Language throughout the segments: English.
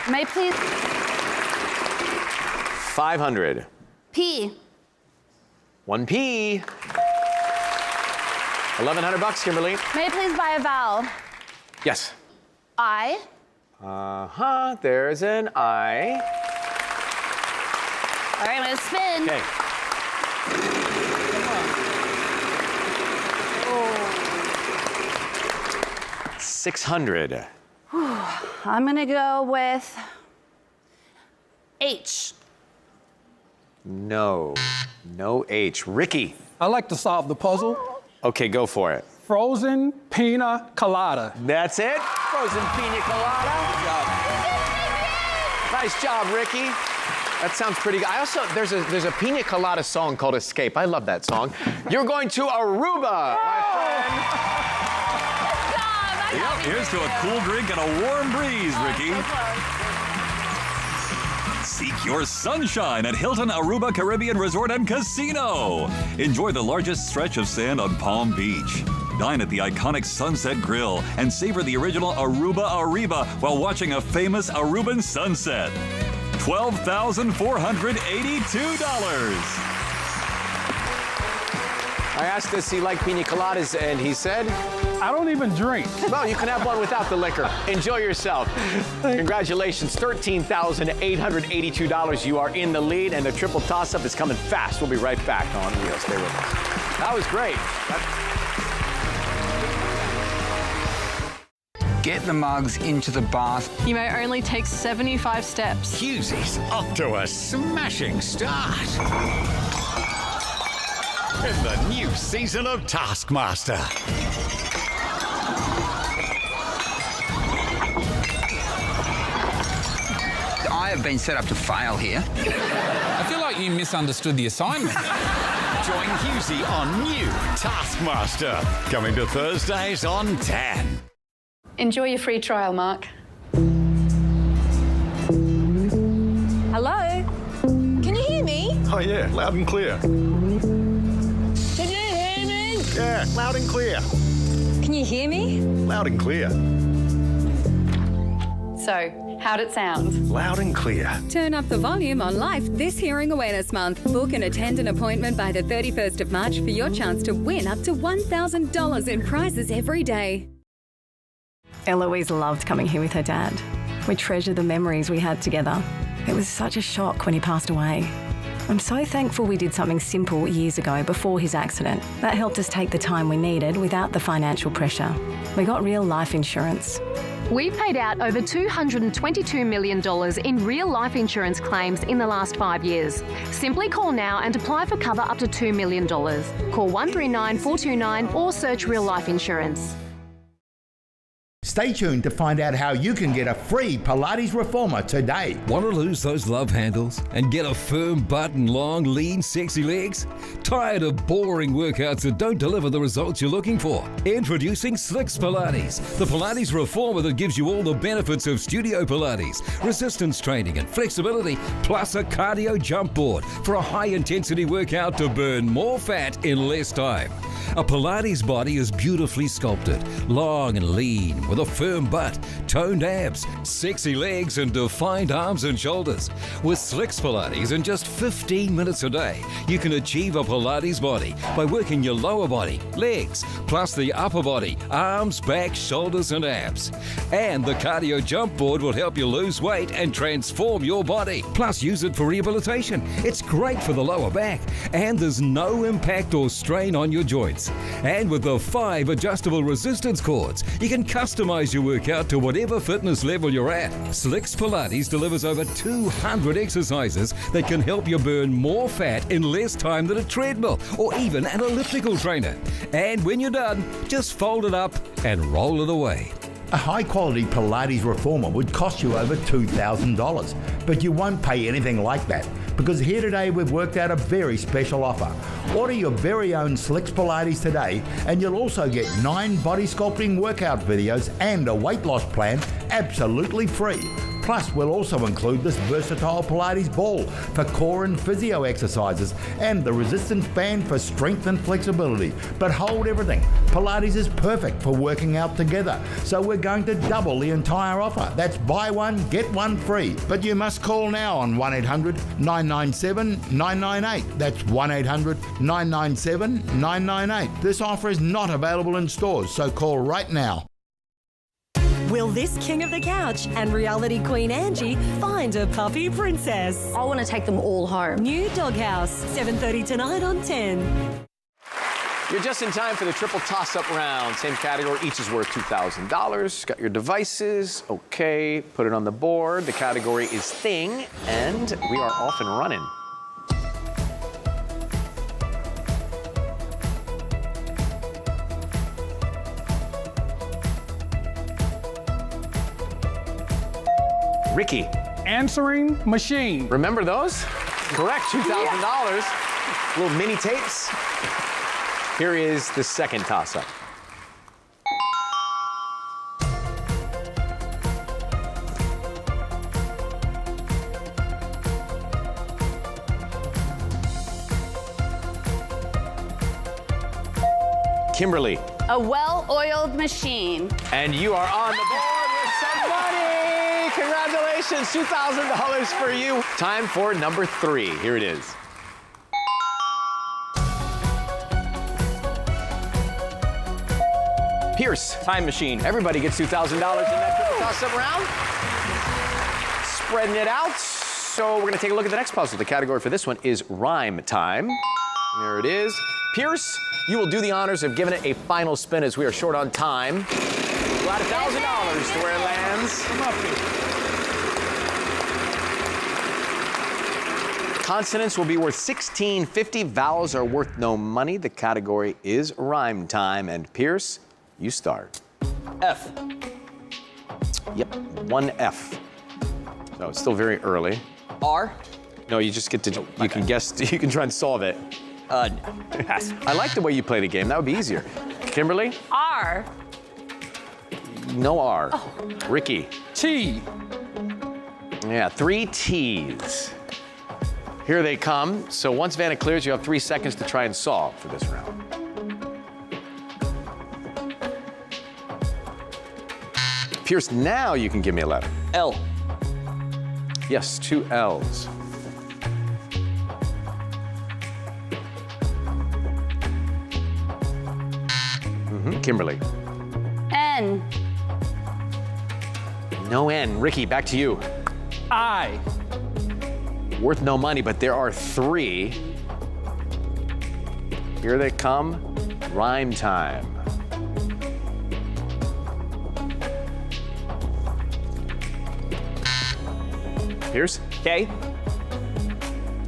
May I please? 500. P. 1P. 1,100 bucks, Kimberly. May I please buy a vowel? Yes. I. There's an I. All right, I'm gonna spin. Okay. Oh. 600. I'm gonna go with H. No. No H. Ricky. I like to solve the puzzle. Okay, go for it. Frozen pina colada. That's it. Frozen pina colada. Nice job, Ricky. That sounds pretty good. I also, there's a pina colada song called Escape. I love that song. You're going to Aruba, my friend. Yep, here's to a cool drink and a warm breeze, Ricky. Seek your sunshine at Hilton Aruba Caribbean Resort and Casino. Enjoy the largest stretch of sand on Palm Beach. Dine at the iconic Sunset Grill and savor the original Aruba Ariba while watching a famous Aruban sunset. $12,482. I asked does he like pina coladas, and he said, I don't even drink. well, you can have one without the liquor. Enjoy yourself. Congratulations, $13,882. You are in the lead, and the triple toss-up is coming fast. We'll be right back on Wheel. Stay with us. That was great. Get the mugs into the bath. You may only take 75 steps. Hughesy's off to a smashing start. In the new season of Taskmaster. I have been set up to fail here. I feel like you misunderstood the assignment. Join Hughesy on new Taskmaster. Coming to Thursdays on 10. Enjoy your free trial, Mark. Hello? Can you hear me? Oh yeah, loud and clear. Can you hear me? Yeah, loud and clear. Can you hear me? Loud and clear. So, how'd it sound? Loud and clear. Turn up the volume on Life this Hearing Awareness Month. Book and attend an appointment by the 31st of March for your chance to win up to $1,000 in prizes every day. Eloise loved coming here with her dad. We treasure the memories we had together. It was such a shock when he passed away. I'm so thankful we did something simple years ago before his accident. That helped us take the time we needed without the financial pressure. We got real life insurance. We've paid out over $222 million in real life insurance claims in the last 5 years. Simply call now and apply for cover up to $2 million. Call 139 429 or search Real Life Insurance. Stay tuned to find out how you can get a free Pilates reformer today. Want to lose those love handles and get a firm butt and long, lean, sexy legs? Tired of boring workouts that don't deliver the results you're looking for? Introducing Slicks Pilates, the Pilates reformer that gives you all the benefits of studio Pilates, resistance training and flexibility, plus a cardio jump board for a high-intensity workout to burn more fat in less time. A Pilates body is beautifully sculpted, long and lean, with a firm butt, toned abs, sexy legs and defined arms and shoulders. With Slicks Pilates in just 15 minutes a day, you can achieve a Pilates body by working your lower body, legs, plus the upper body, arms, back, shoulders and abs. And the cardio jump board will help you lose weight and transform your body. Plus use it for rehabilitation. It's great for the lower back and there's no impact or strain on your joints. And with the 5 adjustable resistance cords, you can customize your workout to whatever fitness level you're at. Slicks Pilates delivers over 200 exercises that can help you burn more fat in less time than a treadmill or even an elliptical trainer. And when you're done, just fold it up and roll it away. A high-quality Pilates reformer would cost you over $2,000, but you won't pay anything like that because here today we've worked out a very special offer. Order your very own Slicks Pilates today and you'll also get 9 body sculpting workout videos and a weight loss plan absolutely free. Plus, we'll also include this versatile Pilates ball for core and physio exercises and the resistance band for strength and flexibility. But hold everything, Pilates is perfect for working out together, so we're going to double the entire offer. That's buy one, get one free. But you must call now on 1-800-997-998. That's 1-800-997-998. This offer is not available in stores, so call right now. Will this king of the couch and reality queen Angie find a puppy princess? I want to take them all home. New Doghouse, 7:30 tonight on 10. You're just in time for the triple toss-up round. Same category, each is worth $2,000. Got your devices. Okay, put it on the board. The category is thing, and we are off and running. Ricky. Answering machine. Remember those? Correct, $2,000. Little mini tapes. Here is the second toss-up. Kimberly. A well-oiled machine. And you are on the board with some money. Congratulations, $2,000 for you. Time for number 3. Here it is. Pierce. Time machine. Everybody gets $2,000 in that triple toss-up round. Spreading it out. So we're going to take a look at the next puzzle. The category for this one is rhyme time. There it is. Pierce, you will do the honors of giving it a final spin as we are short on time. We'll add $1,000 to where it lands. Come up here. Consonants will be worth $16.50. Vowels are worth no money. The category is rhyme time. And Pierce, you start. F. Yep, 1 F. So it's still very early. R. No, you just get to, you can guess, you can try and solve it. Pass. I like the way you play the game. That would be easier. Kimberly? R. No R. Oh. Ricky? T. Yeah, 3 T's. Here they come. So once Vanna clears, you have 3 seconds to try and solve for this round. Pierce, now you can give me a letter. L. Yes, 2 L's. Kimberly. N. No N. Ricky, back to you. I. Worth no money, but there are 3. Here they come. Rhyme time. Pierce? K.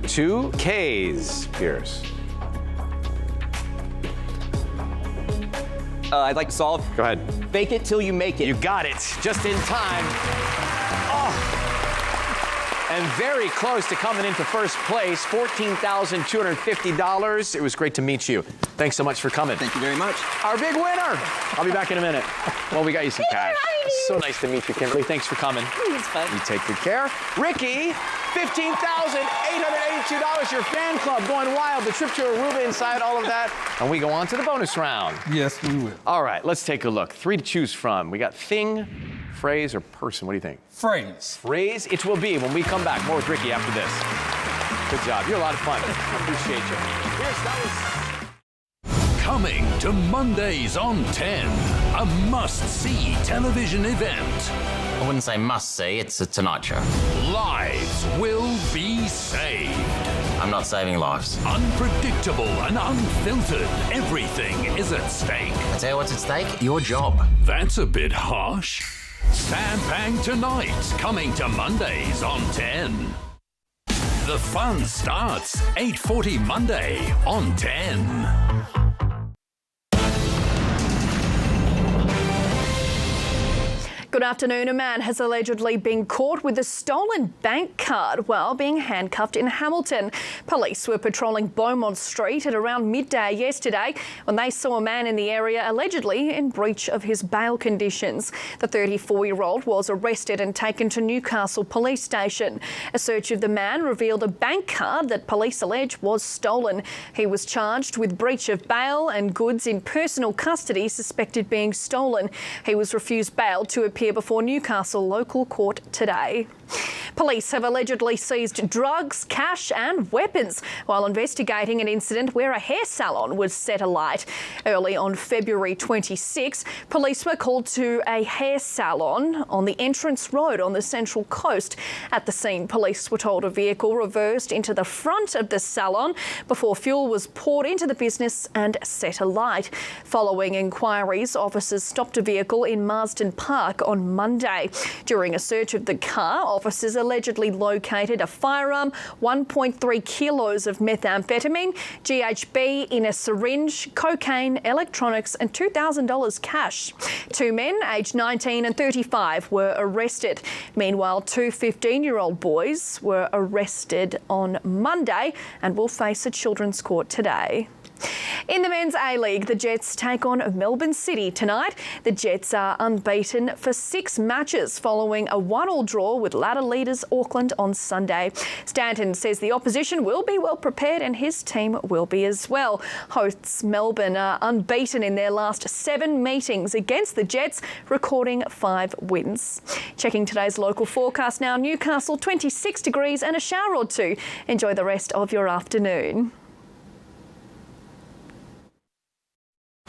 2 K's, Pierce. I'd like to solve. Go ahead. Fake it till you make it. You got it, just in time. Oh. And very close to coming into first place, $14,250. It was great to meet you. Thanks so much for coming. Thank you very much. Our big winner. I'll be back in a minute. Well, we got you some cash. So nice to meet you, Kimberly. Thanks for coming. It's fun. You take good care. Ricky, $15,882. Your fan club going wild. The trip to Aruba inside all of that. And we go on to the bonus round. Yes, we will. All right, let's take a look. 3 to choose from. We got thing, phrase, or person. What do you think? Phrase. Phrase it will be when we come back. More with Ricky after this. Good job. You're a lot of fun. I appreciate you. Here's that was... Coming to Mondays on 10, a must-see television event. I wouldn't say must-see, it's a Tonight Show. Lives will be saved. I'm not saving lives. Unpredictable and unfiltered, everything is at stake. I tell you what's at stake, your job. That's a bit harsh. Stan Pang Tonight, coming to Mondays on 10. The fun starts 8:40 Monday on 10. Good afternoon. A man has allegedly been caught with a stolen bank card while being handcuffed in Hamilton. Police were patrolling Beaumont Street at around midday yesterday when they saw a man in the area allegedly in breach of his bail conditions. The 34-year-old was arrested and taken to Newcastle Police Station. A search of the man revealed a bank card that police allege was stolen. He was charged with breach of bail and goods in personal custody suspected being stolen. He was refused bail to appear before Newcastle local court today. Police have allegedly seized drugs, cash and weapons while investigating an incident where a hair salon was set alight. Early on February 26, police were called to a hair salon on the entrance road on the Central Coast. At the scene, police were told a vehicle reversed into the front of the salon before fuel was poured into the business and set alight. Following inquiries, officers stopped a vehicle in Marsden Park on Monday. During a search of the car, officers allegedly located a firearm, 1.3 kilos of methamphetamine, GHB in a syringe, cocaine, electronics and $2,000 cash. Two men, aged 19 and 35, were arrested. Meanwhile, two 15-year-old boys were arrested on Monday and will face a children's court today. In the Men's A-League, the Jets take on Melbourne City tonight. The Jets are unbeaten for 6 matches following a 1-1 draw with ladder leaders Auckland on Sunday. Stanton says the opposition will be well prepared and his team will be as well. Hosts Melbourne are unbeaten in their last 7 meetings against the Jets, recording 5 wins. Checking today's local forecast now, Newcastle 26 degrees and a shower or two. Enjoy the rest of your afternoon.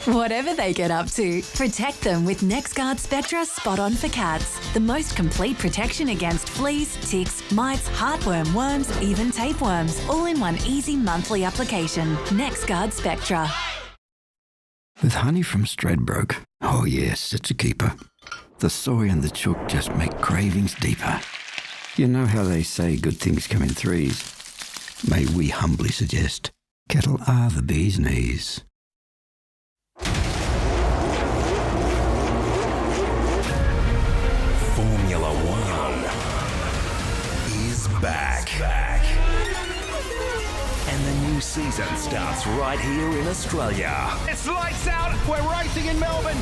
Whatever they get up to, protect them with NexGuard Spectra Spot On for Cats. The most complete protection against fleas, ticks, mites, heartworm, worms, even tapeworms. All in one easy monthly application. NexGuard Spectra. With honey from Stradbroke, oh yes, it's a keeper. The soy and the chook just make cravings deeper. You know how they say good things come in threes? May we humbly suggest, kettle are the bee's knees. Formula One is back. And the new season starts right here in Australia. It's lights out. We're racing in Melbourne.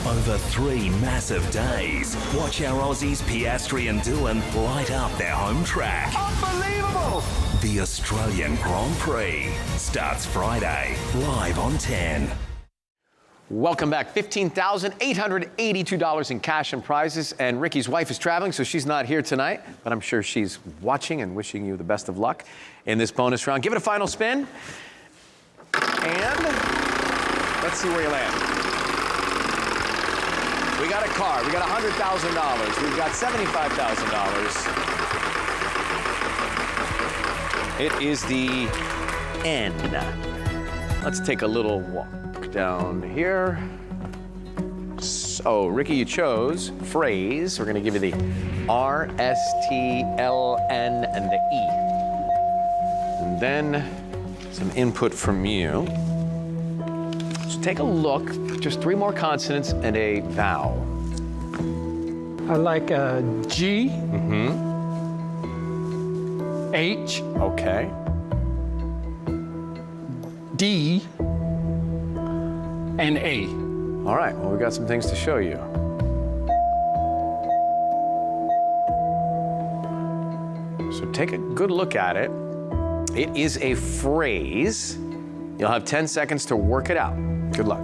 Over 3 massive days, watch our Aussies Piastri and Doohan light up their home track. Unbelievable! The Australian Grand Prix starts Friday, live on 10. Welcome back. $15,882 in cash and prizes. And Ricky's wife is traveling, so she's not here tonight. But I'm sure she's watching and wishing you the best of luck in this bonus round. Give it a final spin. And let's see where you land. We got a car. We got $100,000. We've got $75,000. It is the N. Let's take a little walk down here. So, Ricky, you chose phrase. We're going to give you the R, S, T, L, N, and the E. And then some input from you. So take a look. Just 3 more consonants and a vowel. I like a G. H. Okay. D. And A. All right, well, we've got some things to show you. So take a good look at it. It is a phrase. You'll have 10 seconds to work it out. Good luck.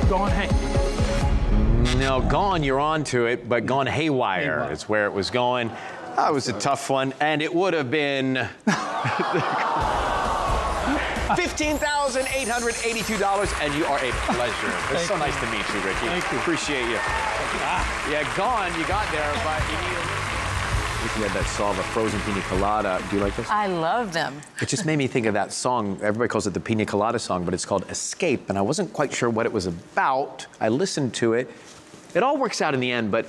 Gone hay. No, gone, you're on to it, but gone haywire is where it was going. That was a tough one, and it would have been $15,882, and you are a pleasure. It's so nice to meet you, Ricky. Thank you. Appreciate you. Yeah, gone, you got there, but you need Ricky had that solve a frozen pina colada. Do you like this? I love them. It just made me think of that song. Everybody calls it the Pina Colada song, but it's called Escape, and I wasn't quite sure what it was about. I listened to it. It all works out in the end, but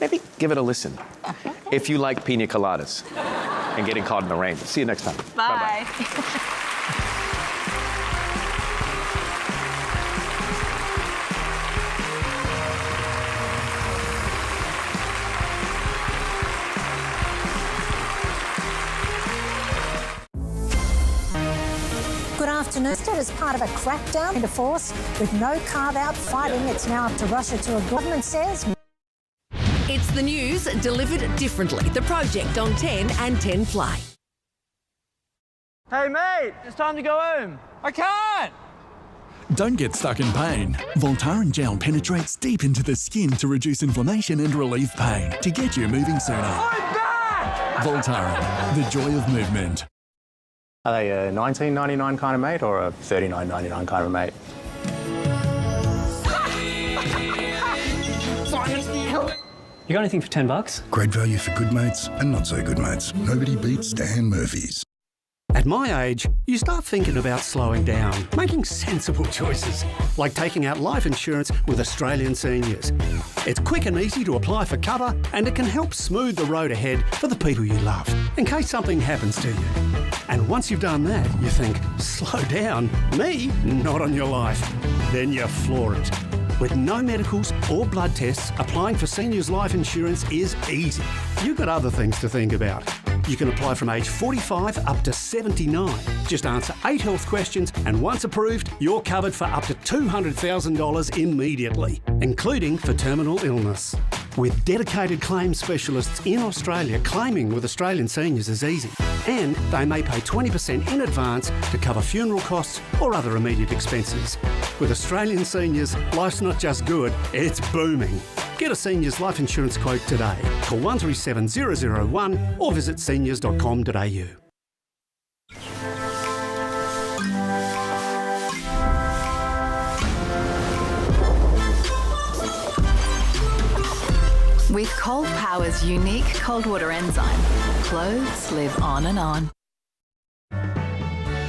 maybe give it a listen if you like pina coladas and getting caught in the rain. See you next time. Bye. Bye-bye. as part of a crackdown into force with no carve-out fighting. It's now up to Russia to agree. Government says. It's the news delivered differently. The Project on 10 and 10 Play. Hey mate, it's time to go home. I can't! Don't get stuck in pain. Voltaren gel penetrates deep into the skin to reduce inflammation and relieve pain to get you moving sooner. I'm back! Voltaren, the joy of movement. Are they a $19.99 kind of mate or a $39.99 kind of mate? Help! You got anything for $10? Great value for good mates and not so good mates. Nobody beats Dan Murphy's. At my age, you start thinking about slowing down, making sensible choices, like taking out life insurance with Australian Seniors. It's quick and easy to apply for cover, and it can help smooth the road ahead for the people you love, in case something happens to you. And once you've done that, you think, slow down? Me? Not on your life. Then you floor it. With no medicals or blood tests, applying for seniors' life insurance is easy. You've got other things to think about. You can apply from age 45 up to 79. Just answer 8 health questions, and once approved, you're covered for up to $200,000 immediately, including for terminal illness. With dedicated claims specialists in Australia, claiming with Australian Seniors is easy. And they may pay 20% in advance to cover funeral costs or other immediate expenses. With Australian Seniors, life's not just good, it's booming. Get a seniors life insurance quote today. Call 137 001 or visit seniors.com.au. With Cold Power's unique cold water enzyme, clothes live on and on.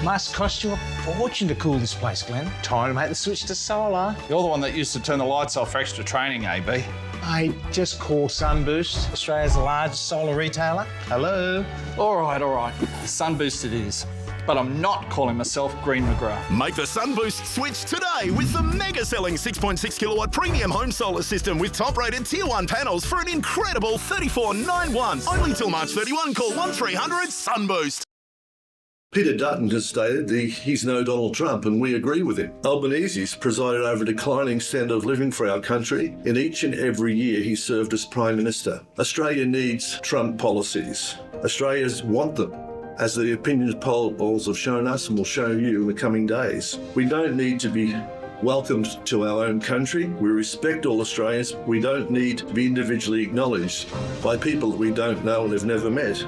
Must cost you a fortune to cool this place, Glenn. Time to make the switch to solar. You're the one that used to turn the lights off for extra training, AB. Mate, just call Sunboost, Australia's largest solar retailer. Hello? All right. Sunboost it is. But I'm not calling myself Green McGrath. Make the Sunboost switch today with the mega-selling 6.6 kilowatt premium home solar system with top-rated Tier 1 panels for an incredible $34.91. Only till March 31. Call 1300 Sunboost. Peter Dutton has stated he's no Donald Trump, and we agree with him. Albanese's presided over a declining standard of living for our country. In each and every year he served as Prime Minister. Australia needs Trump policies. Australians want them, as the opinion polls have shown us and will show you in the coming days. We don't need to be welcomed to our own country. We respect all Australians. We don't need to be individually acknowledged by people that we don't know and have never met.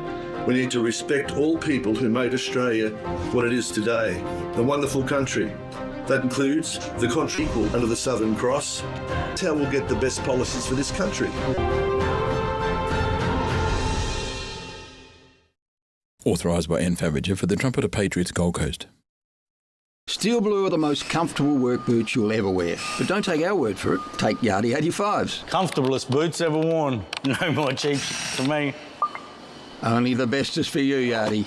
We need to respect all people who made Australia what it is today, a wonderful country. That includes the country equal under the Southern Cross. That's how we'll get the best policies for this country. Authorised by Anne Fabrager for the Trumpeter Patriots Gold Coast. Steel Blue are the most comfortable work boots you'll ever wear. But don't take our word for it. Take Yardie 85s. Comfortablest boots ever worn. No more cheap for me. Only the best is for you, Yardie.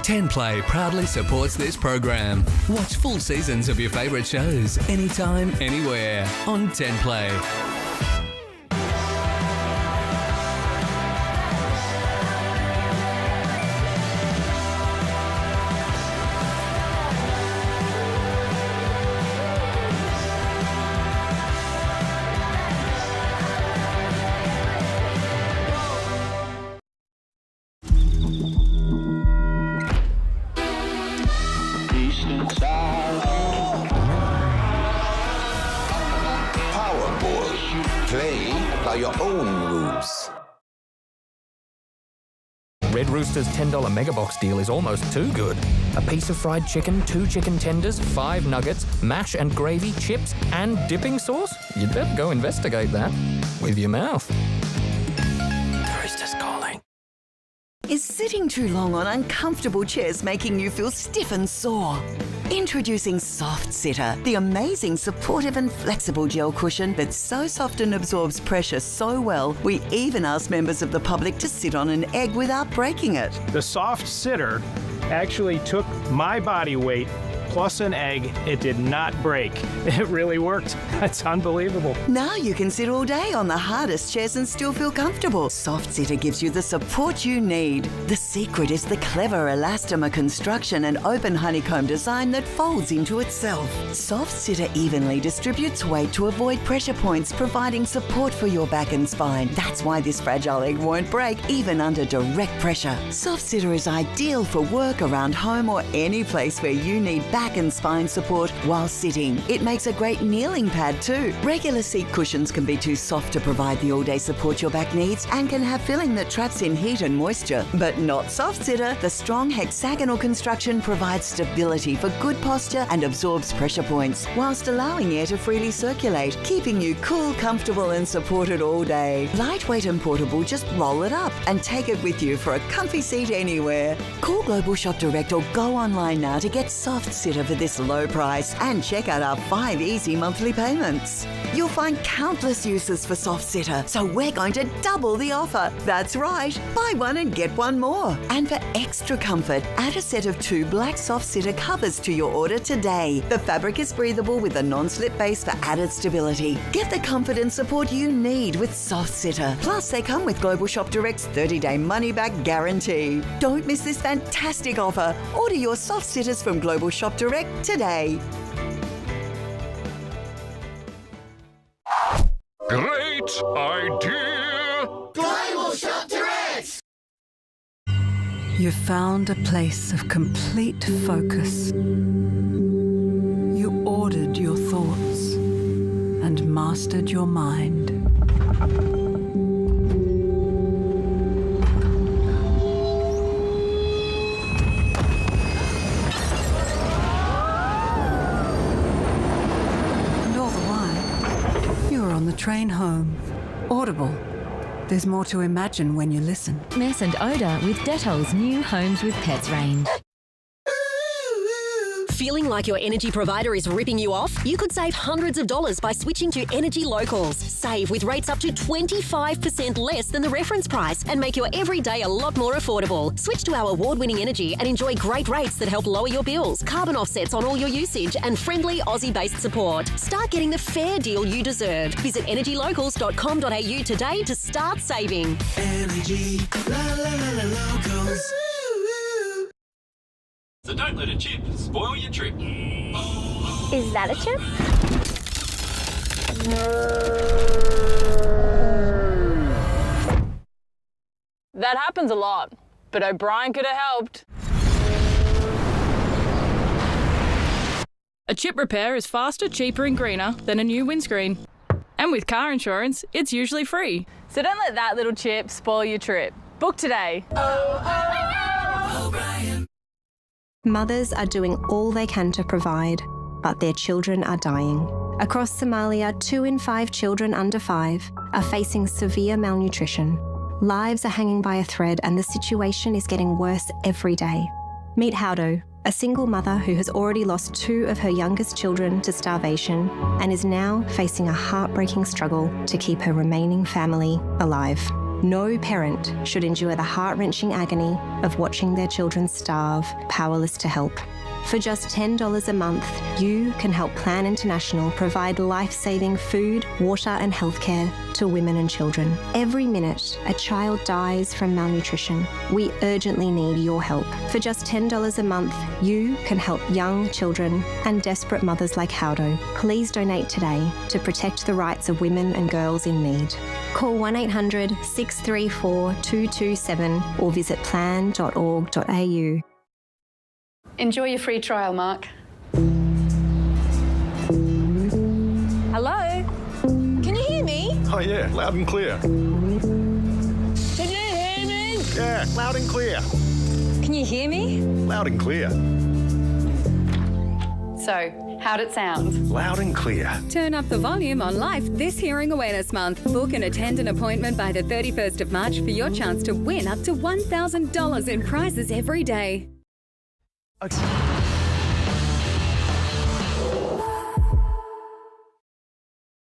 10 Play proudly supports this program. Watch full seasons of your favourite shows anytime, anywhere on 10 Play. Red Rooster's $10 Mega Box deal is almost too good. A piece of fried chicken, 2 chicken tenders, 5 nuggets, mash and gravy, chips, and dipping sauce? You'd better go investigate that with your mouth. The Rooster's calling. Is sitting too long on uncomfortable chairs making you feel stiff and sore? Introducing Soft Sitter, the amazing supportive and flexible gel cushion that's so soft and absorbs pressure so well, we even ask members of the public to sit on an egg without breaking it. The Soft Sitter actually took my body weight plus an egg. It did not break. It really worked. That's unbelievable. Now you can sit all day on the hardest chairs and still feel comfortable. Soft Sitter gives you the support you need. The secret is the clever elastomer construction and open honeycomb design that folds into itself. Soft Sitter evenly distributes weight to avoid pressure points, providing support for your back and spine. That's why this fragile egg won't break even under direct pressure. Soft Sitter is ideal for work, around home, or any place where you need back and spine support while sitting. It makes a great kneeling pad too. Regular seat cushions can be too soft to provide the all-day support your back needs and can have filling that traps in heat and moisture. But not Soft Sitter. The strong hexagonal construction provides stability for good posture and absorbs pressure points, whilst allowing air to freely circulate, keeping you cool, comfortable and supported all day. Lightweight and portable, just roll it up and take it with you for a comfy seat anywhere. Call Global Shop Direct or go online now to get Soft Sitter for this low price and check out our 5 easy monthly payments. You'll find countless uses for Soft Sitter, so we're going to double the offer. That's right, buy one and get one more. And for extra comfort, add a set of 2 black Soft Sitter covers to your order today. The fabric is breathable with a non-slip base for added stability. Get the comfort and support you need with Soft Sitter. Plus, they come with Global Shop Direct's 30-day money-back guarantee. Don't miss this fantastic offer. Order your Soft Sitters from Global Shop Direct today. Great idea! Global Shop Direct! You found a place of complete focus. You ordered your thoughts and mastered your mind. And all the while, you were on the train home. Audible. There's more to imagine when you listen. Mess and odour with Dettol's new Homes with Pets range. Feeling like your energy provider is ripping you off? You could save hundreds of dollars by switching to Energy Locals. Save with rates up to 25% less than the reference price and make your everyday a lot more affordable. Switch to our award-winning energy and enjoy great rates that help lower your bills, carbon offsets on all your usage and friendly Aussie-based support. Start getting the fair deal you deserve. Visit energylocals.com.au today to start saving. Energy, locals. So don't let a chip spoil your trip. Is that a chip? That happens a lot, but O'Brien could have helped. A chip repair is faster, cheaper and greener than a new windscreen. And with car insurance, it's usually free. So don't let that little chip spoil your trip. Book today. O'Brien. Mothers are doing all they can to provide, but their children are dying. Across Somalia, 2 in 5 children under 5 are facing severe malnutrition. Lives are hanging by a thread and the situation is getting worse every day. Meet Haudo, a single mother who has already lost 2 of her youngest children to starvation and is now facing a heartbreaking struggle to keep her remaining family alive. No parent should endure the heart-wrenching agony of watching their children starve, powerless to help. For just $10 a month, you can help Plan International provide life-saving food, water and healthcare to women and children. Every minute a child dies from malnutrition. We urgently need your help. For just $10 a month, you can help young children and desperate mothers like Haudo. Please donate today to protect the rights of women and girls in need. Call 1-800-634-227 or visit plan.org.au. Enjoy your free trial, Mark. Hello? Can you hear me? Oh, yeah, loud and clear. Can you hear me? Yeah, loud and clear. Can you hear me? Loud and clear. So, how'd it sound? Loud and clear. Turn up the volume on Life this Hearing Awareness Month. Book and attend an appointment by the 31st of March for your chance to win up to $1,000 in prizes every day.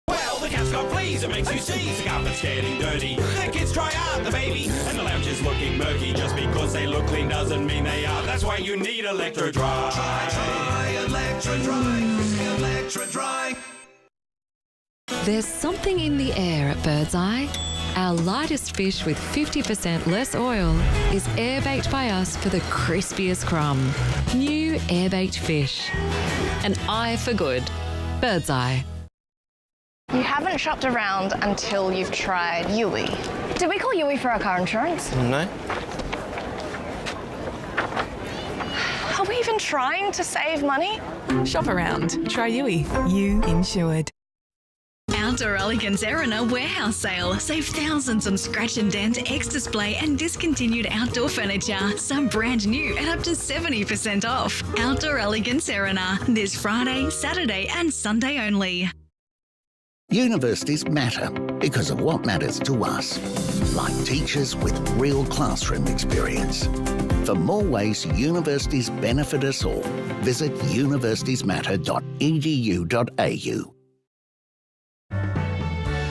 Well, the cat's got fleas, it makes you sneeze. The carpet's getting dirty. The kids try out the baby, and the lounge is looking murky. Just because they look clean doesn't mean they are. That's why you need Electro Dry. Try Electra Dry. Electra Dry. There's something in the air at Birdseye. Our lightest fish with 50% less oil is air-baked by us for the crispiest crumb. New air-baked fish. An eye for good. Birdseye. You haven't shopped around until you've tried Yui. Did we call Yui for our car insurance? No. Are we even trying to save money? Shop around. Try Yui. You insured. Outdoor Elegance Erina warehouse sale. Save thousands on scratch and dent, ex-display and discontinued outdoor furniture. Some brand new at up to 70% off. Outdoor Elegance Erina. This Friday, Saturday and Sunday only. Universities matter because of what matters to us, like teachers with real classroom experience. For more ways universities benefit us all, visit universitiesmatter.edu.au.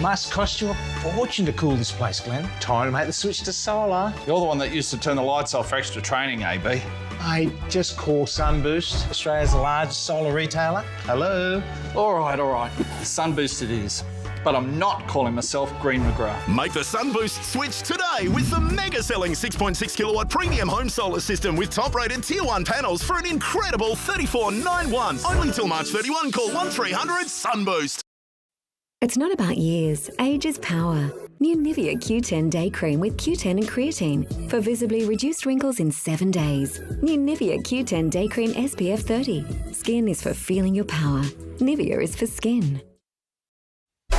Must cost you a fortune to cool this place, Glenn. Time to make the switch to solar. You're the one that used to turn the lights off for extra training, AB. Hey, just call Sunboost, Australia's largest solar retailer. Hello? All right. Sunboost it is. But I'm not calling myself Green McGrath. Make the Sunboost switch today with the mega-selling 6.6 kilowatt premium home solar system with top-rated Tier 1 panels for an incredible $34.91. Only till March 31. Call 1300 Sunboost. It's not about years. Age is power. New Nivea Q10 Day Cream with Q10 and creatine for visibly reduced wrinkles in 7 days. New Nivea Q10 Day Cream SPF 30. Skin is for feeling your power. Nivea is for skin. Do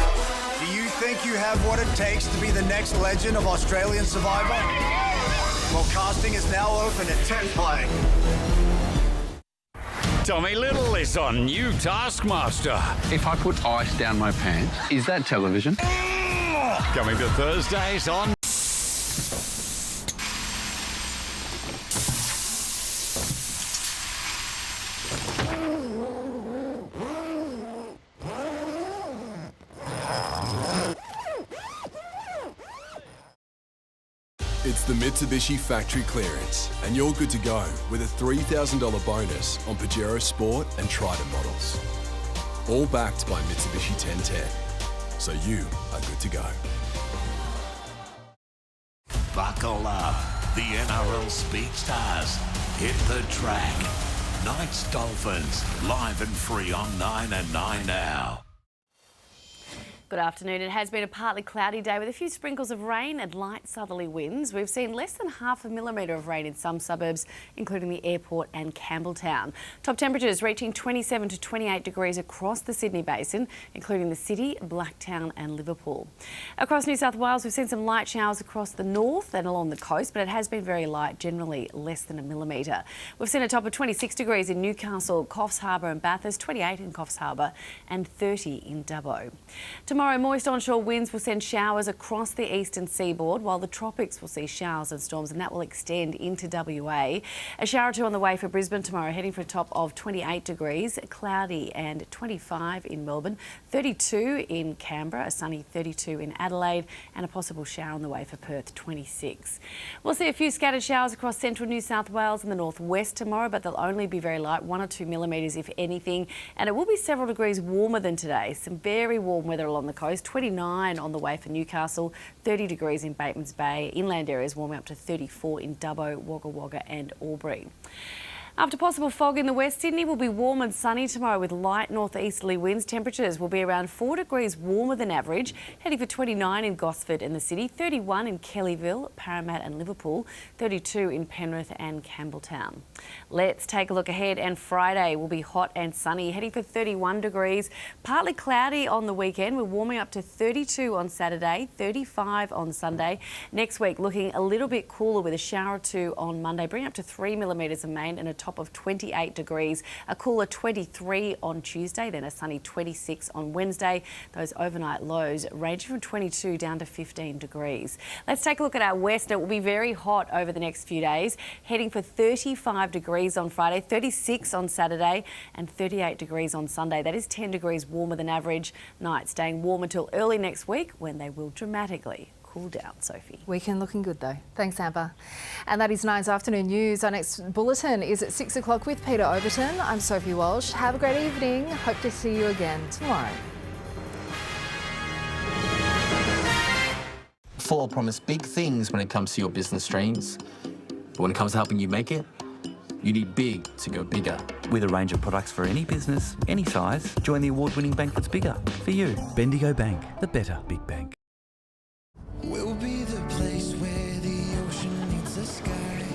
you think you have what it takes to be the next legend of Australian Survivor? Well, casting is now open at 10 Play. Tommy Little is on New Taskmaster. If I put ice down my pants, is that television? Coming to Thursdays on... It's the Mitsubishi factory clearance, and you're good to go with a $3,000 bonus on Pajero Sport and Triton models. All backed by Mitsubishi 1010. So you are good to go. Buckle up. The NRL Speed Stars hit the track. Knights Dolphins, live and free on 9 and 9 now. Good afternoon. It has been a partly cloudy day with a few sprinkles of rain and light southerly winds. We've seen less than half a millimetre of rain in some suburbs, including the airport and Campbelltown. Top temperatures reaching 27 to 28 degrees across the Sydney Basin, including the City, Blacktown and Liverpool. Across New South Wales, we've seen some light showers across the north and along the coast, but it has been very light, generally less than a millimetre. We've seen a top of 26 degrees in Newcastle, Coffs Harbour and Bathurst, 28 in Coffs Harbour and 30 in Dubbo. Tomorrow, moist onshore winds will send showers across the eastern seaboard, while the tropics will see showers and storms, and that will extend into WA. A shower or two on the way for Brisbane tomorrow, heading for a top of 28 degrees, cloudy and 25 in Melbourne, 32 in Canberra, a sunny 32 in Adelaide, and a possible shower on the way for Perth, 26. We'll see a few scattered showers across central New South Wales and the northwest tomorrow, but they'll only be very light, 1 or 2 millimetres if anything, and it will be several degrees warmer than today. Some very warm weather along the coast, 29 on the way for Newcastle, 30 degrees in Batemans Bay, inland areas warming up to 34 in Dubbo, Wagga Wagga and Albury. After possible fog in the West, Sydney will be warm and sunny tomorrow with light northeasterly winds. Temperatures will be around 4 degrees warmer than average, heading for 29 in Gosford and the City, 31 in Kellyville, Parramatta and Liverpool, 32 in Penrith and Campbelltown. Let's take a look ahead, and Friday will be hot and sunny, heading for 31 degrees, partly cloudy on the weekend. We're warming up to 32 on Saturday, 35 on Sunday. Next week looking a little bit cooler with a shower or two on Monday, bring up to 3 millimetres of rain and a top of 28 degrees, a cooler 23 on Tuesday, then a sunny 26 on Wednesday. Those overnight lows range from 22 down to 15 degrees. Let's take a look at our west. It will be very hot over the next few days, heading for 35 degrees on Friday, 36 on Saturday and 38 degrees on Sunday. That is 10 degrees warmer than average. Nights staying warm until early next week when they will dramatically cool down, Sophie. Weekend looking good though. Thanks, Amber. And that is 9's afternoon news. Our next bulletin is at 6 o'clock with Peter Overton. I'm Sophie Walsh. Have a great evening. Hope to see you again tomorrow. Full promise big things when it comes to your business dreams. But when it comes to helping you make it, you need big to go bigger. With a range of products for any business, any size, join the award-winning bank that's bigger for you. Bendigo Bank, the better big bank. We'll be the place where the ocean meets the sky.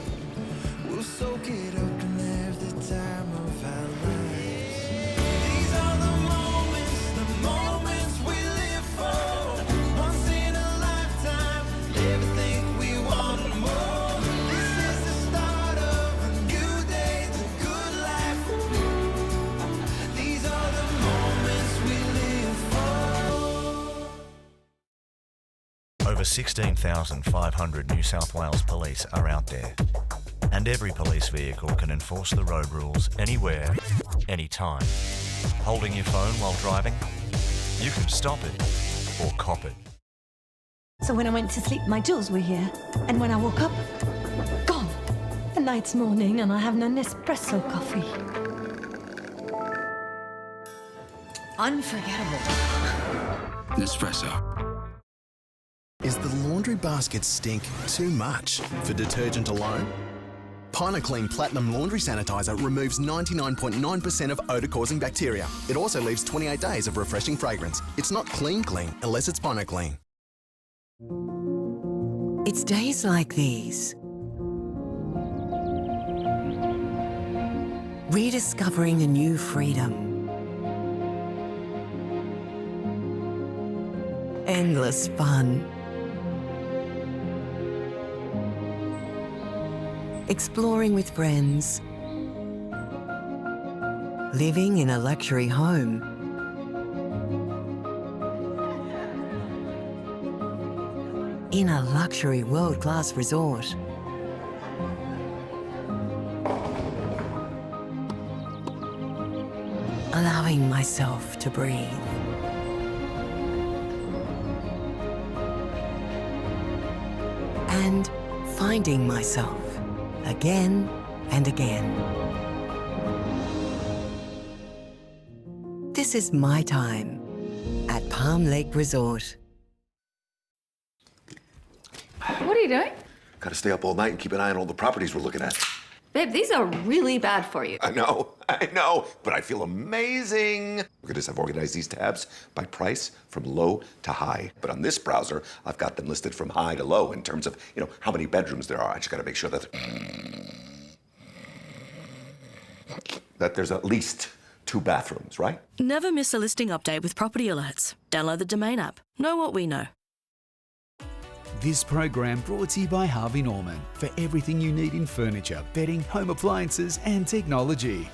We'll soak it up and have the time of our lives. These are the moments we live for. Once in a lifetime, never think we want more. This is the start of a new day, the good life. These are the moments we live for. Over 16,500 New South Wales police are out there, and every police vehicle can enforce the road rules anywhere, anytime. Holding your phone while driving? You can stop it or cop it. So when I went to sleep, my jewels were here, and when I woke up, gone. And now it's morning and I have an Nespresso coffee. Unforgettable. Nespresso. Is the laundry basket stink too much for detergent alone? Pynoclean Platinum Laundry Sanitizer removes 99.9% of odour-causing bacteria. It also leaves 28 days of refreshing fragrance. It's not clean unless it's Pynoclean. It's days like these. Rediscovering a new freedom. Endless fun. Exploring with friends. Living in a luxury home. In a luxury world-class resort. Allowing myself to breathe. And finding myself again and again. This is my time at Palm Lake Resort. What are you doing? Got to stay up all night and keep an eye on all the properties we're looking at. Babe, these are really bad for you. I know, but I feel amazing. Look at this, I've organized these tabs by price from low to high. But on this browser, I've got them listed from high to low in terms of, how many bedrooms there are. I just got to make sure that there's at least 2 bathrooms, right? Never miss a listing update with Property Alerts. Download the Domain app. Know what we know. This program brought to you by Harvey Norman for everything you need in furniture, bedding, home appliances and technology.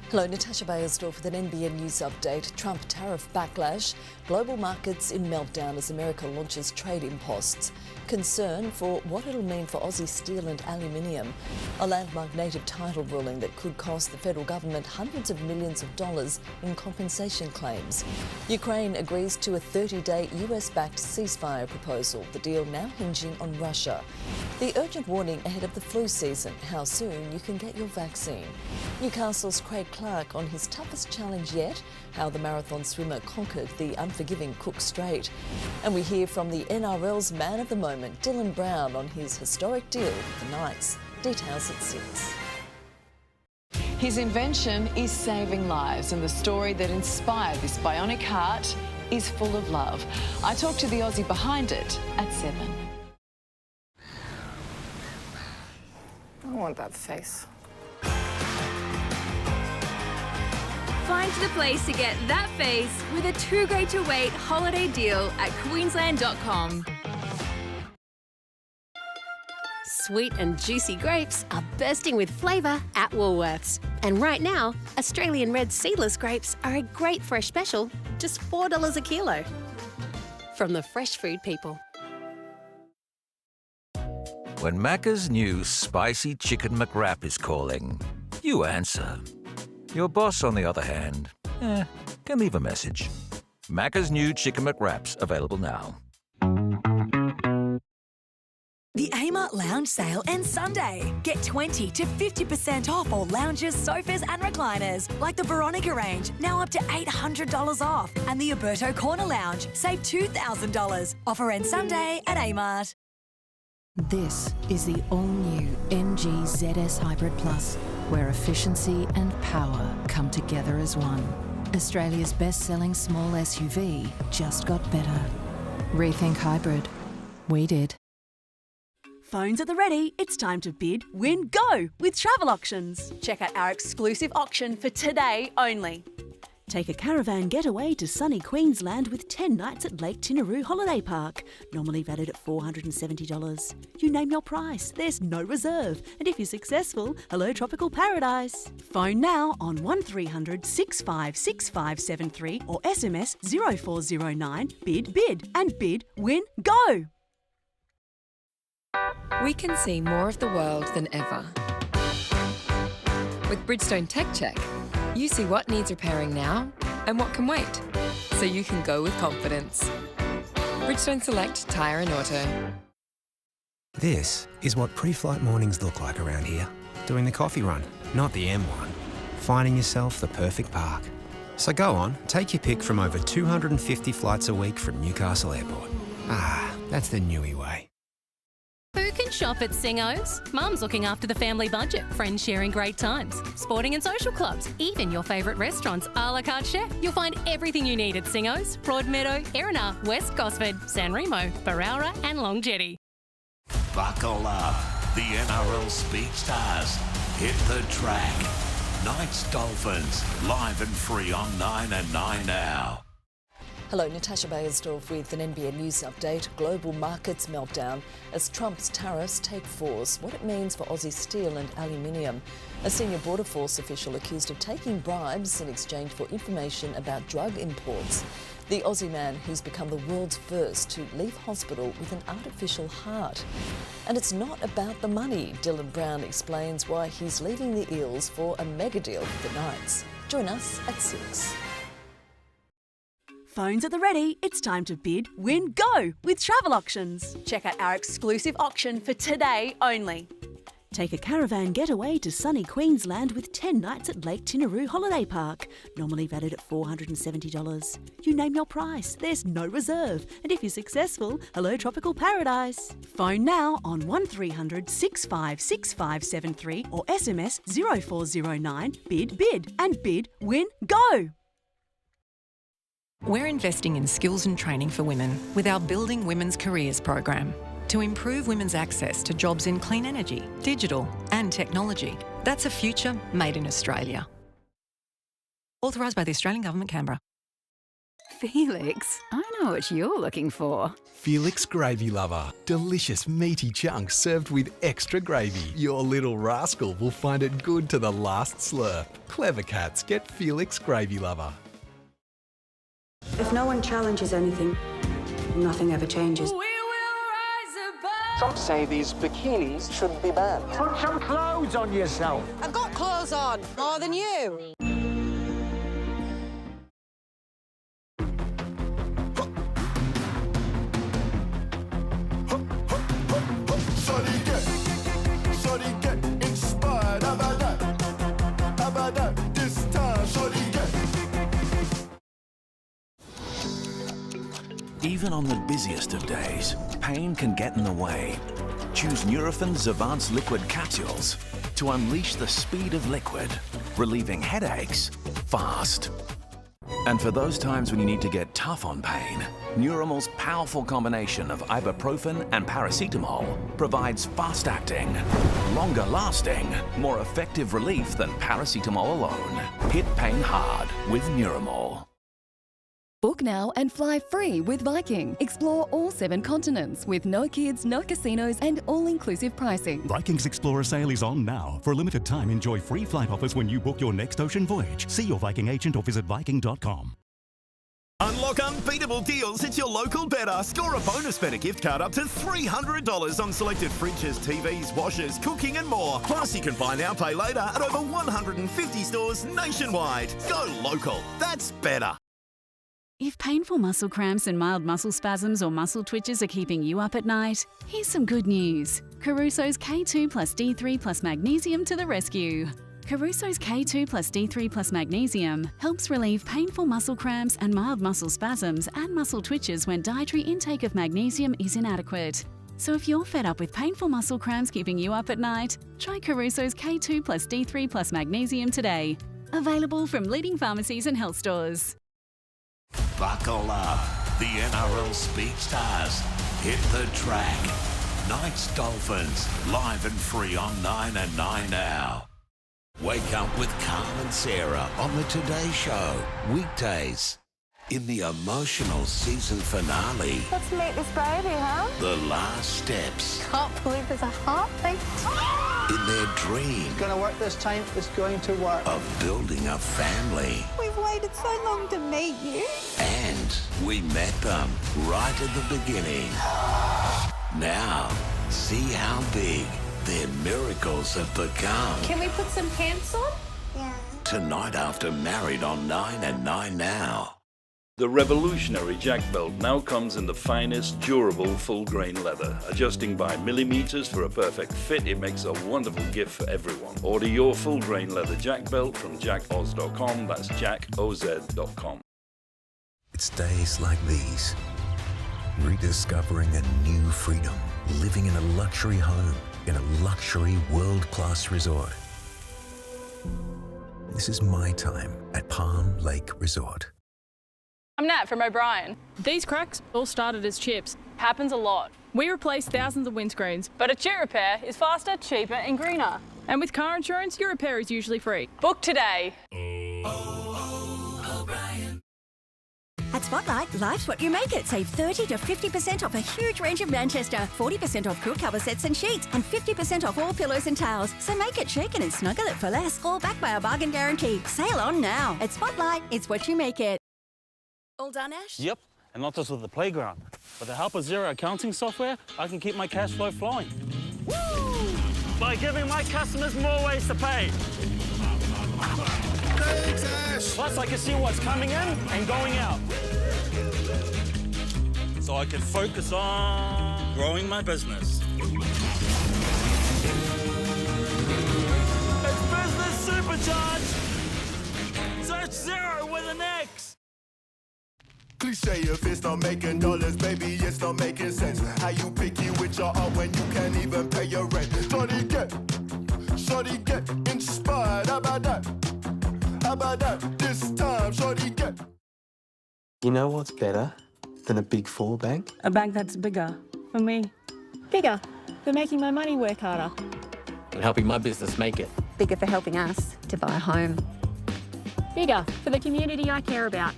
Hello, Natasha Beyersdorf with an NBN News update. Trump tariff backlash, global markets in meltdown as America launches trade imposts. Concern for what it'll mean for Aussie steel and aluminium. A landmark native title ruling that could cost the federal government hundreds of millions of dollars in compensation claims. Ukraine agrees to a 30-day US-backed ceasefire proposal, the deal now hinging on Russia. The urgent warning ahead of the flu season, how soon you can get your vaccine. Newcastle's Craig Clark on his toughest challenge yet, how the marathon swimmer conquered the unforgiving Cook Strait. And we hear from the NRL's man of the moment, Dylan Brown, on his historic deal with the Knights. Details at 6. His invention is saving lives, and the story that inspired this bionic heart is full of love. I talked to the Aussie behind it at 7. I want that face. Find the place to get that face with a too great to wait holiday deal at Queensland.com. Sweet and juicy grapes are bursting with flavour at Woolworths. And right now, Australian red seedless grapes are a great fresh special, just $4 a kilo. From the fresh food people. When Macca's new spicy chicken McWrap is calling, you answer. Your boss, on the other hand, can leave a message. Macca's new Chicken McWraps, available now. The Amart Lounge sale ends Sunday. Get 20 to 50% off all lounges, sofas and recliners, like the Veronica range, now up to $800 off. And the Alberto Corner Lounge, save $2,000. Offer ends Sunday at Amart. This is the all-new MG ZS Hybrid Plus, where efficiency and power come together as one. Australia's best-selling small SUV just got better. Rethink hybrid. We did. Phones at the ready, it's time to bid, win, go with Travel Auctions. Check out our exclusive auction for today only. Take a caravan getaway to sunny Queensland with 10 nights at Lake Tinaroo Holiday Park, normally valued at $470. You name your price, there's no reserve, and if you're successful, hello tropical paradise. Phone now on 1300 656573 or SMS 0409 bid and bid, win, go. We can see more of the world than ever. With Bridgestone Tech Check, you see what needs repairing now and what can wait, so you can go with confidence. Bridgestone Select Tyre and Auto. This is what pre-flight mornings look like around here. Doing the coffee run, not the M1. Finding yourself the perfect park. So go on, take your pick from over 250 flights a week from Newcastle Airport. Ah, that's the Newy way. Who can shop at Singo's? Mum's looking after the family budget, friends sharing great times, sporting and social clubs, even your favourite restaurants a la carte chef. You'll find everything you need at Singo's, Broadmeadow, Erina, West Gosford, San Remo, Barowra and Long Jetty. Buckle up. The NRL Speed Stars hit the track. Knights Dolphins, live and free on 9 and 9 now. Hello, Natasha Beyersdorf with an NBN News update. Global markets meltdown as Trump's tariffs take force. What it means for Aussie steel and aluminium. A senior Border Force official accused of taking bribes in exchange for information about drug imports. The Aussie man who's become the world's first to leave hospital with an artificial heart. And it's not about the money. Dylan Brown explains why he's leaving the Eels for a mega deal with the Knights. Join us at 6. Phones at the ready, it's time to bid, win, go with Travel Auctions. Check out our exclusive auction for today only. Take a caravan getaway to sunny Queensland with 10 nights at Lake Tinaroo Holiday Park, normally valued at $470. You name your price, there's no reserve, and if you're successful, hello tropical paradise. Phone now on 1300 656573 or SMS 0409 bid and bid, win, go. We're investing in skills and training for women with our Building Women's Careers program to improve women's access to jobs in clean energy, digital and technology. That's a future made in Australia. Authorised by the Australian Government, Canberra. Felix, I know what you're looking for. Felix Gravy Lover. Delicious meaty chunks served with extra gravy. Your little rascal will find it good to the last slurp. Clever cats get Felix Gravy Lover. If no one challenges anything, nothing ever changes. Some say these bikinis shouldn't be banned. Put some clothes on yourself. I've got clothes on, more than you. Even on the busiest of days, pain can get in the way. Choose Nurofen Advanced Liquid Capsules to unleash the speed of liquid, relieving headaches fast. And for those times when you need to get tough on pain, Nuromol's powerful combination of ibuprofen and paracetamol provides fast-acting, longer-lasting, more effective relief than paracetamol alone. Hit pain hard with Nuromol. Book now and fly free with Viking. Explore all 7 continents with no kids, no casinos and all-inclusive pricing. Viking's Explorer sale is on now. For a limited time, enjoy free flight offers when you book your next ocean voyage. See your Viking agent or visit Viking.com. Unlock unbeatable deals at your local Better. Score a bonus Better gift card up to $300 on selected fridges, TVs, washers, cooking and more. Plus, you can buy now, pay later at over 150 stores nationwide. Go local. That's Better. If painful muscle cramps and mild muscle spasms or muscle twitches are keeping you up at night, here's some good news. Caruso's K2 plus D3 plus magnesium to the rescue. Caruso's K2 plus D3 plus magnesium helps relieve painful muscle cramps and mild muscle spasms and muscle twitches when dietary intake of magnesium is inadequate. So if you're fed up with painful muscle cramps keeping you up at night, try Caruso's K2 plus D3 plus magnesium today. Available from leading pharmacies and health stores. Buckle up. The NRL Speed Stars hit the track. Knights Dolphins, live and free on 9 and 9 now. Wake up with Carl and Sarah on the Today Show, weekdays. In the emotional season finale, Let's meet this baby, huh? the last steps Can't believe there's a heartbeat. in their dream It's going to work this time. It's going to work. of building a family. We've waited so long to meet you. And we met them right at the beginning. Now, see how big their miracles have become. Can we put some pants on? Yeah. Tonight after Married on 9 and 9 now. The revolutionary jack belt now comes in the finest, durable, full-grain leather. Adjusting by millimeters for a perfect fit, it makes a wonderful gift for everyone. Order your full-grain leather jack belt from jackoz.com. That's jackoz.com. It's days like these, rediscovering a new freedom, living in a luxury home, in a luxury world-class resort. This is my time at Palm Lake Resort. I'm Nat from O'Brien. These cracks all started as chips. Happens a lot. We replace thousands of windscreens, but a chip repair is faster, cheaper and greener. And with car insurance, your repair is usually free. Book today. At Spotlight, life's what you make it. Save 30 to 50% off a huge range of Manchester, 40% off quilt cover sets and sheets, and 50% off all pillows and towels. So make it, shake it and snuggle it for less, all backed by our bargain guarantee. Sale on now. At Spotlight, it's what you make it. All done, Ash? Yep, and not just with the playground. With the help of Xero accounting software, I can keep my cash flow flowing. Woo! By giving my customers more ways to pay. Thanks, Ash! Plus, I can see what's coming in and going out. So I can focus on growing my business. It's business supercharged! Search Xero with an X! Cliche if it's not making dollars, baby, it's not making sense. How you picky with your art when you can't even pay your rent? Shorty get inspired. How about that? How about that? This time, shorty get. You know what's better than a Big Four bank? A bank that's bigger for me. Bigger for making my money work harder. And helping my business make it. Bigger for helping us to buy a home. Bigger for the community I care about.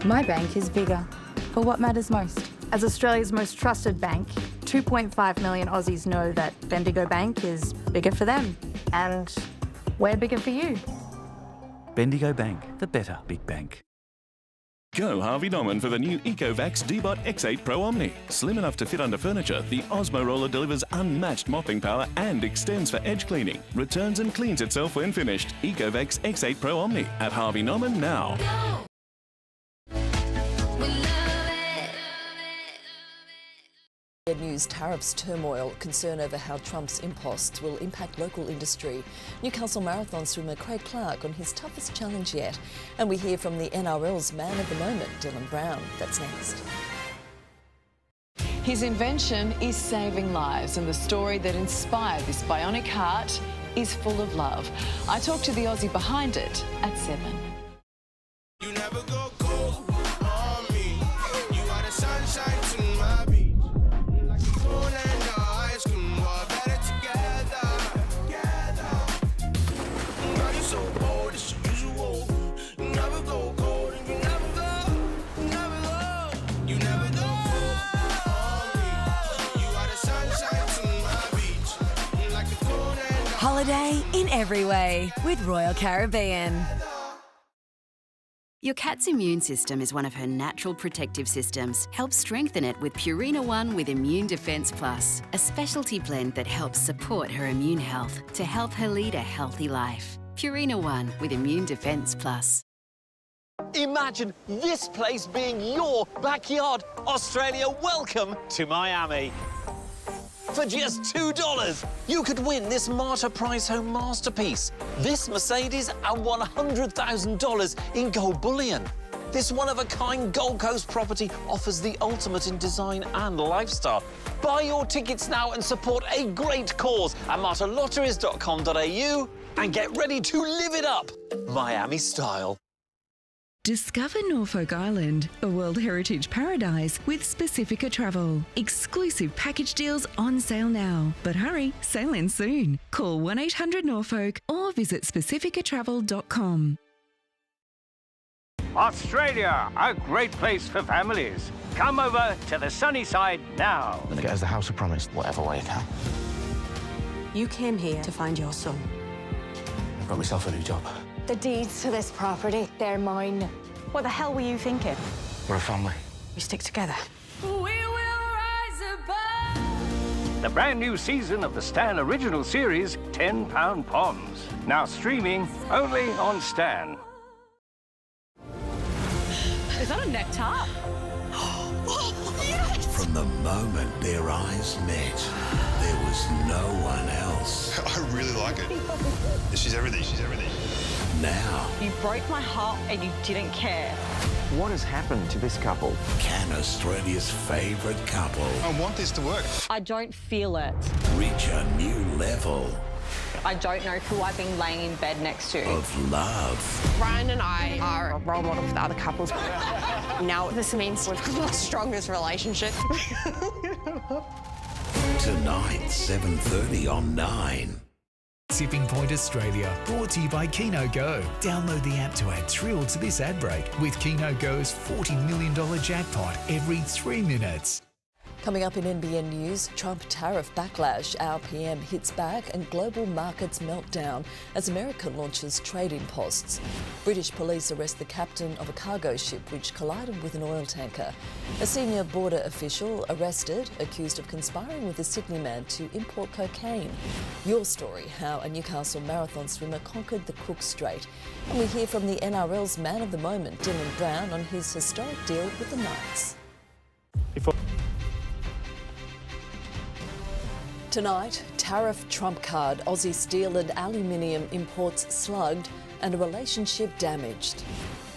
My bank is bigger for what matters most. As Australia's most trusted bank, 2.5 million Aussies know that Bendigo Bank is bigger for them. And we're bigger for you. Bendigo Bank, the better big bank. Go Harvey Norman for the new EcoVax D-Bot X8 Pro Omni. Slim enough to fit under furniture, the Osmo Roller delivers unmatched mopping power and extends for edge cleaning. Returns and cleans itself when finished. EcoVax X8 Pro Omni at Harvey Norman now. News tariffs turmoil, concern over how Trump's imposts will impact local industry. Newcastle Marathon swimmer Craig Clark on his toughest challenge yet. And we hear from the NRL's man of the moment, Dylan Brown. That's next. His invention is saving lives, and the story that inspired this bionic heart is full of love. I talked to the Aussie behind it at 7. You never go cold on me. You are the sunshine to my beach. Holiday in every way with Royal Caribbean. Your cat's immune system is one of her natural protective systems. Help strengthen it with Purina One with Immune Defense Plus, a specialty blend that helps support her immune health to help her lead a healthy life. Purina One with Immune Defense Plus. Imagine this place being your backyard. Australia, welcome to Miami. For just $2, you could win this Marta Price Home masterpiece, this Mercedes and $100,000 in gold bullion. This one-of-a-kind Gold Coast property offers the ultimate in design and lifestyle. Buy your tickets now and support a great cause at martalotteries.com.au and get ready to live it up, Miami style. Discover Norfolk Island, a World Heritage Paradise with Pacifica Travel. Exclusive package deals on sale now. But hurry, sail in soon. Call 1-800-NORFOLK or visit pacificatravel.com. Australia, a great place for families. Come over to the sunny side now. I'm gonna get us the house I promised, whatever way I can. You came here to find your son. I've got myself a new job. The deeds to this property, they're mine. What the hell were you thinking? We're a family. We stick together. The brand new season of the Stan original series, 10 Pound Poms. Now streaming only on Stan. Is that a neck top? Yes! From the moment their eyes met, there was no one else. I really like it. She's everything, she's everything. Now, You broke my heart and you didn't care. What has happened to this couple? can Australia's favourite couple I want this to work. I don't feel it. reach a new level I don't know who I've been laying in bed next to. of love? Ryan and I are a role model for the other couples. Now this means we've got the strongest relationship. Tonight, 7:30 on 9. Tipping Point Australia, brought to you by Keno Go. Download the app to add thrill to this ad break with Keno Go's $40 million jackpot every 3 minutes. Coming up in NBN News, Trump tariff backlash, our PM hits back and global markets meltdown as America launches trade imposts. British police arrest the captain of a cargo ship which collided with an oil tanker. A senior border official arrested, accused of conspiring with a Sydney man to import cocaine. Your story, how a Newcastle marathon swimmer conquered the Cook Strait. And we hear from the NRL's man of the moment, Dylan Brown, on his historic deal with the Knights. Tonight, tariff trump card, Aussie steel and aluminium imports slugged and a relationship damaged.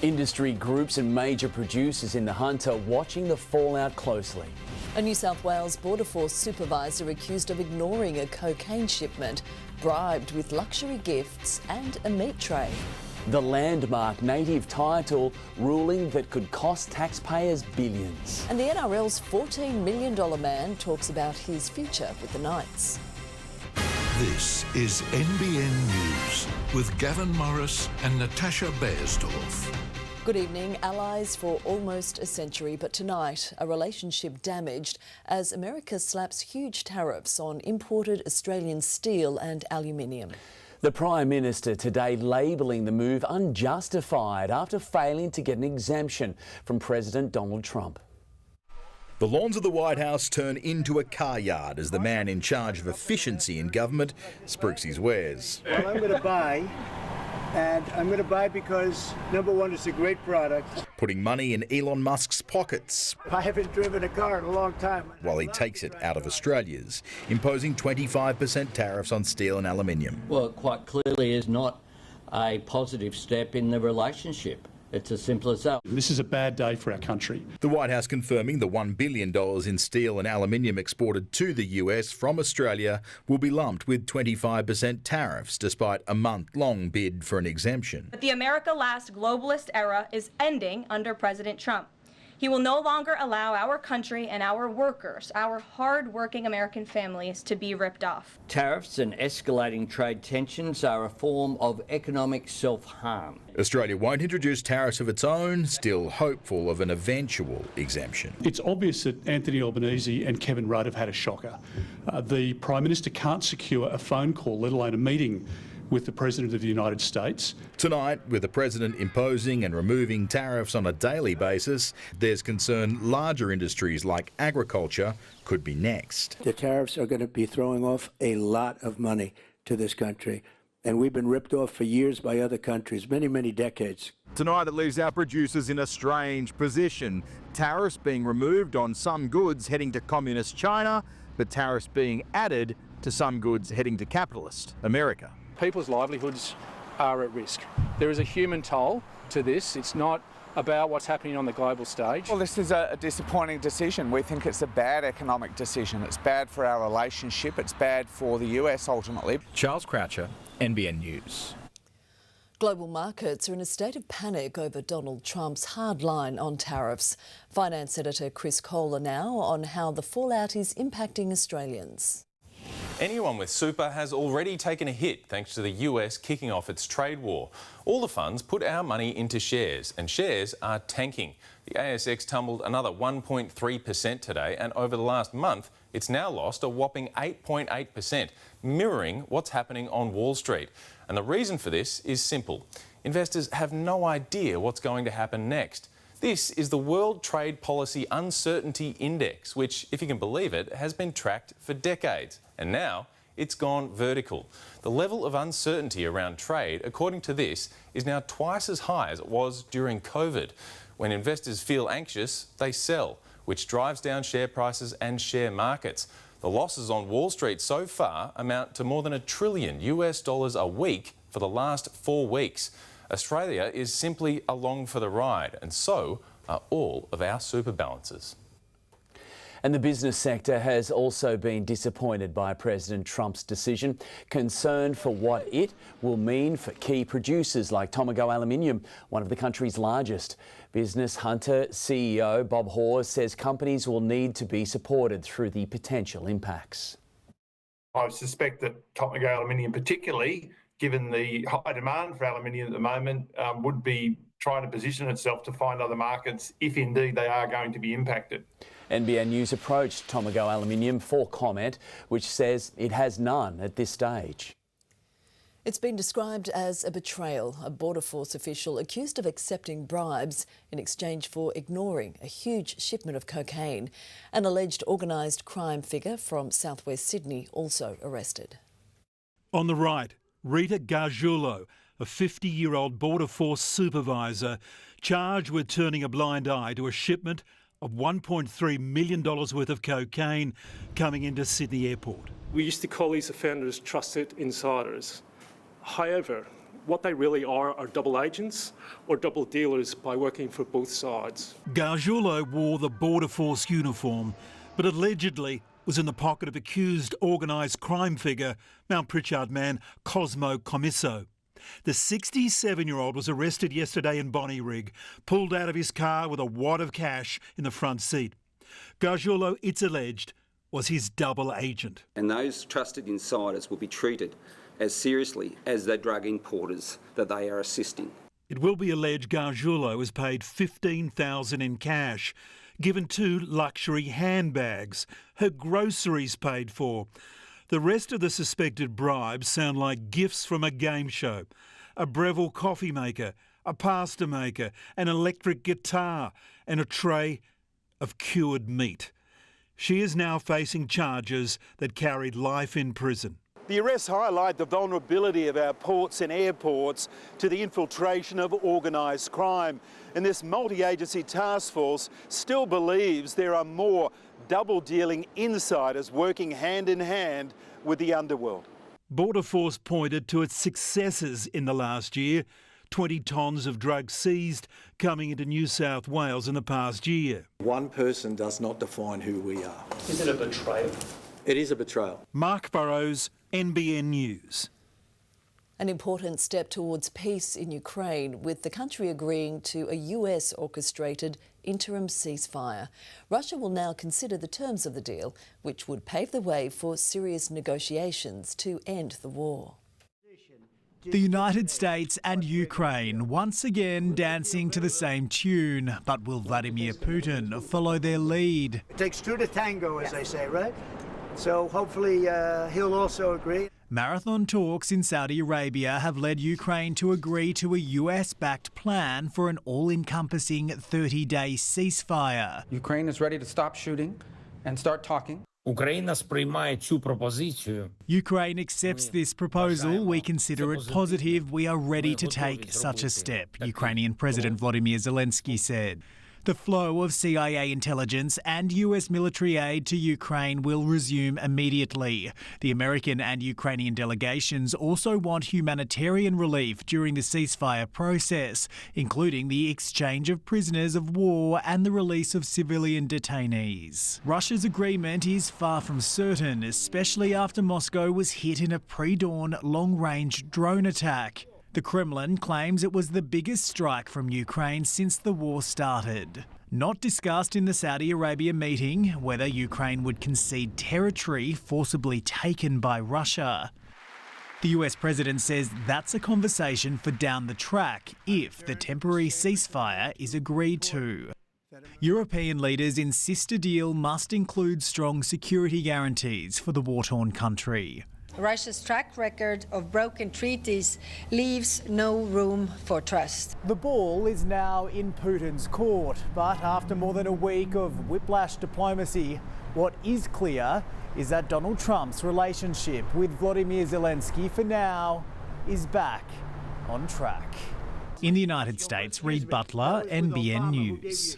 Industry groups and major producers in the hunt are watching the fallout closely. A New South Wales Border Force supervisor accused of ignoring a cocaine shipment, bribed with luxury gifts and a meat tray. The landmark native title ruling that could cost taxpayers billions. And the NRL's $14 million man talks about his future with the Knights. This is NBN News with Gavin Morris and Natasha Beyersdorf. Good evening. Allies for almost a century, but tonight a relationship damaged as America slaps huge tariffs on imported Australian steel and aluminium. The Prime Minister today labelling the move unjustified after failing to get an exemption from President Donald Trump. The lawns of the White House turn into a car yard as the man in charge of efficiency in government spruiks his wares. Well, I'm going to buy, and I'm going to buy because, number one, it's a great product. Putting money in Elon Musk's pockets I haven't driven a car in a long time. while he takes it out of Australia's, imposing 25% tariffs on steel and aluminium. Well, it quite clearly is not a positive step in the relationship. It's as simple as that. This is a bad day for our country. The White House confirming the $1 billion in steel and aluminium exported to the US from Australia will be lumped with 25% tariffs despite a month-long bid for an exemption. But the America Last globalist era is ending under President Trump. He will no longer allow our country and our workers, our hard-working American families, to be ripped off. Tariffs and escalating trade tensions are a form of economic self-harm. Australia won't introduce tariffs of its own, still hopeful of an eventual exemption. It's obvious that Anthony Albanese and Kevin Rudd have had a shocker. The Prime Minister can't secure a phone call, let alone a meeting with the President of the United States. Tonight, with the President imposing and removing tariffs on a daily basis, there's concern larger industries like agriculture could be next. The tariffs are going to be throwing off a lot of money to this country. And we've been ripped off for years by other countries, many, many decades. Tonight it leaves our producers in a strange position. Tariffs being removed on some goods heading to communist China, but tariffs being added to some goods heading to capitalist America. People's livelihoods are at risk. There is a human toll to this. It's not about what's happening on the global stage. Well, this is a disappointing decision. We think it's a bad economic decision. It's bad for our relationship. It's bad for the US ultimately. Charles Croucher, NBN News. Global markets are in a state of panic over Donald Trump's hard line on tariffs. Finance editor Chris Kohler now on how the fallout is impacting Australians. Anyone with super has already taken a hit thanks to the US kicking off its trade war. All the funds put our money into shares, and shares are tanking. The ASX tumbled another 1.3% today, and over the last month, it's now lost a whopping 8.8%, mirroring what's happening on Wall Street. And the reason for this is simple. Investors have no idea what's going to happen next. This is the World Trade Policy Uncertainty Index, which, if you can believe it, has been tracked for decades. And now it's gone vertical. The level of uncertainty around trade, according to this, is now twice as high as it was during COVID. When investors feel anxious, they sell, which drives down share prices and share markets. The losses on Wall Street so far amount to more than $1 trillion a week for the last 4 weeks. Australia is simply along for the ride, and so are all of our super balances. And the business sector has also been disappointed by President Trump's decision, concerned for what it will mean for key producers like Tomago Aluminium, one of the country's largest. Business Hunter CEO Bob Hawes says companies will need to be supported through the potential impacts. I suspect that Tomago Aluminium particularly, given the high demand for aluminium at the moment, would be trying to position itself to find other markets if indeed they are going to be impacted. NBN News approached Tomago Aluminium for comment, which says it has none at this stage. It's been described as a betrayal. A Border Force official accused of accepting bribes in exchange for ignoring a huge shipment of cocaine. An alleged organised crime figure from southwest Sydney also arrested. On the right, Rita Gargiulo, a 50-year-old Border Force supervisor, charged with turning a blind eye to a shipment of $1.3 million worth of cocaine coming into Sydney Airport. We used to call these offenders trusted insiders. However, what they really are double agents or double dealers by working for both sides. Gargiulo wore the Border Force uniform, but allegedly was in the pocket of accused organised crime figure, Mount Pritchard man Cosmo Comiso. The 67-year-old was arrested yesterday in Bonnyrigg, pulled out of his car with a wad of cash in the front seat. Gargiulo, it's alleged, was his double agent. And those trusted insiders will be treated as seriously as the drug importers that they are assisting. It will be alleged Gargiulo was paid $15,000 in cash, given 2 luxury handbags, her groceries paid for. The rest of the suspected bribes sound like gifts from a game show. A Breville coffee maker, a pasta maker, an electric guitar and a tray of cured meat. She is now facing charges that carried life in prison. The arrests highlight the vulnerability of our ports and airports to the infiltration of organised crime. And this multi-agency task force still believes there are more double-dealing insiders working hand in hand with the underworld. Border Force pointed to its successes in the last year. 20 tonnes of drugs seized coming into New South Wales in the past year. One person does not define who we are. Is it a betrayal? It is a betrayal. Mark Burrows, NBN News. An important step towards peace in Ukraine, with the country agreeing to a US-orchestrated interim ceasefire. Russia will now consider the terms of the deal, which would pave the way for serious negotiations to end the war. The United States and Ukraine once again dancing to the same tune. But will Vladimir Putin follow their lead? It takes two to tango, as they say, right? So hopefully he'll also agree. Marathon talks in Saudi Arabia have led Ukraine to agree to a US-backed plan for an all-encompassing 30-day ceasefire. Ukraine is ready to stop shooting and start talking. Ukraine accepts this proposal. We consider it positive. We are ready to take such a step, Ukrainian President Volodymyr Zelensky said. The flow of CIA intelligence and US military aid to Ukraine will resume immediately. The American and Ukrainian delegations also want humanitarian relief during the ceasefire process, including the exchange of prisoners of war and the release of civilian detainees. Russia's agreement is far from certain, especially after Moscow was hit in a pre-dawn long-range drone attack. The Kremlin claims it was the biggest strike from Ukraine since the war started. Not discussed in the Saudi Arabia meeting whether Ukraine would concede territory forcibly taken by Russia. The US president says that's a conversation for down the track if the temporary ceasefire is agreed to. European leaders insist a deal must include strong security guarantees for the war-torn country. Russia's track record of broken treaties leaves no room for trust. The ball is now in Putin's court, but after more than a week of whiplash diplomacy, what is clear is that Donald Trump's relationship with Volodymyr Zelensky for now is back on track. In the United States, Reed Butler, NBN News.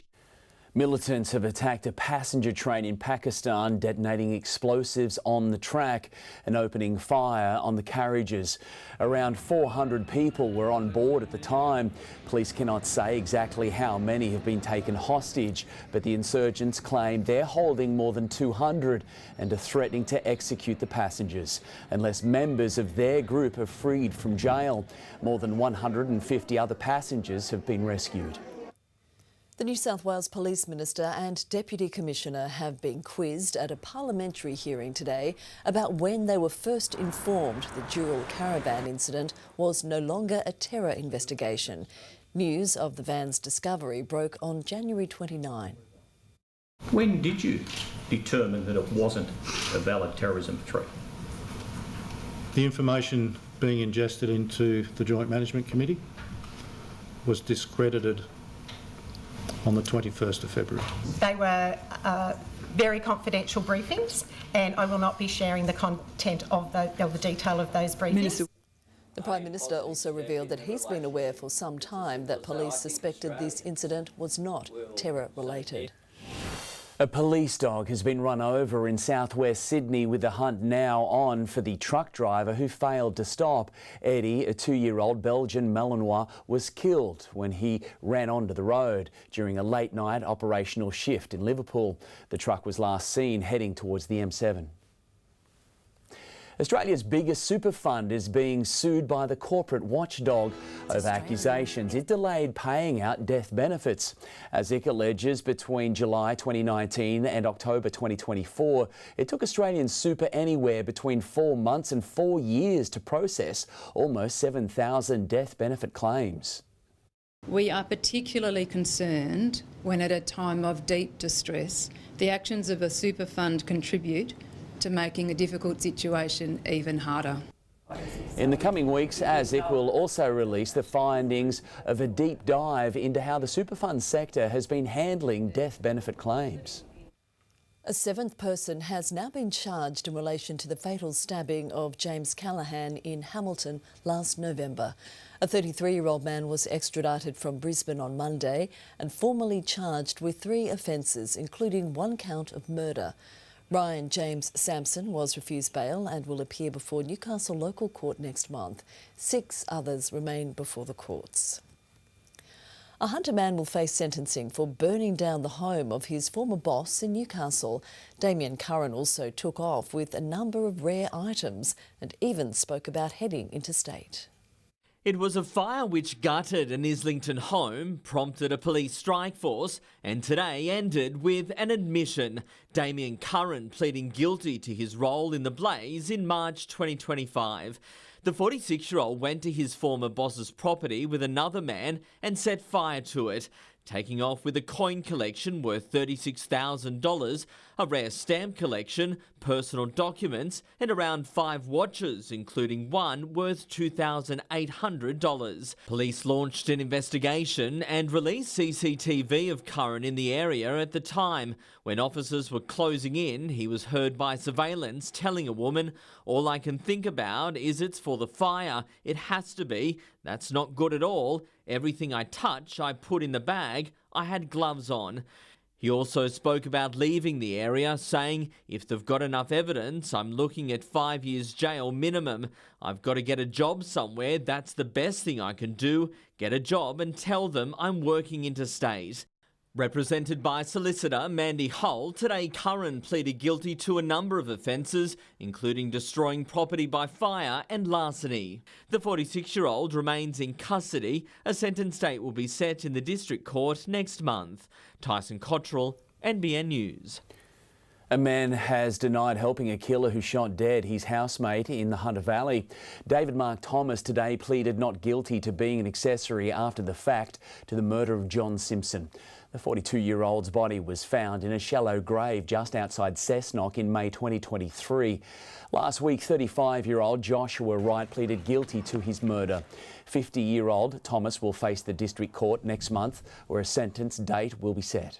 Militants have attacked a passenger train in Pakistan, detonating explosives on the track and opening fire on the carriages. Around 400 people were on board at the time. Police cannot say exactly how many have been taken hostage, but the insurgents claim they're holding more than 200 and are threatening to execute the passengers unless members of their group are freed from jail. More than 150 other passengers have been rescued. The New South Wales Police Minister and Deputy Commissioner have been quizzed at a parliamentary hearing today about when they were first informed the Dural caravan incident was no longer a terror investigation. News of the van's discovery broke on January 29. When did you determine that it wasn't a valid terrorism threat? The information being ingested into the Joint Management Committee was discredited on the 21st of February. They were very confidential briefings, and I will not be sharing the content of the detail of those briefings. The Prime Minister also revealed that he's been aware for some time that police suspected this incident was not terror-related. A police dog has been run over in southwest Sydney, with the hunt now on for the truck driver who failed to stop. Eddie, a 2-year-old Belgian Malinois, was killed when he ran onto the road during a late-night operational shift in Liverpool. The truck was last seen heading towards the M7. Australia's biggest super fund is being sued by the corporate watchdog over accusations it delayed paying out death benefits. ASIC alleges between July 2019 and October 2024, it took Australian super anywhere between 4 months and 4 years to process almost 7,000 death benefit claims. We are particularly concerned when, at a time of deep distress, the actions of a super fund contribute to making a difficult situation even harder. In the coming weeks, ASIC will also release the findings of a deep dive into how the superfund sector has been handling death benefit claims. A 7th person has now been charged in relation to the fatal stabbing of James Callaghan in Hamilton last November. A 33-year-old man was extradited from Brisbane on Monday and formally charged with 3 offences, including 1 count of murder. Ryan James Sampson was refused bail and will appear before Newcastle local court next month. 6 others remain before the courts. A Hunter man will face sentencing for burning down the home of his former boss in Newcastle. Damien Curran also took off with a number of rare items and even spoke about heading interstate. It was a fire which gutted an Islington home, prompted a police strike force, and today ended with an admission. Damien Curran pleading guilty to his role in the blaze in March 2025. The 46-year-old went to his former boss's property with another man and set fire to it. taking off with a coin collection worth $36,000, a rare stamp collection, personal documents and around 5 watches, including one worth $2,800. Police launched an investigation and released CCTV of Curran in the area at the time. When officers were closing in, he was heard by surveillance telling a woman, "All I can think about is it's for the fire. It has to be. That's not good at all. Everything I touch, I put in the bag. I had gloves on." He also spoke about leaving the area, saying, "If they've got enough evidence, I'm looking at 5 years jail minimum. I've got to get a job somewhere. That's the best thing I can do. Get a job and tell them I'm working interstate." Represented by solicitor Mandy Hull, today Curran pleaded guilty to a number of offences, including destroying property by fire and larceny. The 46-year-old remains in custody. A sentence date will be set in the District Court next month. Tyson Cottrell, NBN News. A man has denied helping a killer who shot dead his housemate in the Hunter Valley. David Mark Thomas today pleaded not guilty to being an accessory after the fact to the murder of John Simpson. The 42-year-old's body was found in a shallow grave just outside Cessnock in May 2023. Last week, 35-year-old Joshua Wright pleaded guilty to his murder. 50-year-old Thomas will face the District Court next month, where a sentence date will be set.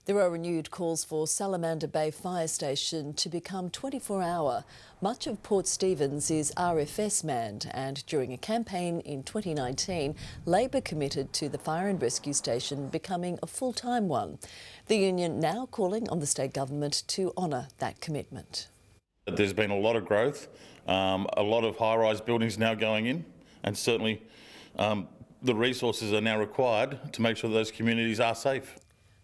There are renewed calls for Salamander Bay Fire Station to become 24-hour. Much of Port Stephens is RFS manned, and during a campaign in 2019, Labor committed to the fire and rescue station becoming a full-time one. The union now calling on the state government to honour that commitment. There's been a lot of growth, a lot of high-rise buildings now going in, and certainly the resources are now required to make sure those communities are safe.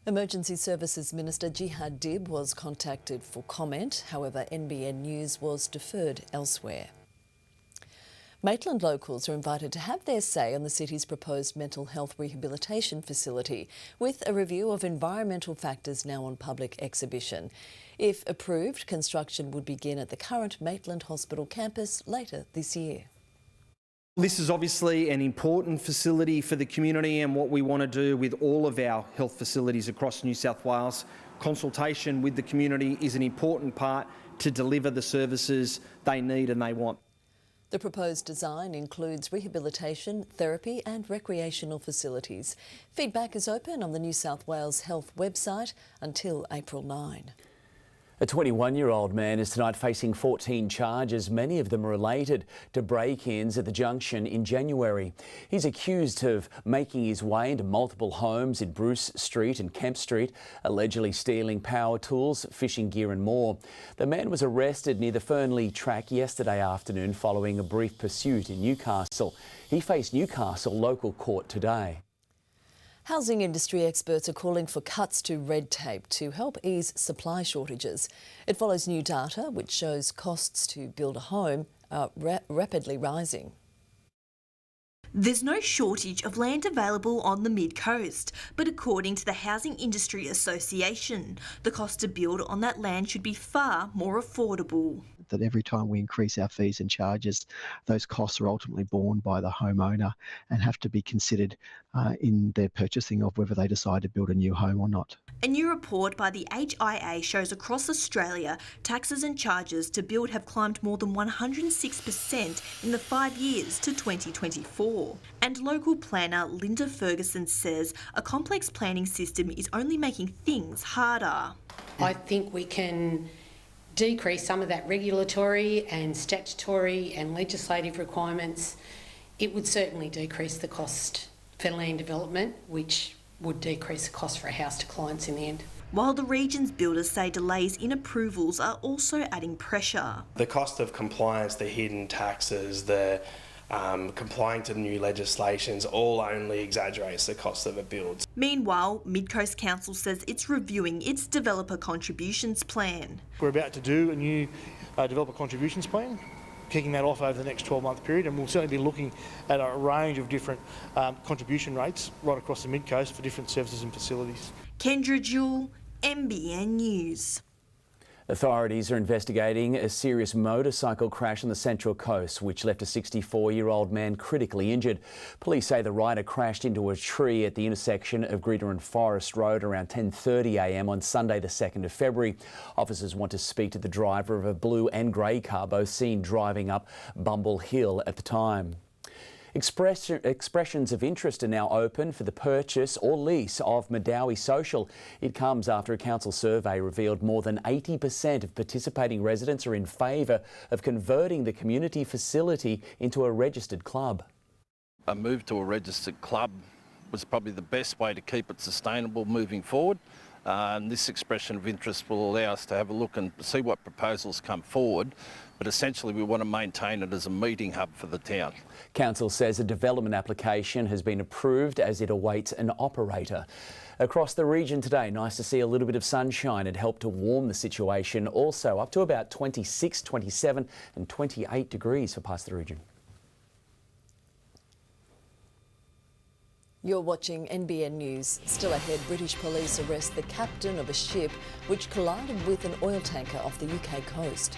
Emergency Services Minister Jihad Dib was contacted for comment. However, NBN News was deferred elsewhere. Maitland locals are invited to have their say on the city's proposed mental health rehabilitation facility, with a review of environmental factors now on public exhibition. If approved, construction would begin at the current Maitland Hospital campus later this year. This is obviously an important facility for the community, and what we want to do with all of our health facilities across New South Wales. Consultation with the community is an important part to deliver the services they need and they want. The proposed design includes rehabilitation, therapy and recreational facilities. Feedback is open on the New South Wales Health website until April 9. A 21-year-old man is tonight facing 14 charges, many of them related to break-ins at the junction in January. He's accused of making his way into multiple homes in Bruce Street and Kemp Street, allegedly stealing power tools, fishing gear and more. The man was arrested near the Fernley track yesterday afternoon following a brief pursuit in Newcastle. He faced Newcastle local court today. Housing industry experts are calling for cuts to red tape to help ease supply shortages. It follows new data which shows costs to build a home are rapidly rising. There's no shortage of land available on the mid-coast, but according to the Housing Industry Association, the cost to build on that land should be far more affordable. That every time we increase our fees and charges, those costs are ultimately borne by the homeowner and have to be considered in their purchasing of whether they decide to build a new home or not. A new report by the HIA shows across Australia, taxes and charges to build have climbed more than 106% in the 5 years to 2024. And local planner Linda Ferguson says a complex planning system is only making things harder. I think we can decrease some of that regulatory and statutory and legislative requirements. It would certainly decrease the cost for land development, which would decrease the cost for a house to clients in the end. While the region's builders say delays in approvals are also adding pressure. The cost of compliance, the hidden taxes, the complying to new legislations all only exaggerates the cost of a build. Meanwhile, Mid-Coast Council says it's reviewing its developer contributions plan. We're about to do a new developer contributions plan, kicking that off over the next 12-month period, and we'll certainly be looking at a range of different contribution rates right across the Mid-Coast for different services and facilities. Kendra Jewell, NBN News. Authorities are investigating a serious motorcycle crash on the Central Coast, which left a 64-year-old man critically injured. Police say the rider crashed into a tree at the intersection of Gridder and Forest Road around 10:30 a.m. on Sunday the 2nd of February. Officers want to speak to the driver of a blue and grey car, both seen driving up Bumble Hill at the time. Expressions of interest are now open for the purchase or lease of Madawi Social. It comes after a council survey revealed more than 80% of participating residents are in favour of converting the community facility into a registered club. A move to a registered club was probably the best way to keep it sustainable moving forward. And this expression of interest will allow us to have a look and see what proposals come forward. But essentially we want to maintain it as a meeting hub for the town. Council says a development application has been approved as it awaits an operator. Across the region today, nice to see a little bit of sunshine. It helped to warm the situation. Also up to about 26, 27 and 28 degrees for parts of the region. You're watching NBN News. Still ahead, British police arrest the captain of a ship which collided with an oil tanker off the UK coast.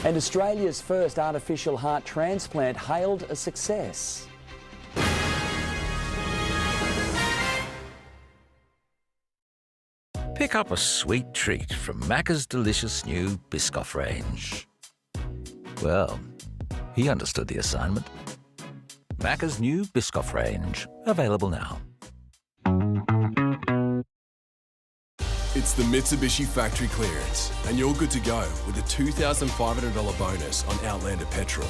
And Australia's first artificial heart transplant hailed a success. Pick up a sweet treat from Macca's delicious new Biscoff range. Well, he understood the assignment. Macca's new Biscoff range, available now. It's the Mitsubishi factory clearance, and you're good to go with a $2,500 bonus on Outlander petrol.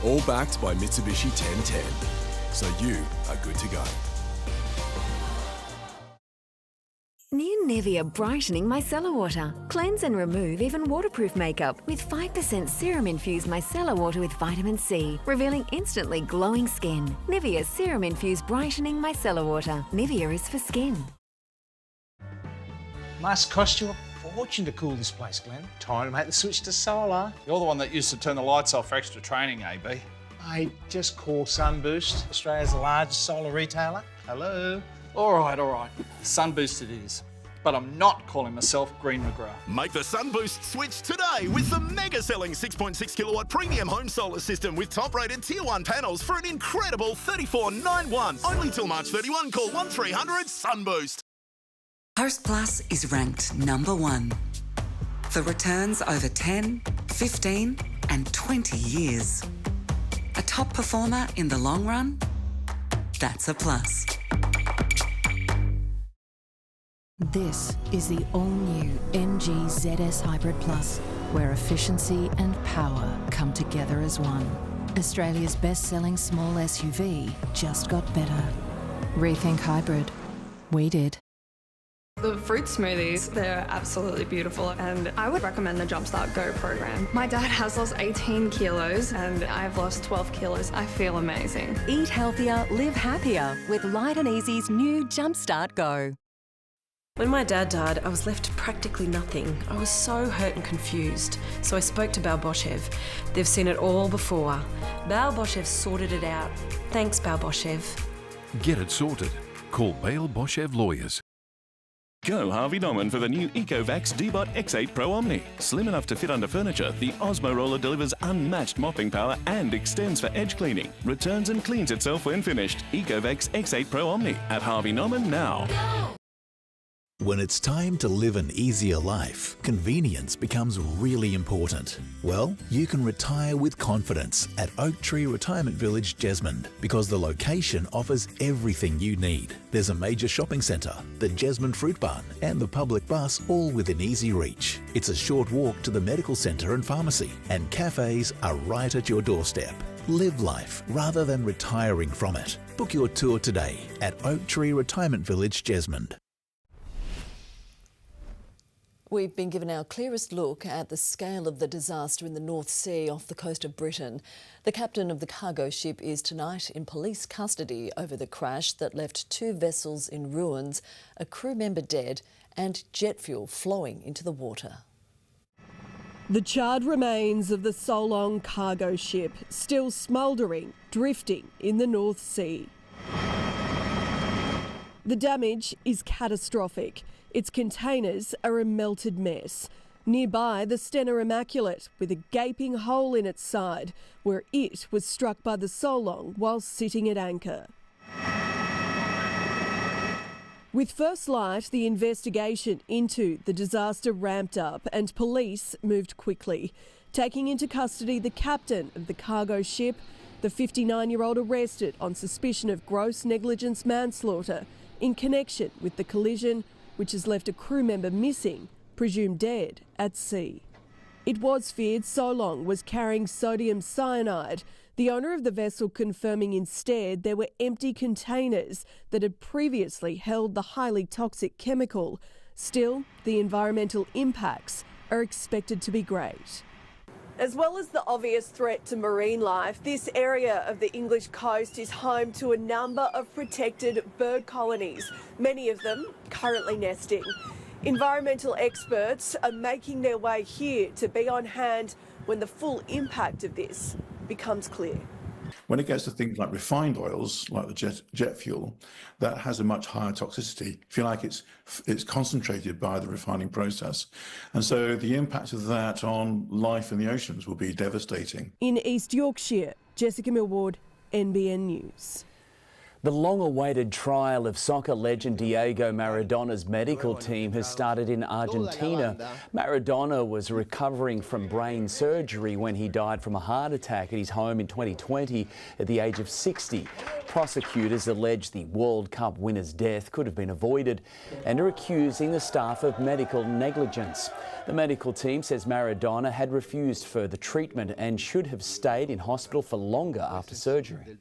All backed by Mitsubishi 1010, so you are good to go. New Nivea Brightening Micellar Water. Cleanse and remove even waterproof makeup with 5% serum-infused micellar water with vitamin C, revealing instantly glowing skin. Nivea Serum-Infused Brightening Micellar Water. Nivea is for skin. Must cost you a fortune to cool this place, Glenn. Time to make the switch to solar. You're the one that used to turn the lights off for extra training, AB. Mate, just call Sunboost, Australia's largest solar retailer. Hello? All right. Sunboost it is. But I'm not calling myself Green McGrath. Make the Sunboost switch today with the mega-selling 6.6 kilowatt premium home solar system with top-rated Tier 1 panels for an incredible $34.91. Only till March 31. Call 1300 Sunboost. Host Plus is ranked #1 for returns over 10, 15 and 20 years. A top performer in the long run? That's a plus. This is the all-new MG ZS Hybrid Plus, where efficiency and power come together as one. Australia's best-selling small SUV just got better. Rethink hybrid. We did. The fruit smoothies, they're absolutely beautiful, and I would recommend the Jumpstart Go program. My dad has lost 18 kilos and I've lost 12 kilos. I feel amazing. Eat healthier, live happier with Light and Easy's new Jumpstart Go. When my dad died, I was left practically nothing. I was so hurt and confused, so I spoke to Beyersdorf. They've seen it all before. Beyersdorf sorted it out. Thanks, Beyersdorf. Get it sorted. Call Beyersdorf Lawyers. Go Harvey Norman for the new EcoVax D-Bot X8 Pro Omni. Slim enough to fit under furniture, the Osmo Roller delivers unmatched mopping power and extends for edge cleaning. Returns and cleans itself when finished. EcoVax X8 Pro Omni at Harvey Norman now. When it's time to live an easier life, convenience becomes really important. Well, you can retire with confidence at Oak Tree Retirement Village, Jesmond, because the location offers everything you need. There's a major shopping centre, the Jesmond Fruit Barn, and the public bus, all within easy reach. It's a short walk to the medical centre and pharmacy, and cafes are right at your doorstep. Live life rather than retiring from it. Book your tour today at Oak Tree Retirement Village, Jesmond. We've been given our clearest look at the scale of the disaster in the North Sea off the coast of Britain. The captain of the cargo ship is tonight in police custody over the crash that left 2 vessels in ruins, a crew member dead and jet fuel flowing into the water. The charred remains of the Solong cargo ship still smouldering, drifting in the North Sea. The damage is catastrophic. Its containers are a melted mess. Nearby, the Stena Immaculate, with a gaping hole in its side, where it was struck by the Solong while sitting at anchor. With first light, the investigation into the disaster ramped up and police moved quickly, taking into custody the captain of the cargo ship, the 59-year-old arrested on suspicion of gross negligence manslaughter in connection with the collision, which has left a crew member missing, presumed dead, at sea. It was feared Solong was carrying sodium cyanide, the owner of the vessel confirming instead there were empty containers that had previously held the highly toxic chemical. Still, the environmental impacts are expected to be great. As well as the obvious threat to marine life, this area of the English coast is home to a number of protected bird colonies, many of them currently nesting. Environmental experts are making their way here to be on hand when the full impact of this becomes clear. When it gets to things like refined oils, like the jet fuel, that has a much higher toxicity. If you like, it's concentrated by the refining process. And so the impact of that on life in the oceans will be devastating. In East Yorkshire, Jessica Millward, NBN News. The long-awaited trial of soccer legend Diego Maradona's medical team has started in Argentina. Maradona was recovering from brain surgery when he died from a heart attack at his home in 2020 at the age of 60. Prosecutors allege the World Cup winner's death could have been avoided and are accusing the staff of medical negligence. The medical team says Maradona had refused further treatment and should have stayed in hospital for longer after surgery.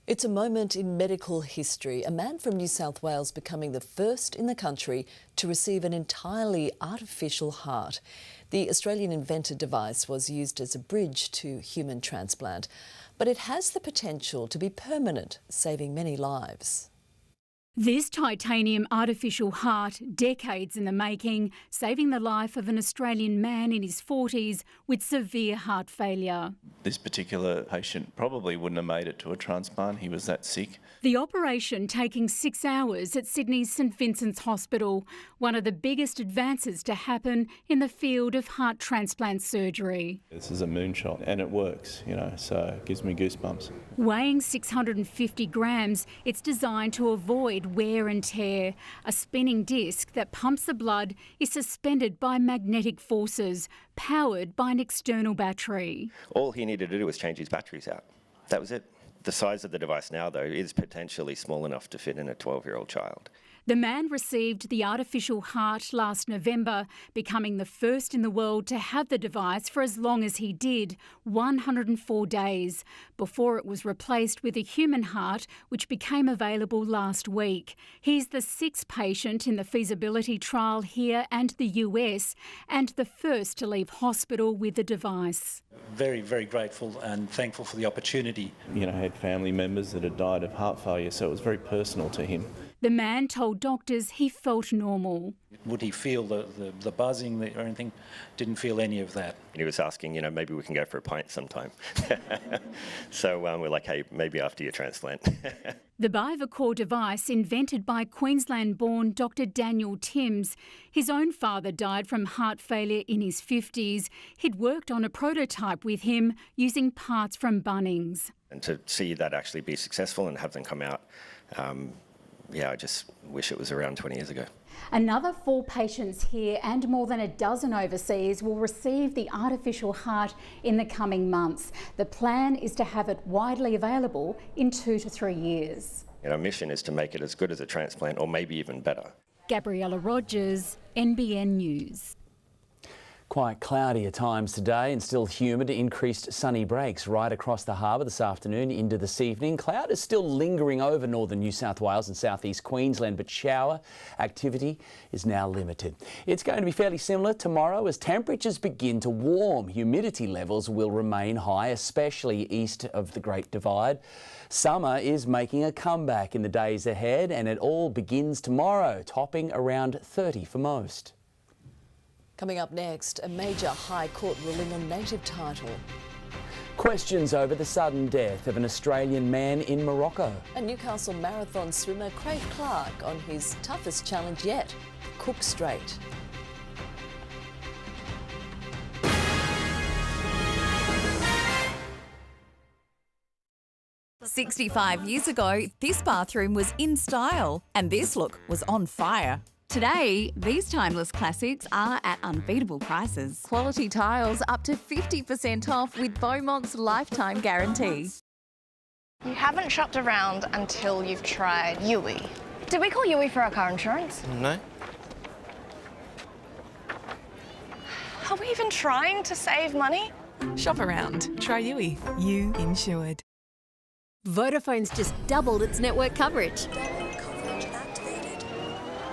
It's a moment in medical history, a man from New South Wales becoming the first in the country to receive an entirely artificial heart. The Australian invented device was used as a bridge to human transplant, but it has the potential to be permanent, saving many lives. This titanium artificial heart, decades in the making, saving the life of an Australian man in his 40s with severe heart failure. This particular patient probably wouldn't have made it to a transplant. He was that sick. The operation taking 6 hours at Sydney's St Vincent's Hospital, one of the biggest advances to happen in the field of heart transplant surgery. This is a moonshot and it works, so it gives me goosebumps. Weighing 650 grams, it's designed to avoid wear and tear. A spinning disc that pumps the blood is suspended by magnetic forces, powered by an external battery. All he needed to do was change his batteries out. That was it. The size of the device now, though, is potentially small enough to fit in a 12-year-old child. The man received the artificial heart last November, becoming the first in the world to have the device for as long as he did, 104 days, before it was replaced with a human heart, which became available last week. He's the 6th patient in the feasibility trial here and the US, and the first to leave hospital with the device. Very, very grateful and thankful for the opportunity. I had family members that had died of heart failure, so it was very personal to him. The man told doctors he felt normal. Would he feel the buzzing or anything? Didn't feel any of that. And he was asking, maybe we can go for a pint sometime. So we're like, hey, maybe after your transplant. The Bivacor device, invented by Queensland-born Dr Daniel Timms. His own father died from heart failure in his 50s. He'd worked on a prototype with him using parts from Bunnings. And to see that actually be successful and have them come out, I just wish it was around 20 years ago. Another 4 patients here and more than a dozen overseas will receive the artificial heart in the coming months. The plan is to have it widely available in 2 to 3 years. Our mission is to make it as good as a transplant or maybe even better. Gabriella Rogers, NBN News. Quite cloudy at times today and still humid. Increased sunny breaks right across the harbour this afternoon into this evening. Cloud is still lingering over northern New South Wales and southeast Queensland, but shower activity is now limited. It's going to be fairly similar tomorrow as temperatures begin to warm. Humidity levels will remain high, especially east of the Great Divide. Summer is making a comeback in the days ahead, and it all begins tomorrow, topping around 30 for most. Coming up next, a major High Court ruling on native title. Questions over the sudden death of an Australian man in Morocco. A Newcastle marathon swimmer, Craig Clark, on his toughest challenge yet, Cook Strait. 65 years ago, this bathroom was in style and this look was on fire. Today, these timeless classics are at unbeatable prices. Quality tiles up to 50% off with Beaumont's lifetime guarantee. You haven't shopped around until you've tried Yui. Did we call Yui for our car insurance? No. Are we even trying to save money? Shop around. Try Yui. You insured. Vodafone's just doubled its network coverage.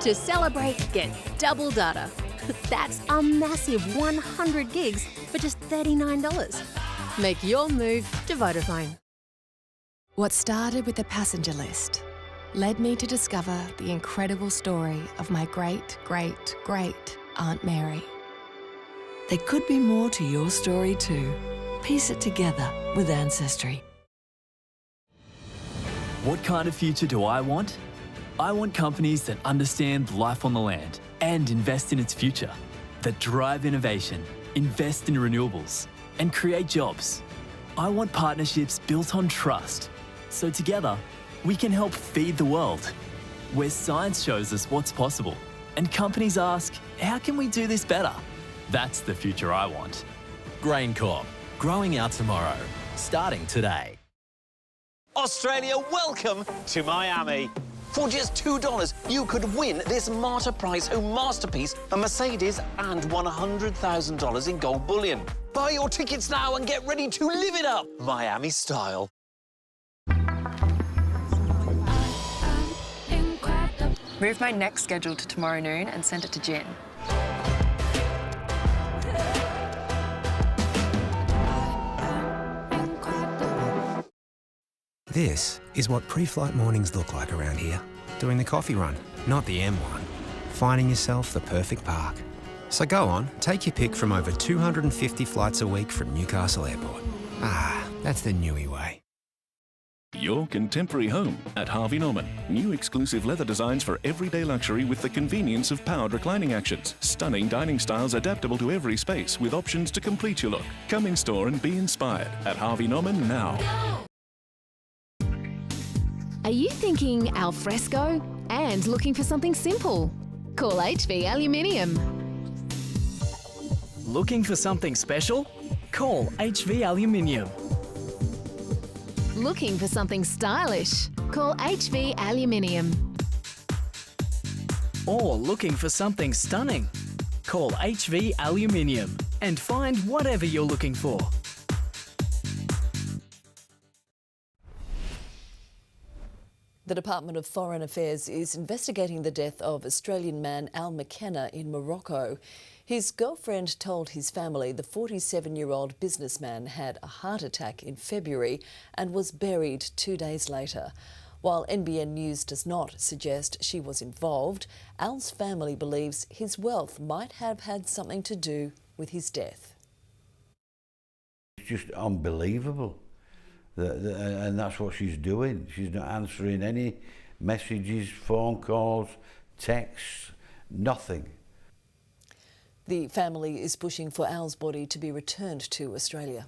To celebrate, get double data. That's a massive 100 gigs for just $39. Make your move to Vodafone. What started with a passenger list led me to discover the incredible story of my great-great-great Aunt Mary. There could be more to your story too. Piece it together with Ancestry. What kind of future do I want? I want companies that understand life on the land and invest in its future, that drive innovation, invest in renewables, and create jobs. I want partnerships built on trust, so together we can help feed the world, where science shows us what's possible, and companies ask, how can we do this better? That's the future I want. GrainCorp, growing our tomorrow, starting today. Australia, welcome to Miami. For just $2, you could win this Martyr Prize home masterpiece, a Mercedes, and $100,000 in gold bullion. Buy your tickets now and get ready to live it up, Miami style. Move my next schedule to tomorrow noon and send it to Jen. This is what pre-flight mornings look like around here. Doing the coffee run, not the M1. Finding yourself the perfect park. So go on, take your pick from over 250 flights a week from Newcastle Airport. Ah, that's the Newey way. Your contemporary home at Harvey Norman. New exclusive leather designs for everyday luxury with the convenience of powered reclining actions. Stunning dining styles adaptable to every space with options to complete your look. Come in store and be inspired at Harvey Norman now. Are you thinking al fresco and looking for something simple? Call HV Aluminium. Looking for something special? Call HV Aluminium. Looking for something stylish? Call HV Aluminium. Or looking for something stunning? Call HV Aluminium and find whatever you're looking for. The Department of Foreign Affairs is investigating the death of Australian man Al McKenna in Morocco. His girlfriend told his family the 47-year-old businessman had a heart attack in February and was buried 2 days later. While NBN News does not suggest she was involved, Al's family believes his wealth might have had something to do with his death. It's just unbelievable. And that's what she's doing. She's not answering any messages, phone calls, texts, nothing. The family is pushing for Al's body to be returned to Australia.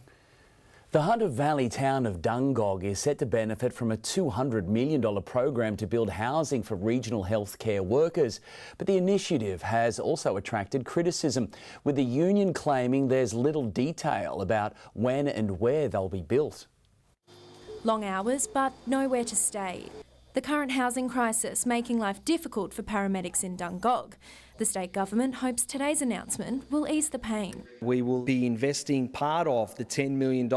The Hunter Valley town of Dungog is set to benefit from a $200 million program to build housing for regional healthcare workers. But the initiative has also attracted criticism, with the union claiming there's little detail about when and where they'll be built. Long hours, but nowhere to stay. The current housing crisis making life difficult for paramedics in Dungog. The state government hopes today's announcement will ease the pain. We will be investing part of the $10 million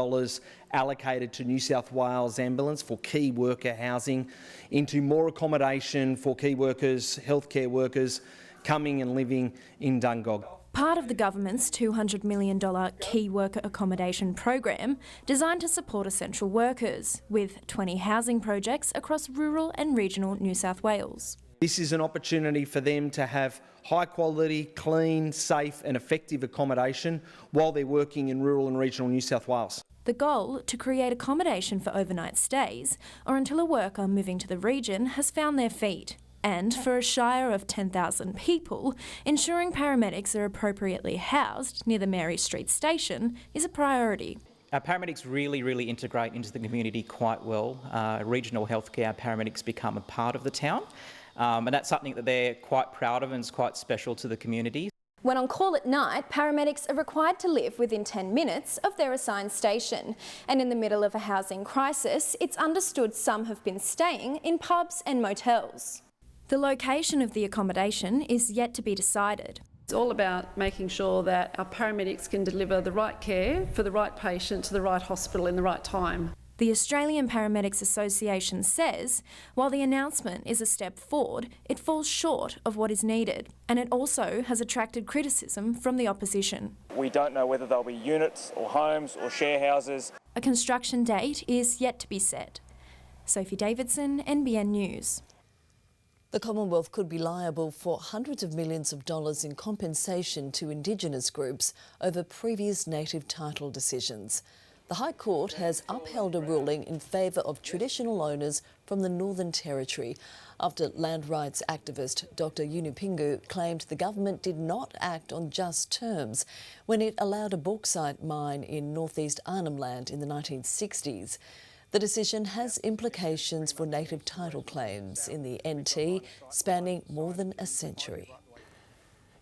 allocated to New South Wales Ambulance for key worker housing into more accommodation for key workers, healthcare workers coming and living in Dungog. Part of the government's $200 million key worker accommodation program designed to support essential workers, with 20 housing projects across rural and regional New South Wales. This is an opportunity for them to have high quality, clean, safe and effective accommodation while they're working in rural and regional New South Wales. The goal, to create accommodation for overnight stays or until a worker moving to the region has found their feet. And for a shire of 10,000 people, ensuring paramedics are appropriately housed near the Mary Street station is a priority. Our paramedics really integrate into the community quite well. Regional healthcare paramedics become a part of the town, and that's something that they're quite proud of and is quite special to the community. When on call at night, paramedics are required to live within 10 minutes of their assigned station. And in the middle of a housing crisis, it's understood some have been staying in pubs and motels. The location of the accommodation is yet to be decided. It's all about making sure that our paramedics can deliver the right care for the right patient to the right hospital in the right time. The Australian Paramedics Association says, while the announcement is a step forward, it falls short of what is needed, and it also has attracted criticism from the opposition. We don't know whether they'll be units or homes or share houses. A construction date is yet to be set. Sophie Davidson, NBN News. The Commonwealth could be liable for hundreds of millions of dollars in compensation to Indigenous groups over previous native title decisions. The High Court has upheld a ruling in favour of traditional owners from the Northern Territory after land rights activist Dr Yunupingu claimed the government did not act on just terms when it allowed a bauxite mine in northeast Arnhem Land in the 1960s. The decision has implications for native title claims in the NT spanning more than a century.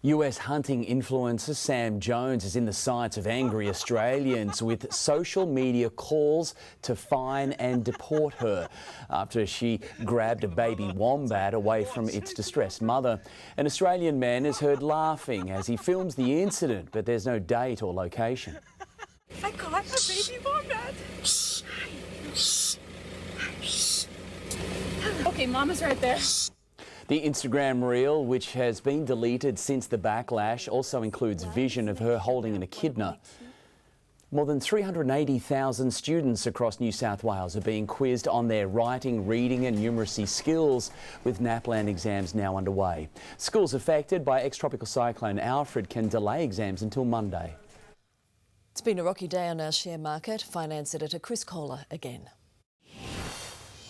US hunting influencer Sam Jones is in the sights of angry Australians with social media calls to fine and deport her after she grabbed a baby wombat away from its distressed mother. An Australian man is heard laughing as he films the incident, but there's no date or location. I got a baby wombat. Okay, Mama's right there. The Instagram reel, which has been deleted since the backlash, also includes vision of her holding an echidna. More than 380,000 students across New South Wales are being quizzed on their writing, reading and numeracy skills, with NAPLAN exams now underway. Schools affected by ex-tropical cyclone Alfred can delay exams until Monday. It's been a rocky day on our share market. Finance editor Chris Kohler again.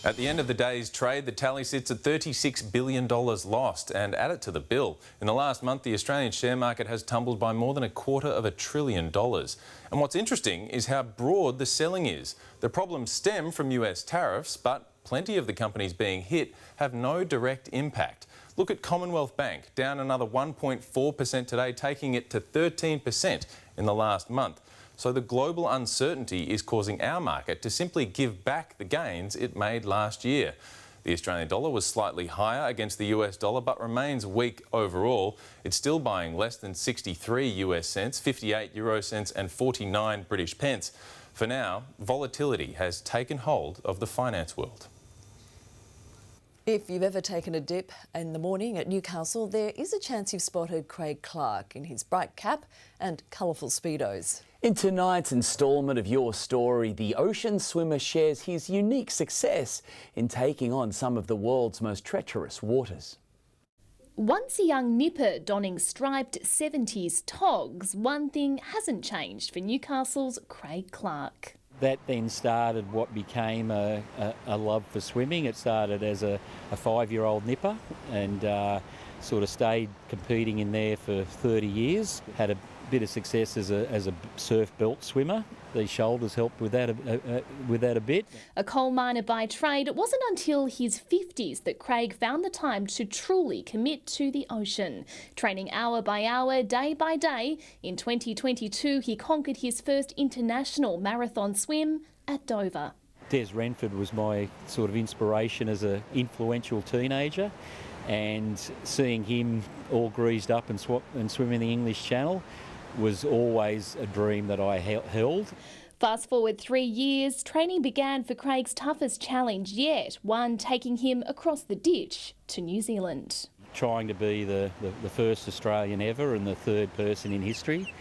At the end of the day's trade, the tally sits at $36 billion lost, and add it to the bill. In the last month, the Australian share market has tumbled by more than $250 billion. And what's interesting is how broad the selling is. The problems stem from US tariffs, but plenty of the companies being hit have no direct impact. Look at Commonwealth Bank, down another 1.4% today, taking it to 13% in the last month. So the global uncertainty is causing our market to simply give back the gains it made last year. The Australian dollar was slightly higher against the US dollar, but remains weak overall. It's still buying less than 63 US cents, 58 euro cents and 49 British pence. For now, volatility has taken hold of the finance world. If you've ever taken a dip in the morning at Newcastle, there is a chance you've spotted Craig Clark in his bright cap and colourful Speedos. In tonight's instalment of Your Story, the ocean swimmer shares his unique success in taking on some of the world's most treacherous waters. Once a young nipper donning striped 70s togs, one thing hasn't changed for Newcastle's Craig Clark. That then started what became a love for swimming. It started as a 5-year-old nipper and sort of stayed competing in there for 30 years. Had a bit of success as a surf belt swimmer. These shoulders helped with that a bit. A coal miner by trade, it wasn't until his 50s that Craig found the time to truly commit to the ocean. Training hour by hour, day by day, in 2022 he conquered his first international marathon swim at Dover. Des Renford was my sort of inspiration as an influential teenager, and seeing him all greased up and swim in the English Channel was always a dream that I held. Fast forward 3 years, training began for Craig's toughest challenge yet, one taking him across the ditch to New Zealand. Trying to be the first Australian ever and the third person in history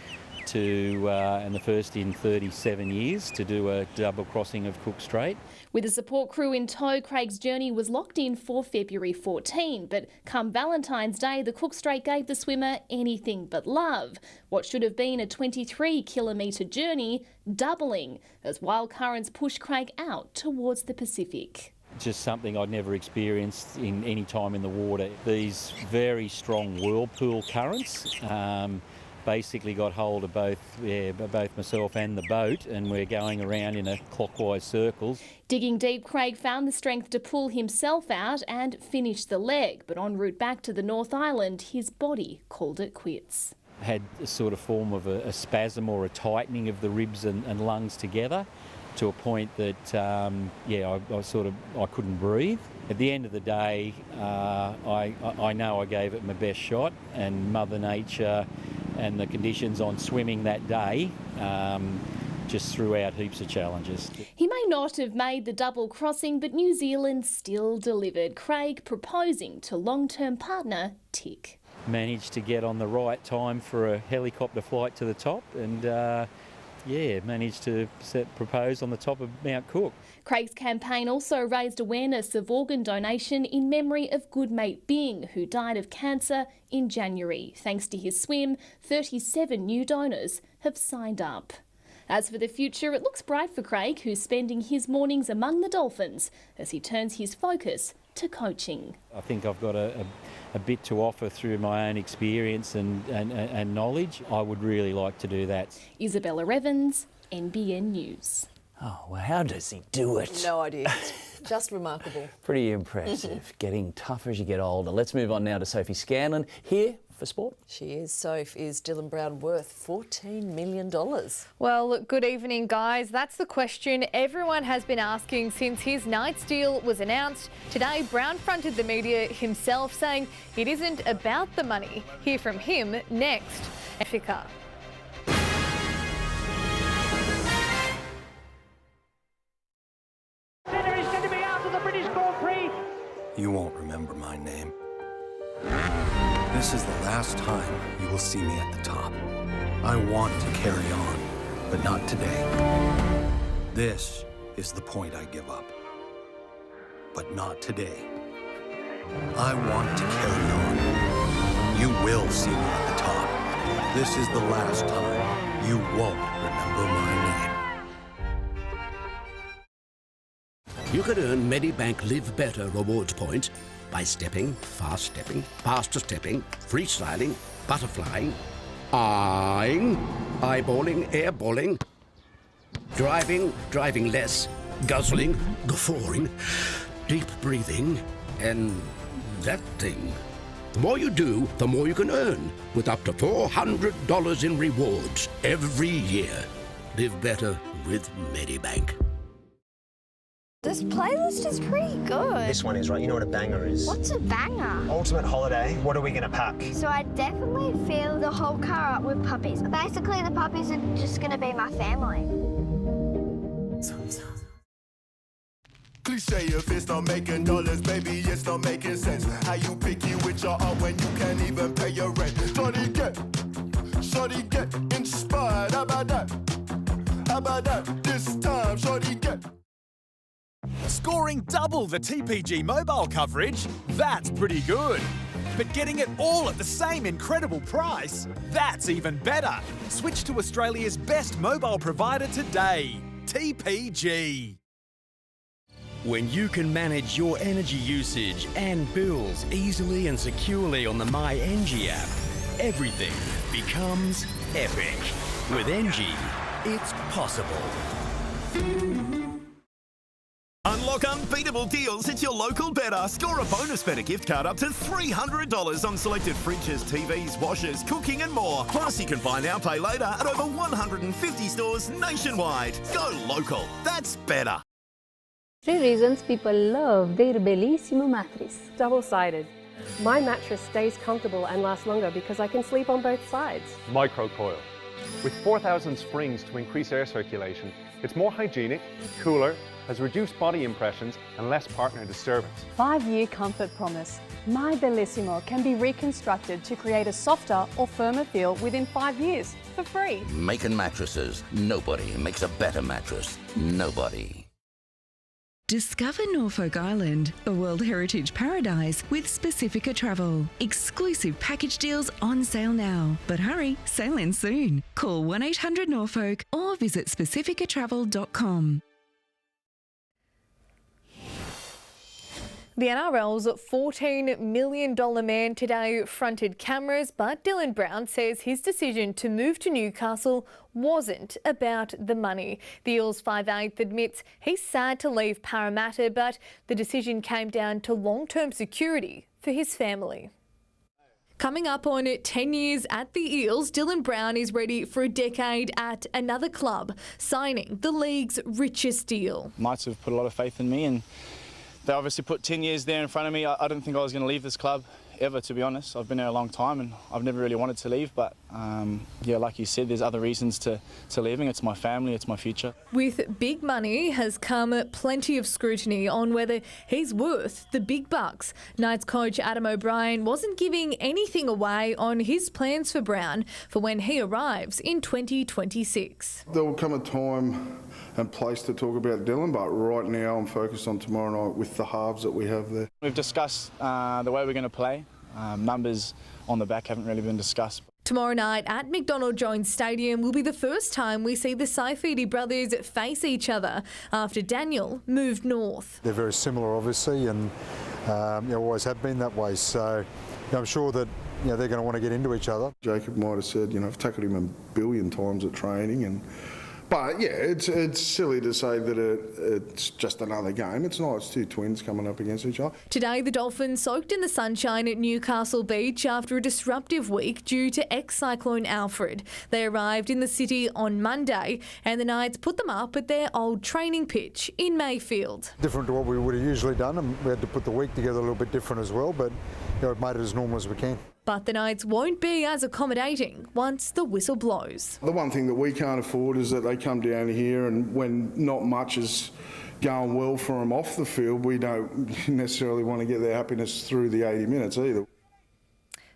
to, and the first in 37 years to do a double crossing of Cook Strait. With a support crew in tow, Craig's journey was locked in for February 14, but come Valentine's Day, the Cook Strait gave the swimmer anything but love. What should have been a 23-kilometre journey, doubling as wild currents pushed Craig out towards the Pacific. Just something I'd never experienced in any time in the water. These very strong whirlpool currents basically got hold of both myself and the boat, and we're going around in a clockwise circles. Digging deep, Craig found the strength to pull himself out and finish the leg, but en route back to the North Island, his body called it quits. Had a sort of form of a spasm or a tightening of the ribs and lungs together, to a point that, I couldn't breathe. At the end of the day, I know I gave it my best shot, and Mother Nature and the conditions on swimming that day just threw out heaps of challenges. He may not have made the double crossing, but New Zealand still delivered. Craig proposing to long-term partner Tick. Managed to get on the right time for a helicopter flight to the top, and managed to propose on the top of Mount Cook. Craig's campaign also raised awareness of organ donation in memory of good mate Bing, who died of cancer in January. Thanks to his swim, 37 new donors have signed up. As for the future, it looks bright for Craig, who's spending his mornings among the dolphins as he turns his focus to coaching. I think I've got a bit to offer through my own experience and knowledge. I would really like to do that. Isabella Evans, NBN News. Oh, well, how does he do it? No idea. Just remarkable. Pretty impressive. Getting tougher as you get older. Let's move on now to Sophie Scanlon here for sport. She is. Soph, is Dylan Brown worth $14 million? Well, look, good evening, guys. That's the question everyone has been asking since his Knights deal was announced. Today, Brown fronted the media himself, saying it isn't about the money. Hear from him next. Africa. You won't remember my name. This is the last time you will see me at the top. I want to carry on, but not today. This is the point I give up. But not today. I want to carry on. You will see me at the top. This is the last time you won't remember my name. You can earn Medibank Live Better rewards points by stepping, fast stepping, faster stepping, freestyling, butterflying, eyeing, eyeballing, airballing, driving, driving less, guzzling, guffawing, deep breathing, and that thing. The more you do, the more you can earn, with up to $400 in rewards every year. Live better with Medibank. This playlist is pretty good. This one is, right? You know what a banger is? What's a banger? Ultimate holiday. What are we going to pack? So I definitely fill the whole car up with puppies. Basically, the puppies are just going to be my family. Cliche if it's not making dollars, baby, it's not making sense. How you picky with your art when you can't even pay your rent? Shorty get inspired. How about that? How about that? This time, shorty get. Scoring double the TPG mobile coverage? That's pretty good. But getting it all at the same incredible price? That's even better. Switch to Australia's best mobile provider today, TPG. When you can manage your energy usage and bills easily and securely on the MyEnergy app, everything becomes epic. With Engie, it's possible. Unlock unbeatable deals at your local Better. Score a bonus Better gift card up to $300 on selected fridges, TVs, washers, cooking and more. Plus, you can buy now, pay later at over 150 stores nationwide. Go local. That's Better. 3 reasons people love their Bellissimo mattress. Double-sided. My mattress stays comfortable and lasts longer because I can sleep on both sides. Microcoil. With 4,000 springs to increase air circulation, it's more hygienic, cooler, has reduced body impressions and less partner disturbance. 5-year comfort promise. My Bellissimo can be reconstructed to create a softer or firmer feel within 5 years for free. Making mattresses. Nobody makes a better mattress. Nobody. Discover Norfolk Island, a World Heritage Paradise with Pacifica Travel. Exclusive package deals on sale now. But hurry, sail in soon. Call 1-800-NORFOLK or visit pacificatravel.com. The NRL's $14 million man today fronted cameras, but Dylan Brown says his decision to move to Newcastle wasn't about the money. The Eels 5'8" admits he's sad to leave Parramatta, but the decision came down to long-term security for his family. Coming up on 10 years at the Eels, Dylan Brown is ready for a decade at another club, signing the league's richest deal. Mates have put a lot of faith in me, and they obviously put 10 years there in front of me. I didn't think I was going to leave this club ever, to be honest. I've been there a long time and I've never really wanted to leave, but yeah, like you said, there's other reasons to leaving. It's my family, it's my future. With big money has come plenty of scrutiny on whether he's worth the big bucks. Knights coach Adam O'Brien wasn't giving anything away on his plans for Brown for when he arrives in 2026. There will come a time and place to talk about Dylan, but right now I'm focused on tomorrow night with the halves that we have there. We've discussed the way we're going to play. Numbers on the back haven't really been discussed. Tomorrow night at McDonald Jones Stadium will be the first time we see the Sophie brothers face each other after Daniel moved north. They're very similar, obviously, and always have been that way. So I'm sure that they're going to want to get into each other. Jacob might have said, I've tackled him a billion times at training, but yeah, it's silly to say that it's just another game. It's not. It's two twins coming up against each other. Today, the Dolphins soaked in the sunshine at Newcastle Beach after a disruptive week due to ex-cyclone Alfred. They arrived in the city on Monday, and the Knights put them up at their old training pitch in Mayfield. Different to what we would have usually done, and we had to put the week together a little bit different as well, but we've made it as normal as we can. But the Knights won't be as accommodating once the whistle blows. The one thing that we can't afford is that they come down here and when not much is going well for them off the field, we don't necessarily want to get their happiness through the 80 minutes either.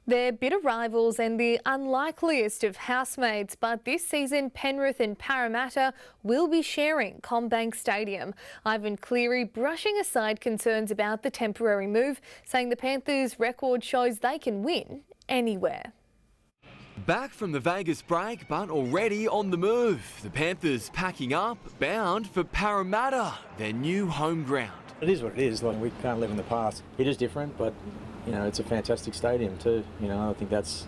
They're bitter rivals and the unlikeliest of housemates, but this season Penrith and Parramatta will be sharing CommBank Stadium. Ivan Cleary brushing aside concerns about the temporary move, saying the Panthers' record shows they can win anywhere. Back from the Vegas break, but already on the move. The Panthers packing up, bound for Parramatta, their new home ground. It is what it is. Like, we can't live in the past. It is different, but it's a fantastic stadium too. I think that's,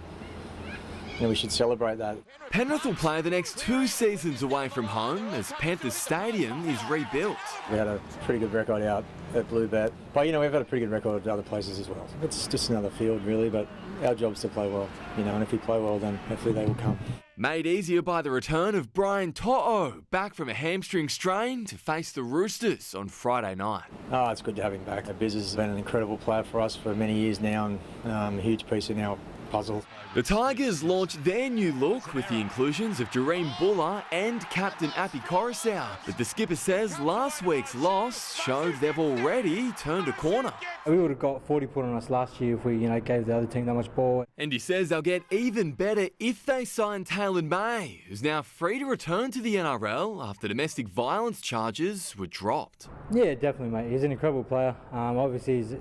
we should celebrate that. Penrith will play the next 2 seasons away from home as Panthers Stadium is rebuilt. We had a pretty good record out at Bluebet, but we've had a pretty good record at other places as well. It's just another field really, but our job's to play well, and if we play well, then hopefully they will come. Made easier by the return of Brian To'o, back from a hamstring strain to face the Roosters on Friday night. Oh, it's good to have him back. Biz has been an incredible player for us for many years now, and a huge piece in our puzzle. The Tigers launched their new look with the inclusions of Jareem Buller and captain Api Coruscant. But the skipper says last week's loss showed they've already turned a corner. We would have got 40 put on us last year if we gave the other team that much ball. And he says they'll get even better if they sign Taylor May, who's now free to return to the NRL after domestic violence charges were dropped. Yeah, definitely, mate. He's an incredible player. Obviously, he's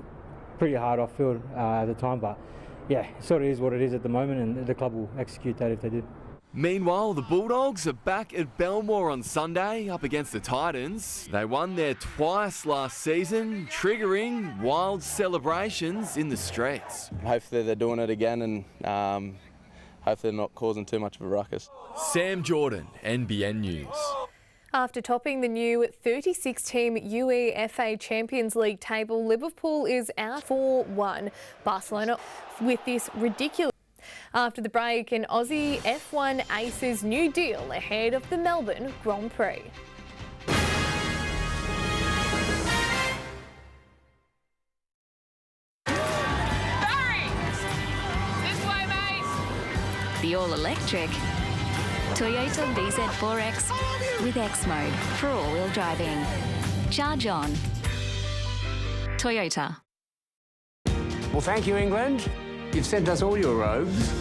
pretty hard off field at the time, but yeah, it sort of is what it is at the moment, and the club will execute that if they do. Meanwhile, the Bulldogs are back at Belmore on Sunday up against the Titans. They won there twice last season, triggering wild celebrations in the streets. Hopefully they're doing it again, and hopefully they're not causing too much of a ruckus. Sam Jordan, NBN News. After topping the new 36-team UEFA Champions League table, Liverpool is out 4-1. Barcelona with this ridiculous. After the break, an Aussie F1 ace's new deal ahead of the Melbourne Grand Prix. The all-electric Toyota BZ4X with X mode for all-wheel driving. Charge on. Toyota. Well, thank you, England. You've sent us all your robes.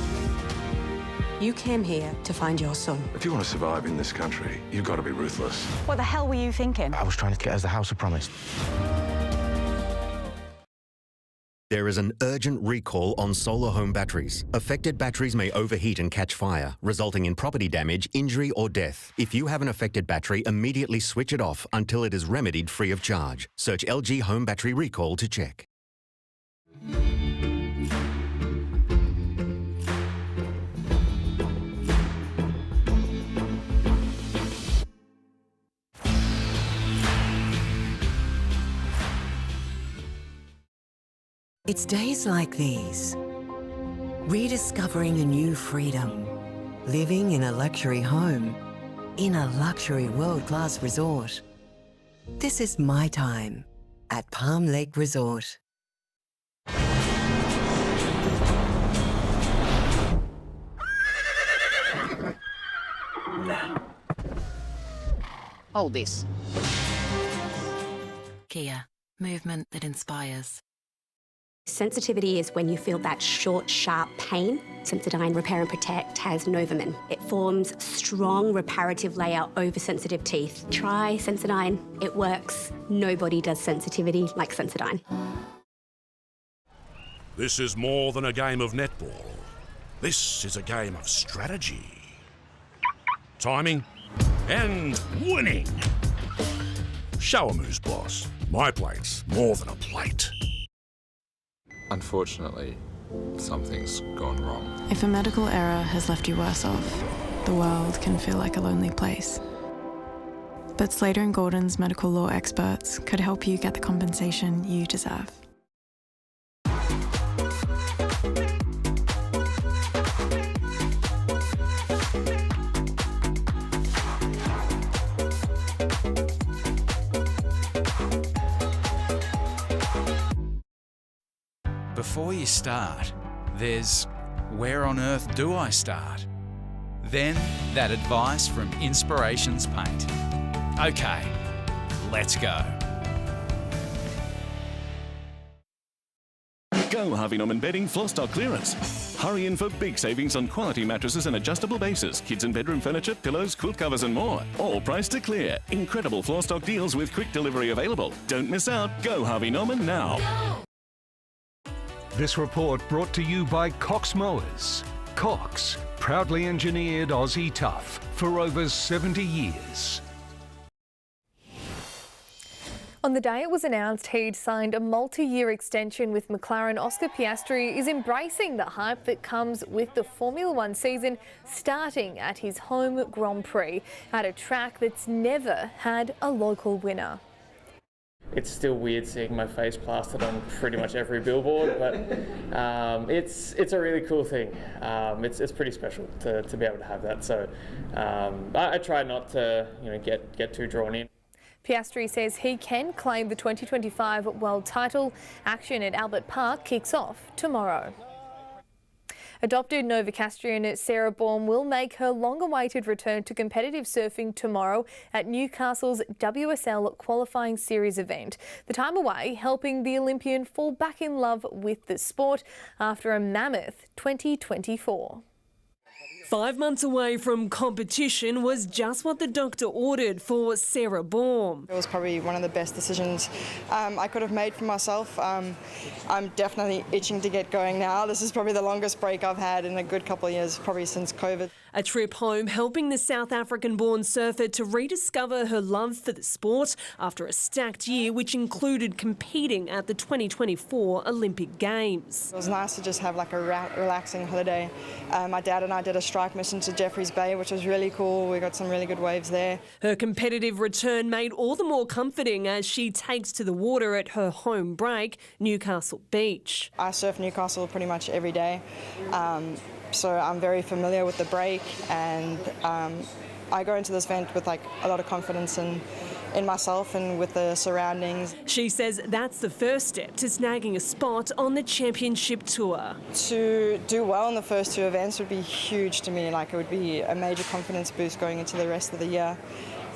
You came here to find your son. If you want to survive in this country, you've got to be ruthless. What the hell were you thinking? I was trying to get us the house I promised. There is an urgent recall on solar home batteries. Affected batteries may overheat and catch fire, resulting in property damage, injury or death. If you have an affected battery, immediately switch it off until it is remedied free of charge. Search LG Home Battery Recall to check. It's days like these, rediscovering a new freedom, living in a luxury home, in a luxury world-class resort. This is my time at Palm Lake Resort. Hold this. Kia, movement that inspires. Sensitivity is when you feel that short, sharp pain. Sensodyne Repair and Protect has Novamin. It forms strong reparative layer over sensitive teeth. Try Sensodyne. It works. Nobody does sensitivity like Sensodyne. This is more than a game of netball. This is a game of strategy, timing, and winning. Show 'em who's boss. My plate's more than a plate. Unfortunately, something's gone wrong. If a medical error has left you worse off, the world can feel like a lonely place. But Slater & Gordon's medical law experts could help you get the compensation you deserve. Before you start, there's where on earth do I start? Then that advice from Inspirations Paint. Okay, let's go. Go Harvey Norman Bedding floor stock clearance. Hurry in for big savings on quality mattresses and adjustable bases, kids and bedroom furniture, pillows, quilt covers and more. All priced to clear. Incredible floor stock deals with quick delivery available. Don't miss out. Go Harvey Norman now. This report brought to you by Cox Mowers. Cox, proudly engineered Aussie tough for over 70 years. On the day it was announced he'd signed a multi-year extension with McLaren, Oscar Piastri is embracing the hype that comes with the Formula One season starting at his home Grand Prix at a track that's never had a local winner. It's still weird seeing my face plastered on pretty much every billboard, but it's a really cool thing. It's pretty special to be able to have that. So I try not to get too drawn in. Piastri says he can claim the 2025 world title. Action at Albert Park kicks off tomorrow. Adopted Novocastrian Sarah Baum will make her long-awaited return to competitive surfing tomorrow at Newcastle's WSL qualifying series event. The time away helping the Olympian fall back in love with the sport after a mammoth 2024. 5 months away from competition was just what the doctor ordered for Sarah Baum. It was probably one of the best decisions I could have made for myself. I'm definitely itching to get going now. This is probably the longest break I've had in a good couple of years, probably since COVID. A trip home helping the South African-born surfer to rediscover her love for the sport after a stacked year which included competing at the 2024 Olympic Games. It was nice to just have like a relaxing holiday. My dad and I did a strike mission to Jeffreys Bay, which was really cool. We got some really good waves there. Her competitive return made all the more comforting as she takes to the water at her home break, Newcastle Beach. I surf Newcastle pretty much every day. So I'm very familiar with the break, and I go into this event with like a lot of confidence in myself and with the surroundings. She says that's the first step to snagging a spot on the championship tour. To do well in the first two events would be huge to me. Like, it would be a major confidence boost going into the rest of the year.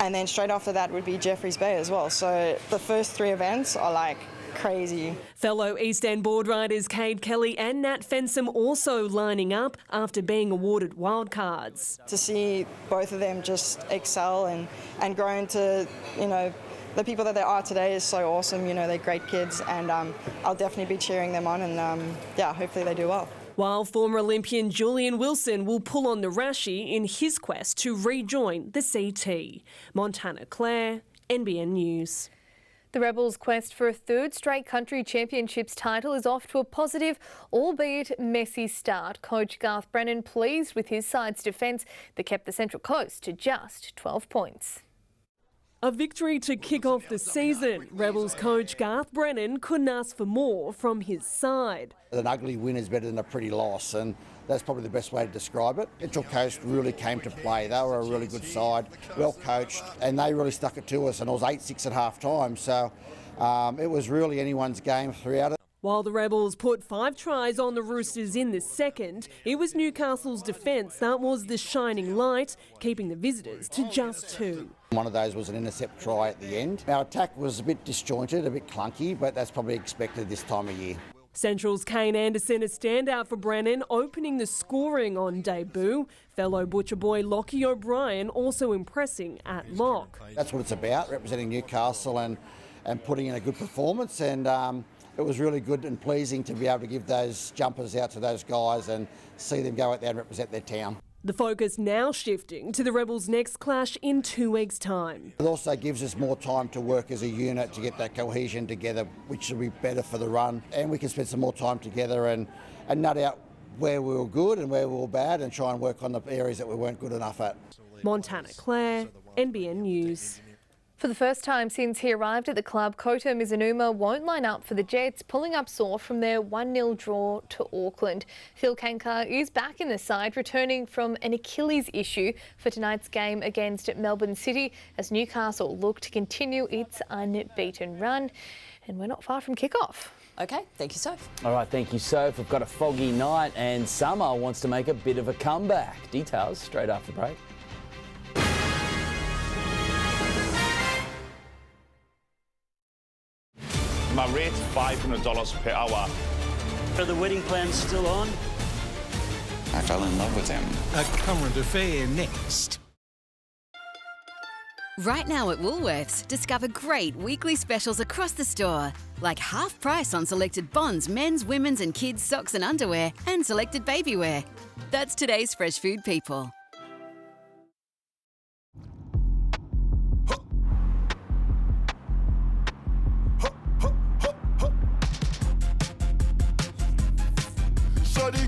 And then straight after that would be Jeffreys Bay as well. So the first three events are like crazy. Fellow East End board riders Cade Kelly and Nat Fensom also lining up after being awarded wildcards. To see both of them just excel and grow into, the people that they are today is so awesome. You know, they're great kids, and I'll definitely be cheering them on, and yeah, hopefully they do well. While former Olympian Julian Wilson will pull on the Rashi in his quest to rejoin the CT. Montana Claire, NBN News. The Rebels' quest for a third straight country championships title is off to a positive, albeit messy start. Coach Garth Brennan pleased with his side's defence that kept the Central Coast to just 12 points. A victory to kick off the season. Rebels coach Garth Brennan couldn't ask for more from his side. An ugly win is better than a pretty loss, and that's probably the best way to describe it. Central Coast really came to play. They were a really good side, well coached, and they really stuck it to us, and it was 8-6 at half time, so it was really anyone's game throughout it. While the Rebels put 5 tries on the Roosters in the second, it was Newcastle's defence that was the shining light, keeping the visitors to just 2. One of those was an intercept try at the end. Our attack was a bit disjointed, a bit clunky, but that's probably expected this time of year. Central's Kane Anderson a standout for Brennan, opening the scoring on debut. Fellow butcher boy Lockie O'Brien also impressing at lock. That's what it's about, representing Newcastle and putting in a good performance, and it was really good and pleasing to be able to give those jumpers out to those guys and see them go out there and represent their town. The focus now shifting to the Rebels' next clash in 2 weeks' time. It also gives us more time to work as a unit to get that cohesion together, which will be better for the run. And we can spend some more time together and nut out where we were good and where we were bad and try and work on the areas that we weren't good enough at. Montana Claire, NBN News. For the first time since he arrived at the club, Kota Mizunuma won't line up for the Jets, pulling up sore from their 1-0 draw to Auckland. Phil Kankar is back in the side, returning from an Achilles issue for tonight's game against Melbourne City as Newcastle look to continue its unbeaten run. And we're not far from kick-off. OK, thank you, Soph. All right, thank you, Soph. We've got a foggy night and summer wants to make a bit of a comeback. Details straight after the break. My rate's $500 per hour. Are the wedding plans still on? I fell in love with him. A current affair next. Right now at Woolworths, discover great weekly specials across the store, like half price on selected Bonds, men's, women's and kids' socks and underwear, and selected baby wear. That's today's fresh food people.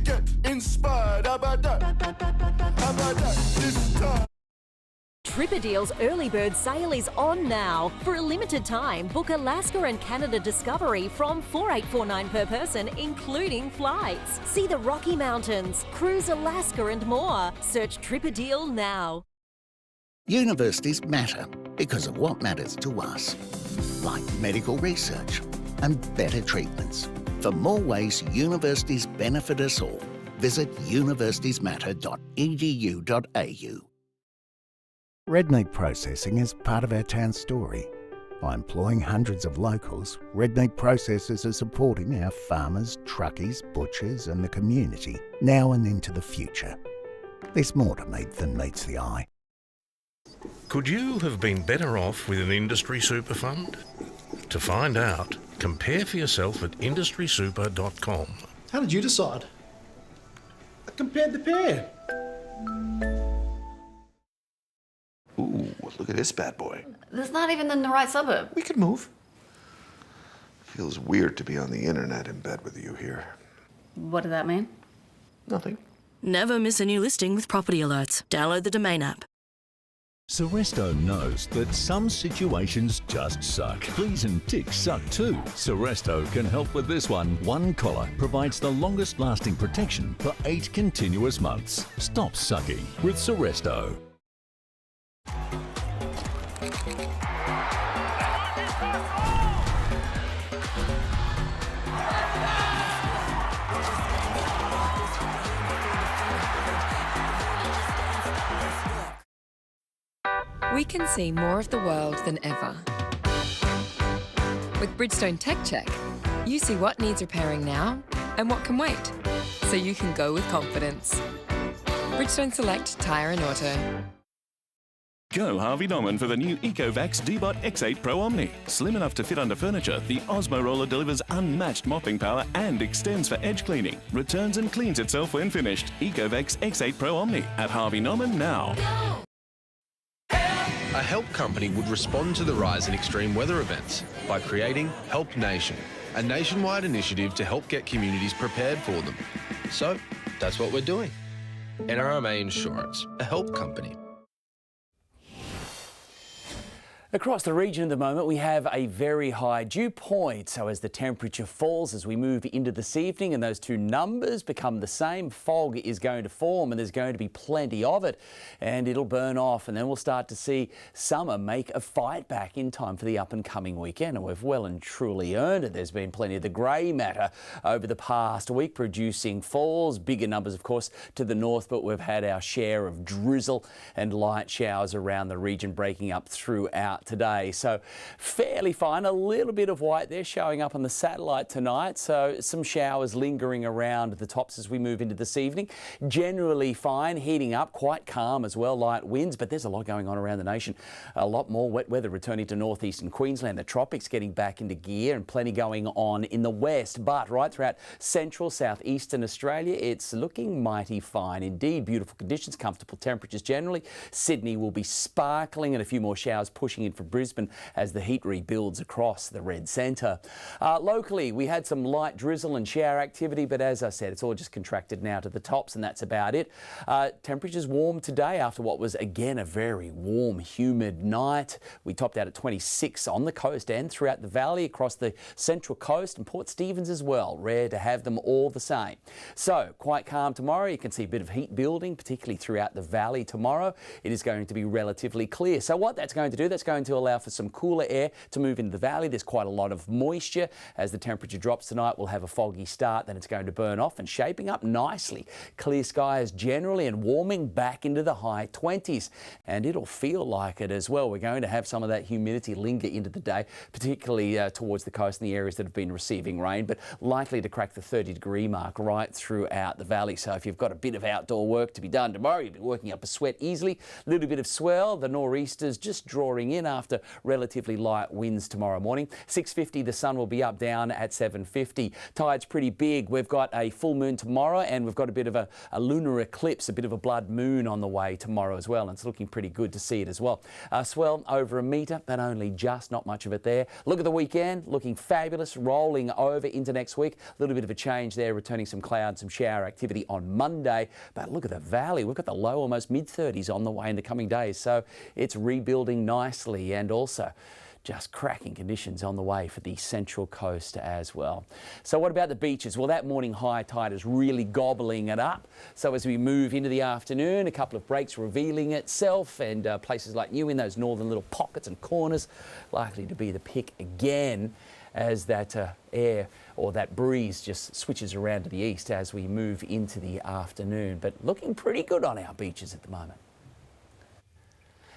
Get inspired. How about that? How about that? This time. Tripper Deal's early bird sale is on now. For a limited time, book Alaska and Canada Discovery from $4,849 per person, including flights. See the Rocky Mountains, cruise Alaska and more. Search Tripper Deal now. Universities matter because of what matters to us, like medical research and better treatments. For more ways universities benefit us all, visit universitiesmatter.edu.au. Red meat processing is part of our town's story. By employing hundreds of locals, red meat processors are supporting our farmers, truckies, butchers and the community now and into the future. There's more to meat than meets the eye. Could you have been better off with an industry super fund? To find out, compare for yourself at industrysuper.com. How did you decide? I compared the pair. Ooh, look at this bad boy. That's not even in the right suburb. We could move. Feels weird to be on the internet in bed with you here. What does that mean? Nothing. Never miss a new listing with Property Alerts. Download the Domain app. Seresto knows that some situations just suck. Fleas and ticks suck too. Seresto can help with this one. One collar provides the longest lasting protection for 8 continuous months. Stop sucking with Seresto. We can see more of the world than ever. With Bridgestone Tech Check, you see what needs repairing now and what can wait, so you can go with confidence. Bridgestone Select Tyre and Auto. Go Harvey Norman for the new EcoVax Dbot X8 Pro Omni. Slim enough to fit under furniture, the Osmo roller delivers unmatched mopping power and extends for edge cleaning. Returns and cleans itself when finished. EcoVax X8 Pro Omni at Harvey Norman now. A help company would respond to the rise in extreme weather events by creating Help Nation, a nationwide initiative to help get communities prepared for them. So, that's what we're doing. NRMA Insurance, a help company. Across the region at the moment, we have a very high dew point. So as the temperature falls as we move into this evening and those two numbers become the same, fog is going to form and there's going to be plenty of it and it'll burn off, and then we'll start to see summer make a fight back in time for the up and coming weekend. And we've well and truly earned it. There's been plenty of the grey matter over the past week, producing falls, bigger numbers of course to the north, but we've had our share of drizzle and light showers around the region breaking up throughout today. So fairly fine. A little bit of white there showing up on the satellite tonight. So some showers lingering around the tops as we move into this evening. Generally fine, heating up, quite calm as well, light winds, but there's a lot going on around the nation. A lot more wet weather returning to northeastern Queensland. The tropics getting back into gear and plenty going on in the west, but right throughout central, southeastern Australia, it's looking mighty fine indeed. Beautiful conditions, comfortable temperatures generally. Sydney will be sparkling and a few more showers pushing in for Brisbane as the heat rebuilds across the red centre. Locally, we had some light drizzle and shower activity, but as I said, it's all just contracted now to the tops and that's about it. Temperatures warm today after what was again a very warm, humid night. We topped out at 26 on the coast and throughout the valley, across the central coast and Port Stephens as well. Rare to have them all the same. So quite calm tomorrow. You can see a bit of heat building, particularly throughout the valley tomorrow. It is going to be relatively clear. So what that's going to do, that's going to allow for some cooler air to move into the valley. There's quite a lot of moisture. As the temperature drops tonight, we'll have a foggy start, then it's going to burn off and shaping up nicely. Clear skies generally and warming back into the high 20s, and it'll feel like it as well. We're going to have some of that humidity linger into the day, particularly towards the coast and the areas that have been receiving rain, but likely to crack the 30-degree mark right throughout the valley. So if you've got a bit of outdoor work to be done tomorrow, you'll be working up a sweat easily. A little bit of swell, the nor'easters just drawing in after relatively light winds tomorrow morning. 6:50, the sun will be up down at 7:50. Tide's pretty big. We've got a full moon tomorrow and we've got a bit of a lunar eclipse, a bit of a blood moon on the way tomorrow as well. And it's looking pretty good to see it as well. Swell over 1 metre, but only just, not much of it there. Look at the weekend, looking fabulous, rolling over into next week. A little bit of a change there, returning some cloud, some shower activity on Monday. But look at the valley. We've got the low, almost mid-30s on the way in the coming days. So it's rebuilding nicely, and also just cracking conditions on the way for the central coast as well. So what about the beaches? Well, that morning high tide is really gobbling it up. So as we move into the afternoon, a couple of breaks revealing itself, and places like New in those northern little pockets and corners likely to be the pick again as that air or that breeze just switches around to the east as we move into the afternoon. But looking pretty good on our beaches at the moment.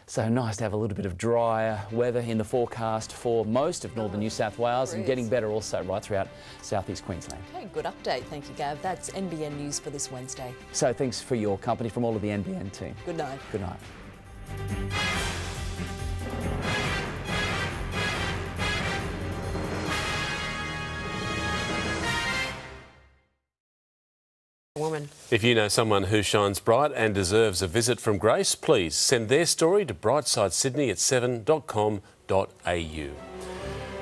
So nice to have a little bit of drier weather in the forecast for most of northern New South Wales, and getting better also right throughout southeast Queensland. Okay, good update. Thank you, Gav. That's NBN News for this Wednesday. So thanks for your company from all of the NBN team. Good night. Good night. Woman. If you know someone who shines bright and deserves a visit from Grace, please send their story to brightsidesydney@7.com.au.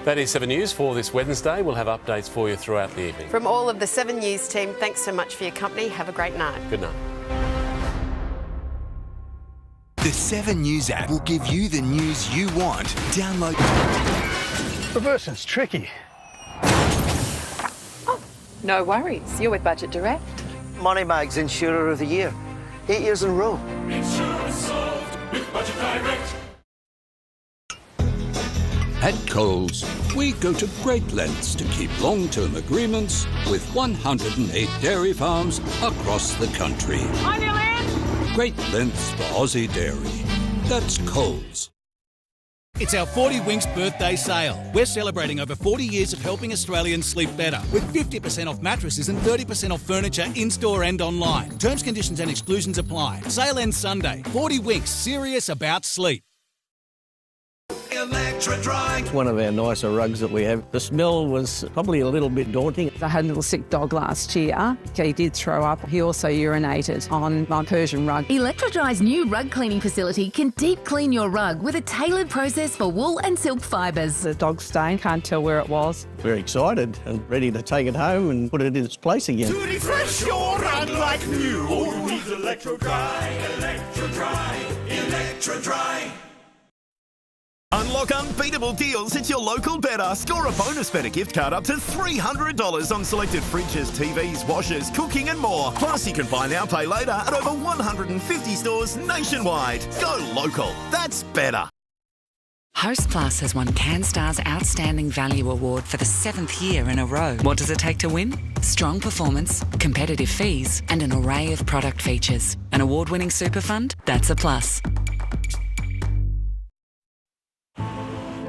That is 7 News for this Wednesday. We'll have updates for you throughout the evening. From all of the 7 News team, thanks so much for your company. Have a great night. Good night. The 7 News app will give you the news you want. Download. Reversing's tricky. Oh, no worries. You're with Budget Direct. Moneybags Insurer of the Year. 8 years in a row. Insurance solved with Budget Direct. At Coles, we go to great lengths to keep long-term agreements with 108 dairy farms across the country. On your land. Great lengths for Aussie dairy. That's Coles. It's our 40 Winks birthday sale. We're celebrating over 40 years of helping Australians sleep better with 50% off mattresses and 30% off furniture in-store and online. Terms, conditions and exclusions apply. Sale ends Sunday. 40 Winks, serious about sleep. Electra Dry. It's one of our nicer rugs that we have. The smell was probably a little bit daunting. I had a little sick dog last year. He did throw up. He also urinated on my Persian rug. Electra Dry's new rug cleaning facility can deep clean your rug with a tailored process for wool and silk fibres. The dog stain, can't tell where it was. Very excited and ready to take it home and put it in its place again. To refresh your rug like new. All needs Electra Dry. Electra Dry. Electra Dry. Unlock unbeatable deals at your local Better. Score a bonus Better gift card up to $300 on selected fridges, TVs, washers, cooking and more. Plus, you can buy now, pay later at over 150 stores nationwide. Go local. That's Better. Host Plus has won CanStar's Outstanding Value Award for the 7th year in a row. What does it take to win? Strong performance, competitive fees, and an array of product features. An award-winning super fund? That's a plus.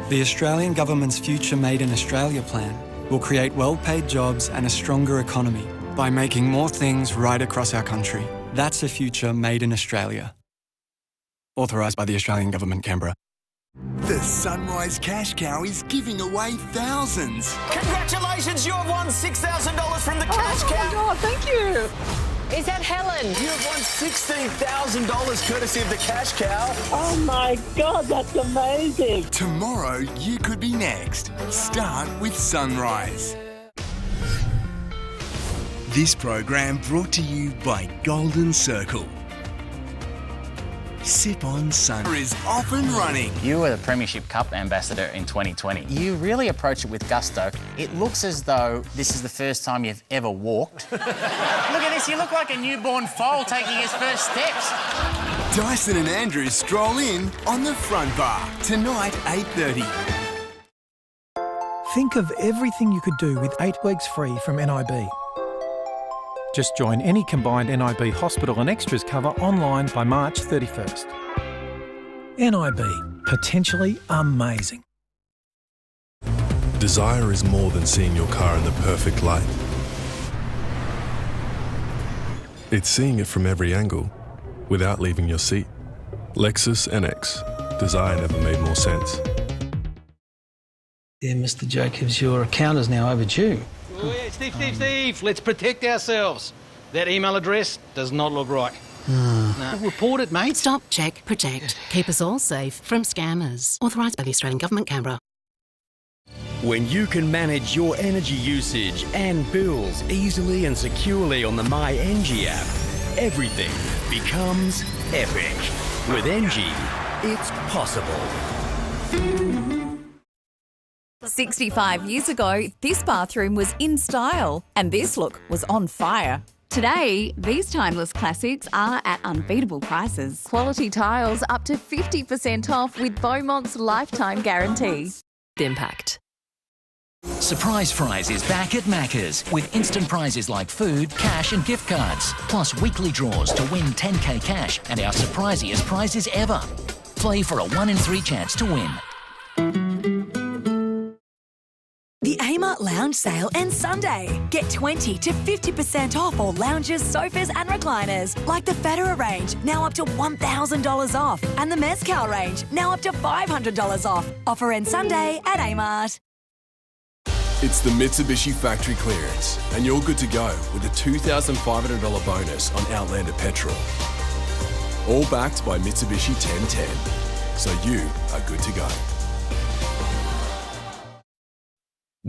The Australian Government's Future Made in Australia plan will create well-paid jobs and a stronger economy by making more things right across our country. That's a future made in Australia. Authorised by the Australian Government, Canberra. The Sunrise Cash Cow is giving away thousands. Congratulations, you have won $6,000 from the Cash Cow. Oh my God, thank you. Is that Helen? You have won $16,000 courtesy of the Cash Cow. Oh my God, that's amazing. Tomorrow, you could be next. Start with Sunrise. This program brought to you by Golden Circle. Sip on Sun is off and running. You were the Premiership Cup ambassador in 2020. You really approach it with gusto. It looks as though this is the first time you've ever walked. Look at this, you look like a newborn foal taking his first steps. Dyson and Andrew stroll in on the front bar. Tonight, 8:30. Think of everything you could do with 8 weeks free from NIB. Just join any combined NIB hospital and extras cover online by March 31st. NIB, potentially amazing. Desire is more than seeing your car in the perfect light. It's seeing it from every angle, without leaving your seat. Lexus NX. Desire never made more sense. Yeah, Mr. Jacobs, your account is now overdue. Oh, yeah, Steve, let's protect ourselves. That email address does not look right. No, report it, mate. Stop, check, protect. Keep us all safe from scammers. Authorised by the Australian Government, Canberra. When you can manage your energy usage and bills easily and securely on the MyEnergy app, everything becomes epic. With Engie, it's possible. 65 years ago, this bathroom was in style and this look was on fire. Today, these timeless classics are at unbeatable prices. Quality tiles up to 50% off with Beaumont's lifetime guarantee. Impact. Surprise Fries is back at Macca's with instant prizes like food, cash and gift cards, plus weekly draws to win 10k cash and our surprisiest prizes ever. Play for a 1 in 3 chance to win. The Amart Lounge sale ends Sunday. Get 20 to 50% off all lounges, sofas and recliners. Like the Federer range, now up to $1,000 off. And the Mezcal range, now up to $500 off. Offer ends Sunday at Amart. It's the Mitsubishi factory clearance, and you're good to go with a $2,500 bonus on Outlander petrol. All backed by Mitsubishi 1010. So you are good to go.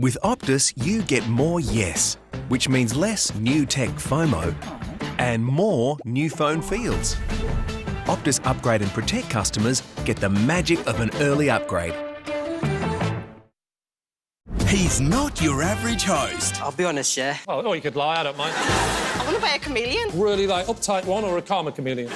With Optus, you get more yes, which means less new tech FOMO and more new phone feels. Optus Upgrade and Protect customers get the magic of an early upgrade. He's not your average host. I'll be honest, yeah. Well, or you could lie, I don't mind. I want to be a chameleon. Really, like, uptight one or a calmer chameleon?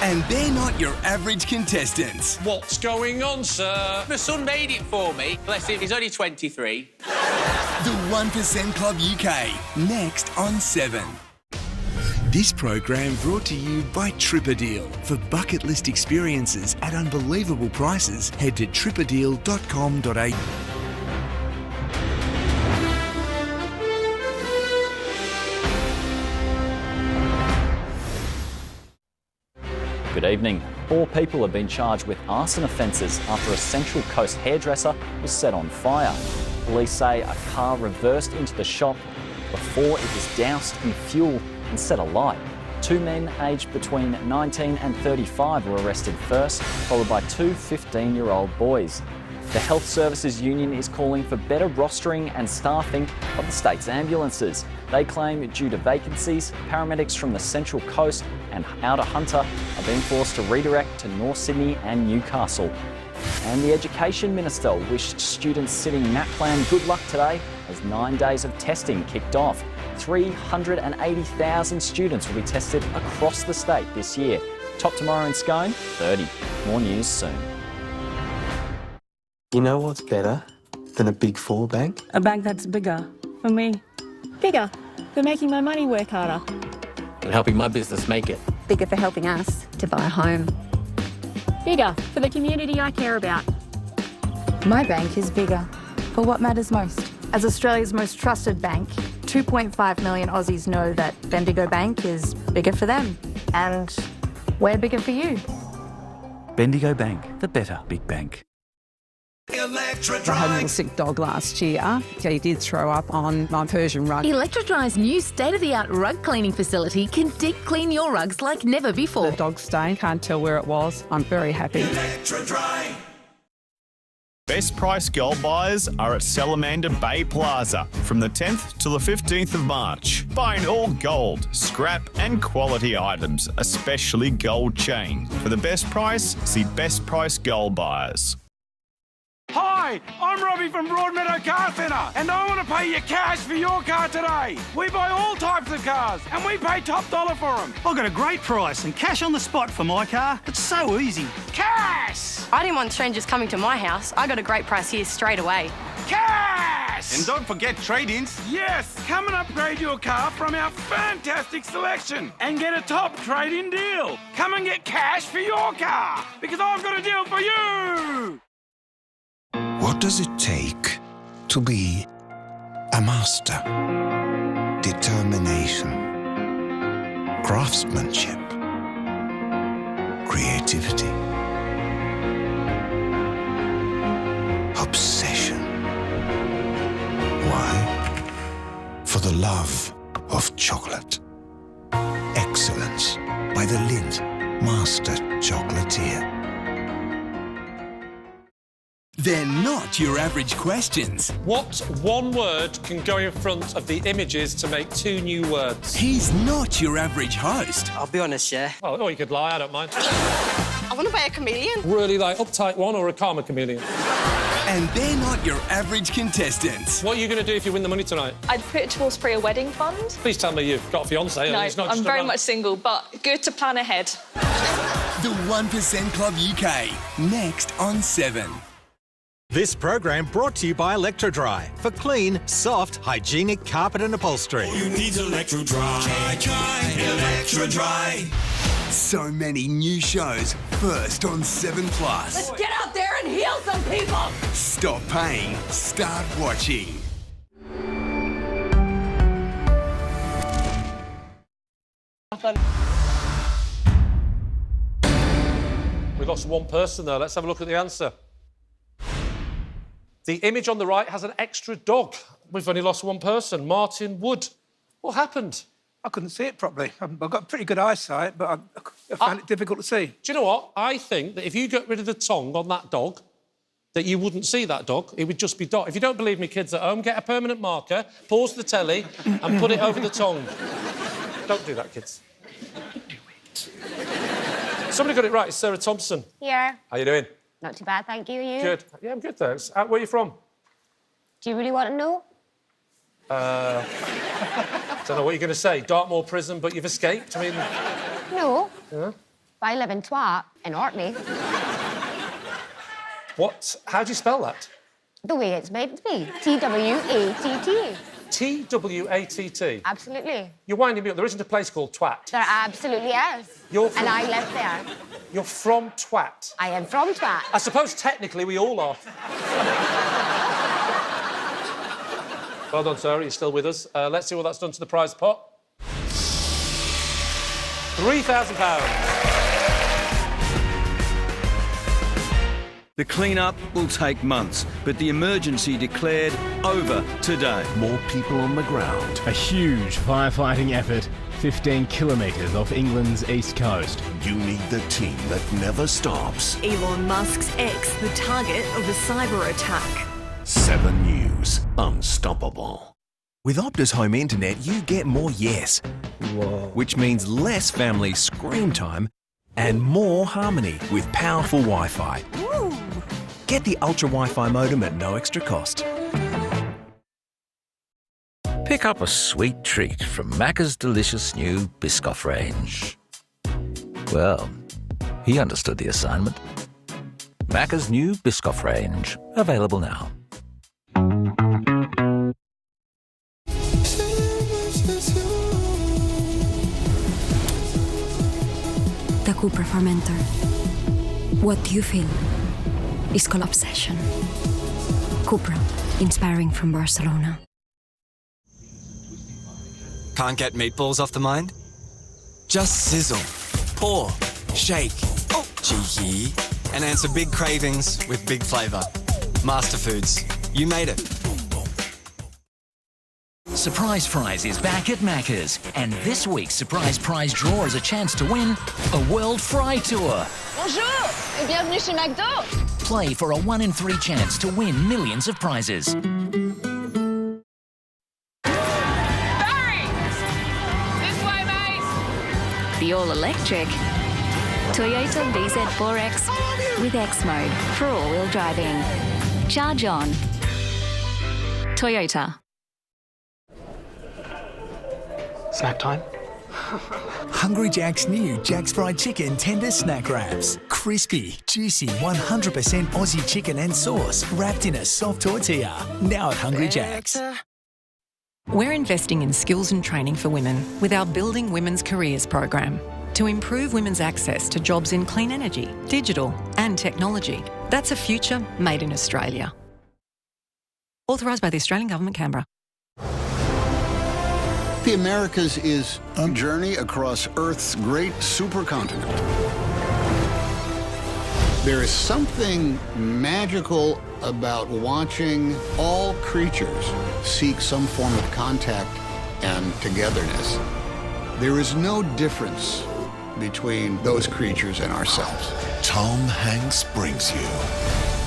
And they're not your average contestants. What's going on, sir? My son made it for me. Bless him, he's only 23. The 1% Club UK, next on 7. This program brought to you by Tripperdeal. For bucket list experiences at unbelievable prices, head to tripperdeal.com.au. Good evening. 4 people have been charged with arson offences after a Central Coast hairdresser was set on fire. Police say a car reversed into the shop before it was doused in fuel and set alight. 2 men aged between 19 and 35 were arrested first, followed by 2 15-year-old boys. The Health Services Union is calling for better rostering and staffing of the state's ambulances. They claim due to vacancies, paramedics from the Central Coast and Outer Hunter are being forced to redirect to North Sydney and Newcastle. And the Education Minister wished students sitting NAPLAN good luck today as 9 days of testing kicked off. 380,000 students will be tested across the state this year. Top tomorrow in Scone, 30. More news soon. You know what's better than a Big Four bank? A bank that's bigger for me. Bigger for making my money work harder. And helping my business make it. Bigger for helping us to buy a home. Bigger for the community I care about. My bank is bigger for what matters most. As Australia's most trusted bank, 2.5 million Aussies know that Bendigo Bank is bigger for them. And we're bigger for you. Bendigo Bank, the better big bank. I had a little sick dog last year. He did throw up on my Persian rug. Electrodry's new state-of-the-art rug cleaning facility can deep clean your rugs like never before. The dog stain, can't tell where it was. I'm very happy. Best price gold buyers are at Salamander Bay Plaza from the 10th to the 15th of March. Buying all gold, scrap and quality items, especially gold chain. For the best price, see Best Price Gold Buyers. Hi, I'm Robbie from Broadmeadow Car Centre, and I want to pay you cash for your car today. We buy all types of cars, and we pay top dollar for them. I've got a great price and cash on the spot for my car. It's so easy. Cash! I didn't want strangers coming to my house. I got a great price here straight away. Cash! And don't forget trade-ins. Yes, come and upgrade your car from our fantastic selection and get a top trade-in deal. Come and get cash for your car, because I've got a deal for you. What does it take to be a master? Determination, craftsmanship, creativity, obsession. Why? For the love of chocolate. Excellence by the Lindt Master Chocolatier. They're not your average questions. What one word can go in front of the images to make 2 new words? He's not your average host. I'll be honest, yeah. Oh, you could lie, I don't mind. I want to buy a chameleon. Really, like, uptight one or a karma chameleon? And they're not your average contestants. What are you going to do if you win the money tonight? I'd put it towards for a wedding fund. Please tell me you've got a fiancé. No, It's not I'm just very much single, but good to plan ahead. The 1% Club UK, next on 7. This program brought to you by Electrodry for clean, soft, hygienic carpet and upholstery. All you need's Electrodry. Try Electrodry. So many new shows, first on 7+. Let's get out there and heal some people! Stop paying, start watching. We lost one person, though. Let's have a look at the answer. The image on the right has an extra dog. We've only lost one person, Martin Wood. What happened? I couldn't see it properly. I've got pretty good eyesight, but I found it difficult to see. Do you know what? I think that if you got rid of the tongue on that dog, that you wouldn't see that dog. It would just be dog. If you don't believe me, kids at home, get a permanent marker, pause the telly and put it over the tongue. Don't do that, kids. Somebody got it right. It's Sarah Thompson. Yeah. How you doing? Not too bad, thank you. You? Good. Yeah, I'm good, thanks. Where are you from? Do you really want to know? Don't know what you're going to say. Dartmoor prison, but you've escaped? I mean... No. Yeah? But I live in Twat, in Orkney. What? How do you spell that? The way it's meant to be. T-W-A-T-T. T-W-A-T-T? Absolutely. You're winding me up. There isn't a place called Twat. There absolutely is. And I live there. You're from Twat? I am from Twat. I suppose technically we all are. Well done, Sarah. You're still with us. Let's see what that's done to the prize pot. £3,000. The clean-up will take months, but the emergency declared over today. More people on the ground. A huge firefighting effort 15 kilometres off England's east coast. You need the team that never stops. Elon Musk's X, the target of a cyber attack. 7 News. Unstoppable. With Optus Home Internet, you get more yes. Whoa. Which means less family screen time and more harmony with powerful Wi-Fi. Ooh. Get the Ultra Wi-Fi modem at no extra cost. Pick up a sweet treat from Macca's delicious new Biscoff range. Well, he understood the assignment. Macca's new Biscoff range. Available now. The Cupra Fermenter. What you feel is called obsession. Cupra, inspiring from Barcelona. Can't get meatballs off the mind? Just sizzle, pour, shake, cheeky, and answer big cravings with big flavour. Master Foods. You made it. Surprise Prize is back at Macca's, and this week's Surprise Prize draw is a chance to win a World Fry Tour. Bonjour et bienvenue chez McDo. Play for a 1 in 3 chance to win millions of prizes. The all-electric Toyota BZ4X with X mode for all-wheel driving. Charge on. Toyota. Snack time? Hungry Jack's new Jack's Fried Chicken Tender Snack Wraps. Crispy, juicy, 100% Aussie chicken and sauce wrapped in a soft tortilla. Now at Hungry Jack's. We're investing in skills and training for women with our Building Women's Careers program to improve women's access to jobs in clean energy, digital and technology. That's a future made in Australia. Authorised by the Australian Government, Canberra. The Americas is a journey across Earth's great supercontinent. There is something magical about watching all creatures seek some form of contact and togetherness. There is no difference between those creatures and ourselves. Tom Hanks brings you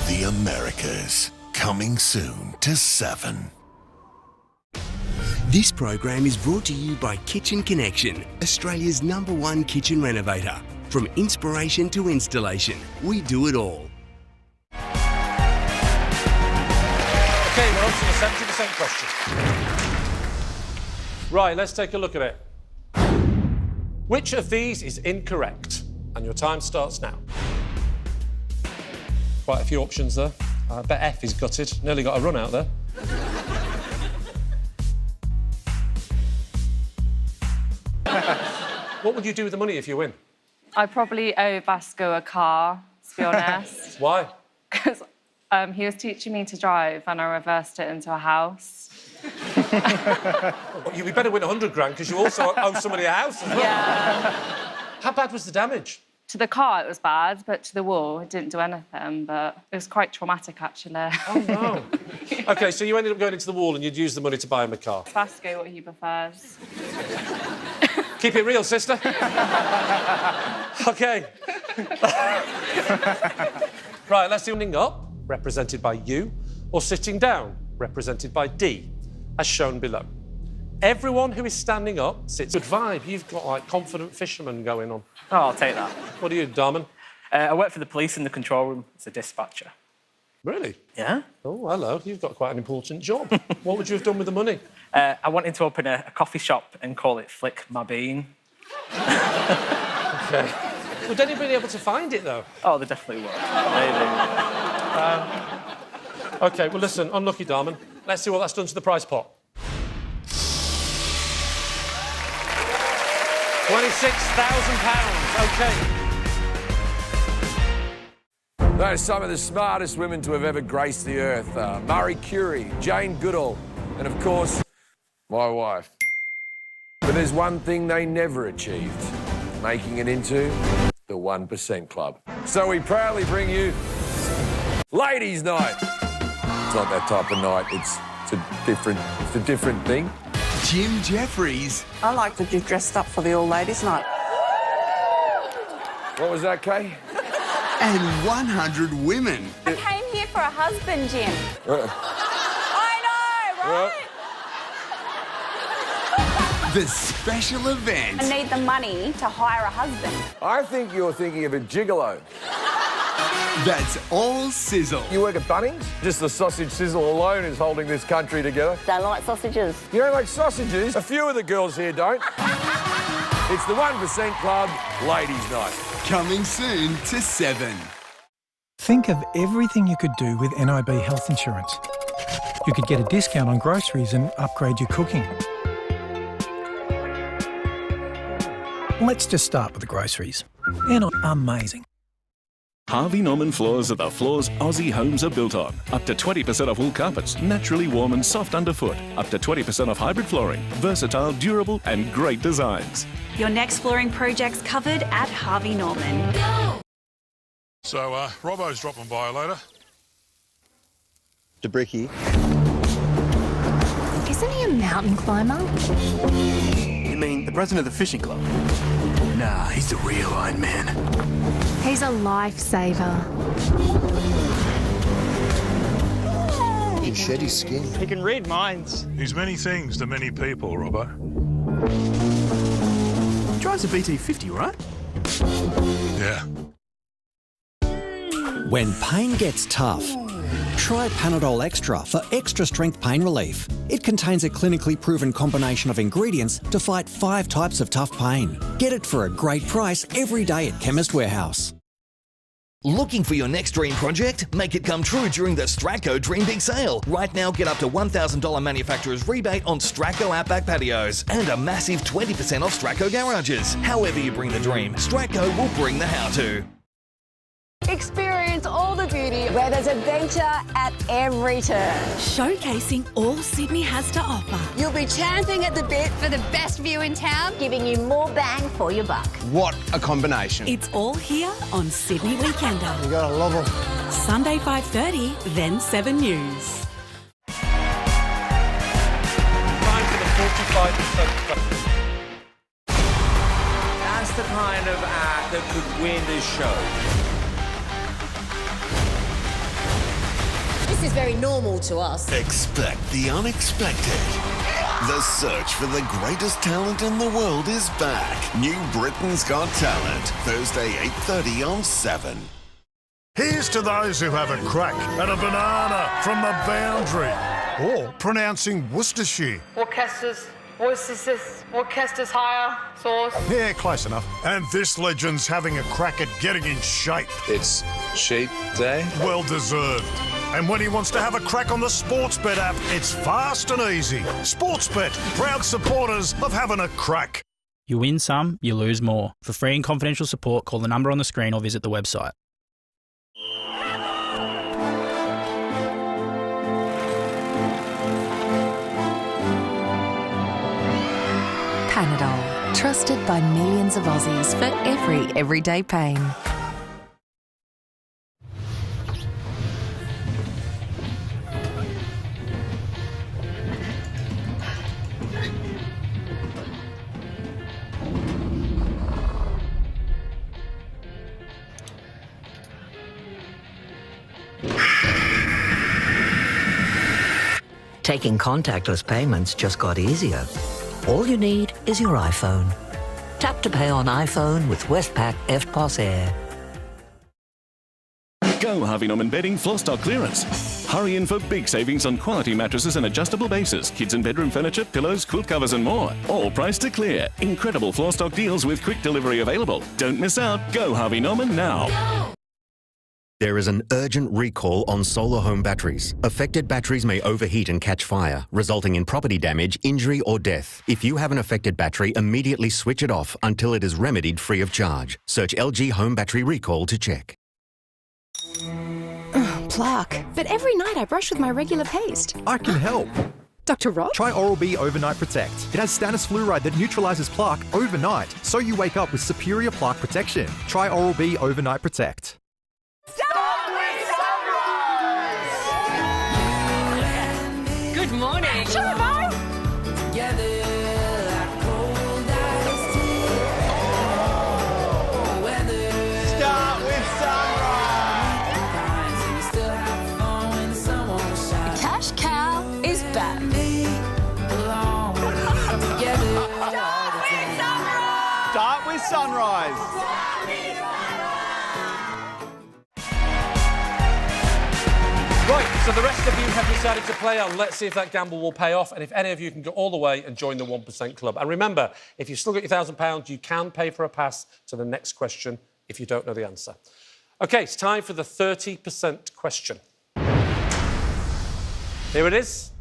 The Americas, coming soon to 7. This program is brought to you by Kitchen Connection, Australia's #1 kitchen renovator. From inspiration to installation, we do it all. OK, we're on to the 70% question. Right, let's take a look at it. Which of these is incorrect? And your time starts now. Quite a few options there. I bet F is gutted. Nearly got a run out there. What would you do with the money if you win? I'd probably owe Vasco a car, to be honest. Why? Because he was teaching me to drive and I reversed it into a house. Well, you'd be better win 100 grand because you also owe somebody a house as well. Yeah. How bad was the damage? To the car, it was bad, but to the wall, it didn't do anything. But it was quite traumatic, actually. Oh, no. OK, so you ended up going into the wall and you'd use the money to buy him a car. Vasco, what he prefers. Keep it real, sister. OK. Right, let's see. Standing up, represented by U, or sitting down, represented by D, as shown below. Everyone who is standing up sits. Good vibe. You've got, like, confident fisherman going on. Oh, I'll take that. What are you, Darman? I work for the police in the control room as a dispatcher. Really? Yeah. Oh, hello. You've got quite an important job. What would you have done with the money? I wanted to open a coffee shop and call it Flick My Bean. OK. Would anybody be able to find it, though? Oh, they definitely will. OK, well, listen, unlucky, Darman. Let's see what that's done to the prize pot. £26,000. OK. Those are some of the smartest women to have ever graced the earth. Marie Curie, Jane Goodall, and of course, my wife. But there's one thing they never achieved, making it into the 1% Club. So we proudly bring you Ladies' Night. It's not that type of night, it's a different thing. Jim Jeffries. I like that you've dressed up for the all ladies' night. What was that, Kay? And 100 women. I came here for a husband, Jim. I know, right? The special event. I need the money to hire a husband. I think you're thinking of a gigolo. That's all sizzle. You work at Bunnings? Just the sausage sizzle alone is holding this country together. Don't like sausages. You don't like sausages? A few of the girls here don't. It's the 1% Club Ladies' Night. Coming soon to 7. Think of everything you could do with NIB health insurance. You could get a discount on groceries and upgrade your cooking. Let's just start with the groceries. They're not amazing. Harvey Norman floors are the floors Aussie homes are built on. Up to 20% off wool carpets, naturally warm and soft underfoot. Up to 20% off hybrid flooring, versatile, durable and great designs. Your next flooring project's covered at Harvey Norman. So, Robbo's dropping by later. DeBricky. Isn't he a mountain climber? You mean the president of the fishing club? Nah, he's the real Iron Man. He's a lifesaver. He can shed his skin. He can read minds. He's many things to many people, Robbo. He drives a BT50, right? Yeah. When pain gets tough, try Panadol Extra for extra strength pain relief. It contains a clinically proven combination of ingredients to fight 5 types of tough pain. Get it for a great price every day at Chemist Warehouse. Looking for your next dream project? Make it come true during the Stratco Dream Big Sale. Right now, get up to $1,000 manufacturer's rebate on Stratco Outback patios and a massive 20% off Stratco garages. However you bring the dream, Stratco will bring the how-to. Experience all the beauty where there's adventure at every turn. Showcasing all Sydney has to offer. You'll be champing at the bit for the best view in town, giving you more bang for your buck. What a combination. It's all here on Sydney Weekender. You gotta love them. Sunday 5:30, then 7 News. Time for the 45%. That's the kind of act that could win this show. This is very normal to us. Expect the unexpected. The search for the greatest talent in the world is back. New Britain's Got Talent. Thursday, 8:30 on 7. Here's to those who have a crack at a banana from the boundary. Or pronouncing Worcestershire. Worcestershire sauce. Yeah, close enough. And this legend's having a crack at getting in shape. It's Sheep Day. Well deserved. And when he wants to have a crack on the Sportsbet app, it's fast and easy. Sportsbet, proud supporters of having a crack. You win some, you lose more. For free and confidential support, call the number on the screen or visit the website. Panadol, trusted by millions of Aussies for every everyday pain. Taking contactless payments just got easier. All you need is your iPhone. Tap to pay on iPhone with Westpac EFTPOS Air. Go Harvey Norman Bedding floor stock clearance. Hurry in for big savings on quality mattresses and adjustable bases, kids and bedroom furniture, pillows, quilt covers and more. All priced to clear. Incredible floor stock deals with quick delivery available. Don't miss out. Go Harvey Norman now. There is an urgent recall on solar home batteries. Affected batteries may overheat and catch fire, resulting in property damage, injury or death. If you have an affected battery, immediately switch it off until it is remedied free of charge. Search LG Home Battery Recall to check. Plaque. But every night I brush with my regular paste. I can help. Dr. Rob? Try Oral-B Overnight Protect. It has stannous fluoride that neutralises plaque overnight, so you wake up with superior plaque protection. Try Oral-B Overnight Protect. Good morning. Start with sunrise. Cash cow is back. Start with sunrise. Right, so the rest of you have decided to play on. Let's see if that gamble will pay off and if any of you can go all the way and join the 1% club. And remember, if you've still got your £1,000, you can pay for a pass to the next question if you don't know the answer. OK, it's time for the 30% question. Here it is.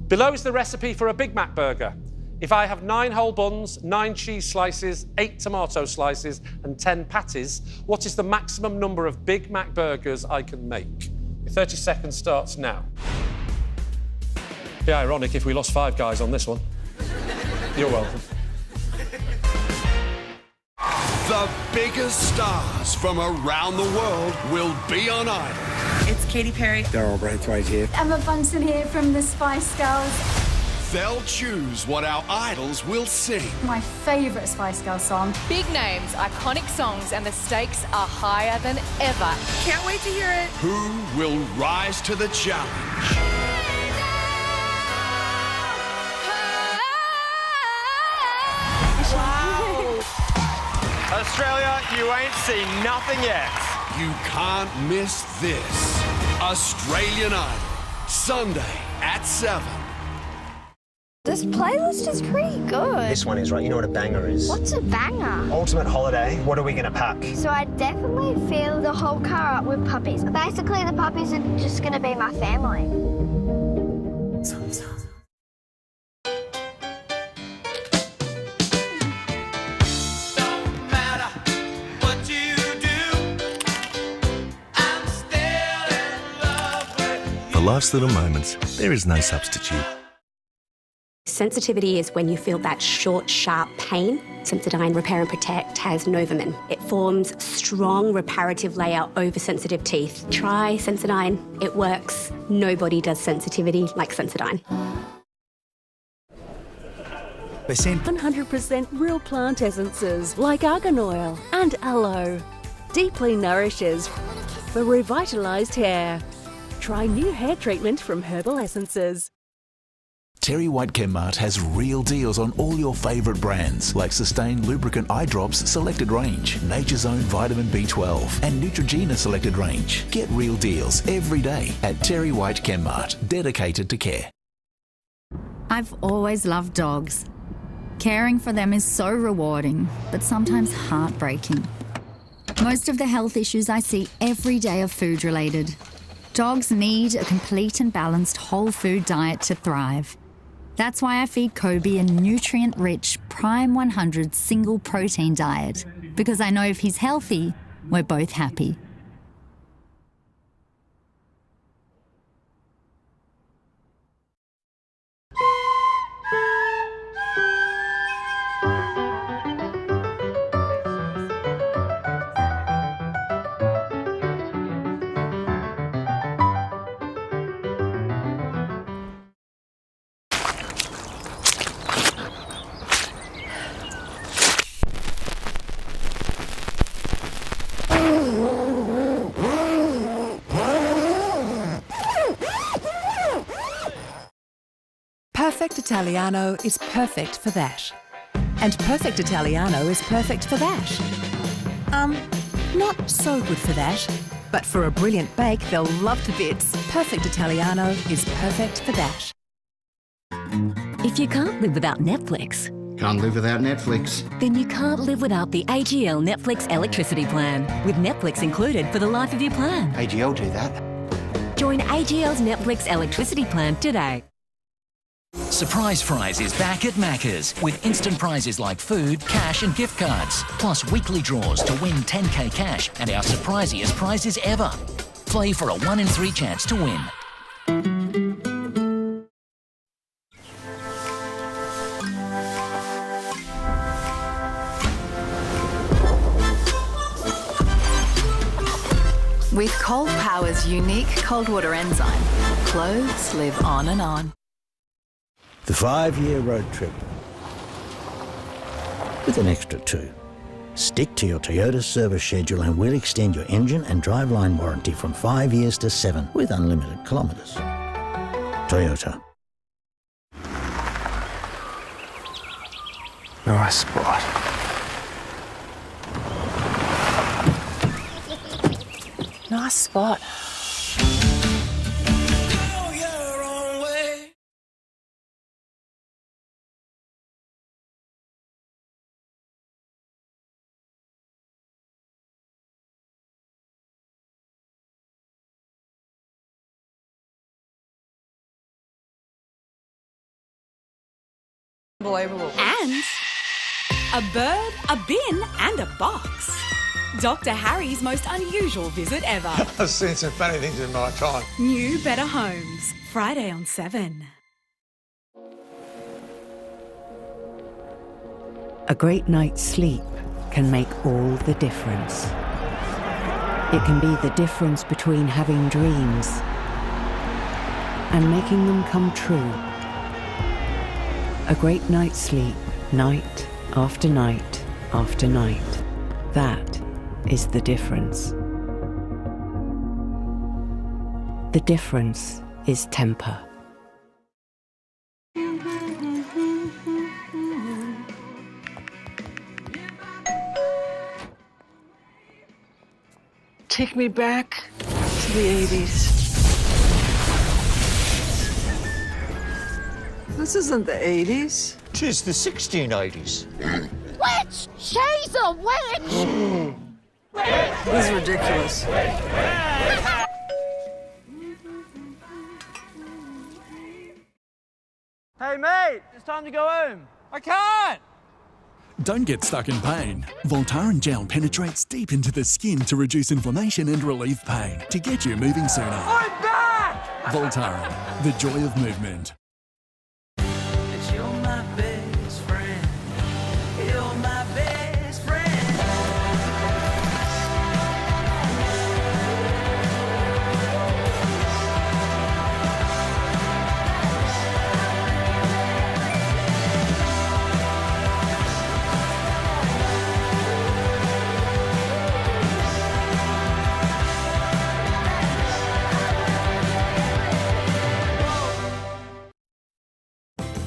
Below is the recipe for a Big Mac burger. If I have 9 whole buns, 9 cheese slices, 8 tomato slices and 10 patties, what is the maximum number of Big Mac burgers I can make? Your 30 seconds starts now. Be ironic if we lost 5 guys on this one. You're welcome. The biggest stars from around the world will be on Idol. It's Katy Perry. Daryl Braithwaite here. Emma Bunton here from the Spice Girls. They'll choose what our idols will sing. My favourite Spice Girls song. Big names, iconic songs, and the stakes are higher than ever. Can't wait to hear it. Who will rise to the challenge? Wow. Australia, you ain't seen nothing yet. You can't miss this. Australian Idol, Sunday at 7. This playlist is pretty good. This one is, right? You know what a banger is? What's a banger? Ultimate holiday. What are we going to pack? So I definitely fill the whole car up with puppies. Basically, the puppies are just going to be my family. For life's little moments, there is no substitute. Sensitivity is when you feel that short, sharp pain. Sensodyne Repair and Protect has Novomin. It forms strong reparative layer over sensitive teeth. Try Sensodyne. It works. Nobody does sensitivity like Sensodyne. 100% real plant essences like argan oil and aloe. Deeply nourishes for revitalised hair. Try new hair treatment from Herbal Essences. Terry White Chemmart has real deals on all your favourite brands like Sustain Lubricant Eye Drops Selected Range, Nature's Own Vitamin B12 and Neutrogena Selected Range. Get real deals every day at Terry White Chemmart, dedicated to care. I've always loved dogs. Caring for them is so rewarding, but sometimes heartbreaking. Most of the health issues I see every day are food-related. Dogs need a complete and balanced whole food diet to thrive. That's why I feed Kobe a nutrient-rich Prime 100 single protein diet, because I know if he's healthy, we're both happy. Perfect Italiano is perfect for that. And Perfect Italiano is perfect for that. Not so good for that. But for a brilliant bake they'll love to bits, Perfect Italiano is perfect for that. If you can't live without Netflix, Can't live without Netflix. Then you can't live without the AGL Netflix electricity plan, with Netflix included for the life of your plan. AGL do that. Join AGL's Netflix electricity plan today. Surprise Prize is back at Macca's with instant prizes like food, cash and gift cards, plus weekly draws to win 10k cash and our surprisiest prizes ever. Play for a 1 in 3 chance to win. With Cold Power's unique cold water enzyme, clothes live on and on. The 5-year road trip. With an extra 2. Stick to your Toyota service schedule and we'll extend your engine and driveline warranty from 5 years to 7 with unlimited kilometres. Toyota. Nice spot. Nice spot. Unbelievable. And a bird, a bin and a box. Dr. Harry's most unusual visit ever. I've seen some funny things in my time. New Better Homes, Friday on 7. A great night's sleep can make all the difference. It can be the difference between having dreams and making them come true. A great night's sleep, night after night after night. That is the difference. The difference is temper. Take me back to the 80s. This isn't the 80s. 'Tis the 1680s. Witch! She's a witch! This is ridiculous. Hey, mate, it's time to go home. I can't. Don't get stuck in pain. Voltaren gel penetrates deep into the skin to reduce inflammation and relieve pain to get you moving sooner. I'm back! Voltaren, the joy of movement. You're my best friend. You're my best friend.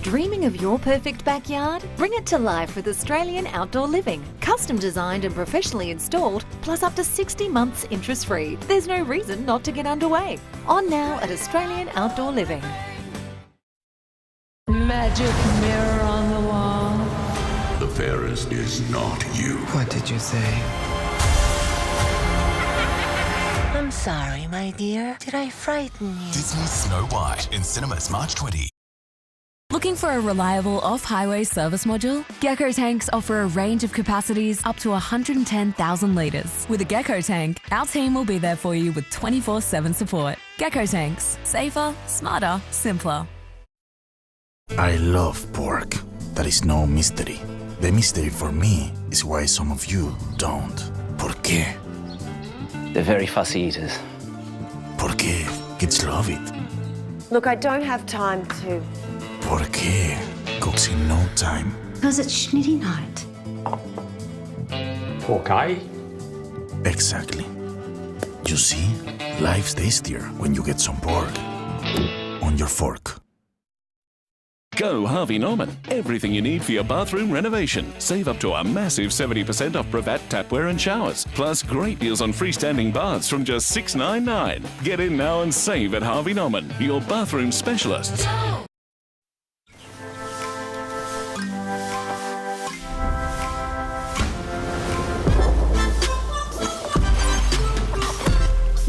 Dreaming of your perfect backyard? Bring it to life with Australian Outdoor Living. Custom designed and professionally installed, plus up to 60 months interest-free. There's no reason not to get underway. On now at Australian Outdoor Living. Magic mirror on the wall. The fairest is not you. What did you say? I'm sorry, my dear. Did I frighten you? Disney's Snow White in cinemas March 20. Looking for a reliable off-highway service module? Gecko tanks offer a range of capacities up to 110,000 litres. With a Gecko tank, our team will be there for you with 24/7 support. Gecko tanks. Safer, smarter, simpler. I love pork. That is no mystery. The mystery for me is why some of you don't. ¿Por qué? They're very fussy eaters. ¿Por qué? Kids love it. Look, I don't have time to... ¿Por qué? Cooks in no time. Because it's schnitty night. Okay. Exactly. You see, life's tastier when you get some pork on your fork. Go Harvey Norman. Everything you need for your bathroom renovation. Save up to a massive 70% off Pravat tapware and showers. Plus great deals on freestanding baths from just $6.99. Get in now and save at Harvey Norman, your bathroom specialists.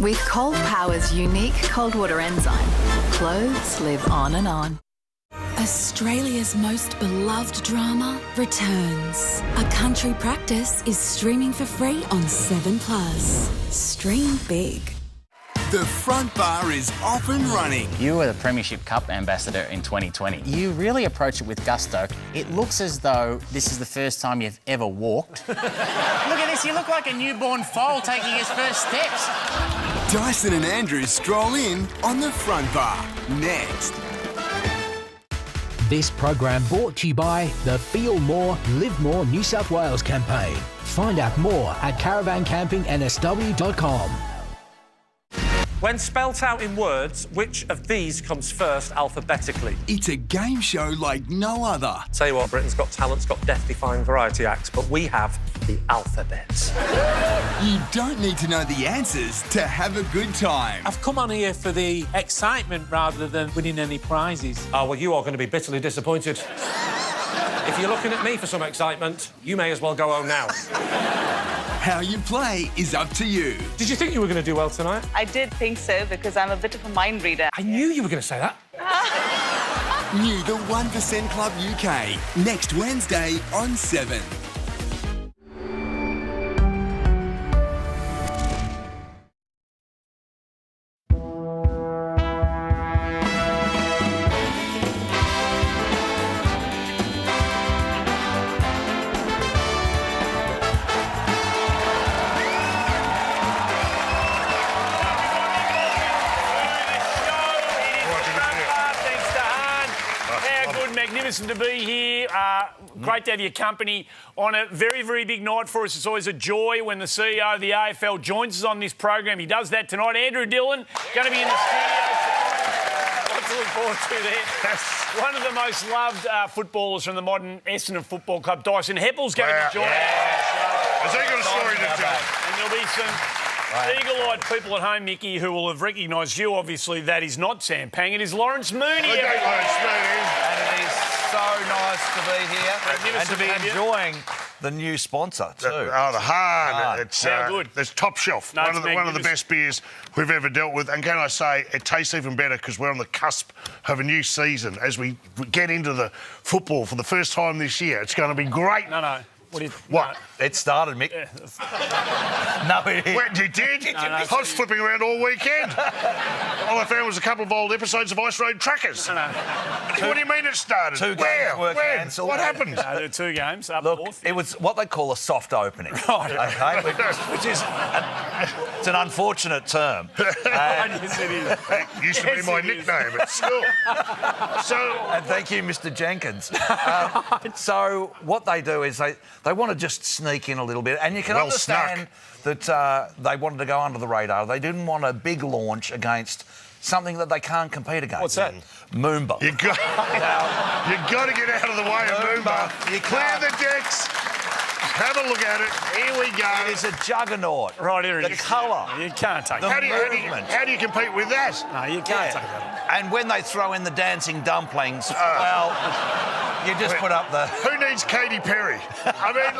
With Cold Power's unique cold water enzyme, clothes live on and on. Australia's most beloved drama returns. A Country Practice is streaming for free on 7plus. Stream big. The front bar is off and running. You were the Premiership Cup ambassador in 2020. You really approach it with gusto. It looks as though this is the first time you've ever walked. Look at this, you look like a newborn foal taking his first steps. Dyson and Andrew stroll in on the front bar. Next. This program brought to you by the Feel More, Live More New South Wales campaign. Find out more at caravancampingnsw.com. When spelt out in words, which of these comes first alphabetically? It's a game show like no other. Tell you what, Britain's Got Talent's got death-defying variety acts, but we have the alphabet. You don't need to know the answers to have a good time. I've come on here for the excitement rather than winning any prizes. Oh, well, you are going to be bitterly disappointed. If you're looking at me for some excitement, you may as well go home now. How you play is up to you. Did you think you were going to do well tonight? I did think so, because I'm a bit of a mind reader. I knew you were going to say that. New The 1% Club UK, next Wednesday on 7. Magnificent to be here. Great to have your company on a very, very big night for us. It's always a joy when the CEO of the AFL joins us on this program. He does that tonight. Andrew Dillon going to be in the studio tonight. Lots to look forward to there. One of the most loved footballers from the modern Essendon Football Club, Dyson Heppel's going to join us. Has he got a story to tell? And there'll be some eagle-eyed people at home, Mickey, who will have recognised you. Obviously, that is not Sam Pang. It is Lawrence Mooney. Okay, Lawrence Mooney. And it is so nice to be here and to be enjoying the new sponsor too. The Hahn. It's good. It's top shelf. No, one of the best beers we've ever dealt with. And can I say, it tastes even better because we're on the cusp of a new season. As we get into the football for the first time this year, it's going to be great. No. What? It started, Mick. No, it didn't. Well, you did? I was flipping around all weekend. All I found was a couple of old episodes of Ice Road Truckers. What do you mean it started? Two games were cancelled. What happened? There were 2 games up north. It was what they call a soft opening. Right. Okay? Which is it's an unfortunate term. Yes, it is. Used to be my nickname at school. And thank you, Mr. Jenkins. So what they do is they want to just sneak in a little bit, and you can understand that they wanted to go under the radar. They didn't want a big launch against something that they can't compete against. What's that? Moomba. You got to get out of the way of Moomba. Clear the decks. Have a look at it. Here we go. It is a juggernaut. Right here it is. is. The colour. You can't take How that. do you compete with that? No, you can't take that. And when they throw in the dancing dumplings, well, you just put up the... Who needs Katy Perry? I mean,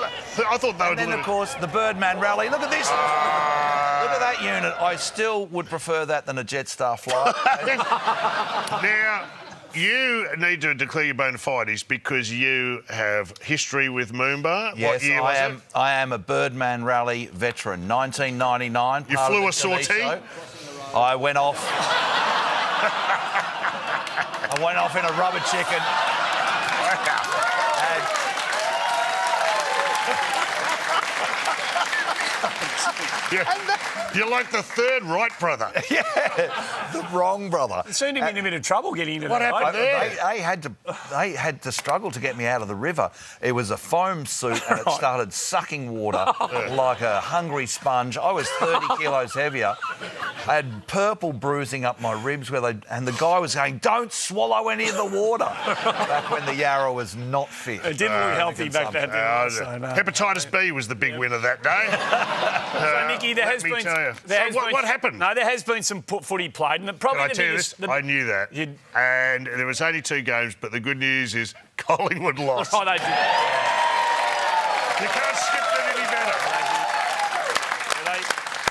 I thought they would... And then, of course, the Birdman rally. Look at this. Look at that unit. I still would prefer that than a Jetstar flight. Now, you need to declare your bona fides because you have history with Moomba. Yes, what year was it? I am a Birdman rally veteran. 1999. You flew a sortie? I went off. I went off in a rubber chicken. You're like the third right brother. Yeah, the wrong brother. It seemed to be in a bit of trouble getting into what that. What happened there? They had to struggle to get me out of the river. It was a foam suit and it started sucking water like a hungry sponge. I was 30 kilos heavier. I had purple bruising up my ribs and the guy was saying, "Don't swallow any of the water." Back when the Yarra was not fit. It didn't look healthy back then. Hepatitis B was the big winner that day. So, Mickey, there has been... What happened? No, there has been some footy played. And Can I tell you this? I knew that. And there was only 2 games, but the good news is Collingwood lost. Oh, they did. You can't skip that any better.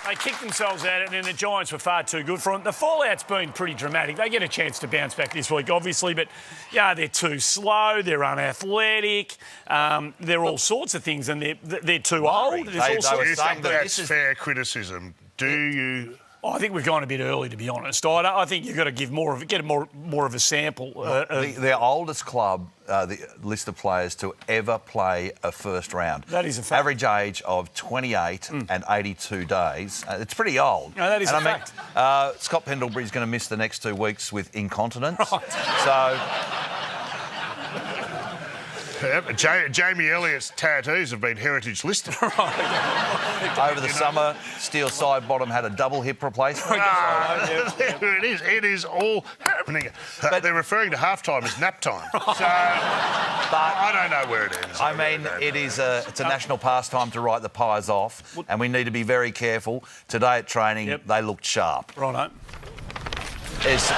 They They kicked themselves at it, and the Giants were far too good for them. The fallout's been pretty dramatic. They get a chance to bounce back this week, obviously, but yeah, they're too slow, they're unathletic, they're all sorts of things, and they're too old. Do you think that's fair criticism? Do you? I think we've gone a bit early, to be honest. I think you've got to get more of a sample. The oldest club, the list of players to ever play a first round. That is a fact. Average age of 28 and 82 days. It's pretty old. No, that is a fact. Scott Pendlebury's going to miss the next 2 weeks with incontinence. So... Jamie Elliott's tattoos have been heritage listed. Over the summer, Steel Side Bottom had a double hip replacement. There it is. It is all happening. But they're referring to halftime as nap time. So, but I don't know where it is. I mean, it's a national pastime to write the pies off, and we need to be very careful. Today at training, they looked sharp. Righto. There's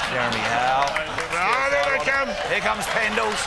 Jeremy Howe. Oh, there they come. Here comes Pendles.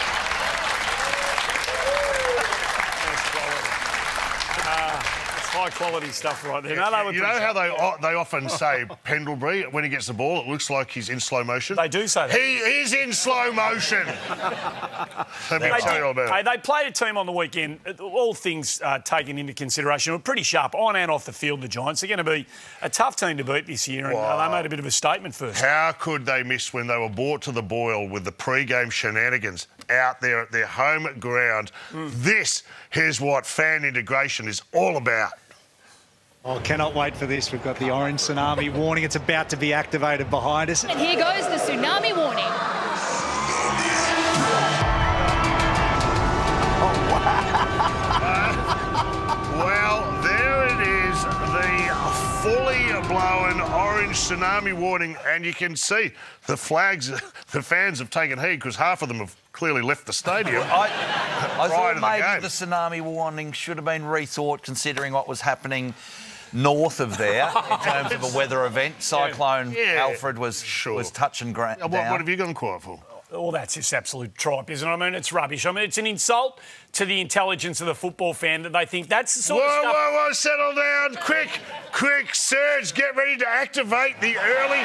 High quality stuff right there. You know how they often say Pendlebury, when he gets the ball, it looks like he's in slow motion? They do say that. He is in slow motion. Let me tell you all about it. They played a team on the weekend, all things taken into consideration, were pretty sharp on and off the field, the Giants. They're going to be a tough team to beat this year, and they made a bit of a statement first. How could they miss when they were brought to the boil with the pre-game shenanigans out there at their home ground? This is what fan integration is all about. Oh, cannot wait for this. We've got the orange tsunami warning. It's about to be activated behind us. And here goes the tsunami warning. Well, there it is, the fully blown orange tsunami warning, and you can see the flags, the fans have taken heed because half of them have clearly left the stadium. I thought maybe the tsunami warning should have been rethought considering what was happening north of there in terms of a weather event. Cyclone Alfred was touch and down. What have you gone quiet for? Well, that's just absolute tripe, isn't it? I mean, it's rubbish. I mean, it's an insult to the intelligence of the football fan that they think that's the sort of stuff... Whoa, settle down. Quick, Serge, get ready to activate the early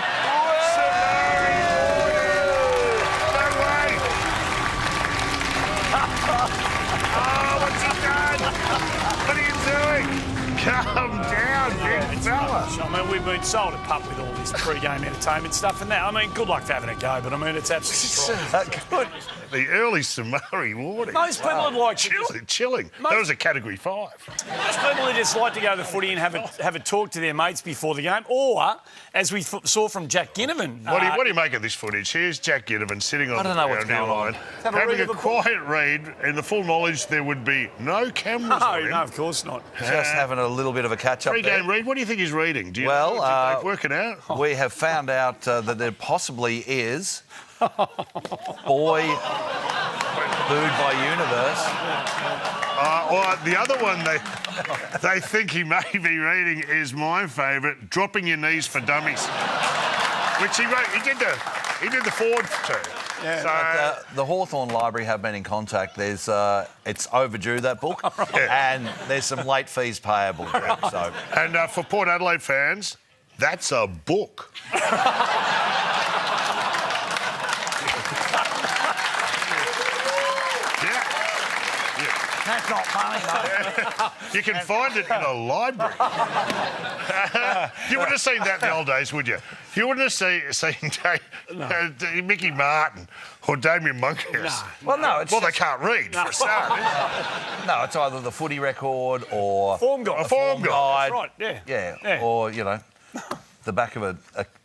tsunami warning. No way. Oh, what's he done? What are you doing? Calm down, big fella. I mean, we've been sold a pup with all this pre-game entertainment stuff and that. I mean, good luck for having a go, but I mean, it's absolutely good. The early tsunami warning. Most people would like chilling. That was a Category 5. Most people would just like to go to the footy and have a talk to their mates before the game, or, as we saw from Jack Ginnivan... What do you make of this footage? Here's Jack Ginnivan sitting on the line, having a quiet read in the full knowledge there would be no cameras on him. No, of course not. Just having a little bit of a catch-up there. Pre-game read, what do you think he's reading? Do you know? Did they work it out? We have found out that there possibly is boy booed by universe. Or the other one they think he may be reading is my favourite, dropping your knees for dummies, which he wrote. He did the forward too. Yeah, but, the Hawthorn Library have been in contact. There's it's overdue, that book, and there's some late fees payable. So. And for Port Adelaide fans, that's a book. That's not funny, mate. You can find it in a library. You wouldn't have seen that in the old days, would you? You wouldn't have seen Mickey Martin or Damien Monkhouse. No. Well, no. They can't read, for a start. No, it's either the footy record or... Form guide. A form guide. That's right, yeah. Or, the back of a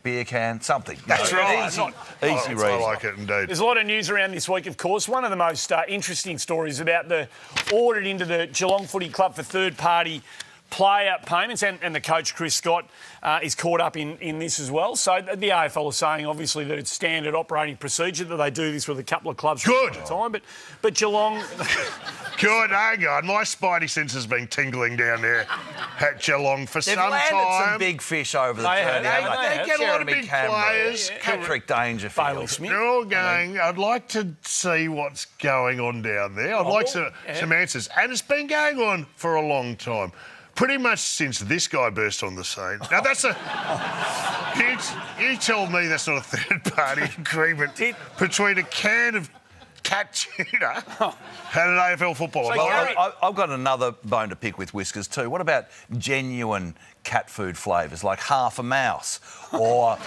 beer can, something. That's right. Easy read. I like it, indeed. There's a lot of news around this week, of course. One of the most interesting stories about the audit into the Geelong Footy Club for third-party player payments, and the coach, Chris Scott, is caught up in this as well. So the AFL is saying, obviously, that it's standard operating procedure, that they do this with a couple of clubs Good. at a time. But Geelong... Good, hang on. My spidey sense has been tingling down there at Geelong for some time. They've landed some big fish over the turn. They get a lot of big players. Patrick Dangerfield. They're all going, I'd like to see what's going on down there. I'd like some answers. And it's been going on for a long time. pretty much since this guy burst on the scene. Now, that's a... You tell me that's not a third-party agreement between a can of cat tuna and an AFL footballer. I've got another bone to pick with Whiskers too. What about genuine cat food flavours, like half a mouse or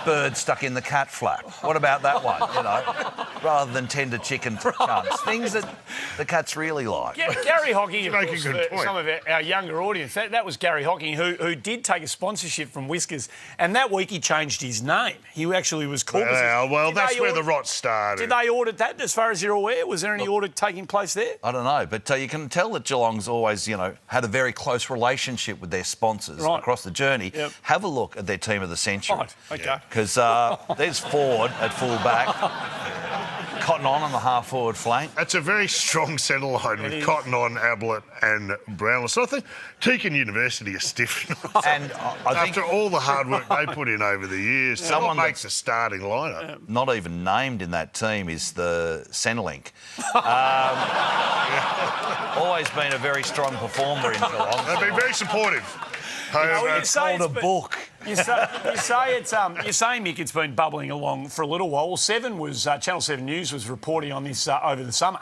bird stuck in the cat flap? What about that one, you know, rather than tender chicken chunks? Things that the cats really like. Yeah, Gary Hocking, of Make a course, good for point. some of our younger audience, that was Gary Hocking, who did take a sponsorship from Whiskers, and that week he changed his name. He actually was called... Well, that's where the rot started. Did they audit that, as far as you're aware? Was there any audit taking place there? I don't know, but you can tell that Geelong's always, you know, had a very close relationship with their sponsors across the journey. Yep. Have a look at their team of the century. Right, OK. Because there's Ford at full back, Cotton On the half-forward flank. That's a very strong centre line with Cotton On, Ablett and Brownell. So I think Deakin University is stiff. And I think after all the hard work they put in over the years, someone makes a starting lineup. Not even named in that team is the Centrelink. Always been a very strong performer in Geelong. They've been very supportive. It's called a book. You say it's you're saying, Mick, it's been bubbling along for a little while. Well, Channel 7 News was reporting on this over the summer.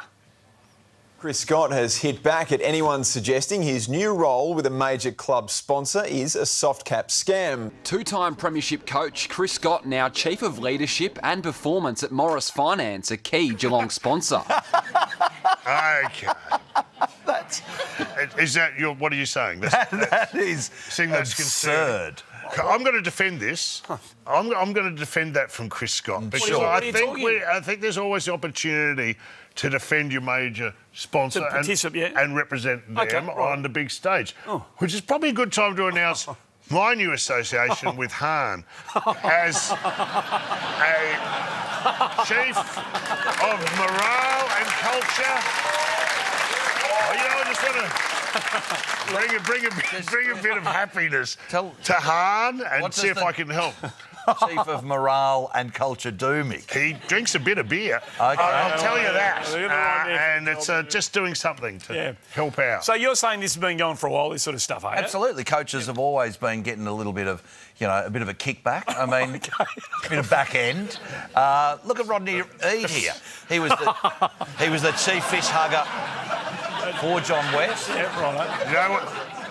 Chris Scott has hit back at anyone suggesting his new role with a major club sponsor is a soft cap scam. Two-time premiership coach Chris Scott, now Chief of Leadership and Performance at Morris Finance, a key Geelong sponsor. OK. Is that your... What are you saying? That is absurd. I'm going to defend this. I'm going to defend that from Chris Scott. Because I think there's always the opportunity to defend your major sponsor and represent them on the big stage, which is probably a good time to announce my new association with Hahn as a Chief of Morale and Culture. I just want to bring a bit of happiness to Hahn and see if I can help. Chief of Morale and Culture do, Mick? He drinks a bit of beer. Okay. I'll tell you that. And it's just doing something to help out. So you're saying this has been going for a while, this sort of stuff, eh? Absolutely. Coaches have always been getting a little bit of, you know, a bit of a kickback. I mean, a bit of back end. Look at Rodney Eade here. He was the chief fish hugger for John West. Yeah, right. You know what?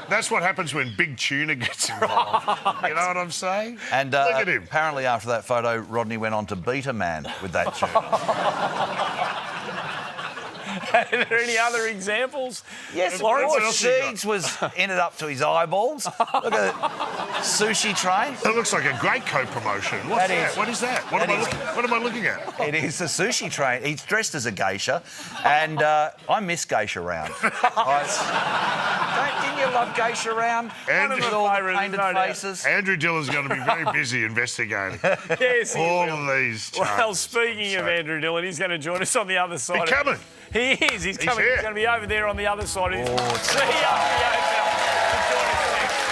That's what happens when Big Tuna gets involved. You know what I'm saying? And look at him. Apparently after that photo, Rodney went on to Beta Man with that tuna. Are there any other examples? Yes, Lawrence Seeds ended up to his eyeballs. Look at the sushi tray. That looks like a great co-promotion. What's that? What is that? What am I looking at? It is a sushi tray. He's dressed as a geisha, and I miss Geisha Round. Didn't you love Geisha Round? With all the painted faces. Andrew Dillon's going to be very busy investigating all of these charges. Well, speaking of Andrew Dillon, he's going to join us on the other side. He's coming. He is. He's coming. Here. He's going to be over there on the other side. CEO of the AFL. Join us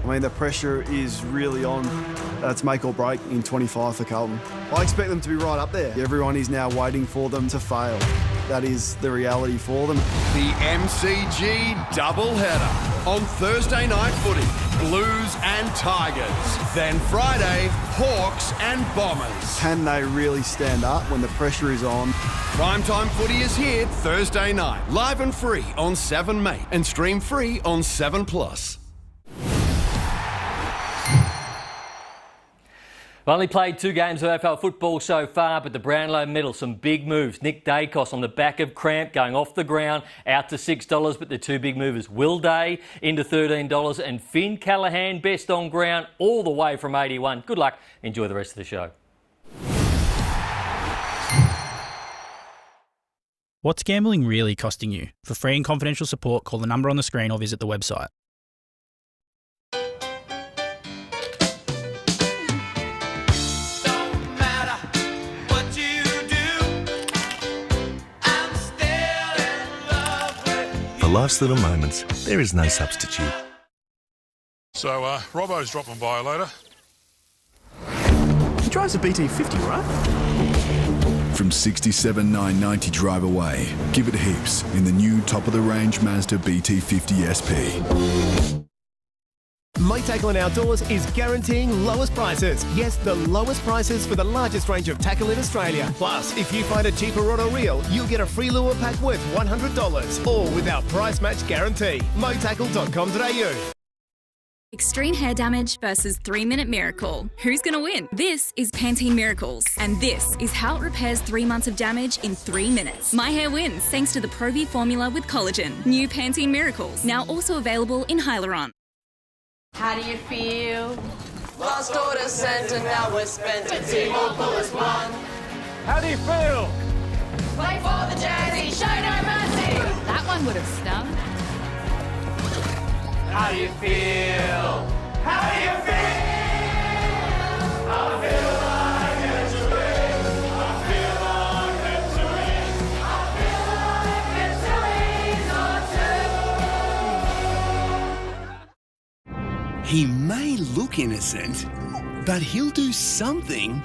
I mean, the pressure is really on. It's make or break in 25 for Carlton. I expect them to be right up there. Everyone is now waiting for them to fail. That is the reality for them. The MCG doubleheader on Thursday night footy. Blues and Tigers. Then Friday, Hawks and Bombers. Can they really stand up when the pressure is on? Primetime footy is here Thursday night. Live and free on 7 Mate and stream free on 7+. We've only played 2 games of AFL football so far, but the Brownlow medal, some big moves. Nick Dacos on the back of cramp, going off the ground, out to $6, but the 2 big movers, Will Day into $13 and Finn Callaghan best on ground all the way from 81. Good luck. Enjoy the rest of the show. What's gambling really costing you? For free and confidential support, call the number on the screen or visit the website. For life's little moments, there is no substitute. So, Robbo's dropping by later. drives a BT50, right? From 67,990 drive away, give it heaps in the new top-of-the-range Mazda BT50 SP. Tackle and Outdoors is guaranteeing lowest prices. Yes, the lowest prices for the largest range of tackle in Australia. Plus, if you find a cheaper rod or reel, you'll get a free lure pack worth $100, all with our price match guarantee. motackle.com.au. Extreme hair damage versus 3-minute miracle. Who's going to win? This is Pantene Miracles, and this is how it repairs 3 months of damage in 3 minutes. My hair wins thanks to the Pro-V formula with collagen. New Pantene Miracles, now also available in Hyaluron. How do you feel? Lost order sent and now we're spent at T-Mobile is one. How do you feel? Play for the Jazzy, show no mercy. That one would have stung. How do you feel? How do you feel? I feel like it's a win. I feel like it's a win. I feel like it's a win or two. He may look innocent, but he'll do something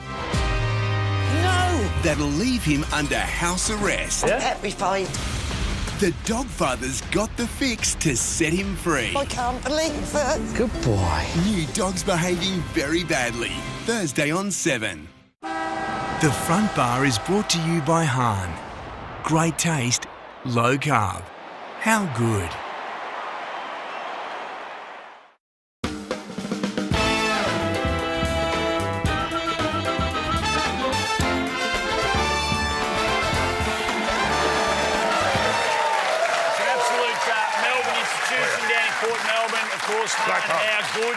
that'll leave him under house arrest. Petrified. The Dogfather's got the fix to set him free. I can't believe it. Good boy. New dogs behaving very badly. Thursday on 7. The Front Bar is brought to you by Hahn. Great taste, low carb. How good? How good.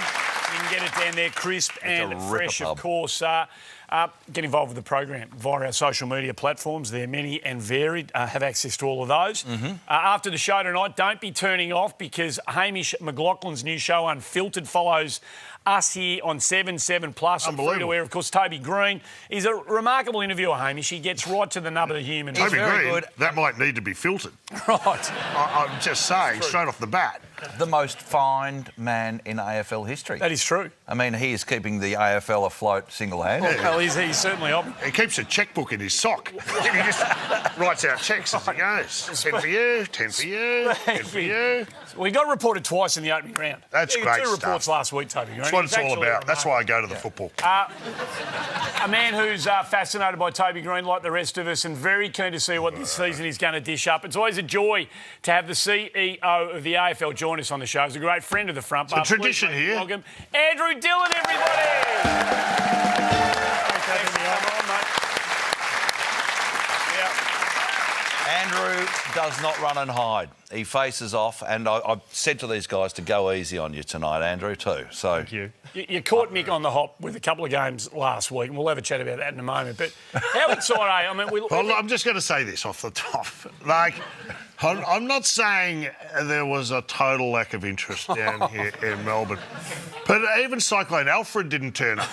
You can get it down there crisp and fresh, of course. Get involved with the program via our social media platforms. They're many and varied. Have access to all of those. After the show tonight, don't be turning off because Hamish McLaughlin's new show, Unfiltered, follows us here on 7 Plus. Free to air, of course, Toby Green. He's a remarkable interviewer, Hamish. He gets right to the nub of the human. Toby Green, that might need to be filtered. Right. I'm just saying, straight off the bat. The most fined man in AFL history. That is true. I mean, he is keeping the AFL afloat single-handedly. Well, he's certainly on. He keeps a checkbook in his sock. He just writes out checks as he goes. 10 for you, 10 for you, 10 for you. We got reported twice in the opening round. That's great Two stuff. reports last week, Toby. That's what it's all about. That's why I go to the football. A man who's fascinated by Toby Green, like the rest of us, and very keen to see what this season is going to dish up. It's always a joy to have the CEO of the AFL join us on the show. He's a great friend of the Front Bar. It's a tradition here. Welcome, Andrew Dillon, everybody. Andrew does not run and hide. He faces off, and I've said to these guys to go easy on you tonight, Andrew, too. So thank you. You caught Mick on the hop with a couple of games last week, and we'll have a chat about that in a moment. But how excited are you? I mean, I'm just going to say this off the top. Like, I'm not saying there was a total lack of interest down here in Melbourne, but even Cyclone Alfred didn't turn up.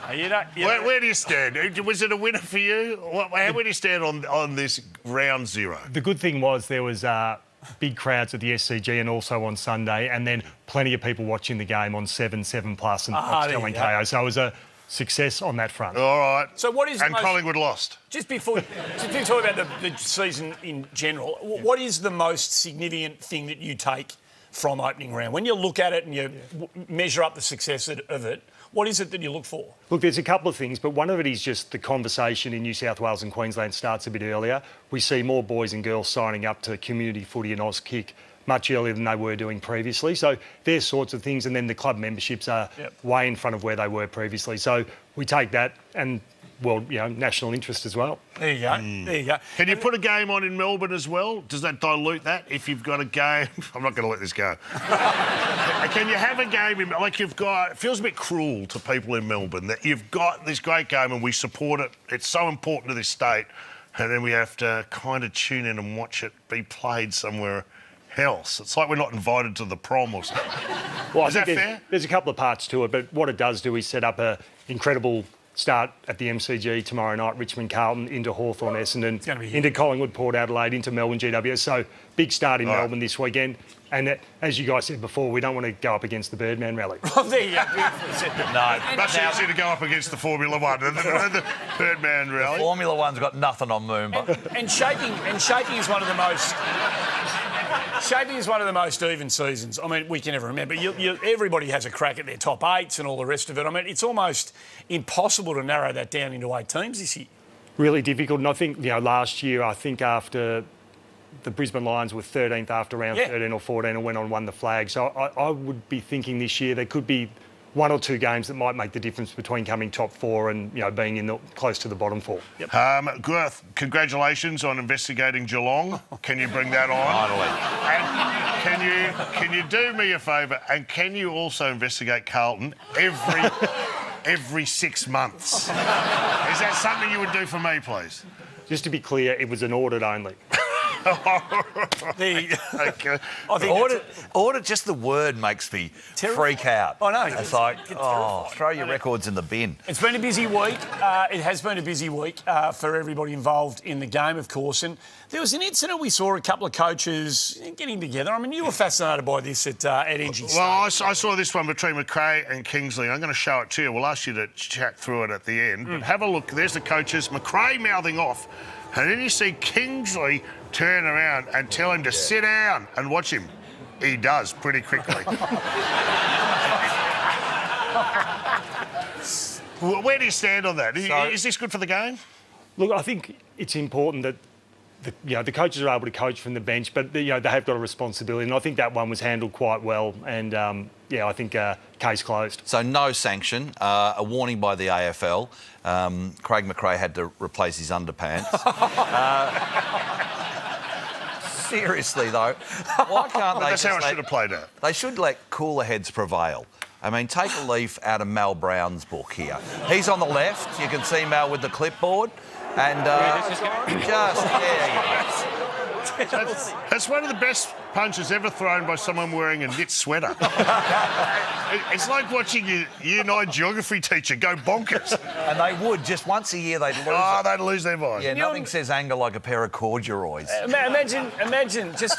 Where do you stand? Was it a winner for you? How do you stand on this round zero? The good thing was there was big crowds at the SCG and also on Sunday, and then plenty of people watching the game on 7 Plus and Foxtel and KO. So it was a success on that front. All right. So what is Collingwood lost. Just before you talk about the season in general, what is the most significant thing that you take from opening round? When you look at it and you measure up the success of it, what is it that you look for? Look, there's a couple of things, but one of it is just the conversation in New South Wales and Queensland starts a bit earlier. We see more boys and girls signing up to community footy and Auskick much earlier than they were doing previously. So there's sorts of things, and then the club memberships are way in front of where they were previously. So we take that and, well, national interest as well. There you go. There you go. Can you put a game on in Melbourne as well? Does that dilute that if you've got a game? I'm not going to let this go. Can you have a game in, like you've got, it feels a bit cruel to people in Melbourne that you've got this great game and we support it. It's so important to this state. And then we have to kind of tune in and watch it be played somewhere else. It's like we're not invited to the prom or something. Well, is that fair? There's a couple of parts to it, but what it does do is set up an incredible start at the MCG tomorrow night, Richmond Carlton, into Hawthorn Essendon, into Collingwood Port Adelaide, into Melbourne GWS. So big start in Melbourne this weekend. And as you guys said before, we don't want to go up against the Birdman Rally. Oh, there you go. No, much easier to go up against the Formula One than the Birdman Rally. Formula One's got nothing on Moomba. And shaping is one of the most. Shaping is one of the most even seasons. I mean, we can ever remember. Everybody has a crack at their top eights and all the rest of it. I mean, it's almost impossible to narrow that down into 8 teams this year. Really difficult. And I think, last year, after the Brisbane Lions were 13th after round 13 or 14 and went on and won the flag. So I would be thinking this year there could be 1 or 2 games that might make the difference between coming top 4 and being close to the bottom 4. Yep. Gurth, congratulations on investigating Geelong. Can you bring that on? Finally. And can you do me a favour? And can you also investigate Carlton every 6 months? Is that something you would do for me, please? Just to be clear, it was an audit only. Audit, just the word makes me freak out. I know. It's like, throw your records in the bin. It's been a busy week. It has been a busy week for everybody involved in the game, of course. And there was an incident we saw a couple of coaches getting together. I mean, you were fascinated by this at NG. Well, I saw this one between McRae and Kingsley. I'm going to show it to you. We'll ask you to chat through it at the end. But have a look. There's the coaches. McRae mouthing off. And then you see Kingsley turn around and tell him to sit down and watch him. He does pretty quickly. Where do you stand on that? Is this good for the game? Look, I think it's important that the coaches are able to coach from the bench, but they have got a responsibility, and I think that one was handled quite well. And I think case closed. So no sanction, a warning by the AFL. Craig McRae had to replace his underpants. Seriously though, why can't they? That's how it should have played out. They should let cooler heads prevail. I mean, take a leaf out of Mal Brown's book here. He's on the left. You can see Mal with the clipboard. And that's one of the best punches ever thrown by someone wearing a knit sweater. It's like watching your Year 9 geography teacher go bonkers. And they would, just once a year they'd lose it. They'd lose their mind. Yeah, nothing says anger like a pair of corduroys. Imagine, just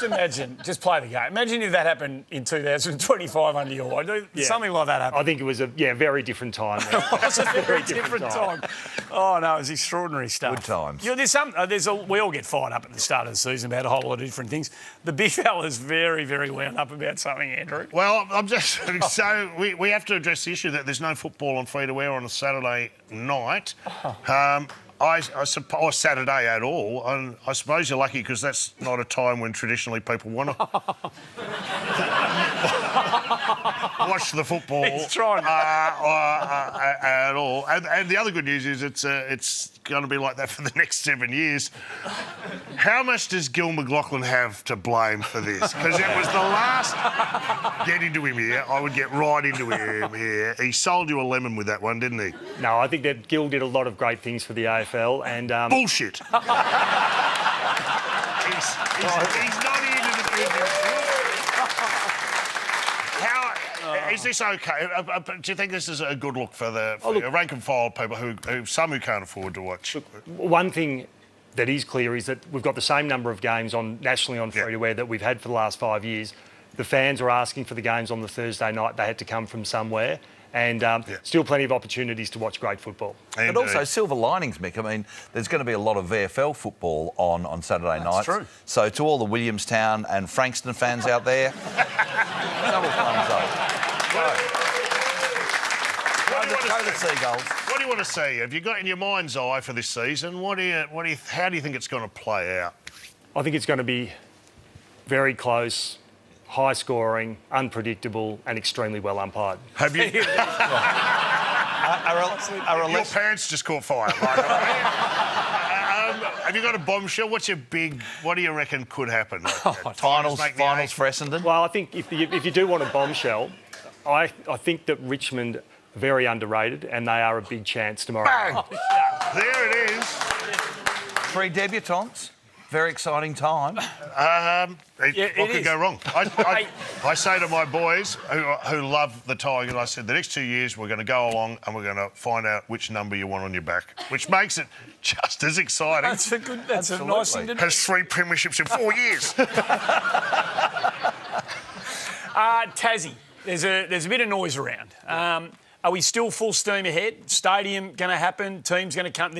play the game. Imagine if that happened in 2025 under your watch. Something like that happened. I think it was a very different time. It was a very different time. Oh, no, it was extraordinary stuff. Good times. We all get fired up at the start of the season about a whole lot of different things. The big fella's very, very wound up about something, Andrew. Well, I'm just... So we have to address the issue that there's no football on free-to-air on a Saturday night. I suppose Saturday at all, and I suppose you're lucky because that's not a time when traditionally people want to watch the football. He's trying at all. And the other good news is it's going to be like that for the next 7 years. How much does Gil McLachlan have to blame for this? Because it was the last... Get into him here. I would get right into him here. He sold you a lemon with that one, didn't he? No, I think that Gil did a lot of great things for the AFL and... Bullshit. He's not into the business. Is this okay? Do you think this is a good look for the rank and file people who some can't afford to watch? Look, one thing that is clear is that we've got the same number of games nationally on free-to-air that we've had for the last 5 years. The fans are asking for the games on the Thursday night. They had to come from somewhere. And still plenty of opportunities to watch great football. But also silver linings, Mick. I mean, there's going to be a lot of VFL football on Saturday nights. True. So to all the Williamstown and Frankston fans out there, double thumbs up. Go the Seagulls. What do you want to see? Have you got in your mind's eye for this season? How do you think it's going to play out? I think it's going to be very close, high scoring, unpredictable, and extremely well umpired. Have you? Your pants just caught fire. Have you got a bombshell? What do you reckon could happen? Finals for Essendon? Well, I think if you do want a bombshell, I think that Richmond are very underrated and they are a big chance tomorrow. Bang! There it is. 3 debutantes. very exciting time. What could go wrong? I say to my boys who love the Tigers, I said, the next 2 years we're going to go along and we're going to find out which number you want on your back, which makes it just as exciting. That's a nice thing to do. Has 3 premierships in 4 years. Tassie, there's a bit of noise around. Are we still full steam ahead? Stadium going to happen? Team's going to come?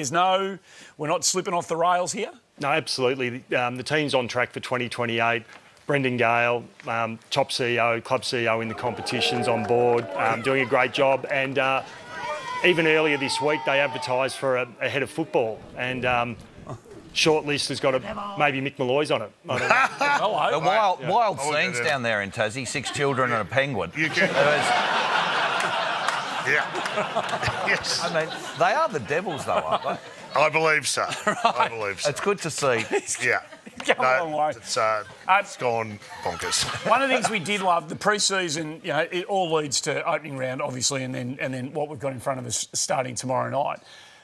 We're not slipping off the rails here? No, absolutely. The team's on track for 2028. Brendan Gale, top CEO, club CEO in the competitions, on board, doing a great job. And even earlier this week, they advertised for a head of football. And short list has got maybe Mick Malloy's on it. I don't know. Wild scenes down there in Tassie. 6 children and a penguin. Yes. I mean, they are the Devils, though, aren't they? I believe so. I believe so. It's good to see. Yeah. Going a long way. It's gone bonkers. One of the things we did love, the pre-season, it all leads to opening round, obviously, and then what we've got in front of us starting tomorrow night.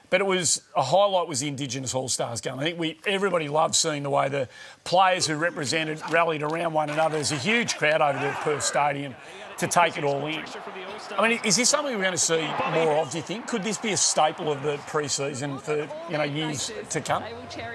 But a highlight was the Indigenous All-Stars game. I think everybody loved seeing the way the players who represented rallied around one another. There's a huge crowd over there at Perth Stadium to take it all in. I mean, is this something we're going to see more of, do you think? Could this be a staple of the pre-season for years to come?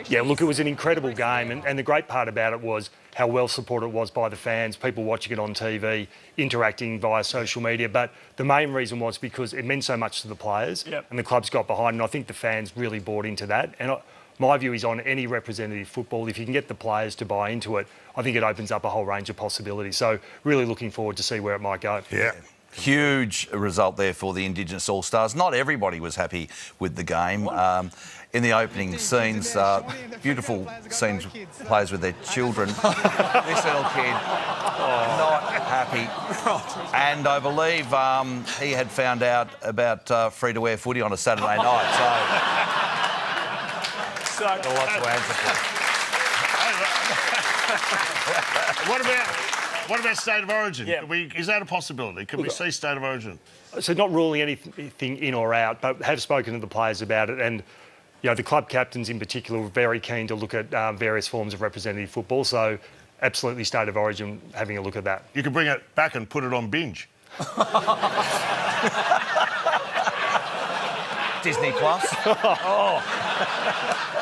Yeah, look, it was an incredible game, and the great part about it was how well supported it was by the fans, people watching it on TV, interacting via social media. But the main reason was because it meant so much to the players, and the clubs got behind, and I think the fans really bought into that. And my view is on any representative football, if you can get the players to buy into it, I think it opens up a whole range of possibilities. So really looking forward to see where it might go. Yeah. Huge result there for the Indigenous All-Stars. Not everybody was happy with the game. In the opening scenes, beautiful scenes, players with their children. This little kid, not happy. And I believe he had found out about free-to-wear footy on a Saturday night. So, got a lot to answer for. What about State of Origin? Yeah. Is that a possibility? Can we see State of Origin? So not ruling anything in or out, but have spoken to the players about it. And the club captains in particular were very keen to look at various forms of representative football. So absolutely State of Origin, having a look at that. You could bring it back and put it on binge. Disney Plus.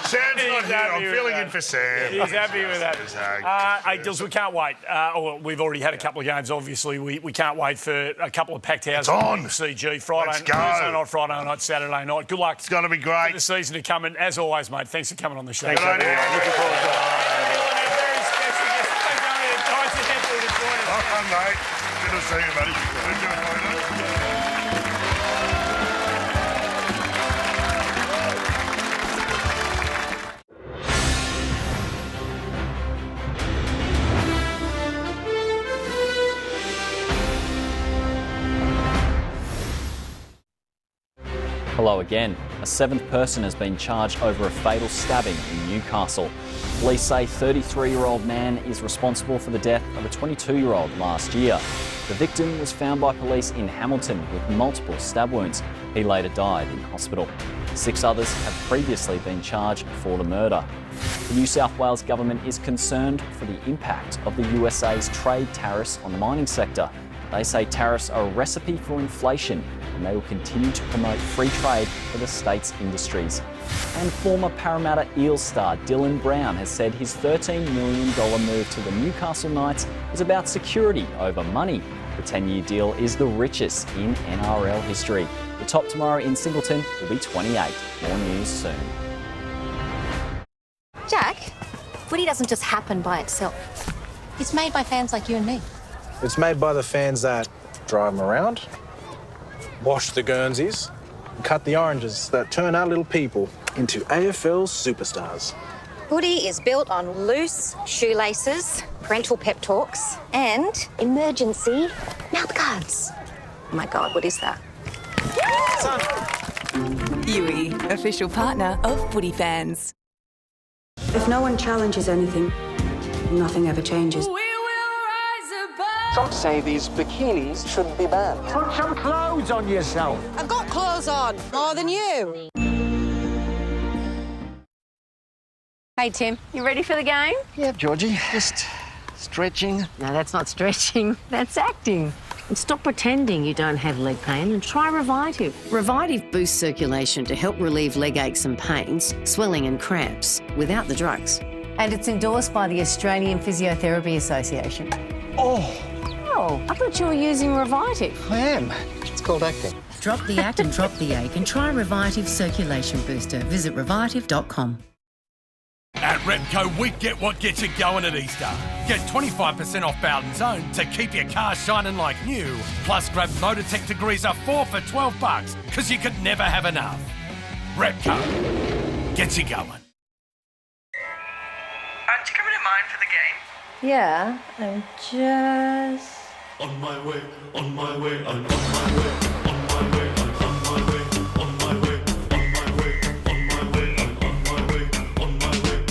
Sam's not here. I'm filling in for Sam. He's happy with that. Dills, we can't wait. We've already had a couple of games, obviously. We can't wait for a couple of packed houses. It's on. CG, Friday Let's go. Thursday night, Friday night, Saturday night. Good luck. It's going to be great. For the season to come. And as always, mate, thanks for coming on the show. Thanks, Looking forward to it. Mate. Good to see you, buddy. Good to see you. Hello again. A 7th person has been charged over a fatal stabbing in Newcastle. Police say 33-year-old man is responsible for the death of a 22-year-old last year. The victim was found by police in Hamilton with multiple stab wounds. He later died in hospital. 6 others have previously been charged for the murder. The New South Wales government is concerned for the impact of the USA's trade tariffs on the mining sector. They say tariffs are a recipe for inflation, and they will continue to promote free trade for the state's industries. And former Parramatta Eels star Dylan Brown has said his $13 million move to the Newcastle Knights is about security over money. The 10-year deal is the richest in NRL history. The top tomorrow in Singleton will be 28. More news soon. Jack, footy doesn't just happen by itself. It's made by fans like you and me. It's made by the fans that drive them around, wash the Guernseys, and cut the oranges that turn our little people into AFL superstars. Footy is built on loose shoelaces, parental pep talks, and emergency mouth guards. Oh my God, what is that? Yui, official partner of footy fans. If no one challenges anything, nothing ever changes. Some say these bikinis shouldn't be banned. Put some clothes on yourself. I've got clothes on, more than you. Hey, Tim, you ready for the game? Yep, Georgie. Just stretching. No, that's not stretching. That's acting. And stop pretending you don't have leg pain and try Revitive. Revitive boosts circulation to help relieve leg aches and pains, swelling and cramps, without the drugs. And it's endorsed by the Australian Physiotherapy Association. Oh, I thought you were using Revitive. I am. It's called acting. Drop the act and drop the ache and try Revitive Circulation Booster. Visit revitive.com. At Repco, we get what gets you going at Easter. Get 25% off Bowden's Own to keep your car shining like new. Plus, grab Mototech degreaser 4 for $12, because you could never have enough. Repco gets you going. Aren't you coming to mine for the game? Yeah, I'm just... On my way, on my way, I'm on my way, on my way, I'm on my way, on my way, on my way, on my way, I'm on my way, on my way,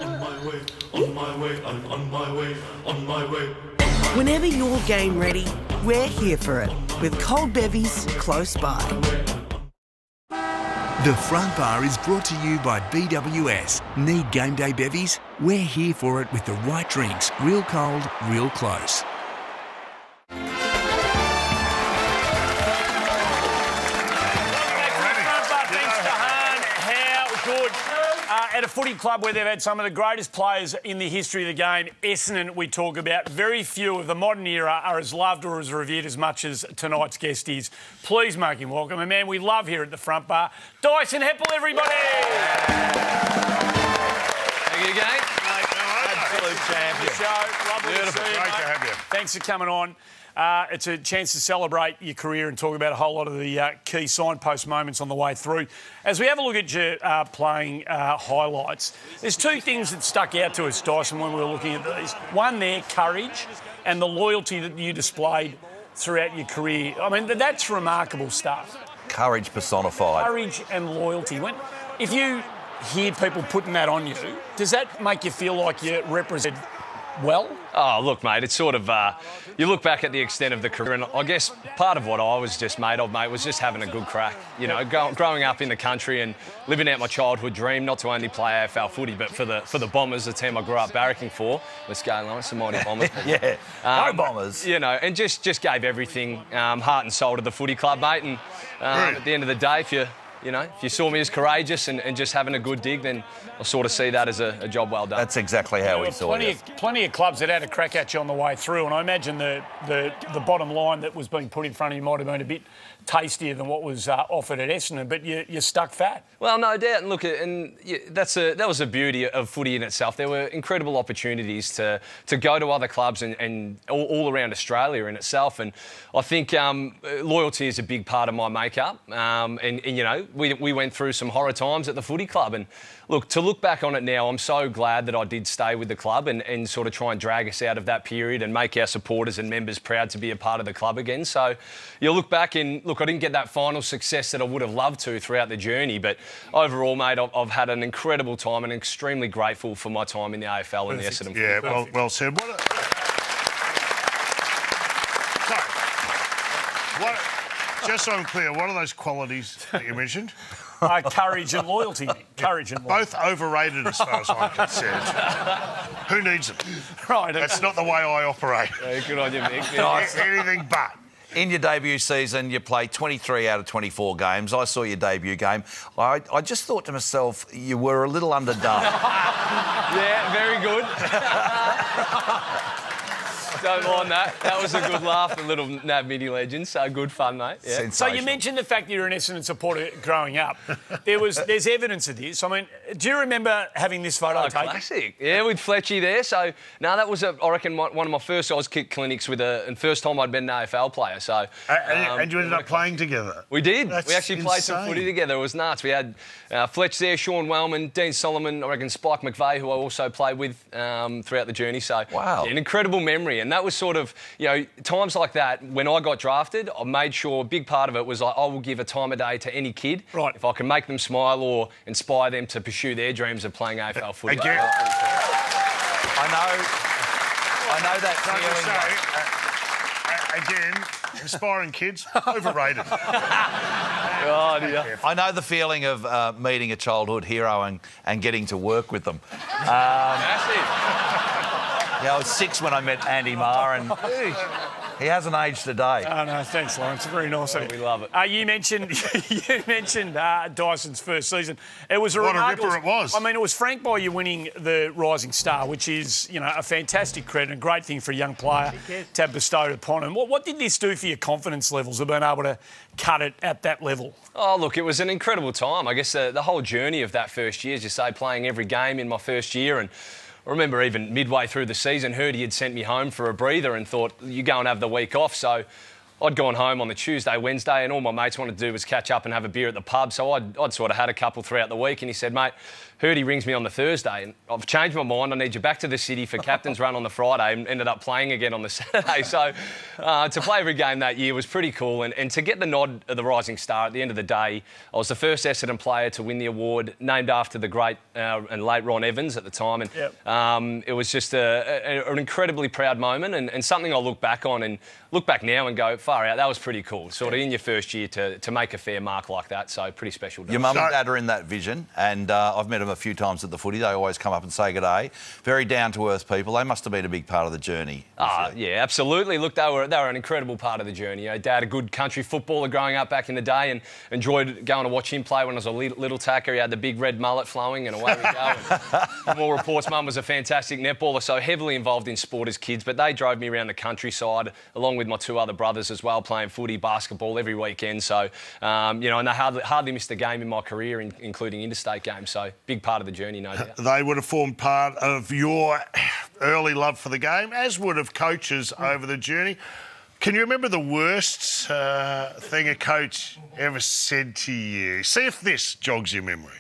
on my way, on my way, I'm on my way, on my way. Whenever you're game ready, we're here for it with cold bevies close by. The Front Bar is brought to you by BWS. Need game day bevies? We're here for it with the right drinks. Real cold, real close. At a footy club where they've had some of the greatest players in the history of the game, Essendon, we talk about. Very few of the modern era are as loved or as revered as much as tonight's guest is. Please make him welcome. A man we love here at the Front Bar, Dyson Heppel, everybody! Thank you, gang. Absolute champion. Lovely to see you, Great to have you. Thanks for coming on. It's a chance to celebrate your career and talk about a whole lot of the key signpost moments on the way through. As we have a look at your playing highlights, there's two things that stuck out to us, Dyson, when we were looking at these. One there, courage, and the loyalty that you displayed throughout your career. I mean, that's remarkable stuff. Courage personified. Courage and loyalty. If you hear people putting that on you, does that make you feel like you represent well? Oh, look, mate, it's sort of, you look back at the extent of the career, and I guess part of what I was just made of, mate, was just having a good crack. You know, growing up in the country and living out my childhood dream, not to only play AFL footy, but for the Bombers, the team I grew up barracking for. Let's go, Lawrence, the mighty Bombers. Yeah, go Bombers. You know, and just gave everything, heart and soul to the footy club, mate, and at the end of the day, if you saw me as courageous and just having a good dig, then I sort of see that as a job well done. That's exactly how we saw it. Plenty of clubs that had a crack at you on the way through, and I imagine the bottom line that was being put in front of you might have been a bit tastier than what was offered at Essendon, but you stuck fat. Well, no doubt, and look, that was the beauty of footy in itself. There were incredible opportunities to go to other clubs and all around Australia in itself, and I think loyalty is a big part of my makeup, and you know, we went through some horror times at the footy club, and look, to look back on it now, I'm so glad that I did stay with the club and sort of try and drag us out of that period and make our supporters and members proud to be a part of the club again. So you look back and look, I didn't get that final success that I would have loved to throughout the journey, but overall, mate, I've had an incredible time and extremely grateful for my time in the AFL and the Essendon. Yeah, well said. Just so I'm clear, what are those qualities that you mentioned? Courage and loyalty. Courage and loyalty. Both overrated as far as I'm concerned. Who needs them? Right. That's not the way I operate. Yeah, good on you, Mick. Anything but. In your debut season, you played 23 out of 24 games. I saw your debut game. I just thought to myself, you were a little underdone. Yeah, very good. Don't mind that. That was a good laugh, the little NAB mini legend. So good fun, mate. Yeah. So you mentioned the fact that you're an Essendon supporter growing up. There's evidence of this. I mean, do you remember having this photo taken? Classic. Yeah, with Fletchy there. So, no, that was, I reckon, one of my first Auskick clinics and first time I'd been an AFL player. So, and you ended up playing together? We did. That's we actually played some footy together. It was nuts. We had Fletch there, Sean Wellman, Dean Solomon, I reckon Spike McVeigh, who I also played with throughout the journey. So, wow. Yeah, an incredible memory. And that was sort of, you know, times like that, when I got drafted, I made sure a big part of it was like, I will give a time of day to any kid. Right. If I can make them smile or inspire them to pursue their dreams of playing AFL footy. Again, I know that feeling. Again, inspiring kids, overrated. Oh, dear. I know the feeling of meeting a childhood hero and getting to work with them. Massive. Yeah, I was 6 when I met Andy Marr, and he hasn't aged a day. Oh, no, thanks, Lawrence. Very nice of you. We love it. You mentioned Dyson's first season. It was What a ripper it was. I mean, it was franked by you winning the Rising Star, which is, a fantastic credit and a great thing for a young player to have bestowed upon him. What did this do for your confidence levels of being able to cut it at that level? Oh, look, it was an incredible time. I guess the whole journey of that first year, as you say, playing every game in my first year, and I remember even midway through the season, heard he had sent me home for a breather and thought, you go and have the week off. So I'd gone home on the Tuesday, Wednesday, and all my mates wanted to do was catch up and have a beer at the pub. So I'd sort of had a couple throughout the week, and he said, mate, Hurdy rings me on the Thursday, and I've changed my mind. I need you back to the city for captain's run on the Friday, and ended up playing again on the Saturday. So to play every game that year was pretty cool, and to get the nod of the Rising Star at the end of the day, I was the first Essendon player to win the award, named after the great and late Ron Evans at the time, and it was just an incredibly proud moment, and something I look back on and look back now and go, far out, that was pretty cool. Sort of in your first year to make a fair mark like that, so pretty special day. Your mum and dad are in that vision, and I've met them a few times at the footy. They always come up and say good day. Very down-to-earth people. They must have been a big part of the journey. Yeah, absolutely. Look, they were an incredible part of the journey. Dad, a good country footballer growing up back in the day, and enjoyed going to watch him play when I was a little tacker. He had the big red mullet flowing, and away we go. And more reports, Mum was a fantastic netballer, so heavily involved in sport as kids, but they drove me around the countryside, along with my 2 other brothers as well, playing footy, basketball every weekend. So, and they hardly missed a game in my career, including interstate games. So, big part of the journey, no doubt. They would have formed part of your early love for the game, as would have coaches over the journey. Can you remember the worst thing a coach ever said to you? See if this jogs your memory.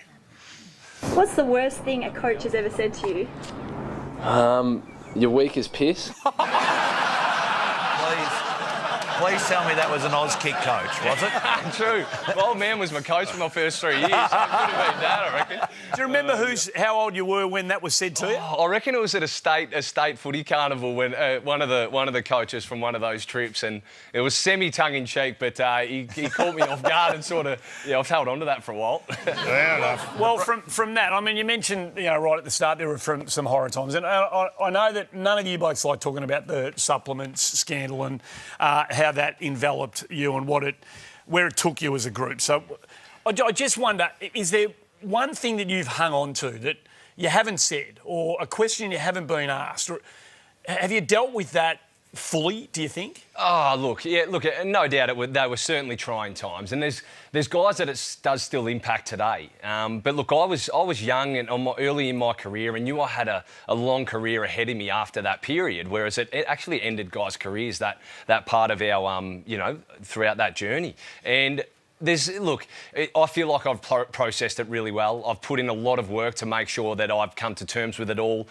What's the worst thing a coach has ever said to you? You're weak as piss. Please tell me that was an Oz kick coach, was it? True. My old man was my coach for my first 3 years. So it could have been that, I reckon. Do you remember how old you were when that was said to you? I reckon it was at a state footy carnival when one of the coaches from one of those trips, and it was semi-tongue-in-cheek, but he caught me off guard and sort of, I've held on to that for a while. Fair enough. Well, from that, I mean, you mentioned, right at the start, there were some horror times, and I know that none of you blokes like talking about the supplements scandal and how that enveloped you and where it took you as a group. So I just wonder, is there one thing that you've hung on to that you haven't said, or a question you haven't been asked? Or have you dealt with that fully, do you think? Oh, look, no doubt they were certainly trying times, and there's guys that it does still impact today. But look, I was young and early in my career, and knew I had a long career ahead of me after that period. Whereas it actually ended guys' careers that part of our throughout that journey. And I feel like I've processed it really well. I've put in a lot of work to make sure that I've come to terms with it all,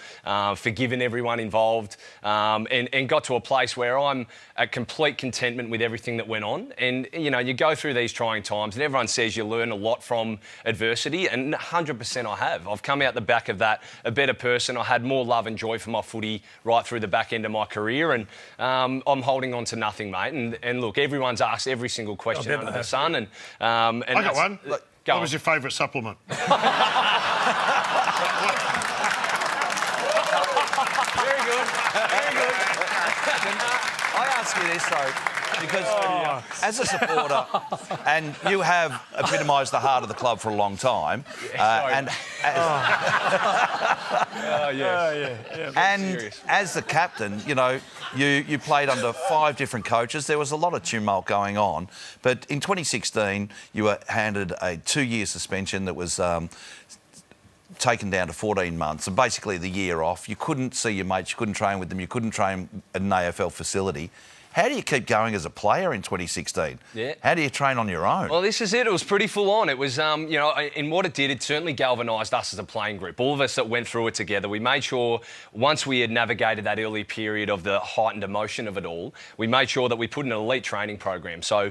forgiven everyone involved, and got to a place where I'm at complete contentment with everything that went on. And, you go through these trying times, and everyone says you learn a lot from adversity, and 100% I have. I've come out the back of that a better person. I had more love and joy for my footy right through the back end of my career, and I'm holding on to nothing, mate. And look, everyone's asked every single question under the sun, and I got one. What was your favourite supplement? Very good. Very good. I ask you this, though, because as a supporter, and you have epitomised the heart of the club for a long time, as the captain, you played under 5 different coaches. There was a lot of tumult going on, but in 2016, you were handed a 2-year suspension that was taken down to 14 months, and basically the year off. You couldn't see your mates, you couldn't train with them, you couldn't train at an AFL facility. How do you keep going as a player in 2016? Yeah. How do you train on your own? Well, this is it. It was pretty full on. It was, in what it did, it certainly galvanised us as a playing group. All of us that went through it together, we made sure once we had navigated that early period of the heightened emotion of it all, we made sure that we put in an elite training program. So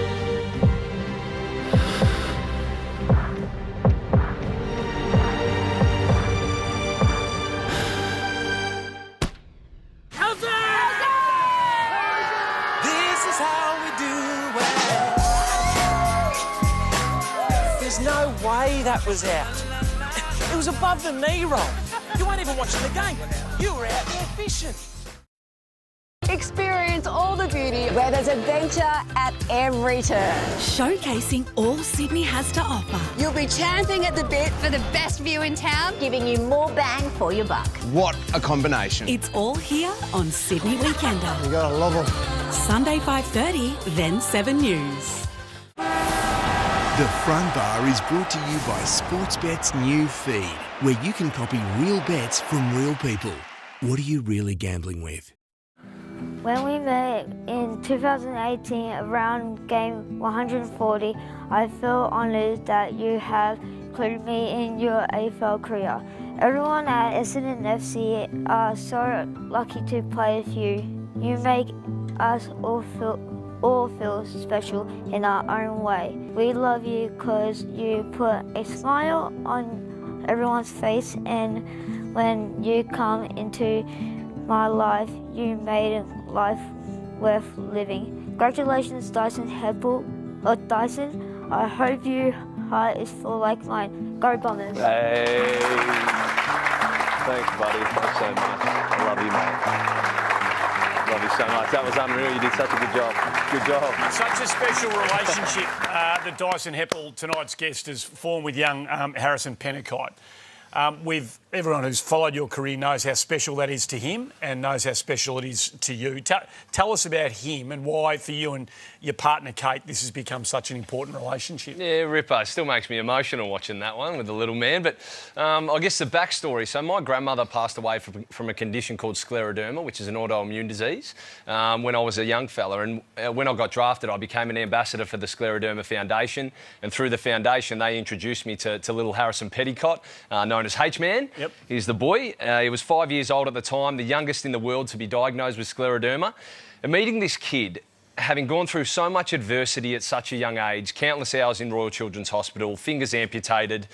that was out. It was above the knee roll. You weren't even watching the game. You were out there fishing. Experience all the beauty where there's adventure at every turn. Showcasing all Sydney has to offer. You'll be champing at the bit for the best view in town, giving you more bang for your buck. What a combination. It's all here on Sydney Weekender. You gotta love them. Sunday 5:30, then 7 News. The Front Bar is brought to you by Sportsbet's new feed, where you can copy real bets from real people. What are you really gambling with? When we met in 2018 around game 140, I feel honoured that you have included me in your AFL career. Everyone at Essendon FC are so lucky to play with you. You make us all feel special in our own way. We love you because you put a smile on everyone's face, and when you come into my life, you made life worth living. Congratulations, Dyson Heppel, or Dyson. I hope your heart is full like mine. Go Bombers. Hey. Thanks, buddy. Thanks so much. I love you, mate. Love you so much. That was unreal. You did such a good job. Good job. Such a special relationship that Dyson Heppel, tonight's guest, has formed with young Harrison Pennicott. With everyone who's followed your career knows how special that is to him and knows how special it is to you. Tell us about him and why, for you and your partner Kate, this has become such an important relationship. Yeah, Ripper. Still makes me emotional watching that one with the little man. But I guess the backstory. So my grandmother passed away from a condition called scleroderma, which is an autoimmune disease, when I was a young fella. And when I got drafted, I became an ambassador for the Scleroderma Foundation. And through the foundation, they introduced me to little Harrison Pennicott, known as H-Man. Yep. He's the boy. He was 5 years old at the time, the youngest in the world to be diagnosed with scleroderma. And meeting this kid, having gone through so much adversity at such a young age, countless hours in Royal Children's Hospital, fingers amputated,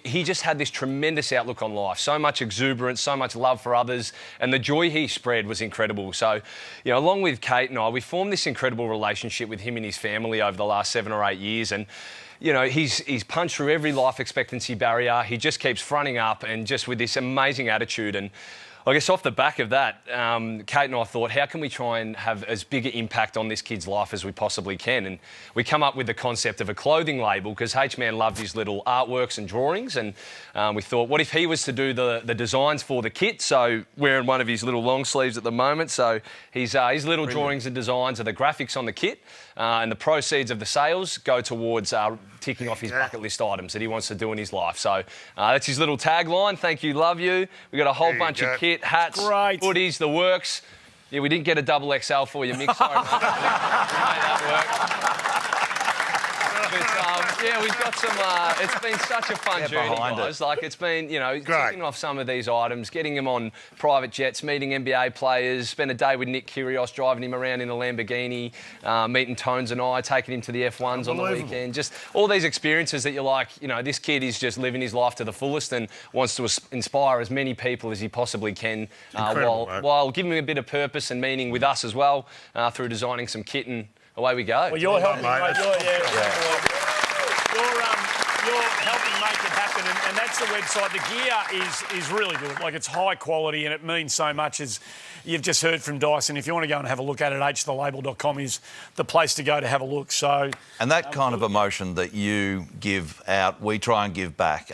he just had this tremendous outlook on life, so much exuberance, so much love for others, and the joy he spread was incredible. So, you know, along with Kate and I, we formed this incredible relationship with him and his family over the last 7 or 8 years. And you know, he's punched through every life expectancy barrier. He just keeps fronting up and just with this amazing attitude. And I guess off the back of that, Kate and I thought, how can we try and have as big an impact on this kid's life as we possibly can? And we come up with the concept of a clothing label because H-Man loved his little artworks and drawings. And we thought, what if he was to do the designs for the kit? So wearing one of his little long sleeves at the moment. So his little drawings and designs are the graphics on the kit. And the proceeds of the sales go towards ticking off his bucket list items that he wants to do in his life. So that's his little tagline. Thank you, love you. We got a whole bunch of kit, hats, hoodies, the works. Yeah, we didn't get a double XL for you, Mick. Sorry, mate. We made that work. But, yeah, we've got some... it's been such a fun journey, guys. Like, it's been, you know, ticking off some of these items, getting him on private jets, meeting NBA players, spent a day with Nick Kyrgios, driving him around in a Lamborghini, meeting Tones and I, taking him to the F1s on the weekend. Just all these experiences that you're like, you know, this kid is just living his life to the fullest and wants to inspire as many people as he possibly can while giving him a bit of purpose and meaning with us as well through designing some kit, and away we go. Well, you're helping, mate. You're helping make it happen, and that's the website. The gear is really good. Like, it's high quality, and it means so much. As you've just heard from Dyson, if you want to go and have a look at it, hthelabel.com is the place to go to have a look. So, and that kind of emotion that you give out, we try and give back.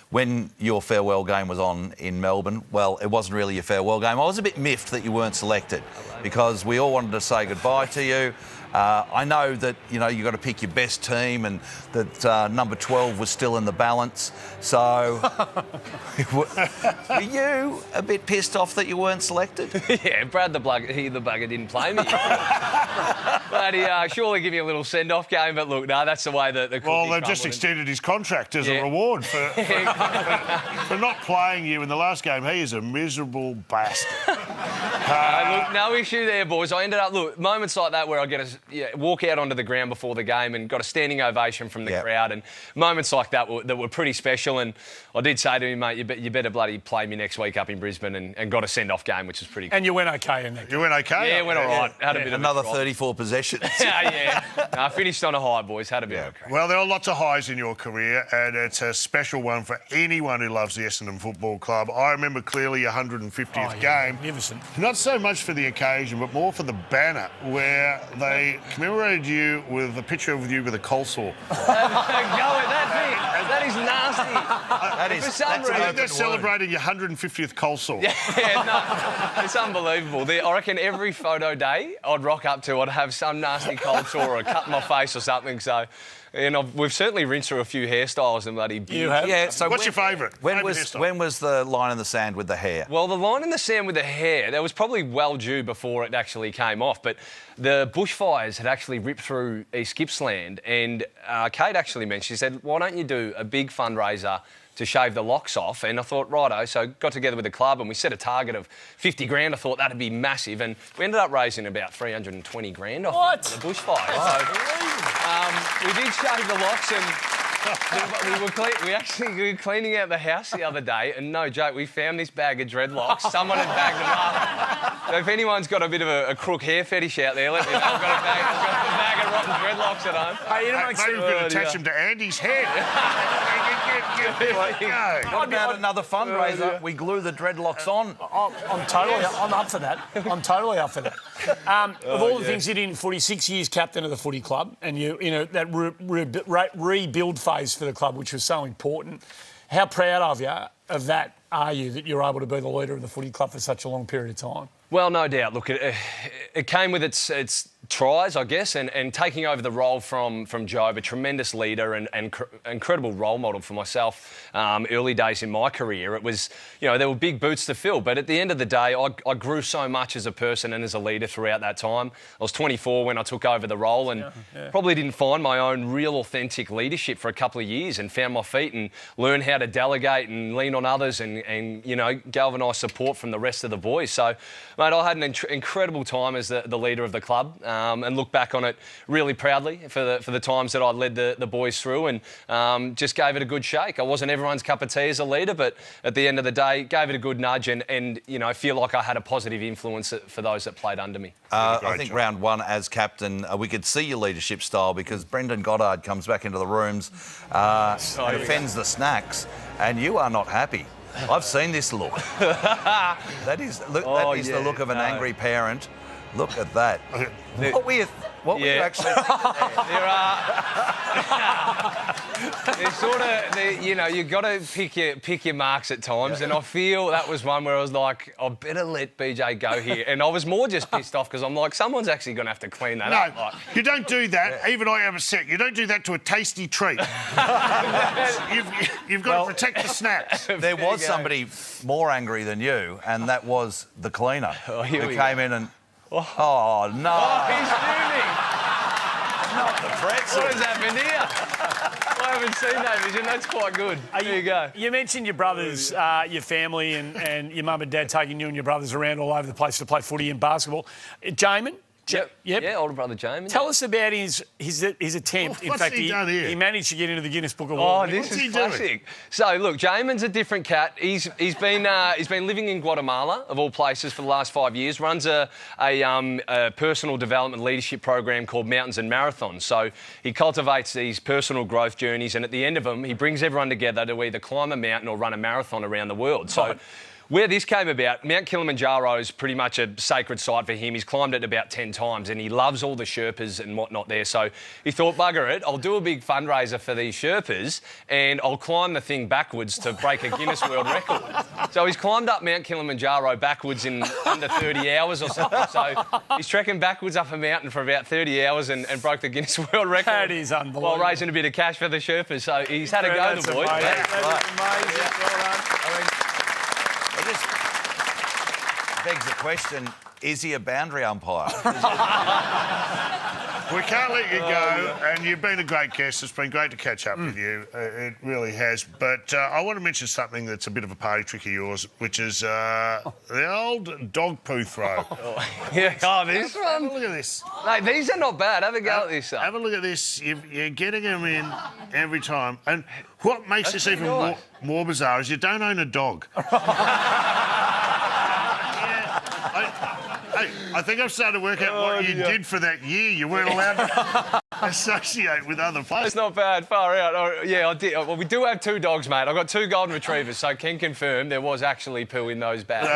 When your farewell game was on in Melbourne, well, it wasn't really your farewell game. I was a bit miffed that you weren't selected because we all wanted to say goodbye to you. I know that, you know, you've got to pick your best team and that number 12 was still in the balance. So were you a bit pissed off that you weren't selected? Yeah, Brad the bugger didn't play me. But he surely give you a little send-off game. But look, no, that's the way that the Well, they've just extended his contract as a reward for not playing you in the last game. He is a miserable bastard. Look, no issue there, boys. I ended up, moments like that where I get to walk out onto the ground before the game and got a standing ovation from the crowd, and moments like that were pretty special. And I did say to him, mate, you better bloody play me next week up in Brisbane, and got a send-off game, which was pretty cool. And you went okay in that. You went okay? Yeah, went all right. Had a bit of another 34 possessions. Yeah. No, I finished on a high, boys. Had a bit of a crack. Well, there are lots of highs in your career, and it's a special one for anyone who loves the Essendon Football Club. I remember clearly your 150th game. Magnificent. Not so much for the occasion, but more for the banner, where they commemorated you with a picture of you with a coleslaw. That is nasty. For some reason, they're celebrating your 150th coleslaw. No, it's unbelievable. I reckon every photo day I'd rock up to, I'd have some nasty cold sore or a cut in my face or something. So, we've certainly rinsed through a few hairstyles and bloody. You have? Yeah. So what's your favourite? When was the line in the sand with the hair? Well, the line in the sand with the hair, that was probably well due before it actually came off. But the bushfires had actually ripped through East Gippsland, and Kate actually mentioned, she said, why don't you do a big fundraiser to shave the locks off? And I thought, righto, so got together with the club and we set a target of 50 grand. I thought that'd be massive, and we ended up raising about 320 grand off the bushfire. So, we did shave the locks, and we were cleaning out the house the other day, and no joke, we found this bag of dreadlocks. Someone had bagged them up. So if anyone's got a bit of a crook hair fetish out there, let me know. I've got a bag of rotten dreadlocks at home. Hey, maybe we could attach them to Andy's head. What about another fundraiser? We glue the dreadlocks on. I'm up for that. I'm totally up for that. Of all the things you did in footy, 6 years captain of the footy club, and that rebuild phase for the club, which was so important. How proud of that are you, that you're able to be the leader of the footy club for such a long period of time? Well, no doubt. Look, it came with its tries, I guess, and taking over the role from Job, a tremendous leader and incredible role model for myself early days in my career. It was, there were big boots to fill, but at the end of the day, I grew so much as a person and as a leader throughout that time. I was 24 when I took over the role, and probably didn't find my own real authentic leadership for a couple of years, and found my feet and learned how to delegate and lean on others and galvanise support from the rest of the boys. So, mate, I had an incredible time as the leader of the club. And look back on it really proudly for the times that I led the boys through, and just gave it a good shake. I wasn't everyone's cup of tea as a leader, but at the end of the day, gave it a good nudge and feel like I had a positive influence for those that played under me. I think round one as captain, we could see your leadership style because Brendan Goddard comes back into the rooms, defends the snacks, and you are not happy. I've seen this look. That is the look of an angry parent. Look at that. What were you actually thinking there? You've got to pick your marks at times, and I feel that was one where I was like, I better let BJ go here. And I was more just pissed off because I'm like, someone's actually going to have to clean that up. Like, you don't do that. Even I have a set. You don't do that to a tasty treat. You've got to protect the snacks. There was somebody more angry than you, and that was the cleaner who came in and... Oh, no. Oh, he's fuming. Not the pretzel. What has happened here? I haven't seen that vision. That's quite good. There you go. You mentioned your brothers, your family and your mum and dad taking you and your brothers around all over the place to play footy and basketball. Jamin? Yep. Yeah, older brother Jamin. Tell us about his attempt. What's he done here? He managed to get into the Guinness Book of Oh, World this is classic. So, look, Jamin's a different cat. He's been living in Guatemala, of all places, for the last 5 years. Runs a personal development leadership program called Mountains and Marathons. So he cultivates these personal growth journeys, and at the end of them, he brings everyone together to either climb a mountain or run a marathon around the world. So. Where this came about, Mount Kilimanjaro is pretty much a sacred site for him. He's climbed it about 10 times and he loves all the Sherpas and whatnot there. So he thought, bugger it, I'll do a big fundraiser for these Sherpas and I'll climb the thing backwards to break a Guinness World Record. So he's climbed up Mount Kilimanjaro backwards in under 30 hours or something. So he's trekking backwards up a mountain for about 30 hours and broke the Guinness World Record. That is unbelievable. While raising a bit of cash for the Sherpas. So he's had a go, the boy. That's amazing. Well done. It just begs the question, is he a boundary umpire? We can't let you go, and you've been a great guest. It's been great to catch up with you. It really has. But I want to mention something that's a bit of a party trick of yours, which is the old dog poo throw. Yeah, this one. Have a look at this. Mate, these are not bad. Have a go at this. Have a look at this. You're getting them in every time. And what makes this even more bizarre is you don't own a dog. I think I've started to work out what you did for that year. You weren't allowed to associate with other players. It's not bad. Far out. Oh, yeah, I did. Well, we do have 2 dogs, mate. I've got 2 golden retrievers, so can confirm there was actually poo in those bags.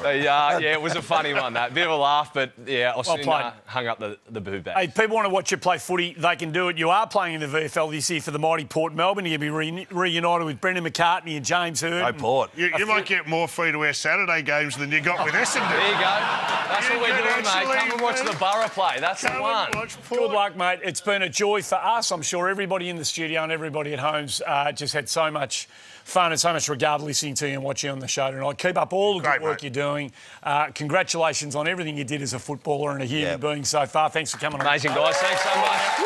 Yeah, it was a funny one, that. Bit of a laugh, but, yeah, I soon hung up the boo bag. Hey, people want to watch you play footy, they can do it. You are playing in the VFL this year for the mighty Port Melbourne. You're going to be reunited with Brendan McCartney and James Hurd. Go Port. You might get more free-to-air Saturday games than you got with Essendon. There you go. That's what we're doing, mate. Come and watch the Borough play. That's the one. Good luck, mate. It's been a joy for us. I'm sure everybody in the studio and everybody at home's just had so much fun and so much regard listening to you and watching you on the show tonight. Keep up all the good work you're doing. Congratulations on everything you did as a footballer and a human being so far. Thanks for coming on. Amazing, guys. Thanks so much. A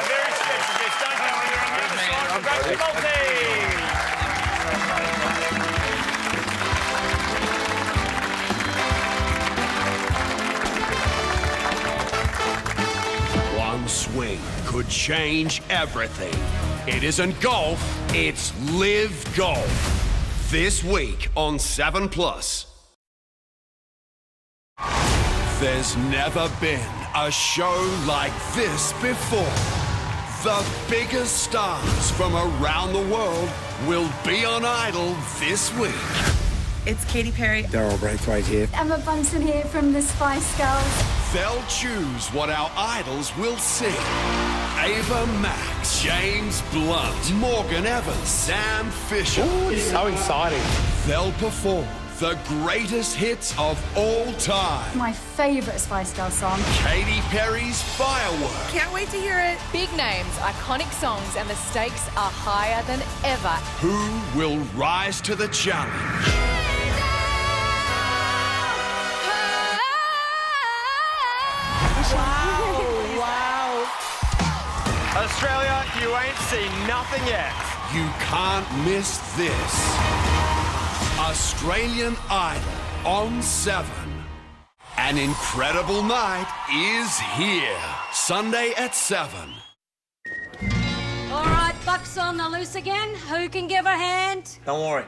very special guest. Don't go anywhere on the other side. Congratulations. Swing could change everything. It isn't golf, it's Live Golf. This week on 7plus. There's never been a show like this before. The biggest stars from around the world will be on Idol this week. It's Katy Perry. Daryl Braithwaite here. Emma Bunton here from the Spice Girls. They'll choose what our idols will sing. Ava Max, James Blunt, Morgan Evans, Sam Fisher. Ooh, it's so exciting. They'll perform the greatest hits of all time. My favourite Spice Girls song. Katy Perry's Firework. Can't wait to hear it. Big names, iconic songs, and the stakes are higher than ever. Who will rise to the challenge? Wow. Australia, you ain't seen nothing yet. You can't miss this. Australian Idol on 7. An incredible night is here. Sunday at 7. All right, Buck's on the loose again. Who can give a hand? Don't worry.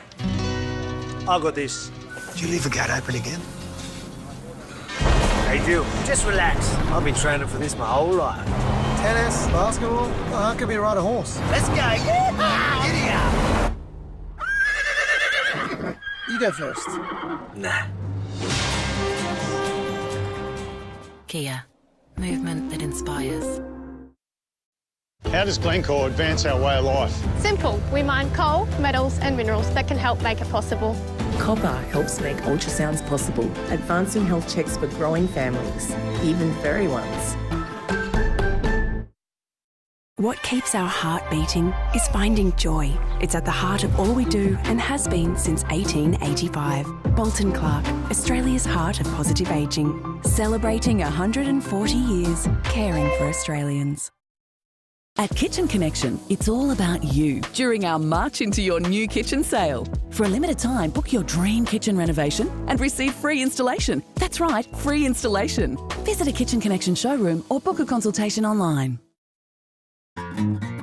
I got this. Did you leave the gate open again? Hey, Jill, just relax. I've been training for this my whole life. Tennis, basketball, I could be ride a horse. Let's go. Giddy up. You go first. Nah. Kia, movement that inspires. How does Glencore advance our way of life? Simple. We mine coal, metals and minerals that can help make it possible. Copper helps make ultrasounds possible, advancing health checks for growing families, even furry ones. What keeps our heart beating is finding joy. It's at the heart of all we do and has been since 1885. Bolton Clark, Australia's heart of positive ageing. Celebrating 140 years, caring for Australians. At Kitchen Connection, it's all about you during our March into your new kitchen sale. For a limited time, book your dream kitchen renovation and receive free installation. That's right, free installation. Visit a Kitchen Connection showroom or book a consultation online.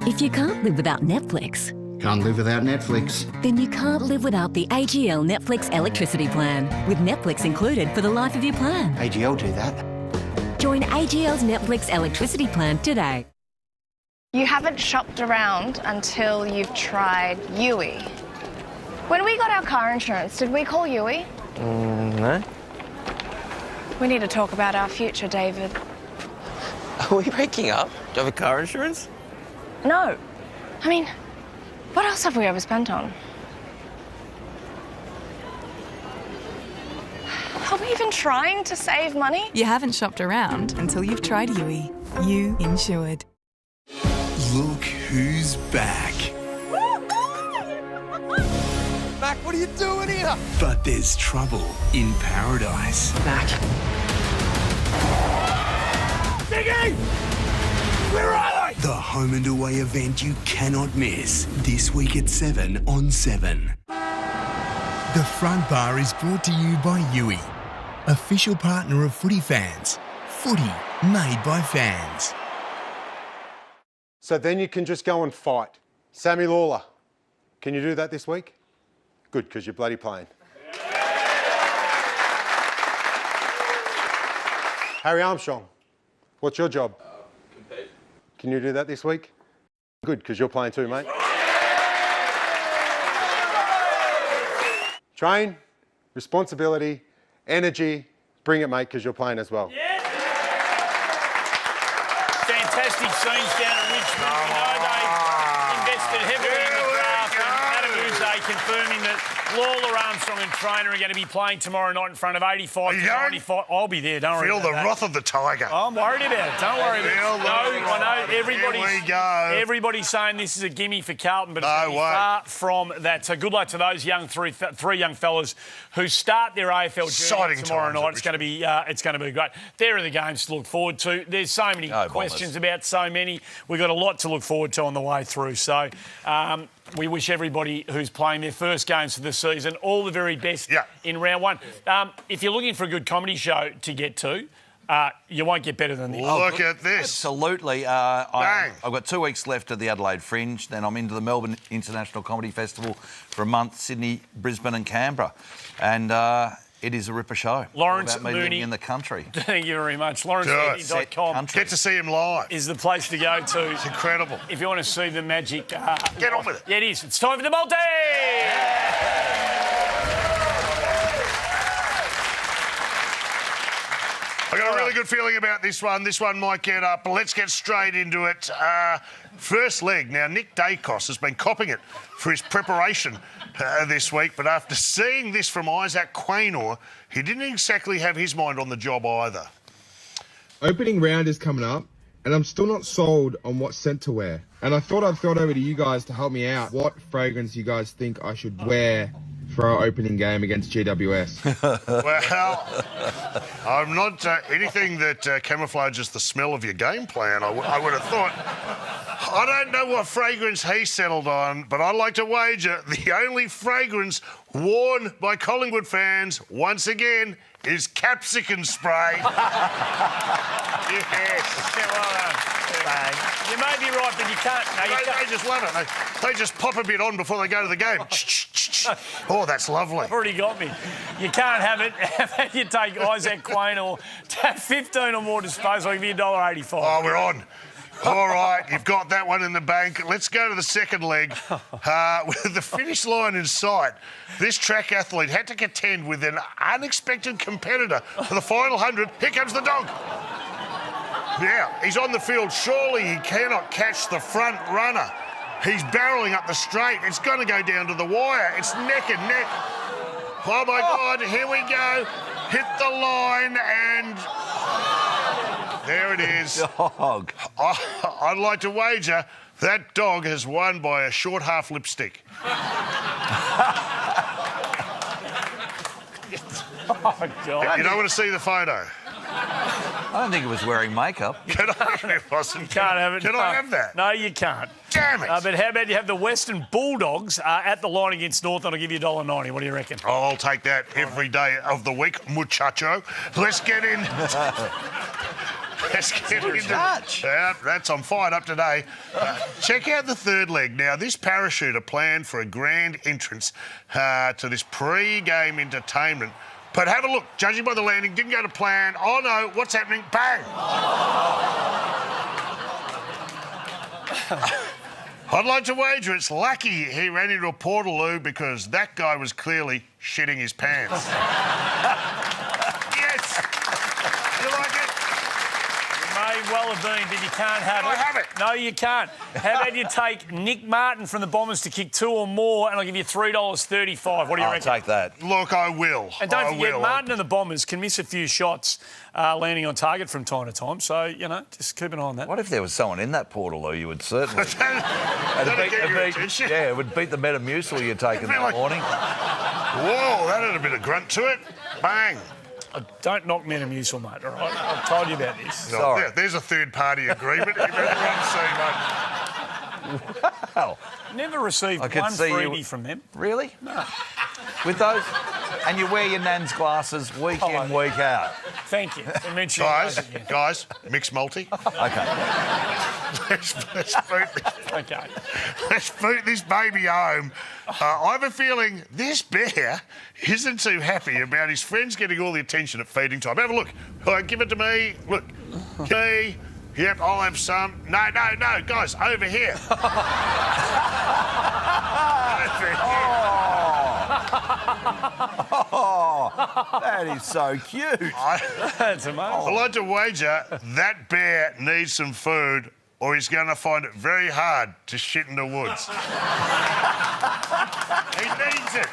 If you can't live without Netflix, can't live without Netflix, then you can't live without the AGL Netflix electricity plan, with Netflix included for the life of your plan. AGL do that. Join AGL's Netflix electricity plan today. You haven't shopped around until you've tried Yui. When we got our car insurance, did we call Yui? No. We need to talk about our future, David. Are we breaking up? Do you have a car insurance? No. I mean, what else have we overspent on? Are we even trying to save money? You haven't shopped around until you've tried Yui. You insured. Look who's back. Mac, what are you doing here? But there's trouble in paradise. Mac. Diggy! Where are they? The home and away event you cannot miss. This week at 7 on 7. The Front Bar is brought to you by Yui, official partner of footy fans. Footy made by fans. So then you can just go and fight. Sammy Lawler, can you do that this week? Good, because you're bloody playing. Harry Armstrong, what's your job? Compete. Can you do that this week? Good, because you're playing too, mate. Train, responsibility, energy, bring it, mate, because you're playing as well. Fantastic scenes down at Richmond. We know they invested heavily in the draft. And Adam Uze confirming that Lawler, Armstrong and Trainer are going to be playing tomorrow night in front of 85 to 95. I'll be there, don't worry Feel about the that. wrath of the tiger. I'm worried about it. Don't worry about it. No, I know everybody's saying this is a gimme for Carlton, but it's going to be far from that. So good luck to those three young fellas who start their AFL journey tomorrow night. It's going to be great. There are the games to look forward to. There's so many questions about so many. We've got a lot to look forward to on the way through. So we wish everybody who's playing their first games for the season all the very best in round one. If you're looking for a good comedy show to get to, you won't get better than this. Look at this. Absolutely. I've got 2 weeks left at the Adelaide Fringe. Then I'm into the Melbourne International Comedy Festival for a month, Sydney, Brisbane and Canberra. And it is a ripper show. Lawrence about me Mooney. living in the country. Thank you very much. LawrenceMooney.com. Get to see him live. Is the place to go to. It's incredible. If you want to see the magic. Get on with it. Yeah, it is. It's time for the multi! I got a really good feeling about this one. This one might get up. Let's get straight into it. First leg. Now, Nick Dacos has been copping it for his preparation this week, but after seeing this from Isaac Quaynor, he didn't exactly have his mind on the job either. Opening round is coming up, and I'm still not sold on what scent to wear. And I thought I'd throw it over to you guys to help me out. What fragrance you guys think I should wear for our opening game against GWS? Well, I'm not anything that camouflages the smell of your game plan, I would have thought. I don't know what fragrance he settled on, but I'd like to wager the only fragrance worn by Collingwood fans, once again, is capsicum spray. Yes. Yeah, well done. You may be right, but you can't. No, They just love it. They just pop a bit on before they go to the game. Oh, that's lovely. I've already got me. You can't have it. You take Isaac Quaynor to have 15 or more disposal. I'll give you $1.85. Oh, we're on. All right, you've got that one in the bank. Let's go to the second leg. With the finish line in sight, this track athlete had to contend with an unexpected competitor for the final 100. Here comes the dog. Now, he's on the field. Surely he cannot catch the front runner. He's barrelling up the straight. It's going to go down to the wire. It's neck and neck. Oh, my God, here we go. Hit the line and... there it is. Dog. I'd like to wager that dog has won by a short half lipstick. Oh, God. You don't want to see the photo? I don't think it was wearing makeup. Can I? It wasn't. Can't have it. Can I have that? No, you can't. Damn it. But how about you have the Western Bulldogs at the line against North, and I'll give you $1.90. What do you reckon? Oh, I'll take that every day of the week, muchacho. Let's get in. Let's get into that. I'm fired up today. Check out the third leg. Now, this parachuter planned for a grand entrance to this pre-game entertainment. But have a look. Judging by the landing, didn't go to plan. Oh, no, what's happening? Bang! I'd like to wager it's lucky he ran into a portaloo because that guy was clearly shitting his pants. Yes! You like it? May well have been, but you can't have Can it. I have it? No, you can't. How about you take Nick Martin from the Bombers to kick 2 or more, and I'll give you $3.35. What do you reckon? I'll take that. Look, I will. And don't forget, Martin and the Bombers can miss a few shots landing on target from time to time. So, you know, just keep an eye on that. What if there was someone in that portaloo? You would certainly... That'd get your attention. Yeah, it would beat the Metamucil you're taking that morning. Whoa, that had a bit of grunt to it. Bang. Don't knock Metamucil, mate, all right? I've told you about this. No, Sorry. there's a third-party agreement. Wow. Never received I could one see freebie you- from them. Really? No. With those? And you wear your nan's glasses week in, week out. Thank you for mentioning Guys, those again. guys, mixed multi. Okay. Let's boot this. Okay. Let's boot this baby home. I have a feeling this bear isn't too happy about his friends getting all the attention at feeding time. Have a look. Give it to me. Look. Me. Yep, I'll have some. No, guys, over here. Oh, that is so cute. That's amazing. I'd like to wager that bear needs some food or he's going to find it very hard to shit in the woods. He needs it.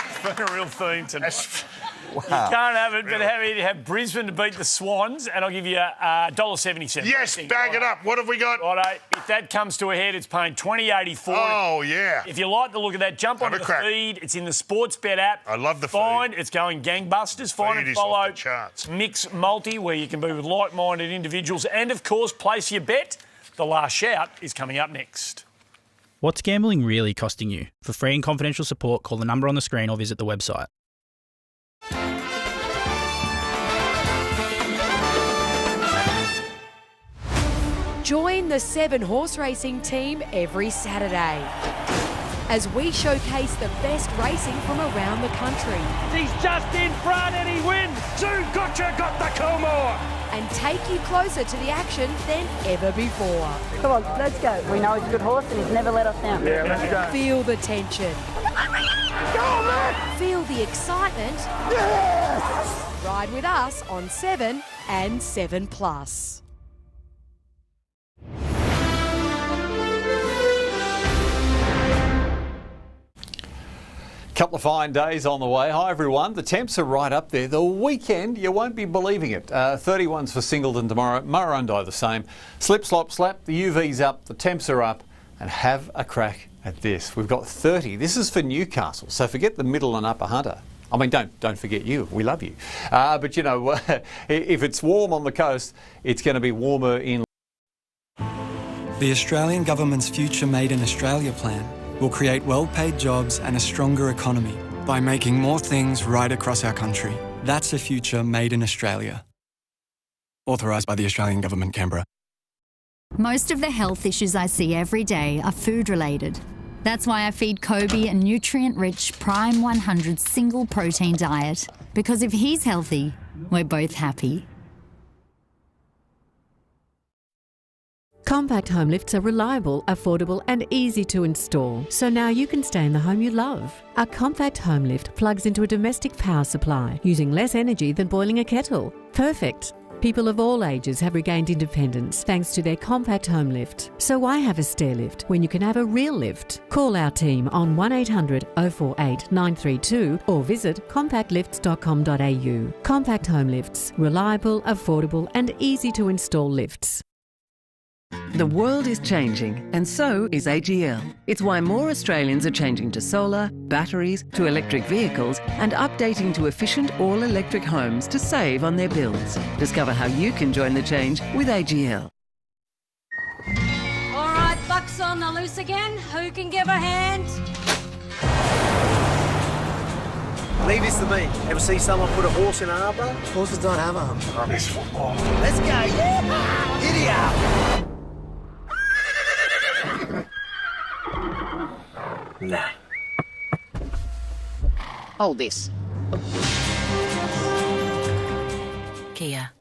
It's been a real theme tonight. Wow. You can't have it, but have Brisbane to beat the Swans, and I'll give you $1.77. Yes, bag it up. What have we got? Righto. If that comes to a head, it's paying $20.84. Oh, yeah. If you like the look of that, jump onto the feed. It's in the Sportsbet app. I love the feed. It's going gangbusters. Find and follow Mix Multi, where you can be with like-minded individuals. And, of course, place your bet. The last shout is coming up next. What's gambling really costing you? For free and confidential support, call the number on the screen or visit the website. Join the 7 horse racing team every Saturday as we showcase the best racing from around the country. He's just in front and he wins. Gotcha got the Coolmore. And take you closer to the action than ever before. Come on, let's go. We know he's a good horse and he's never let us down. Yeah, let's go. Feel the tension. Go, man! Feel the excitement. Yes! Ride with us on 7 and 7+. Couple of fine days on the way. Hi everyone. The temps are right up there. The weekend, you won't be believing it. 31s for Singleton tomorrow. Murrurundi the same. Slip, slop, slap. The UV's up. The temps are up. And have a crack at this. We've got 30. This is for Newcastle. So forget the middle and upper Hunter. I mean, don't forget you. We love you. But you know, if it's warm on the coast, it's going to be warmer in. The Australian government's Future Made in Australia plan will create well-paid jobs and a stronger economy by making more things right across our country. That's a future made in Australia. Authorised by the Australian Government, Canberra. Most of the health issues I see every day are food-related. That's why I feed Kobe a nutrient-rich Prime 100 single protein diet. Because if he's healthy, we're both happy. Compact home lifts are reliable, affordable and easy to install, so now you can stay in the home you love. A compact home lift plugs into a domestic power supply, using less energy than boiling a kettle. Perfect. People of all ages have regained independence thanks to their compact home lift. So why have a stair lift when you can have a real lift? Call our team on 1800 048 932 or visit compactlifts.com.au. Compact home lifts. Reliable, affordable and easy to install lifts. The world is changing, and so is AGL. It's why more Australians are changing to solar, batteries, to electric vehicles, and updating to efficient all-electric homes to save on their bills. Discover how you can join the change with AGL. All right, Buck's on the loose again. Who can give a hand? Leave this to me. Ever see someone put a horse in an armbar? Horses don't have arms. Rubbish football. Let's go. Yeah! Giddy up! Nah. Hold this. Kia.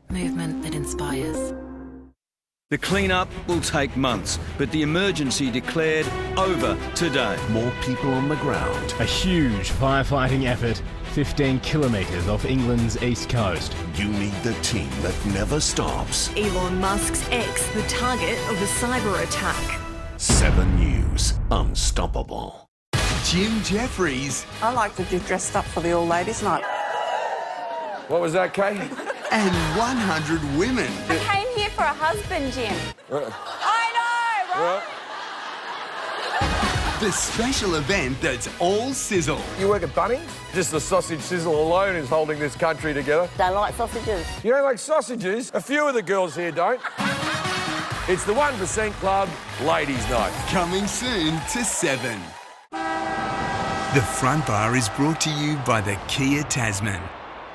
Movement that inspires. The clean-up will take months, but the emergency declared over today. More people on the ground. A huge firefighting effort, 15 kilometres off England's east coast. You need the team that never stops. Elon Musk's ex, the target of a cyber attack. 7 News. Unstoppable. Jim Jeffries. I like to get dressed up for the all ladies night. What was that, Kate? And 100 women. I came here for a husband, Jim. I know, right? The special event that's all sizzle. You work at Bunnings? Just the sausage sizzle alone is holding this country together. Don't like sausages. You don't like sausages? A few of the girls here don't. It's the 1% Club Ladies Night. Coming soon to 7. The Front Bar is brought to you by the Kia Tasman.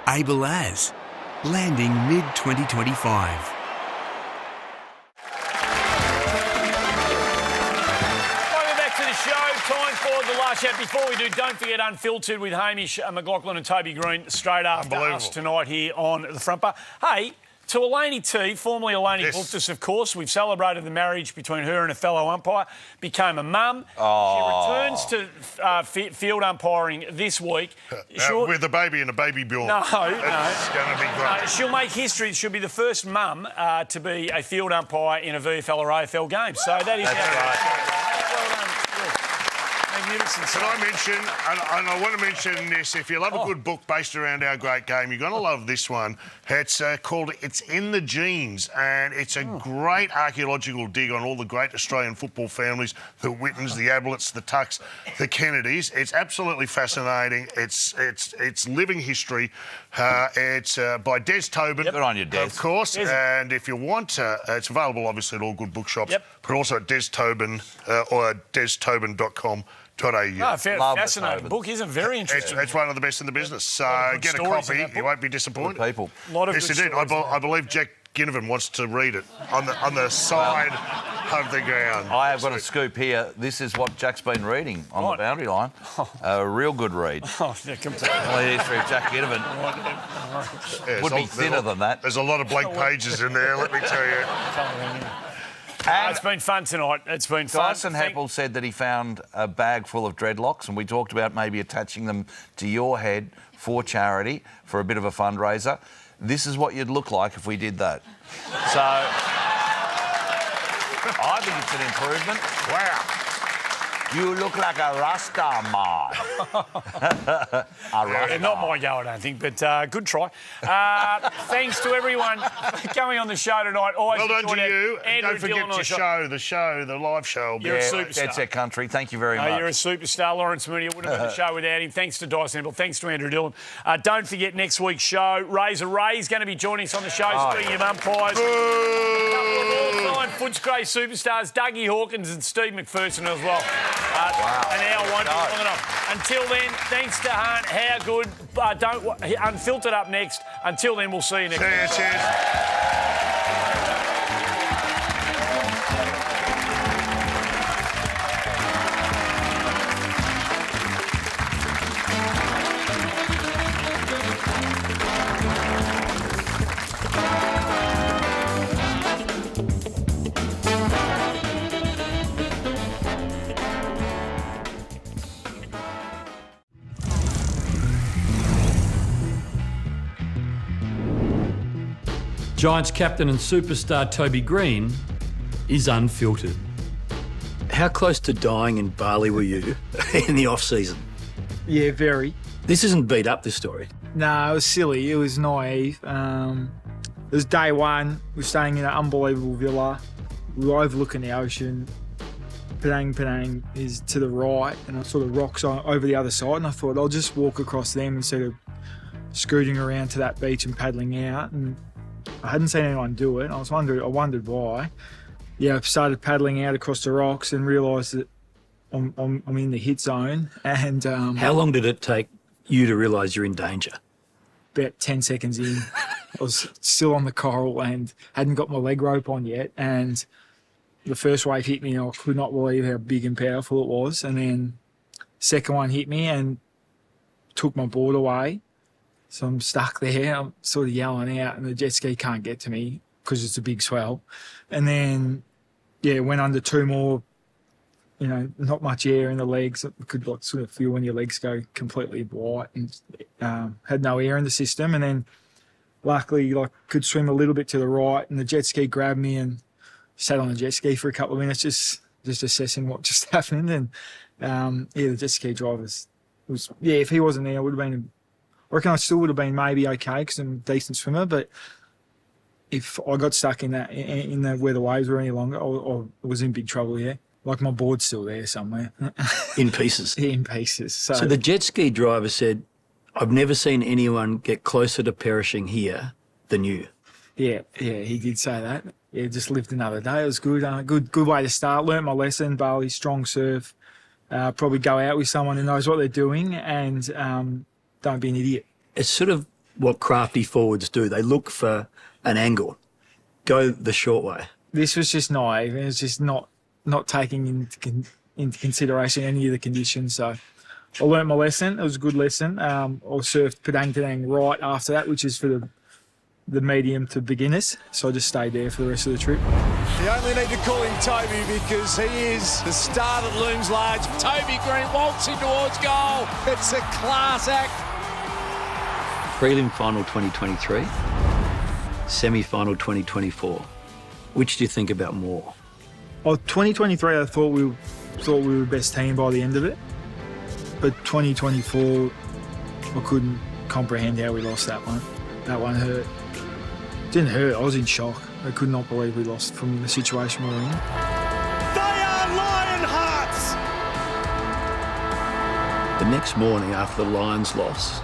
Able as. Landing mid-2025. Time for the last chat. Before we do, don't forget Unfiltered with Hamish McLaughlin and Toby Green straight after us tonight here on the Front Bar. Hey, to Eleni T, formerly Eleni booked us, of course. We've celebrated the marriage between her and a fellow umpire. Became a mum. Oh. She returns to field umpiring this week. With a baby and a baby bill. No. It's going to be great. She'll make history. She'll be the first mum to be a field umpire in a VFL or AFL game. So that is... Can I mention, and I want to mention this, if you love a good book based around our great game, you're going to love this one. It's called It's in the Genes, and it's a great archaeological dig on all the great Australian football families, the Whittons, the Abletts, the Tucks, the Kennedys. It's absolutely fascinating. It's living history. It's by Des Tobin. Good on you, Des. Of course, and if you want, it's available obviously at all good bookshops, but also at Des Tobin or destobin.com. Fascinating book, isn't it? Very interesting. It's one of the best in the business. So get a copy. You won't be disappointed. Good people. Yes, indeed. I believe Jack Ginnivan wants to read it on the side of the ground. I have got a scoop here. This is what Jack's been reading on the boundary line. A real good read. Completely. The history of Jack Ginnivan. Would be thinner than that. There's a lot of blank pages in there, let me tell you. It's been fun tonight. It's been fun. Dyson Heppel said that he found a bag full of dreadlocks, and we talked about maybe attaching them to your head for charity, for a bit of a fundraiser. This is what you'd look like if we did that. So, I think it's an improvement. Wow. You look like a Rasta man. Not my go, I don't think, but good try. Thanks to everyone for coming on the show tonight. Always well done to you. Andrew Don't forget Dillon the live show. You're a superstar. Dead Set Country. Thank you very much. You're a superstar. Lawrence Mooney wouldn't have been the show without him. Thanks to Dyson Heppel. Thanks to Andrew Dillon. Don't forget next week's show. Razor Ray's going to be joining us on the show, speaking of umpires. A couple of all-time Footscray superstars, Dougie Hawkins and Steve McPherson as well. An hour won't be long enough. Until then, thanks to Hunt. How good. Unfiltered up next. Until then, we'll see you next week. Cheers. Giants captain and superstar Toby Green is unfiltered. How close to dying in Bali were you in the off-season? Yeah, very. This isn't beat up, this story. No, it was silly. It was naive. It was day one. We were staying in an unbelievable villa. We were overlooking the ocean. Penang is to the right, and I sort of rocks over the other side, and I thought I'll just walk across them instead of scooting around to that beach and paddling out. And I hadn't seen anyone do it. I wondered why. Yeah, I started paddling out across the rocks and realised that I'm in the hit zone. And how long did it take you to realise you're in danger? About 10 seconds in. I was still on the coral and hadn't got my leg rope on yet. And the first wave hit me and I could not believe how big and powerful it was. And then second one hit me and took my board away. So I'm stuck there. I'm sort of yelling out and the jet ski can't get to me because it's a big swell. And then, went under two more, not much air in the legs. You could sort of feel when your legs go completely white and had no air in the system. And then luckily, could swim a little bit to the right and the jet ski grabbed me and sat on the jet ski for a couple of minutes just assessing what just happened. And, the jet ski driver if he wasn't there, I reckon I still would have been maybe okay because I'm a decent swimmer, but if I got stuck in that where the waves were any longer, I was in big trouble, yeah. Like my board's still there somewhere. In pieces? In pieces. So the jet ski driver said, I've never seen anyone get closer to perishing here than you. Yeah, he did say that. Yeah, just lived another day. It was good. Good way to start. Learnt my lesson. Bali, strong serve. Probably go out with someone who knows what they're doing and don't be an idiot. It's sort of what crafty forwards do. They look for an angle. Go the short way. This was just naive. It was just not taking into consideration any of the conditions. So I learnt my lesson. It was a good lesson. I surfed Padang right after that, which is for the medium to beginners. So I just stayed there for the rest of the trip. You only need to call him Toby because he is the star that looms large. Toby Green waltzing towards goal. It's a class act. Prelim final 2023, semi-final 2024. Which do you think about more? Well, 2023, I thought we were the best team by the end of it. But 2024, I couldn't comprehend how we lost that one. That one hurt. Didn't hurt, I was in shock. I could not believe we lost from the situation we were in. They are Lionhearts! The next morning after the Lions loss,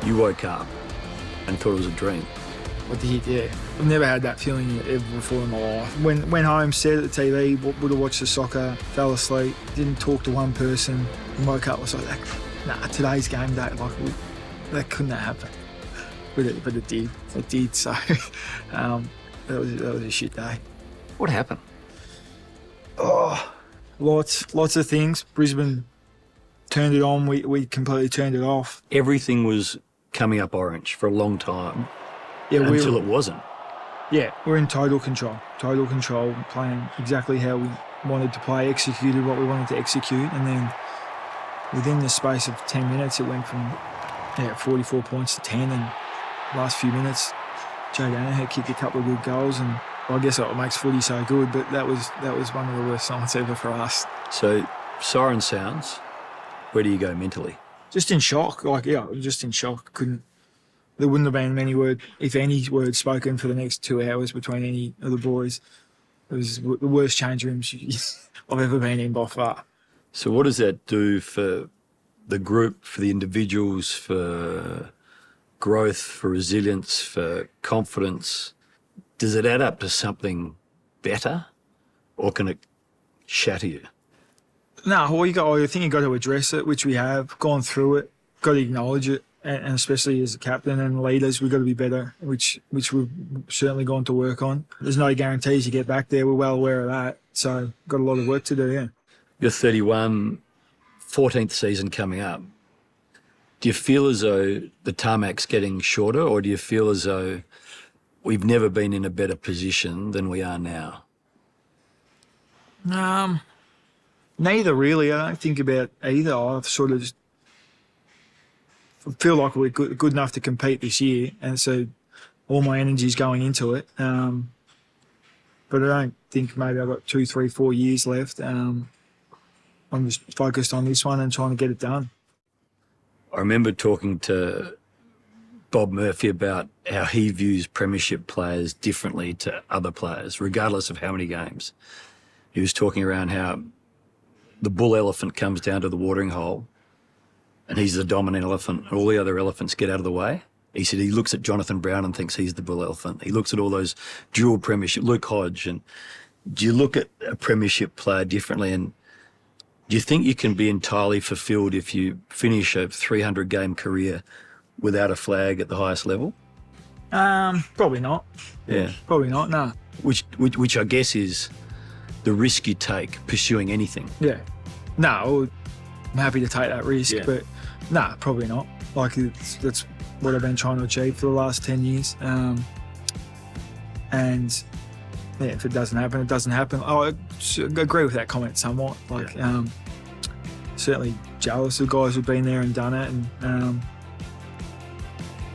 you woke up and thought it was a dream. I did, yeah. I've never had that feeling ever before in my life. Went home, sat at the TV, would have watched the soccer, fell asleep, didn't talk to one person, and woke up, I was like, nah, today's game day, like, that couldn't have happened. But it did. It did, so that was a shit day. What happened? Oh, lots of things. Brisbane turned it on, we completely turned it off. Everything was coming up orange for a long time. Yeah, until it wasn't. Yeah, we're in total control, playing exactly how we wanted to play, executed what we wanted to execute, and then within the space of 10 minutes, it went from 44 points to 10, and last few minutes, Joe Danaher kicked a couple of good goals, and I guess that's what makes footy so good, but that was one of the worst nights ever for us. So, siren sounds, where do you go mentally? Just in shock, just in shock. There wouldn't have been many words, if any words spoken for the next 2 hours between any of the boys. It was the worst change rooms I've ever been in by far. So what does that do for the group, for the individuals, for growth, for resilience, for confidence? Does it add up to something better, or can it shatter you? No, well, I think you've got to address it, which we have, gone through it, got to acknowledge it. And especially as a captain and leaders, we've got to be better, which we've certainly gone to work on. There's no guarantees you get back there. We're well aware of that. So got a lot of work to do, yeah. You're 31, 14th season coming up. Do you feel as though the tarmac's getting shorter, or do you feel as though we've never been in a better position than we are now? Neither really. I don't think about either. I've sort of just feel like we're good enough to compete this year, and so all my energy's going into it. But I don't think maybe I've got 2, 3, 4 years left. I'm just focused on this one and trying to get it done. I remember talking to Bob Murphy about how he views premiership players differently to other players, regardless of how many games. He was talking around how the bull elephant comes down to the watering hole, and he's the dominant elephant, and all the other elephants get out of the way. He said he looks at Jonathan Brown and thinks he's the bull elephant. He looks at all those dual premiership, Luke Hodge. And do you look at a premiership player differently? And do you think you can be entirely fulfilled if you finish a 300-game career without a flag at the highest level? Probably not. Yeah. Probably not, no. Which I guess is the risk you take pursuing anything. Yeah. No, I'm happy to take that risk, but no, probably not. Like, that's what I've been trying to achieve for the last 10 years. And yeah, if it doesn't happen, it doesn't happen. I agree with that comment somewhat. Like, certainly jealous of guys who've been there and done it, and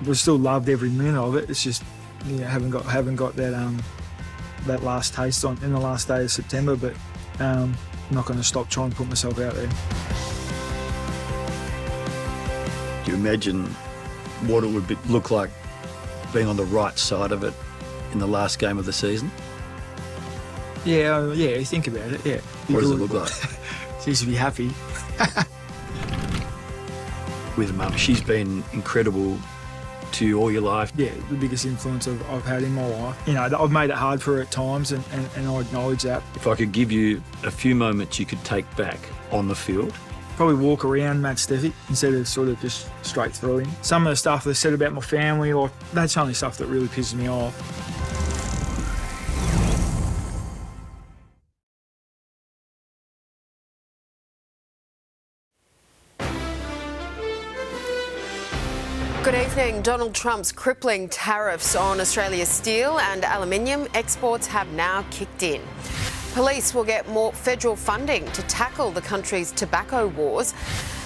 we've still loved every minute of it. It's just, haven't got that last taste in the last day of September. But I'm not going to stop trying to put myself out there. Do you imagine what it would look like being on the right side of it in the last game of the season? Yeah, you think about it, yeah. What does it look like? She used to be happy. With Mum, she's been incredible to you all your life. Yeah, the biggest influence I've had in my life. You know, I've made it hard for her at times, and I acknowledge that. If I could give you a few moments you could take back on the field. Probably walk around Matt Steffi instead of sort of just straight through him. Some of the stuff they said about my family, like, that's the only stuff that really pisses me off. Good evening. Donald Trump's crippling tariffs on Australia's steel and aluminium exports have now kicked in. Police will get more federal funding to tackle the country's tobacco wars.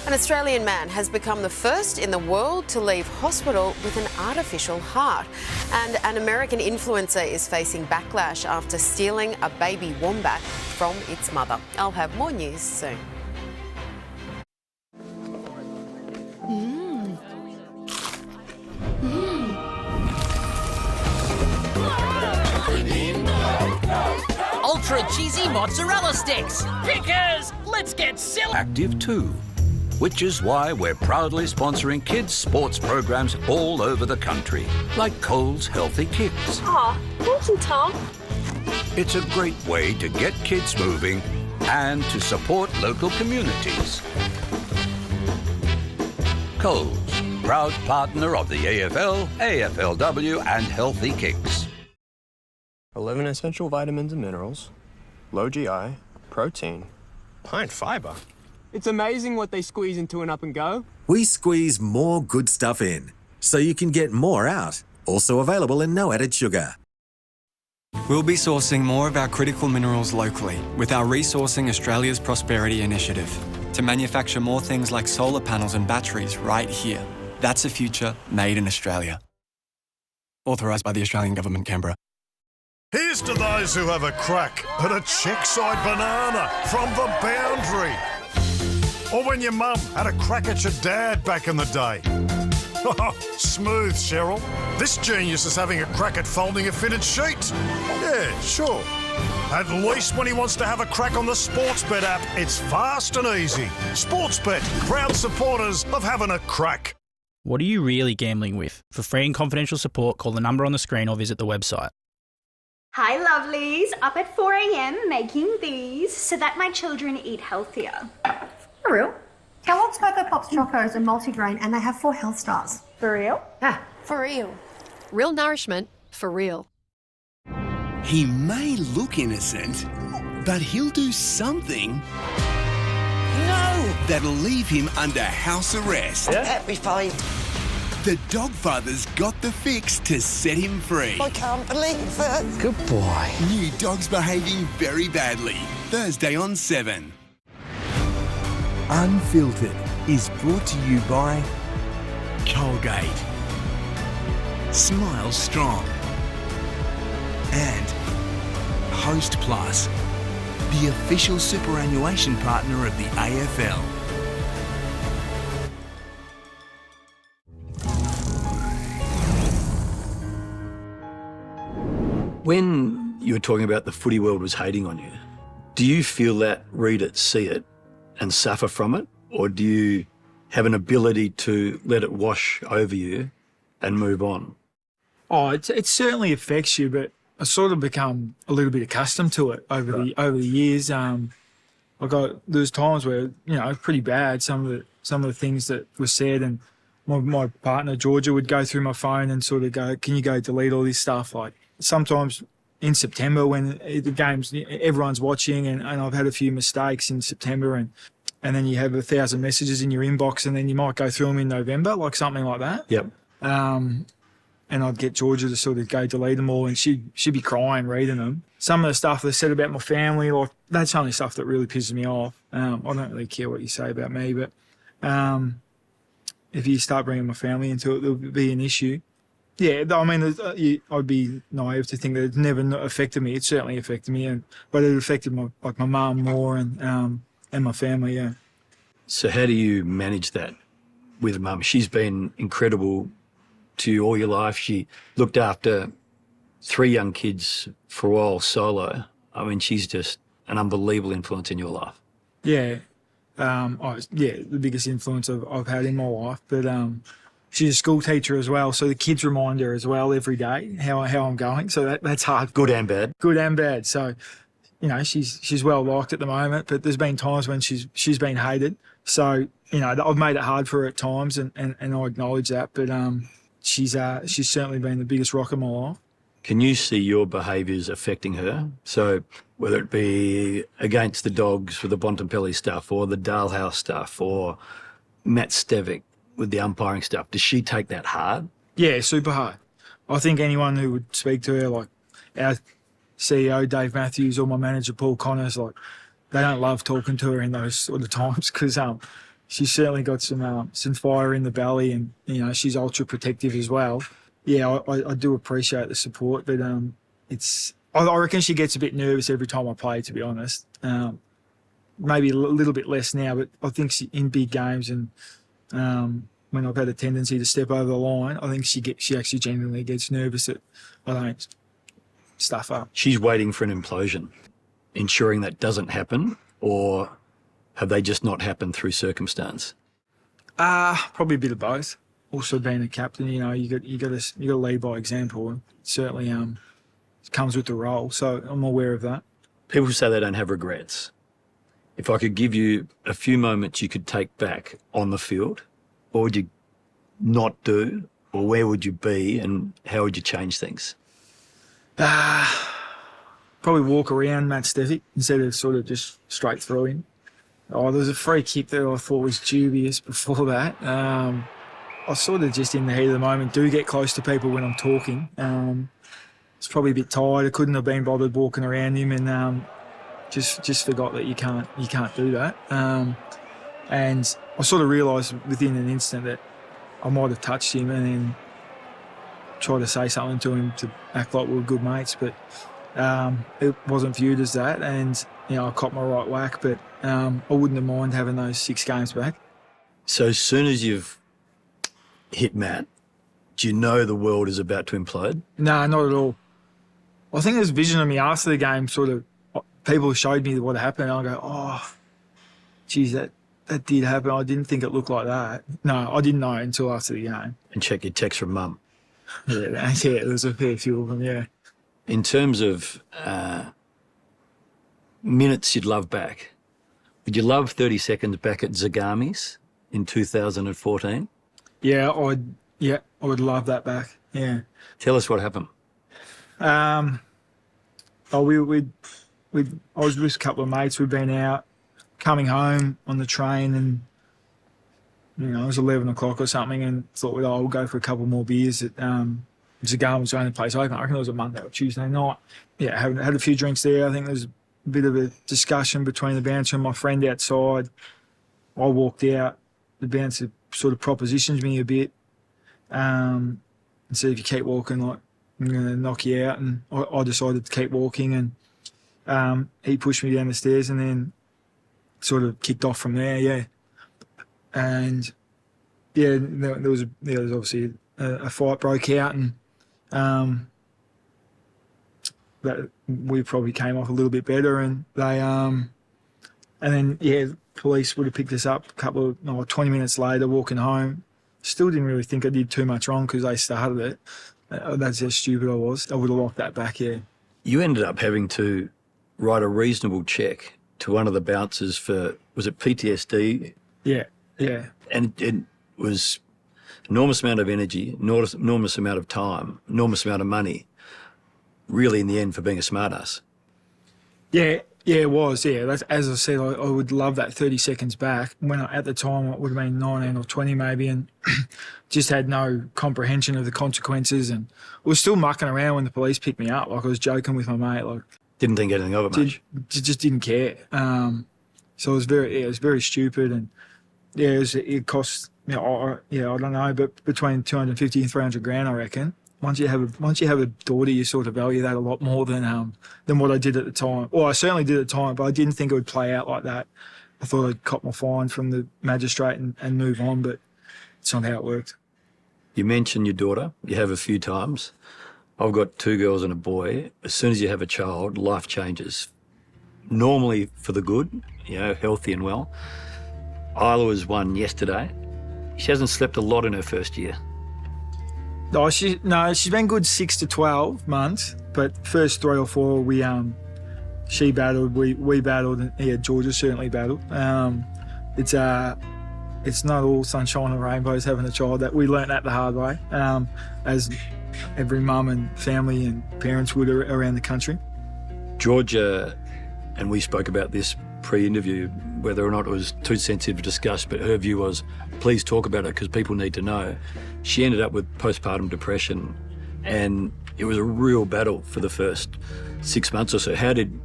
An Australian man has become the first in the world to leave hospital with an artificial heart. And an American influencer is facing backlash after stealing a baby wombat from its mother. I'll have more news soon. Ultra cheesy mozzarella sticks. Pickers, let's get silly. Active too, which is why we're proudly sponsoring kids' sports programs all over the country, like Coles Healthy Kicks. Aw, thank you, Tom. It's a great way to get kids moving and to support local communities. Coles, proud partner of the AFL, AFLW and Healthy Kicks. 11 essential vitamins and minerals, low GI, protein, high in fibre. It's amazing what they squeeze into an up and go. We squeeze more good stuff in, so you can get more out. Also available in no added sugar. We'll be sourcing more of our critical minerals locally with our Resourcing Australia's Prosperity initiative to manufacture more things like solar panels and batteries right here. That's a future made in Australia. Authorised by the Australian Government, Canberra. Here's to those who have a crack at a checkside banana from the boundary. Or when your mum had a crack at your dad back in the day. Smooth, Cheryl. This genius is having a crack at folding a fitted sheet. Yeah, sure. At least when he wants to have a crack on the Sportsbet app, it's fast and easy. Sportsbet, proud supporters of having a crack. What are you really gambling with? For free and confidential support, call the number on the screen or visit the website. Hi lovelies, up at 4 a.m. making these so that my children eat healthier. For real? Kellogg's Cocoa Pops Chocos are multigrain and they have 4 health stars. For real? Ah, for real. Real nourishment for real. He may look innocent, but he'll do something that'll leave him under house arrest. That'd be fine. The Dogfather's got the fix to set him free. I can't believe it. Good boy. New dogs behaving very badly. Thursday on 7. Unfiltered is brought to you by Colgate, Smile Strong, and Host Plus, the official superannuation partner of the AFL. When you were talking about the footy world was hating on you, do you feel that, read it, see it, and suffer from it? Or do you have an ability to let it wash over you and move on? Oh, it certainly affects you, but I sort of become a little bit accustomed to it over the years. There's times where, you know, pretty bad, some of the things that were said, and my partner Georgia would go through my phone and sort of go, "Can you go delete all this stuff?" Like sometimes in September when the games, everyone's watching, and I've had a few mistakes in September, and then you have 1,000 messages in your inbox, and then you might go through them in November, like something like that. Yep. And I'd get Georgia to sort of go delete them all, and she'd be crying reading them. Some of the stuff they said about my family, like, that's the only stuff that really pisses me off. I don't really care what you say about me, but if you start bringing my family into it, there'll be an issue. Yeah, I mean, I'd be naive to think that it's never affected me. It certainly affected me, but it affected my mum more and my family, yeah. So how do you manage that with Mum? She's been incredible to you all your life. She looked after 3 young kids for a while solo. I mean, she's just an unbelievable influence in your life. Yeah. The biggest influence I've had in my life. But she's a school teacher as well, so the kids remind her as well every day how I'm going. So that's hard. Good and bad. Good and bad. So, you know, she's well liked at the moment, but there's been times when she's been hated. So, you know, I've made it hard for her at times, and I acknowledge that. But she's certainly been the biggest rock in my life. Can you see your behaviours affecting her? So whether it be against the Dogs with the Bontempelli stuff, or the Dalhouse stuff, or Matt Stevic with the umpiring stuff, does she take that hard? Yeah, super hard. I think anyone who would speak to her, like our CEO Dave Matthews or my manager Paul Connors, like they don't love talking to her in those sort of times because she's certainly got some fire in the belly, and you know she's ultra protective as well. Yeah, I do appreciate the support, but I reckon she gets a bit nervous every time I play, to be honest. Maybe a little bit less now, but I think in big games and when I've had a tendency to step over the line, I think she actually genuinely gets nervous that I don't stuff up. She's waiting for an implosion, ensuring that doesn't happen, or have they just not happened through circumstance? Probably a bit of both. Also being a captain, you know, you got to lead by example. And certainly, it comes with the role. So I'm aware of that. People say they don't have regrets. If I could give you a few moments you could take back on the field, what would you not do, or where would you be, and how would you change things? Probably walk around Matt Stevic instead of sort of just straight through him. There was a free kick that I thought was dubious before that. I sort of just in the heat of the moment do get close to people when I'm talking. It's probably a bit tired. I couldn't have been bothered walking around him, and just forgot that you can't do that. And I sort of realised within an instant that I might have touched him, and then tried to say something to him to act like we were good mates, but it wasn't viewed as that, and you know I caught my right whack. But I wouldn't have mind having those 6 games back. So as soon as you've hit Matt, do you know the world is about to implode? No, not at all. I think there's a vision of me after the game, sort of, people showed me what happened, and I go, oh, geez, that did happen. I didn't think it looked like that. No, I didn't know until after the game. And check your text from Mum. Yeah, there's a fair few of them, yeah. In terms of minutes you'd love back, would you love 30 seconds back at Zagami's in 2014? Yeah, I would love that back. Yeah. Tell us what happened. I was with a couple of mates. We'd been out, coming home on the train, and you know it was 11 o'clock or something, and thought we'll go for a couple more beers at Zagama was the only place open. I reckon it was a Monday or Tuesday night. Yeah, had a few drinks there. I think there was a bit of a discussion between the bouncer and my friend outside. I walked out. The bouncer sort of propositioned me a bit and said, if you keep walking, like, I'm going to knock you out. And I decided to keep walking, and he pushed me down the stairs and then sort of kicked off from there, yeah. And, yeah, there was obviously a fight broke out, and that we probably came off a little bit better, and they and then, yeah, police would have picked us up 20 minutes later walking home. Still didn't really think I did too much wrong because they started it. That's how stupid I was. I would have locked that back, yeah. You ended up having to write a reasonable check to one of the bouncers for, was it PTSD? Yeah, yeah. And it was enormous amount of energy, enormous amount of time, enormous amount of money, really in the end for being a smartass. Yeah, it was, yeah. That's, as I said, I would love that 30 seconds back. When at the time it would have been 19 or 20 maybe, and just had no comprehension of the consequences, and I was still mucking around when the police picked me up. Like I was joking with my mate. Like didn't think anything of it much. Just didn't care. So it was very stupid, and yeah, it cost. I don't know, but between 250 and 300 grand, I reckon. Once you have a daughter, you sort of value that a lot more than what I did at the time. Well, I certainly did at the time, but I didn't think it would play out like that. I thought I'd cop my fine from the magistrate and move on, but it's not how it worked. You mentioned your daughter. You have a few times. I've got 2 girls and a boy. As soon as you have a child, life changes. Normally for the good, healthy and well. Isla was one yesterday. She hasn't slept a lot in her first year. No, she's been good 6 to 12 months, but first 3 or 4 she battled, we battled, and Georgia certainly battled. It's not all sunshine and rainbows having a child. That we learnt that the hard way, as every mum and family and parents would around the country. Georgia, and we spoke about this pre-interview, whether or not it was too sensitive to discuss, but her view was, please talk about it because people need to know. She ended up with postpartum depression, and it was a real battle for the first 6 months or so. How did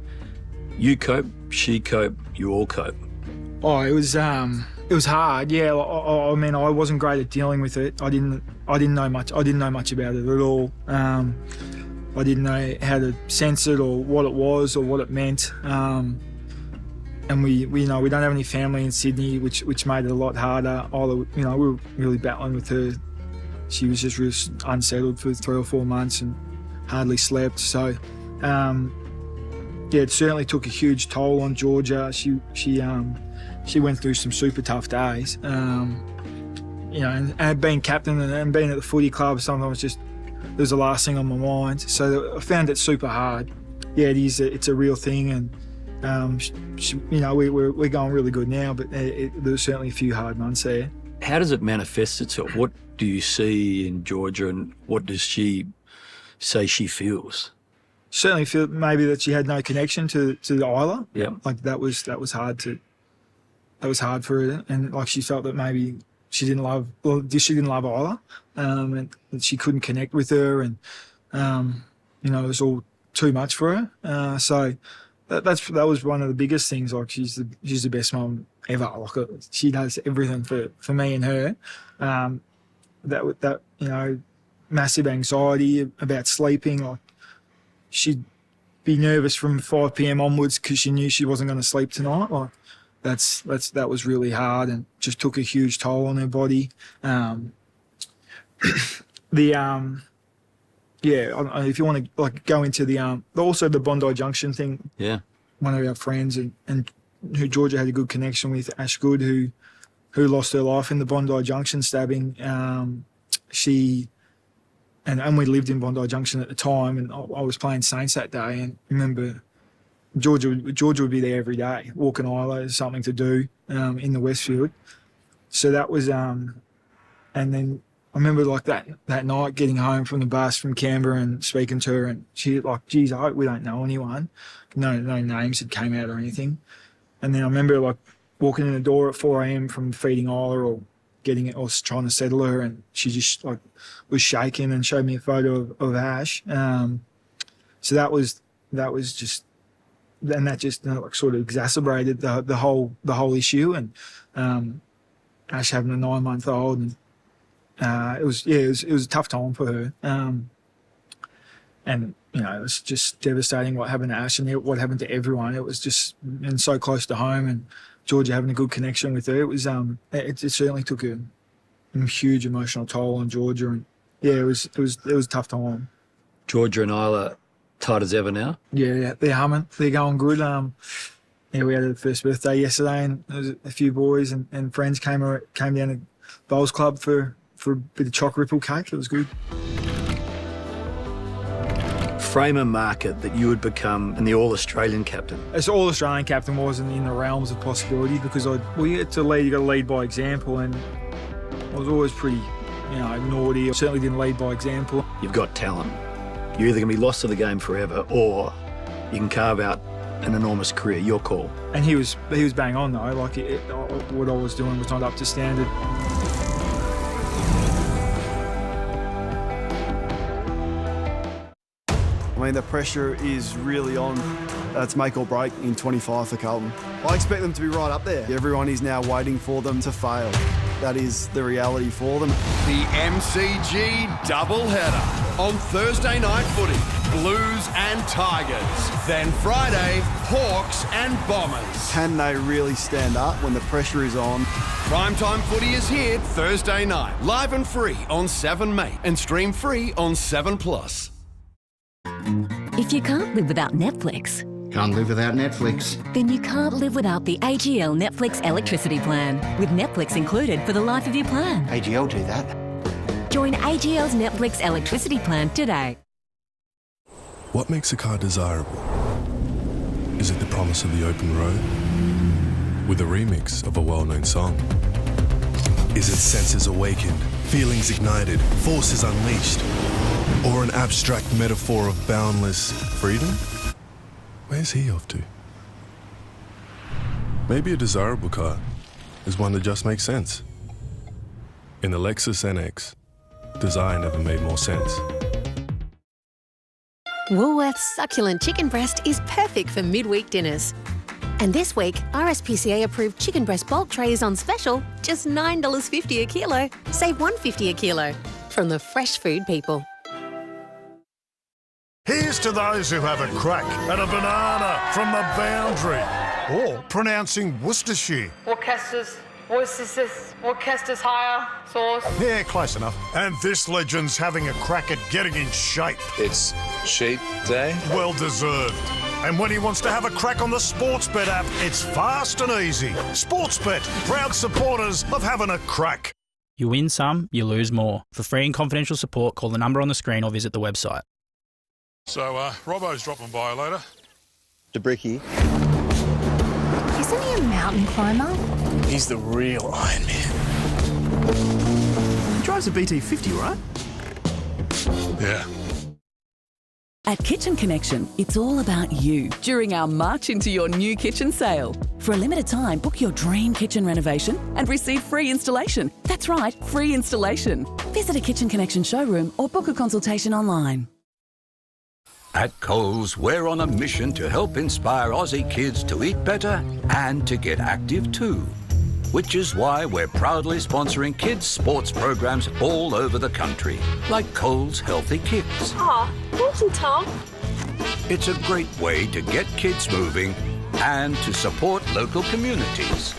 you cope, she cope, you all cope? Oh, it was hard. Yeah, I mean, I wasn't great at dealing with it. I didn't know much. I didn't know much about it at all. I didn't know how to sense it or what it was or what it meant. And we don't have any family in Sydney, which made it a lot harder. We were really battling with her. She was just really unsettled for 3 or 4 months and hardly slept. So, it certainly took a huge toll on Georgia. She went through some super tough days. And being captain and being at the footy club, sometimes it was the last thing on my mind. So I found it super hard. Yeah, it is. It's a real thing, and we're going really good now. But there was certainly a few hard months there. How does it manifest itself? What do you see in Georgia, and what does she say she feels? Certainly feel maybe that she had no connection to Isla. Yeah, like that was hard for her, and like she felt that maybe she didn't love Isla, and that she couldn't connect with her, and it was all too much for her. So that was one of the biggest things. Like she's the best mum ever. Like she does everything for me and her. Massive anxiety about sleeping. Like she'd be nervous from 5 p.m. onwards because she knew she wasn't going to sleep tonight. Like that was really hard and just took a huge toll on her body. If you want to go into also the Bondi Junction thing. Yeah. One of our friends and who Georgia had a good connection with, Ash Good, who lost her life in the Bondi Junction stabbing. And we lived in Bondi Junction at the time, and I was playing Saints that day, and I remember Georgia would be there every day, walking Isla is something to do in the Westfield. So that was, and then I remember that night getting home from the bus from Canberra and speaking to her, and she geez, I hope we don't know anyone. No names had came out or anything. And then I remember walking in the door at 4 a.m. from feeding Isla or trying to settle her, and she just was shaking and showed me a photo of Ash. So that was just, and that just sort of exacerbated the whole issue. And Ash having a 9-month-old, and it was a tough time for her. And it was just devastating what happened to Ash and what happened to everyone. It was just, and so close to home, and Georgia having a good connection with her. It was it certainly took a huge emotional toll on Georgia, and it was a tough time. Georgia and Isla tight as ever now. Yeah, they're humming. They're going good. We had a first birthday yesterday, and there was a few boys and friends came down to Bowls Club for a bit of choc ripple cake. It was good. Frame a market that you would become the All-Australian captain. As All-Australian captain wasn't in the realms of possibility, because you got to lead by example, and I was always pretty, naughty. I certainly didn't lead by example. You've got talent. You're either going to be lost to the game forever, or you can carve out an enormous career. Your call. And he was bang on though. What I was doing was not up to standard. I mean, the pressure is really on. It's make or break in 25 for Carlton. I expect them to be right up there. Everyone is now waiting for them to fail. That is the reality for them. The MCG doubleheader on Thursday night footy. Blues and Tigers. Then Friday, Hawks and Bombers. Can they really stand up when the pressure is on? Primetime footy is here Thursday night. Live and free on 7 Mate and stream free on 7 Plus. If you can't live without Netflix, Can't live without Netflix. then you can't live without the AGL Netflix electricity plan, with Netflix included for the life of your plan. AGL do that. Join AGL's Netflix electricity plan today. What makes a car desirable? Is it the promise of the open road? With a remix of a well-known song? Is it senses awakened, feelings ignited, forces unleashed? Or an abstract metaphor of boundless freedom? Where's he off to? Maybe a desirable car is one that just makes sense. In the Lexus NX, design never made more sense. Woolworth's succulent chicken breast is perfect for midweek dinners. And this week, RSPCA approved chicken breast bulk tray is on special, just $9.50 a kilo. Save $1.50 a kilo. From the fresh food people. Here's to those who have a crack at a banana from the boundary. Or pronouncing Worcestershire. Worcester's higher sauce. Yeah, close enough. And this legend's having a crack at getting in shape. It's Sheep Day. Well deserved. And when he wants to have a crack on the Sportsbet app, it's fast and easy. Sportsbet, proud supporters of having a crack. You win some, you lose more. For free and confidential support, call the number on the screen or visit the website. So, Robbo's dropping by later. DeBricky. Isn't he a mountain climber? He's the real Iron Man. He drives a BT50, right? Yeah. At Kitchen Connection, it's all about you during our March into your new kitchen sale. For a limited time, book your dream kitchen renovation and receive free installation. That's right, free installation. Visit a Kitchen Connection showroom or book a consultation online. At Coles, we're on a mission to help inspire Aussie kids to eat better and to get active too. Which is why we're proudly sponsoring kids' sports programs all over the country, like Coles Healthy Kicks. Aw, thank you, Tom. It's a great way to get kids moving and to support local communities.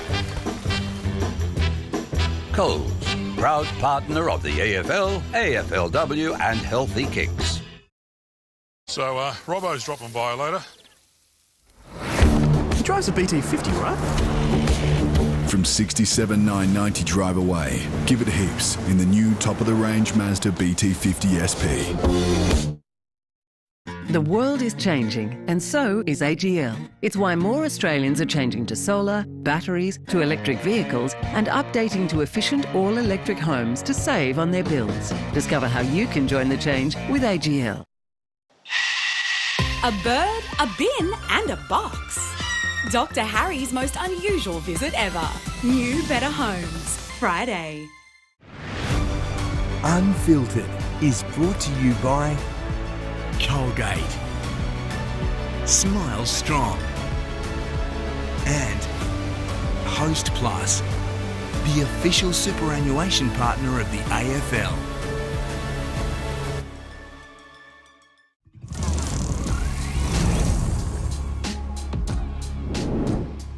Coles, proud partner of the AFL, AFLW and Healthy Kicks. So, Robbo's dropping by later. He drives a BT50, right? From 67,990 drive away, give it heaps in the new top-of-the-range Mazda BT50 SP. The world is changing, and so is AGL. It's why more Australians are changing to solar, batteries, to electric vehicles, and updating to efficient all-electric homes to save on their bills. Discover how you can join the change with AGL. A bird, a bin, and a box. Dr. Harry's most unusual visit ever. New Better Homes. Friday. Unfiltered is brought to you by Colgate, Smile Strong, and Host Plus, the official superannuation partner of the AFL.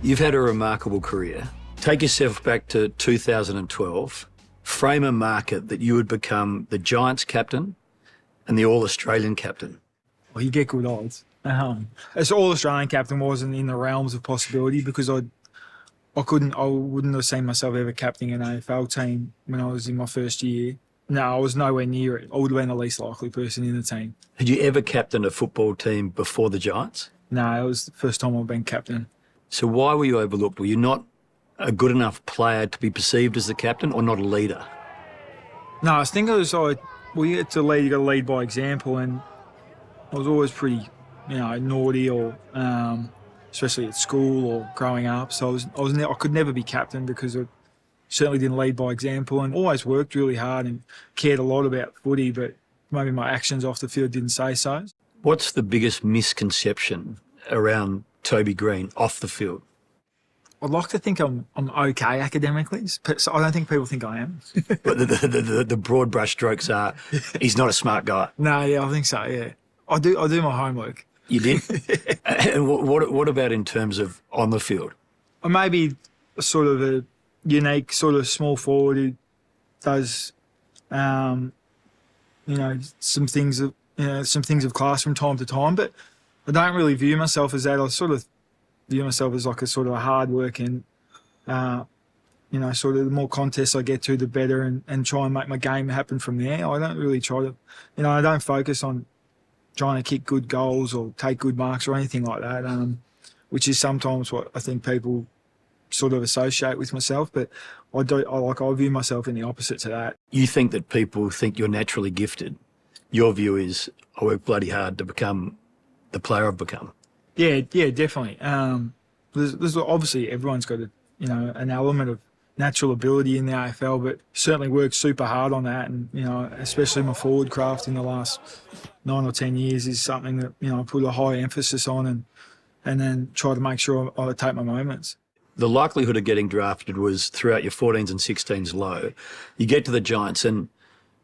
You've had a remarkable career. Take yourself back to 2012. Frame a market that you would become the Giants captain and the All-Australian captain. Well, you get good odds. As All-Australian captain wasn't in the realms of possibility because I wouldn't have seen myself ever captaining an AFL team when I was in my first year. No, I was nowhere near it. I would have been the least likely person in the team. Had you ever captained a football team before the Giants? No, it was the first time I've been captain. So why were you overlooked? Were you not a good enough player to be perceived as the captain or not a leader? No, I think it was like, well, you get to lead, you got to lead by example, and I was always pretty, naughty or especially at school or growing up. So I could never be captain because I certainly didn't lead by example and always worked really hard and cared a lot about footy, but maybe my actions off the field didn't say so. What's the biggest misconception around Toby Green off the field? I'd like to think I'm okay academically, so I don't think people think I am. But the broad brush strokes are, he's not a smart guy. No, yeah, I think so, yeah. I do my homework. You did? And what about in terms of on the field? Maybe sort of a unique sort of small forward who does, some things that, some things of class from time to time, but I don't really view myself as that. I sort of view myself as like a sort of a hard working, sort of the more contests I get to, the better, and try and make my game happen from there. I don't really try to, I don't focus on trying to kick good goals or take good marks or anything like that, which is sometimes what I think people sort of associate with myself. But I view myself in the opposite to that. You think that people think you're naturally gifted. Your view is, I work bloody hard to become the player I've become. Yeah, definitely. There's obviously everyone's got an element of natural ability in the AFL, but certainly worked super hard on that, and especially my forward craft in the last 9 or 10 years is something that I put a high emphasis on, and then try to make sure I take my moments. The likelihood of getting drafted was throughout your 14s and 16s low. You get to the Giants, and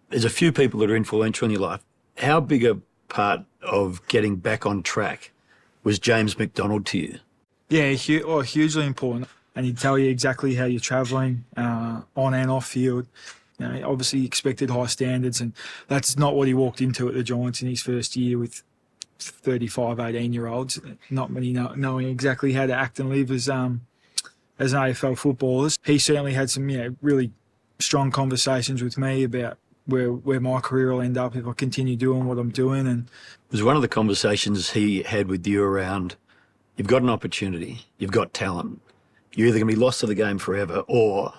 there's a few people that are influential in your life. How big a part of getting back on track was James McDonald to you? Yeah, hugely important. And he'd tell you exactly how you're travelling on and off field. Obviously he expected high standards, and that's not what he walked into at the Giants in his first year with 35, 18-year-olds. Not many knowing exactly how to act and live as an AFL footballers. He certainly had some really strong conversations with me about where my career will end up if I continue doing what I'm doing. And it was one of the conversations he had with you around, you've got an opportunity, you've got talent. You're either going to be lost to the game forever, or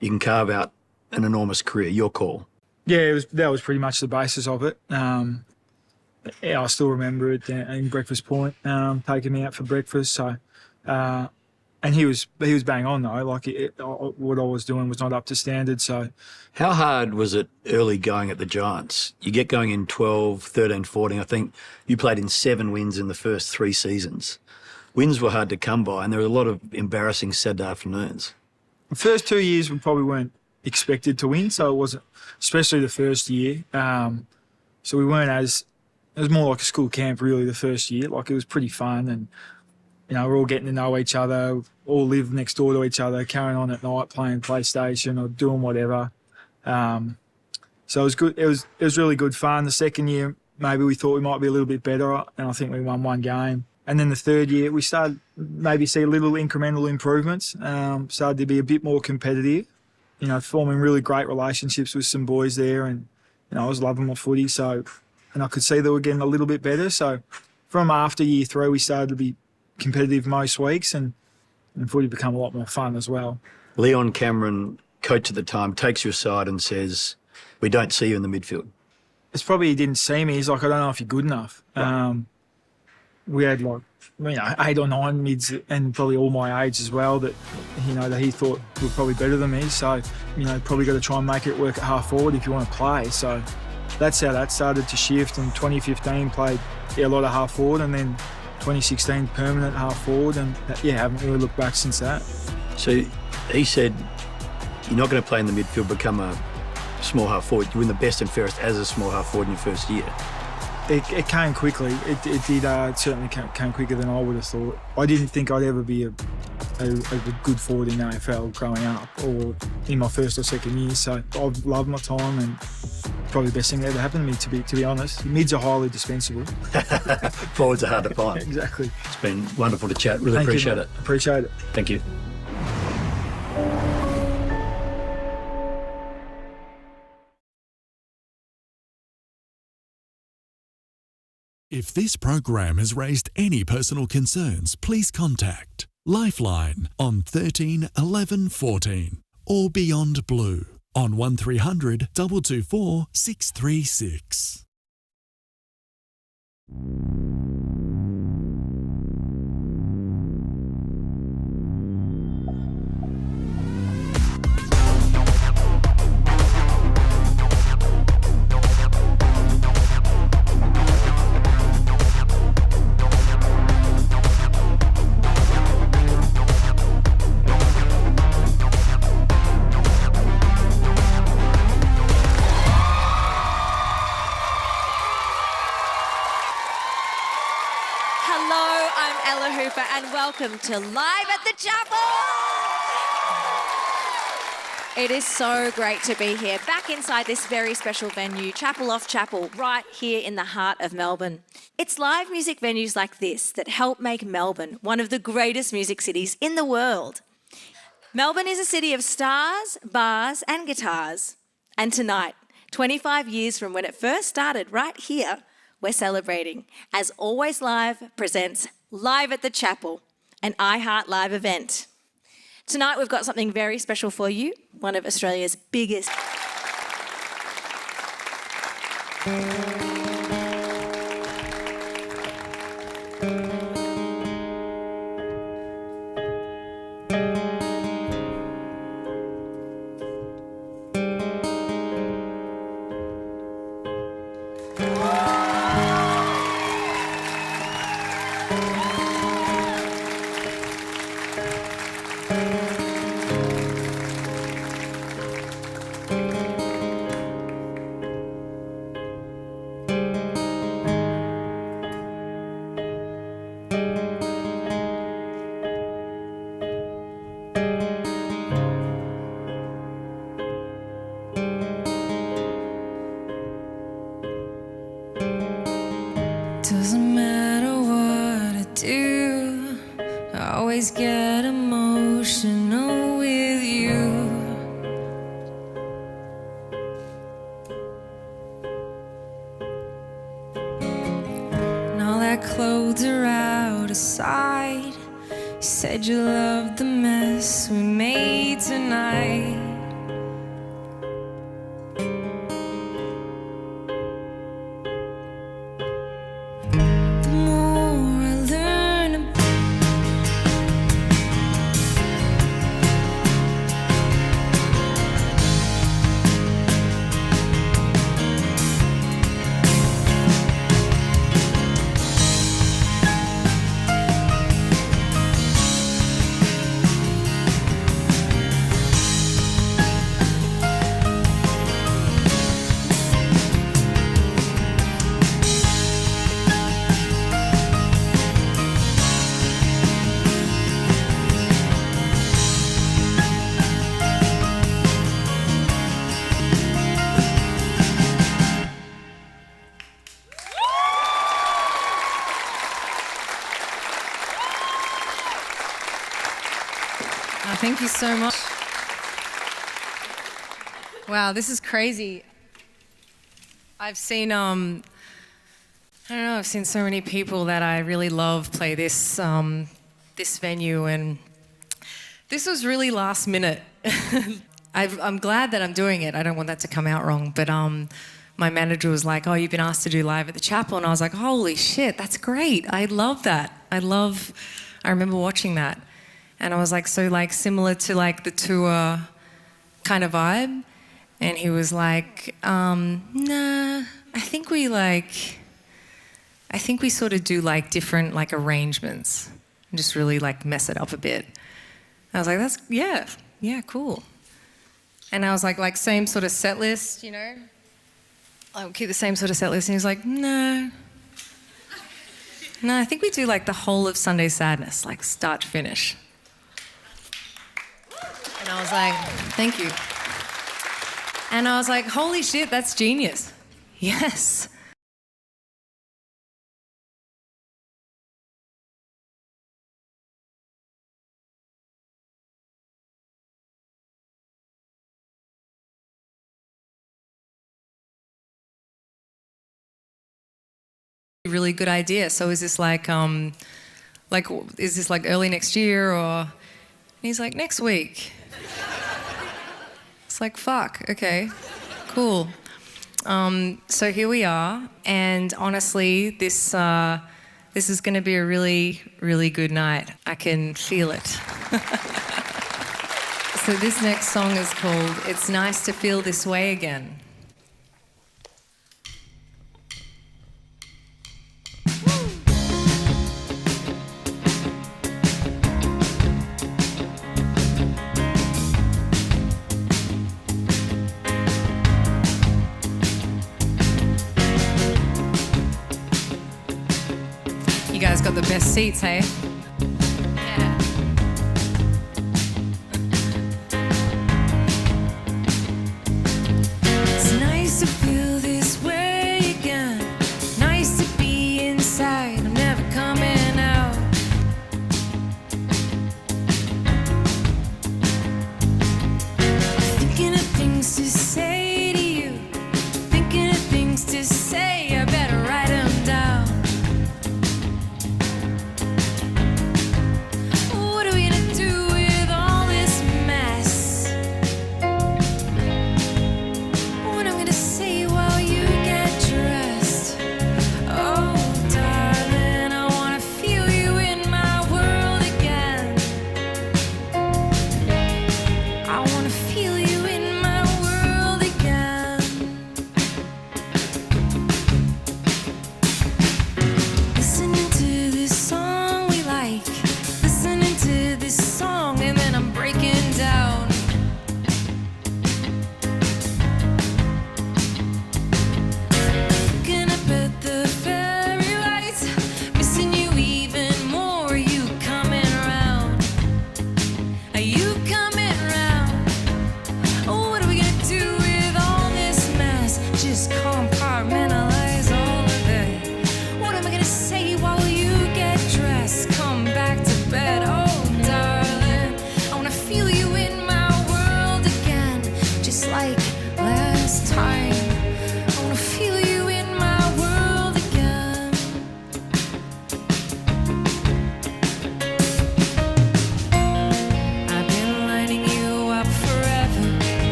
you can carve out an enormous career. Your call. Yeah, that was pretty much the basis of it. I still remember it in Breakfast Point, taking me out for breakfast. So, and he was bang on though. Like what I was doing was not up to standard. So, how hard was it early going at the Giants? You get going in 12, 13, 14. I think you played in 7 wins in the first 3 seasons. Wins were hard to come by, and there were a lot of embarrassing Saturday afternoons. The first 2 years we probably weren't expected to win, so it wasn't, especially the first year. So we weren't it was more like a school camp really the first year. Like it was pretty fun, and we're all getting to know each other, all live next door to each other, carrying on at night, playing PlayStation or doing whatever. So it was good. It was really good fun. The second year, maybe we thought we might be a little bit better, and I think we won 1 game. And then the third year, we started maybe see little incremental improvements, started to be a bit more competitive, forming really great relationships with some boys there. And, I was loving my footy, and I could see they were getting a little bit better. So from after year 3, we started to be competitive most weeks, and footy become a lot more fun as well. Leon Cameron, coach at the time, takes you aside and says, we don't see you in the midfield. It's probably he didn't see me. He's like, I don't know if you're good enough. Right. We had 8 or 9 mids and probably all my age as well that he thought were probably better than me. So probably got to try and make it work at half forward if you want to play. So that's how that started to shift. And 2015 played a lot of half forward, and then 2016 permanent half forward, and haven't really looked back since that. So he said, you're not going to play in the midfield, become a small half forward. You win the best and fairest as a small half forward in your first year. It came quickly. It did certainly came quicker than I would have thought. I didn't think I'd ever be a good forward in the AFL growing up or in my first or second year. So I've loved my time, and probably the best thing that ever happened to me, to be honest. Mids are highly dispensable. Forwards are hard to find. Exactly. It's been wonderful to chat. Really appreciate it. Appreciate it. Thank you. If this program has raised any personal concerns, please contact Lifeline on 13 11 14 or Beyond Blue on 1300 224 636. And welcome to Live at the Chapel. It is so great to be here, back inside this very special venue, Chapel Off Chapel, right here in the heart of Melbourne. It's live music venues like this that help make Melbourne one of the greatest music cities in the world. Melbourne is a city of stars, bars and guitars. And tonight, 25 years from when it first started right here, we're celebrating as Always Live presents Live at the Chapel, an iHeart Live event. Tonight we've got something very special for you, one of Australia's biggest. Doesn't matter what I do, I always get emotional with you. Now that clothes are out of sight, you said you loved the mess we made tonight. Thank you so much. Wow, this is crazy. I've seen, I've seen so many people that I really love play this this venue, and this was really last minute. I'm glad that I'm doing it. I don't want that to come out wrong, but my manager was like, "Oh, you've been asked to do Live at the Chapel," and I was like, "Holy shit, that's great! I love that. I remember watching that." And I was like, so like similar to like the tour kind of vibe. And he was like, nah, I think we sort of do like different like arrangements and just really like mess it up a bit. I was like, yeah, cool. And I was like same sort of set list, you know? I'll keep the same sort of set list. And he was like, no, I think we do like the whole of Sunday Sadness, like start to finish. And I was like, thank you. And I was like, holy shit, that's genius. Yes. Really good idea. So is this like is this like early next year or? And he's like, next week. It's like, fuck, okay, cool. So here we are, and honestly, this is going to be a really, really good night. I can feel it. So this next song is called It's Nice to Feel This Way Again. You guys got the best seats, hey? Yeah.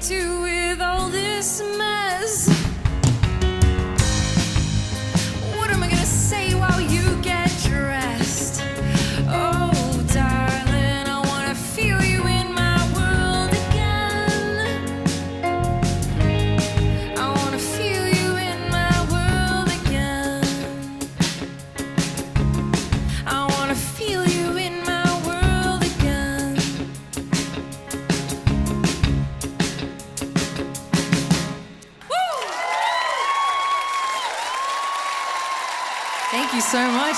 do with all this mess? What am I gonna say while you get dressed? Oh, darling, I wanna feel you in my world again. I wanna feel you in my world again. I wanna feel you in my world again. Woo! Thank you so much.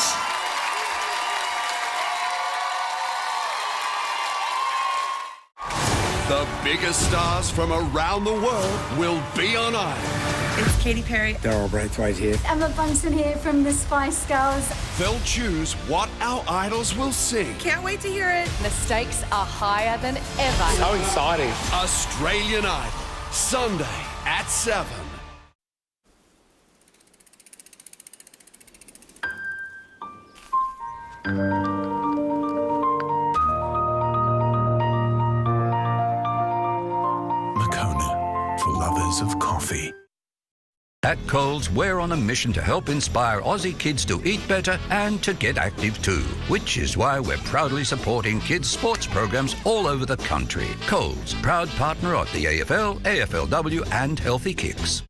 The biggest stars from around the world will be on ice. It's Katy Perry. Daryl Braithwaite here. Emma Bunton here from the Spice Girls. They'll choose what our idols will sing. Can't wait to hear it. The stakes are higher than ever. So exciting. Australian Idol, Sunday at 7. Makona, for lovers of coffee. At Coles, we're on a mission to help inspire Aussie kids to eat better and to get active too, which is why we're proudly supporting kids' sports programs all over the country. Coles, proud partner of the AFL, AFLW and Healthy Kicks.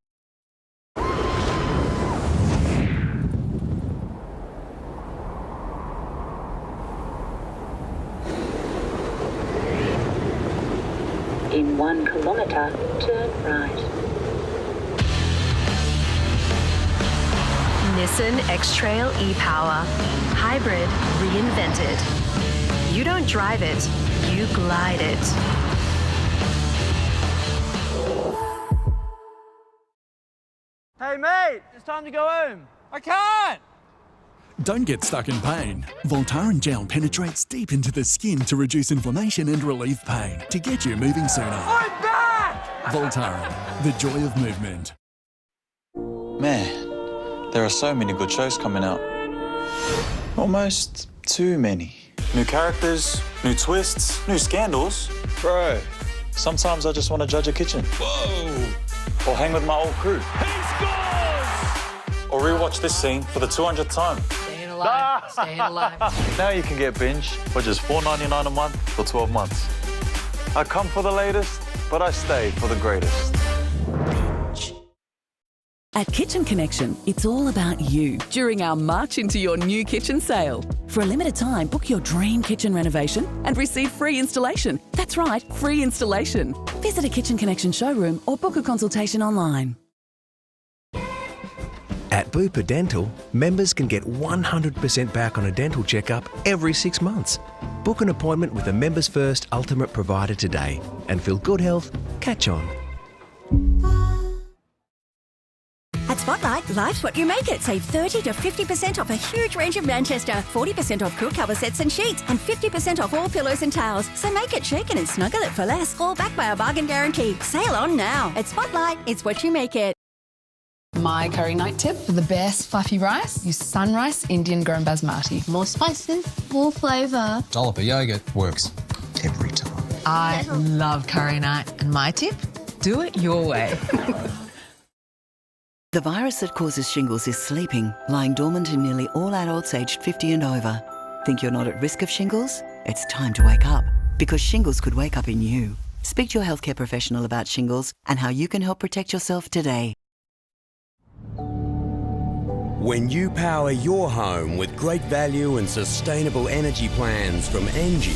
In 1 kilometre, turn right. Nissan X-Trail e-Power. Hybrid reinvented. You don't drive it, you glide it. Hey, mate, it's time to go home. I can't. Don't get stuck in pain. Voltaren gel penetrates deep into the skin to reduce inflammation and relieve pain to get you moving sooner. I'm back! Voltaren, the joy of movement. Man, there are so many good shows coming out. Almost too many. New characters, new twists, new scandals. Bro, sometimes I just want to judge a kitchen. Whoa! Or hang with my old crew. He scores! Or rewatch this scene for the 200th time. Staying alive. Staying alive. Now you can get Binge for just $4.99 a month for 12 months. I come for the latest, but I stay for the greatest. At Kitchen Connection, it's all about you during our March into your new kitchen sale. For a limited time, book your dream kitchen renovation and receive free installation. That's right, free installation. Visit a Kitchen Connection showroom or book a consultation online. At Bupa Dental, members can get 100% back on a dental checkup every 6 months. Book an appointment with a Members First Ultimate provider today and feel good health, catch on. At Spotlight, life's what you make it. Save 30 to 50% off a huge range of Manchester, 40% off quilt cover sets and sheets, and 50% off all pillows and towels. So make it, shake it and snuggle it for less, all backed by our bargain guarantee. Sale on now. At Spotlight, it's what you make it. My curry night tip for the best fluffy rice, use Sunrise Indian grown basmati. More spices, more flavour. Dollop of yogurt works every time. I love curry night. And my tip, do it your way. The virus that causes shingles is sleeping, lying dormant in nearly all adults aged 50 and over. Think you're not at risk of shingles? It's time to wake up, because shingles could wake up in you. Speak to your healthcare professional about shingles and how you can help protect yourself today. When you power your home with great value and sustainable energy plans from Engie,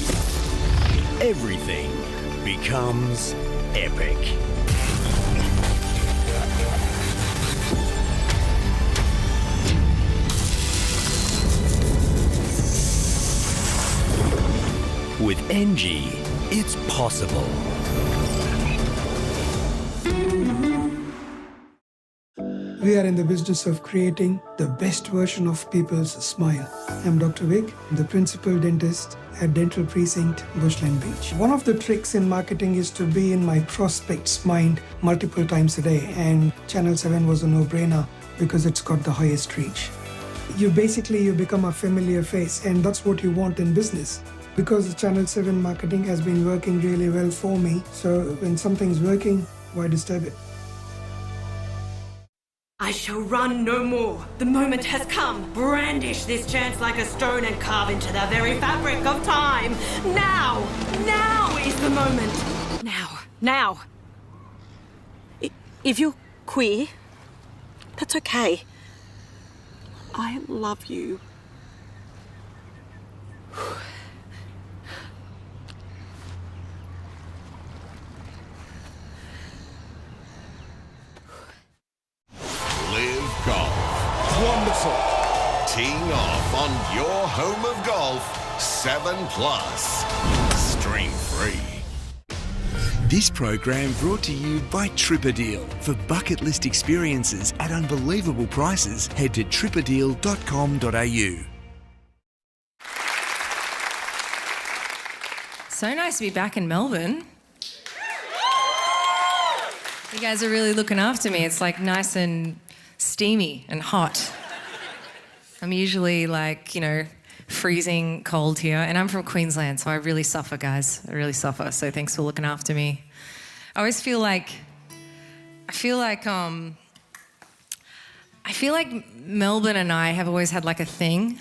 everything becomes epic. With Engie, it's possible. We are in the business of creating the best version of people's smile. I'm Dr. Vig, the principal dentist at Dental Precinct, Bushland Beach. One of the tricks in marketing is to be in my prospect's mind multiple times a day, and Channel 7 was a no-brainer because it's got the highest reach. You become a familiar face, and that's what you want in business. Because the Channel 7 marketing has been working really well for me, so when something's working, Why disturb it? I shall run no more. The moment has come. Brandish this chance like a stone and carve into the very fabric of time. Now! Now is the moment. Now. If you're queer, that's okay. I love you. Live golf. Wonderful. Teeing off on your home of golf, 7 Plus. Stream free. This program brought to you by Tripperdeal. For bucket list experiences at unbelievable prices, head to tripperdeal.com.au. So nice to be back in Melbourne. You guys are really looking after me. It's like nice and steamy and hot. I'm usually like, freezing cold here, and I'm from Queensland, so I really suffer, guys. I really suffer, so thanks for looking after me. I always feel like Melbourne and I have always had like a thing.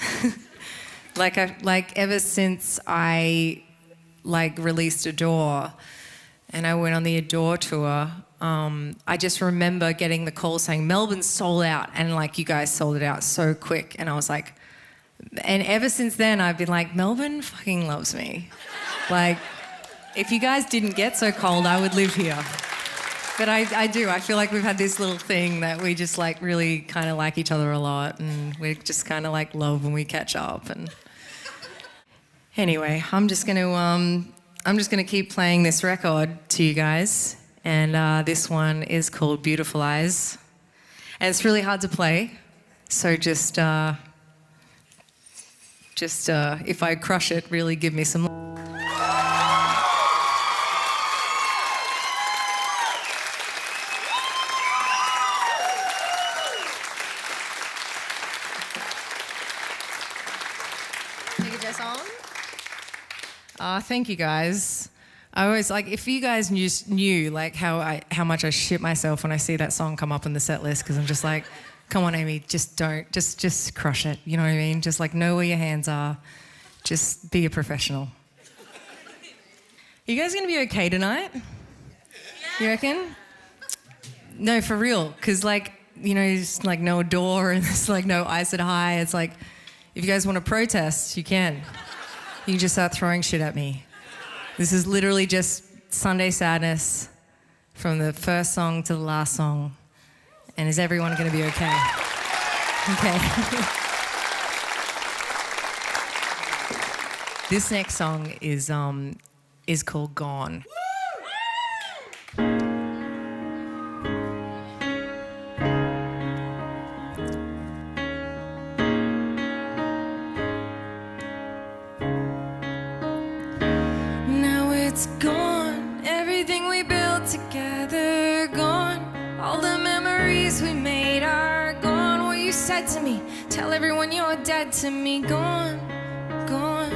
like ever since I released Adore and I went on the Adore tour, I just remember getting the call saying Melbourne's sold out, and you guys sold it out so quick, and I was like, and ever since then I've been like, Melbourne fucking loves me. If you guys didn't get so cold, I would live here. But I do. I feel like we've had this little thing that we just really kind of like each other a lot, and we just kind of love when we catch up. And anyway, I'm just gonna keep playing this record to you guys, and this one is called Beautiful Eyes, and it's really hard to play, so just if I crush it, really give me some. Take a dress on. Thank you guys. I always if you guys knew how much I shit myself when I see that song come up in the set list, because I'm just like, come on, Amy, just crush it. You know what I mean? Just know where your hands are. Just be a professional. You guys gonna be okay tonight? You reckon? No, for real. Because there's no Adore and there's no I Said Hi. It's if you guys want to protest, you can. You can just start throwing shit at me. This is literally just Sunday sadness from the first song to the last song. And is everyone going to be okay? Okay. This next song is called Gone. Now it's gone, everything we built together, gone. All the memories we made are gone. What you said to me, tell everyone you're dead to me, gone, gone.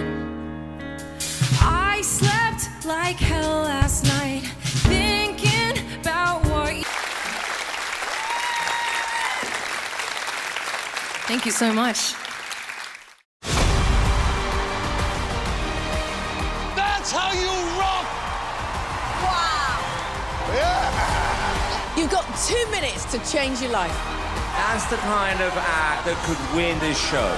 I slept like hell last night, thinking about what you... Thank you so much. That's how you rock! Wow! Yeah! You've got 2 minutes to change your life. That's the kind of act that could win this show.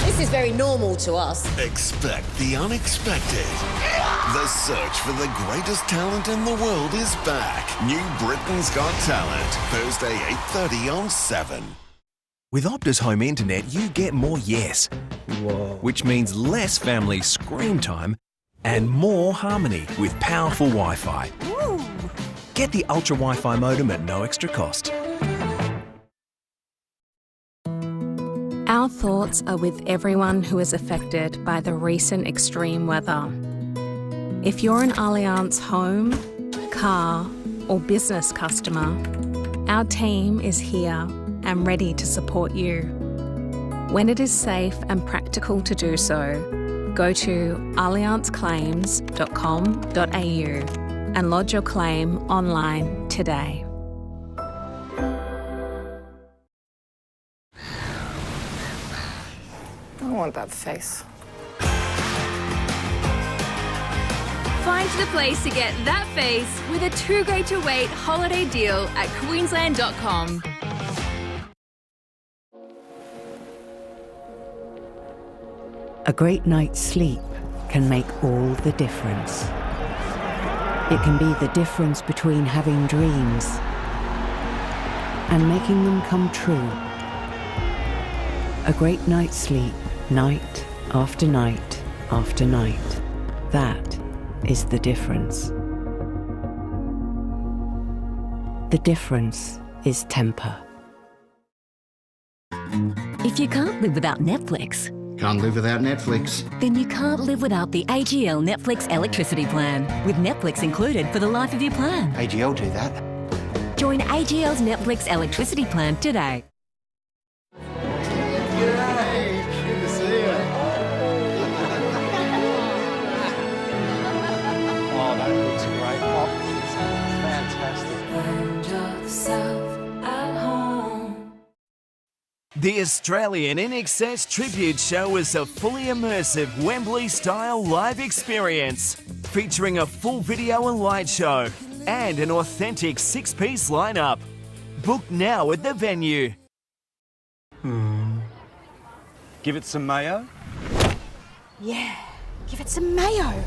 This is very normal to us. Expect the unexpected. The search for the greatest talent in the world is back. New Britain's Got Talent. Thursday, 8:30 on 7. With Optus Home Internet, you get more yes. Whoa. Which means less family screen time and more harmony with powerful Wi-Fi. Ooh. Get the Ultra Wi-Fi modem at no extra cost. Our thoughts are with everyone who is affected by the recent extreme weather. If you're an Allianz home, car or business customer, our team is here and ready to support you. When it is safe and practical to do so, Go to allianzclaims.com.au and lodge your claim online today. I want that face. Find the place to get that face with a too great to wait holiday deal at Queensland.com. A great night's sleep can make all the difference. It can be the difference between having dreams and making them come true. A great night's sleep, night after night after night. That is the difference. The difference is temper. If you can't live without Netflix, Can't live without Netflix. then you can't live without the AGL Netflix electricity plan, with Netflix included for the life of your plan. AGL do that. Join AGL's Netflix electricity plan today. G'day. Good to see you. Oh, that looks great. Oh, fantastic. The Australian In Excess Tribute Show is a fully immersive Wembley-style live experience featuring a full video and light show and an authentic six-piece lineup. Book now at the venue. Give it some mayo. Yeah, give it some mayo. Mayo.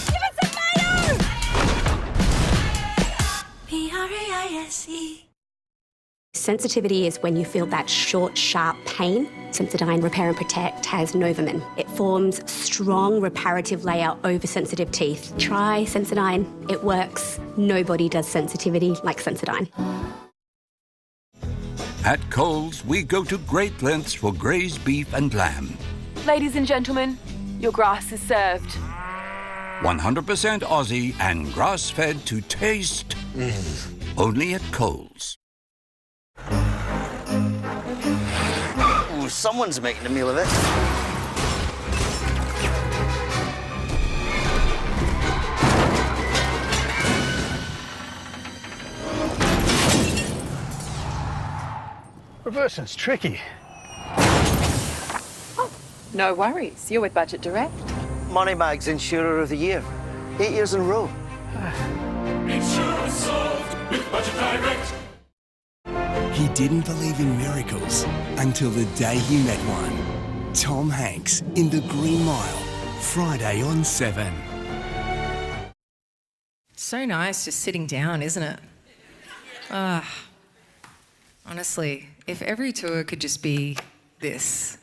Give it some mayo! P-R-A-I-S-E. Sensitivity is when you feel that short, sharp pain. Sensodyne Repair and Protect has Novomin. It forms strong reparative layer over sensitive teeth. Try Sensodyne. It works. Nobody does sensitivity like Sensodyne. At Coles, we go to great lengths for grazed beef and lamb. Ladies and gentlemen, your grass is served. 100% Aussie and grass-fed to taste. Only at Coles. Ooh, someone's making a meal of it. Reversing's tricky. No worries. You're with Budget Direct. Moneybag's Insurer of the Year. 8 years in a row. Insurance solved with Budget Direct. He didn't believe in miracles until the day he met one. Tom Hanks in The Green Mile, Friday on 7. So nice just sitting down, isn't it? Honestly, if every tour could just be this,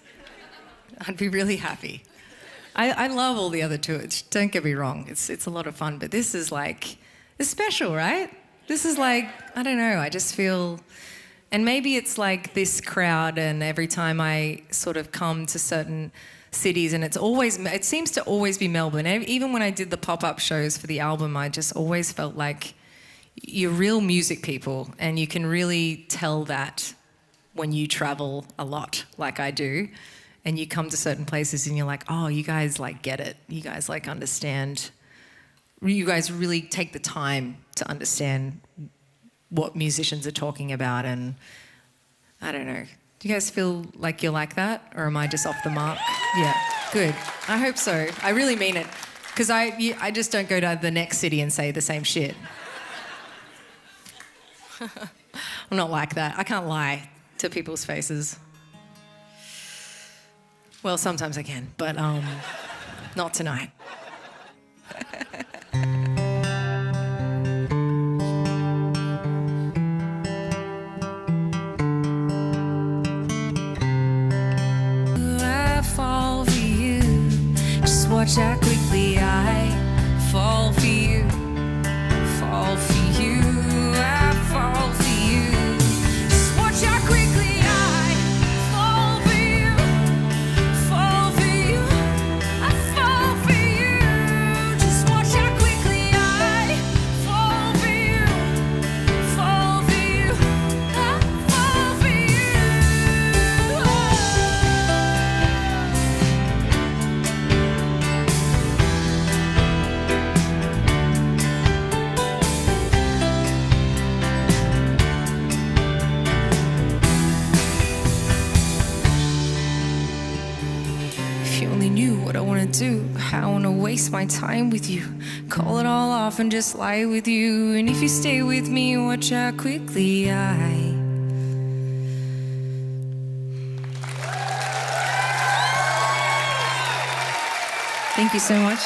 I'd be really happy. I love all the other tours, don't get me wrong. It's a lot of fun, but this is like, it's special, right? This is like, I don't know, I just feel... And maybe it's like this crowd, and every time I sort of come to certain cities, and it seems to always be Melbourne. Even when I did the pop-up shows for the album, I just always felt like you're real music people, and you can really tell that when you travel a lot, like I do, and you come to certain places and you're like, oh, you guys like get it. You guys like understand. You guys really take the time to understand what musicians are talking about, and I don't know. Do you guys feel like you're like that, or am I just off the mark? Yeah, good. I hope so. I really mean it, because I just don't go to the next city and say the same shit. I'm not like that. I can't lie to people's faces. Well, sometimes I can, but not tonight. Watch how quickly I fall for you, fall for you, I fall for you. Just watch how quickly I fall for you, fall for you, I fall for you. I wanna waste my time with you, call it all off and just lie with you. And if you stay with me, watch how quickly I Thank you so much.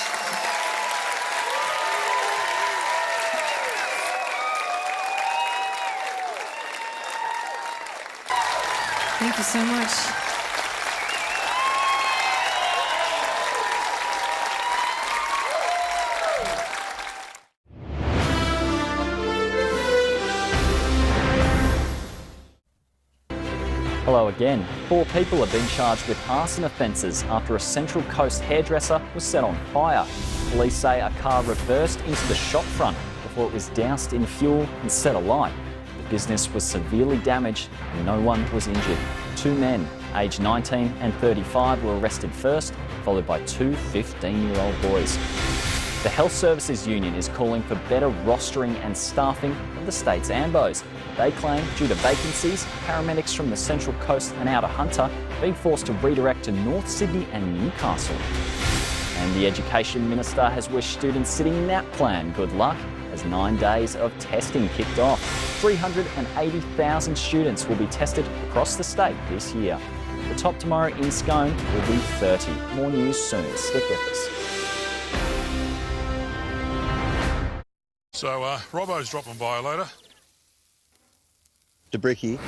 Thank you so much. Hello again. 4 people have been charged with arson offences after a Central Coast hairdresser was set on fire. Police say a car reversed into the shop front before it was doused in fuel and set alight. The business was severely damaged and no one was injured. 2 men, aged 19 and 35, were arrested first, followed by 2 15-year-old boys. The Health Services Union is calling for better rostering and staffing of the state's AMBOs. They claim due to vacancies, paramedics from the Central Coast and Outer Hunter are being forced to redirect to North Sydney and Newcastle. And the Education Minister has wished students sitting NAP plan good luck as 9 days of testing kicked off. 380,000 students will be tested across the state this year. The top tomorrow in Scone will be 30. More news soon. Stick with us. So, Robbo's dropping by later. DeBricky.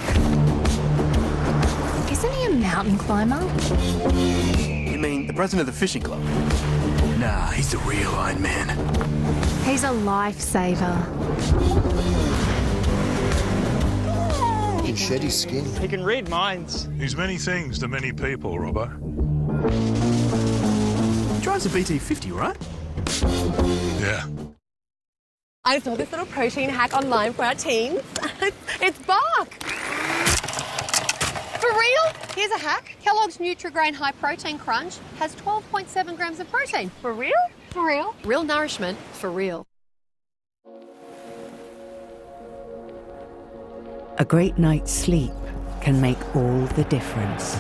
Isn't he a mountain climber? You mean the president of the fishing club? Nah, he's the real Iron Man. He's a lifesaver. He can shed his skin. He can read minds. He's many things to many people, Robbo. He drives a BT50, right? Yeah. I saw this little protein hack online for our teens. It's bark. For real? Here's a hack. Kellogg's Nutri-Grain High Protein Crunch has 12.7 grams of protein. For real? For real. Real nourishment for real. A great night's sleep can make all the difference.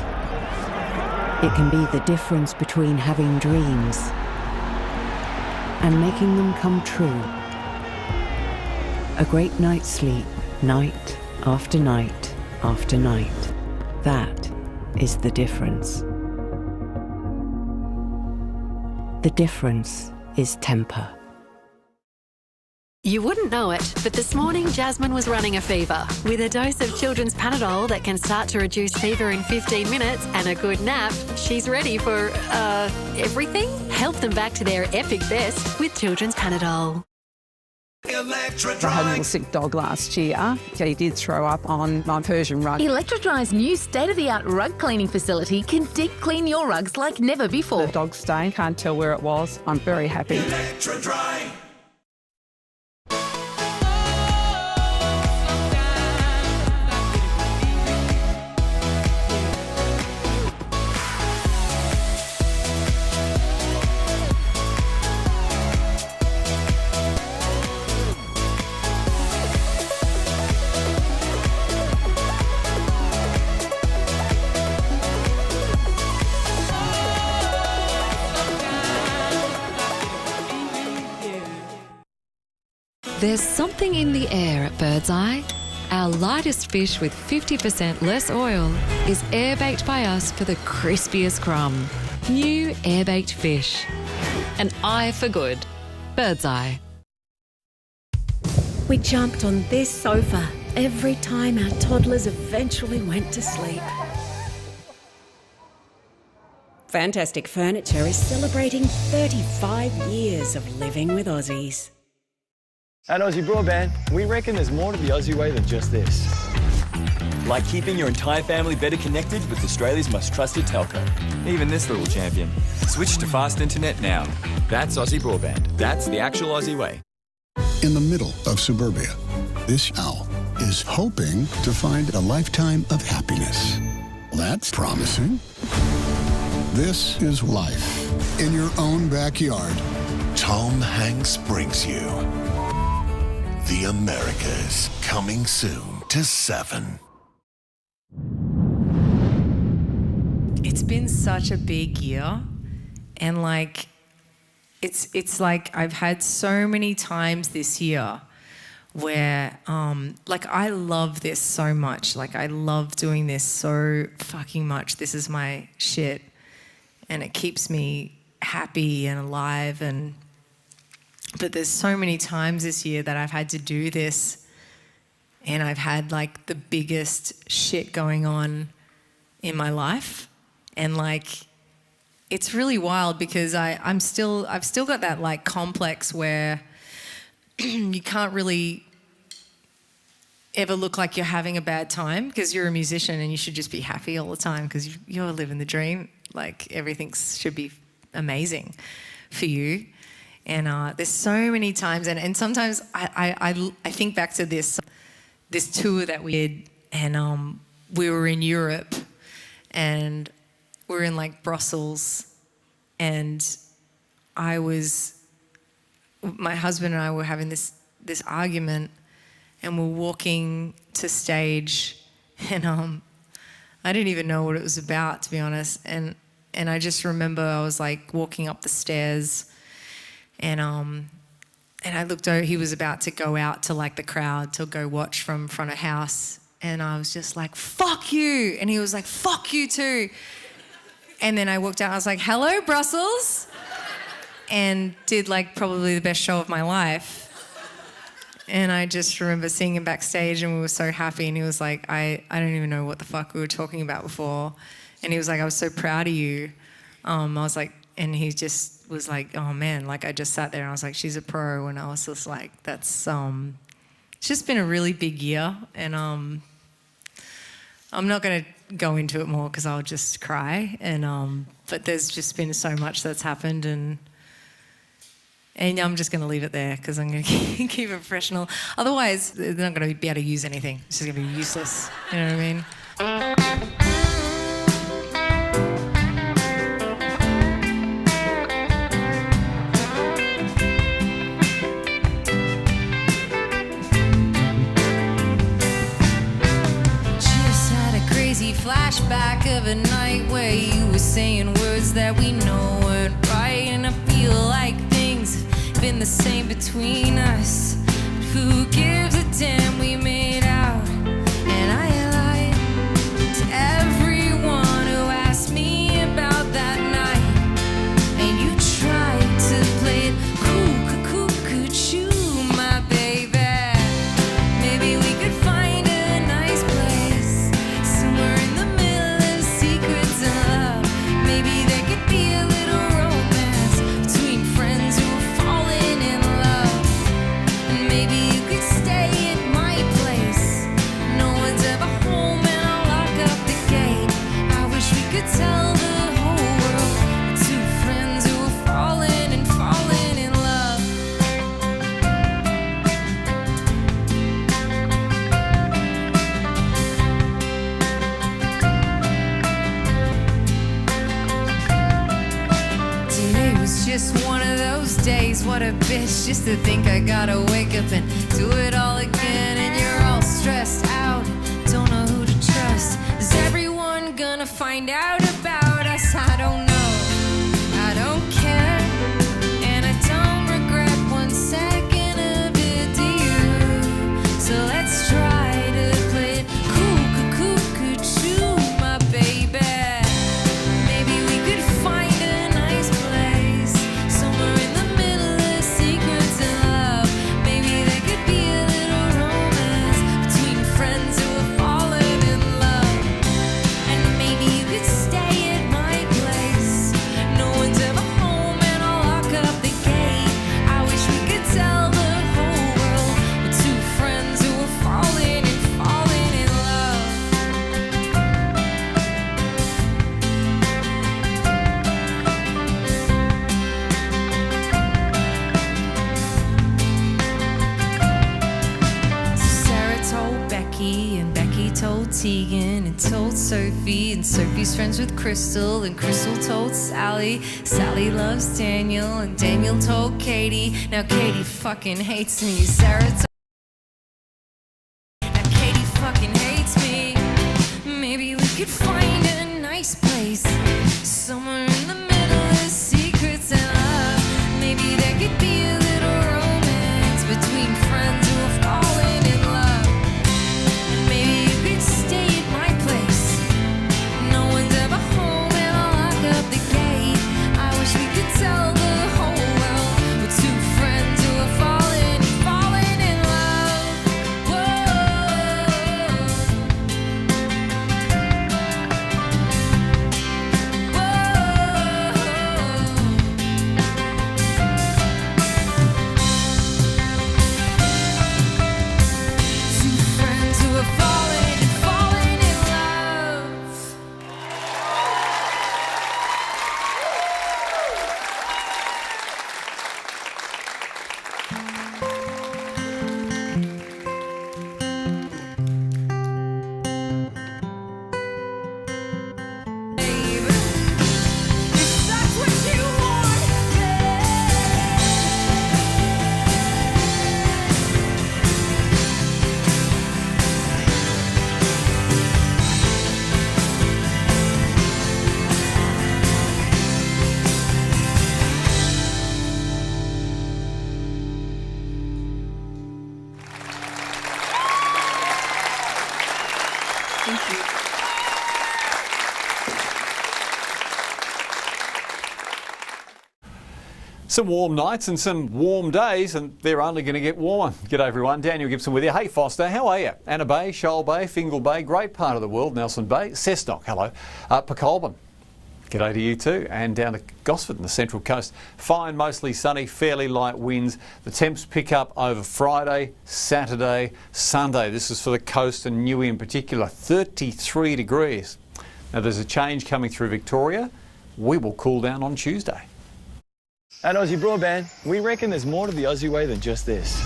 It can be the difference between having dreams and making them come true. A great night's sleep, night after night after night. That is the difference. The difference is temper. You wouldn't know it, but this morning Jasmine was running a fever. With a dose of children's Panadol that can start to reduce fever in 15 minutes and a good nap, she's ready for, everything? Help them back to their epic best with children's Panadol. I had a little sick dog last year. He did throw up on my Persian rug. Electrodry's new state-of-the-art rug cleaning facility can deep clean your rugs like never before. The dog stain, can't tell where it was. I'm very happy. Electrodry. There's something in the air at Birdseye. Our lightest fish with 50% less oil is air-baked by us for the crispiest crumb. New air-baked fish. An eye for good. Birdseye. We jumped on this sofa every time our toddlers eventually went to sleep. Fantastic Furniture is celebrating 35 years of living with Aussies. At Aussie Broadband, we reckon there's more to the Aussie way than just this. Like keeping your entire family better connected with Australia's most trusted telco. Even this little champion. Switch to fast internet now. That's Aussie Broadband. That's the actual Aussie way. In the middle of suburbia, this owl is hoping to find a lifetime of happiness. That's promising. This is life in your own backyard. Tom Hanks brings you The Americas, coming soon to 7. It's been such a big year, and like it's like I've had so many times this year where, like, I love this so much. Like, I love doing this so fucking much. This is my shit. And it keeps me happy and alive. But there's so many times this year that I've had to do this and I've had, like, the biggest shit going on in my life. And, like, it's really wild because I've still got that, like, complex where you can't really ever look like you're having a bad time because you're a musician and you should just be happy all the time because you're living the dream. Like, everything should be amazing for you. And there's so many times, and sometimes I think back to this tour that we did, and we were in Europe, and we were in, like, Brussels, and my husband and I were having this argument, and we're walking to stage, and I didn't even know what it was about, to be honest, and I just remember I was, like, walking up the stairs, and I looked over, he was about to go out to, like, the crowd to go watch from front of house, and I was just like, fuck you, and he was like, fuck you too. And then I walked out, I was like, hello, Brussels, and did, like, probably the best show of my life. And I just remember seeing him backstage and we were so happy, and he was like, I don't even know what the fuck we were talking about before. And he was like, I was so proud of you. I was like, and he just was like, oh man, like, I just sat there and I was like, she's a pro. And I was just like, that's, it's just been a really big year. And I'm not going to go into it more because I'll just cry. And but there's just been so much that's happened, and I'm just going to leave it there because I'm going to keep it professional. Otherwise, they're not going to be able to use anything. It's just going to be useless. You know what I mean? Flashback of a night where you were saying words that we know weren't right, and I feel like things have been the same between us. But who gives a damn? We made out, and I lied to everyone who asked me about that night. And you tried to play it cool, could you, my baby? Maybe we could find a nice place somewhere in the middle of secrets and love. Maybe there could be a little romance between friends who are falling in love. And maybe you could stay at my place. No one's ever home and I'll lock up the gate. I wish we could tell the whole world we're two friends who are falling and falling in love. Today was just one of those days. What a bitch, just to think I gotta wake up and do it all again. And you're all stressed out, don't know who to trust. Is everyone gonna find out about us? I don't know, I don't care, and I don't regret 1 second of it, do you? So let's try to play it cool, could you, my baby? Maybe we could find a nice place somewhere in the middle of secrets and love. Maybe there could be a little romance between friends who are falling in love. And maybe you could stay at my place. No one's ever home and I'll lock up the gate. I wish we could tell the whole world we're two friends who are falling and falling in love. So Sarah told Becky, and Becky told Tegan, and told Sophie, and Sophie's friends with Crystal, and Crystal told Sally. Sally loves Daniel, and Daniel told Katie. Now Katie fucking hates me. Sarah told now Katie fucking hates me. Maybe we could find a nice place somewhere in the middle of secrets and love. Maybe Thank you. Some warm nights and some warm days, and they're only going to get warmer. G'day everyone, Daniel Gibson with you. Hey Foster, how are you? Anna Bay, Shoal Bay, Fingal Bay, great part of the world, Nelson Bay, Cessnock, hello, Pecolbin. G'day to you too, and down to Gosford in the Central Coast. Fine, mostly sunny, fairly light winds. The temps pick up over Friday, Saturday, Sunday. This is for the coast and Newey in particular, 33 degrees. Now there's a change coming through Victoria. We will cool down on Tuesday. At Aussie Broadband, we reckon there's more to the Aussie way than just this.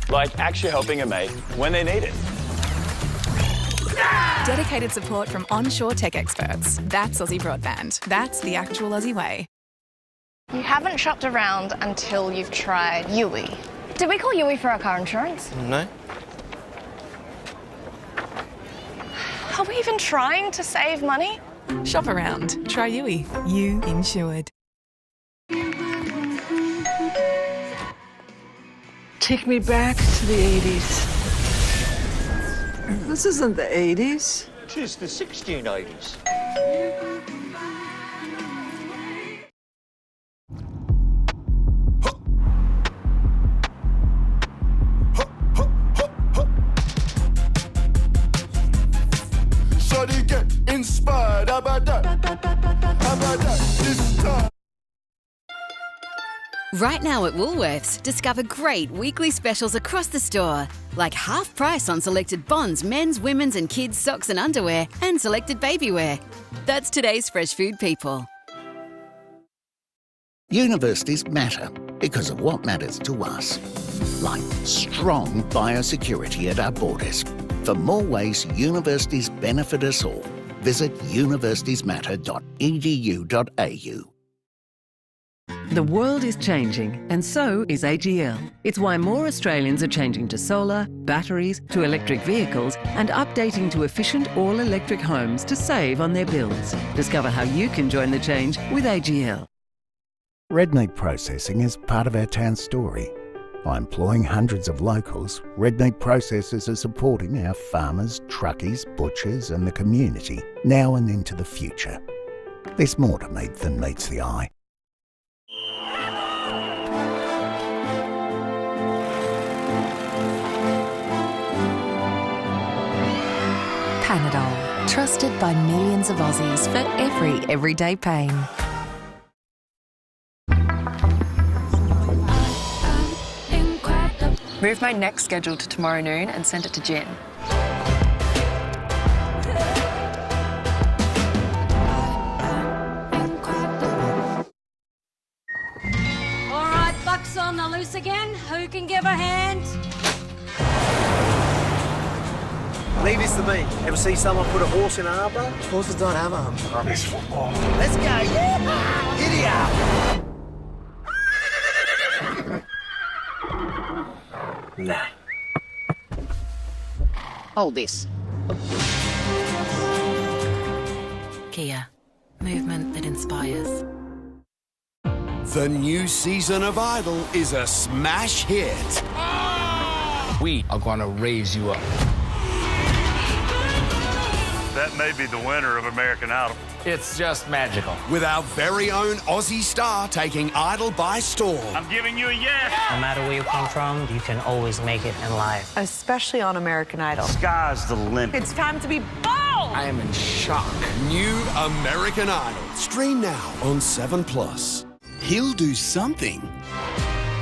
Like actually helping a mate when they need it. Dedicated support from onshore tech experts. That's Aussie Broadband. That's the actual Aussie way. You haven't shopped around until you've tried Yui. Did we call Yui for our car insurance? No. Are we even trying to save money? Shop around. Try Yui. You insured. Take me back to the 80s. This isn't the 80s. It is the 1680s. So they get inspired. How about that? How about that? This time. Right now at Woolworths, discover great weekly specials across the store, like half price on selected Bonds, men's, women's and kids' socks and underwear, and selected baby wear. That's today's fresh food people. Universities matter because of what matters to us, like strong biosecurity at our borders. For more ways universities benefit us all, visit universitiesmatter.edu.au. The world is changing, and so is AGL. It's why more Australians are changing to solar, batteries, to electric vehicles, and updating to efficient all-electric homes to save on their bills. Discover how you can join the change with AGL. Red meat processing is part of our town's story. By employing hundreds of locals, red meat processors are supporting our farmers, truckies, butchers and the community now and into the future. There's more to meat than meets the eye. Panadol, trusted by millions of Aussies for every everyday pain. Move my next schedule to tomorrow noon and send it to Jen. All right, Buck's on the loose again. Who can give a hand? Leave this to me. Ever see someone put a horse in harbour? Horses don't have arms. I miss football. Let's go, yeah! Giddy up! Nah. Hold this. Kia, movement that inspires. The new season of Idol is a smash hit. We are going to raise you up. That may be the winner of American Idol. It's just magical. With our very own Aussie star taking Idol by storm. I'm giving you a yes. No matter where you come from, you can always make it in life. Especially on American Idol. Sky's the limit. It's time to be bold! I am in shock. New American Idol. Stream now on 7+. He'll do something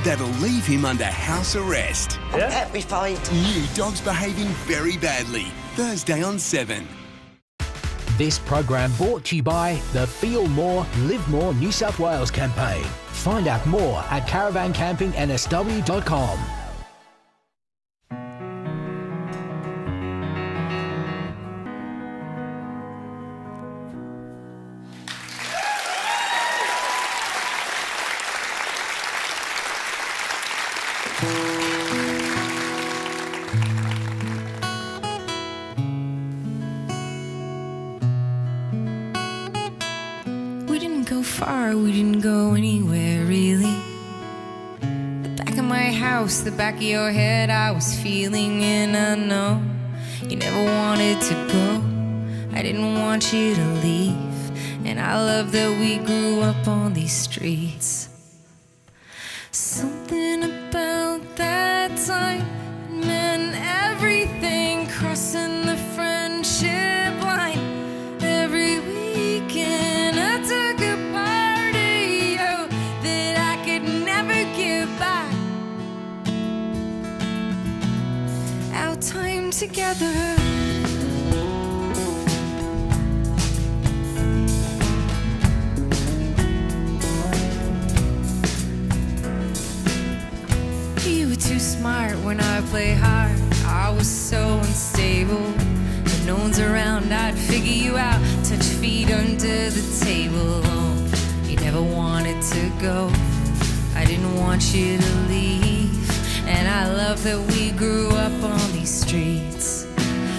that'll leave him under house arrest. I'm petrified. New dogs behaving very badly. Thursday on 7. This program brought to you by the Feel More, Live More New South Wales campaign. Find out more at caravancampingnsw.com. Far, we didn't go anywhere really. The back of my house, the back of your head, I was feeling, and I know You never wanted to go, I didn't want you to leave. And I love that we grew up on these streets. Something about that time meant everything, crossing the friendship line. Every weekend I took a party that I could never give back. Our time together. Too smart when I play hard. I was so unstable. When no one's around, I'd figure you out. Touch feet under the table. Oh, you never wanted to go, I didn't want you to leave. And I love that we grew up on these streets.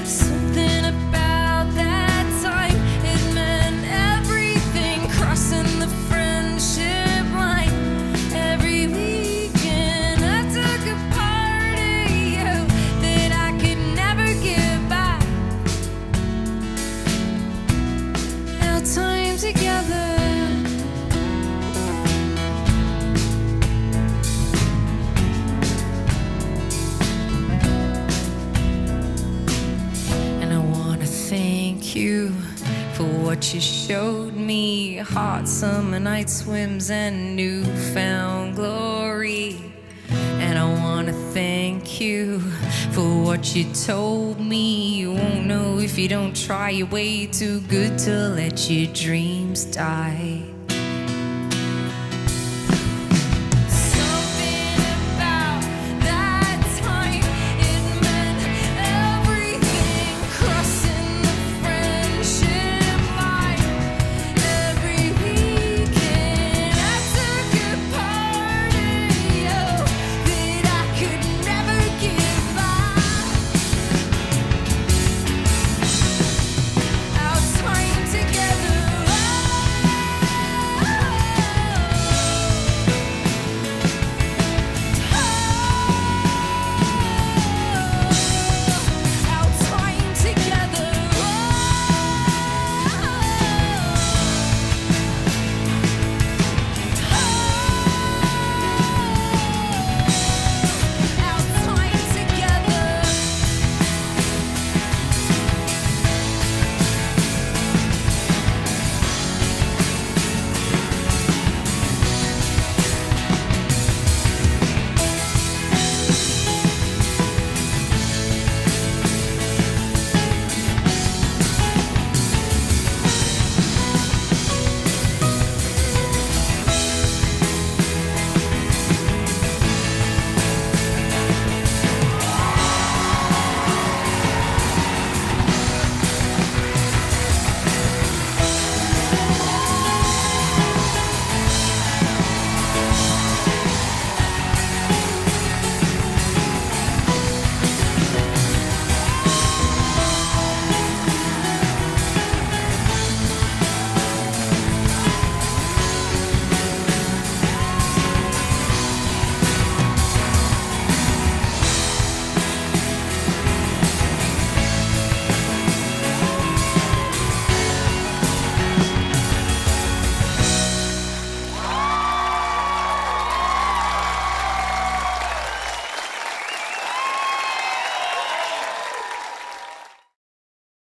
Something about that time, it meant everything, crossing the friendship line. Every week time together. And I wanna thank you for what you showed me. Hot summer night swims and newfound glory. And I wanna thank you for what you told me. You won't know if you don't try. You're way too good to let your dreams die.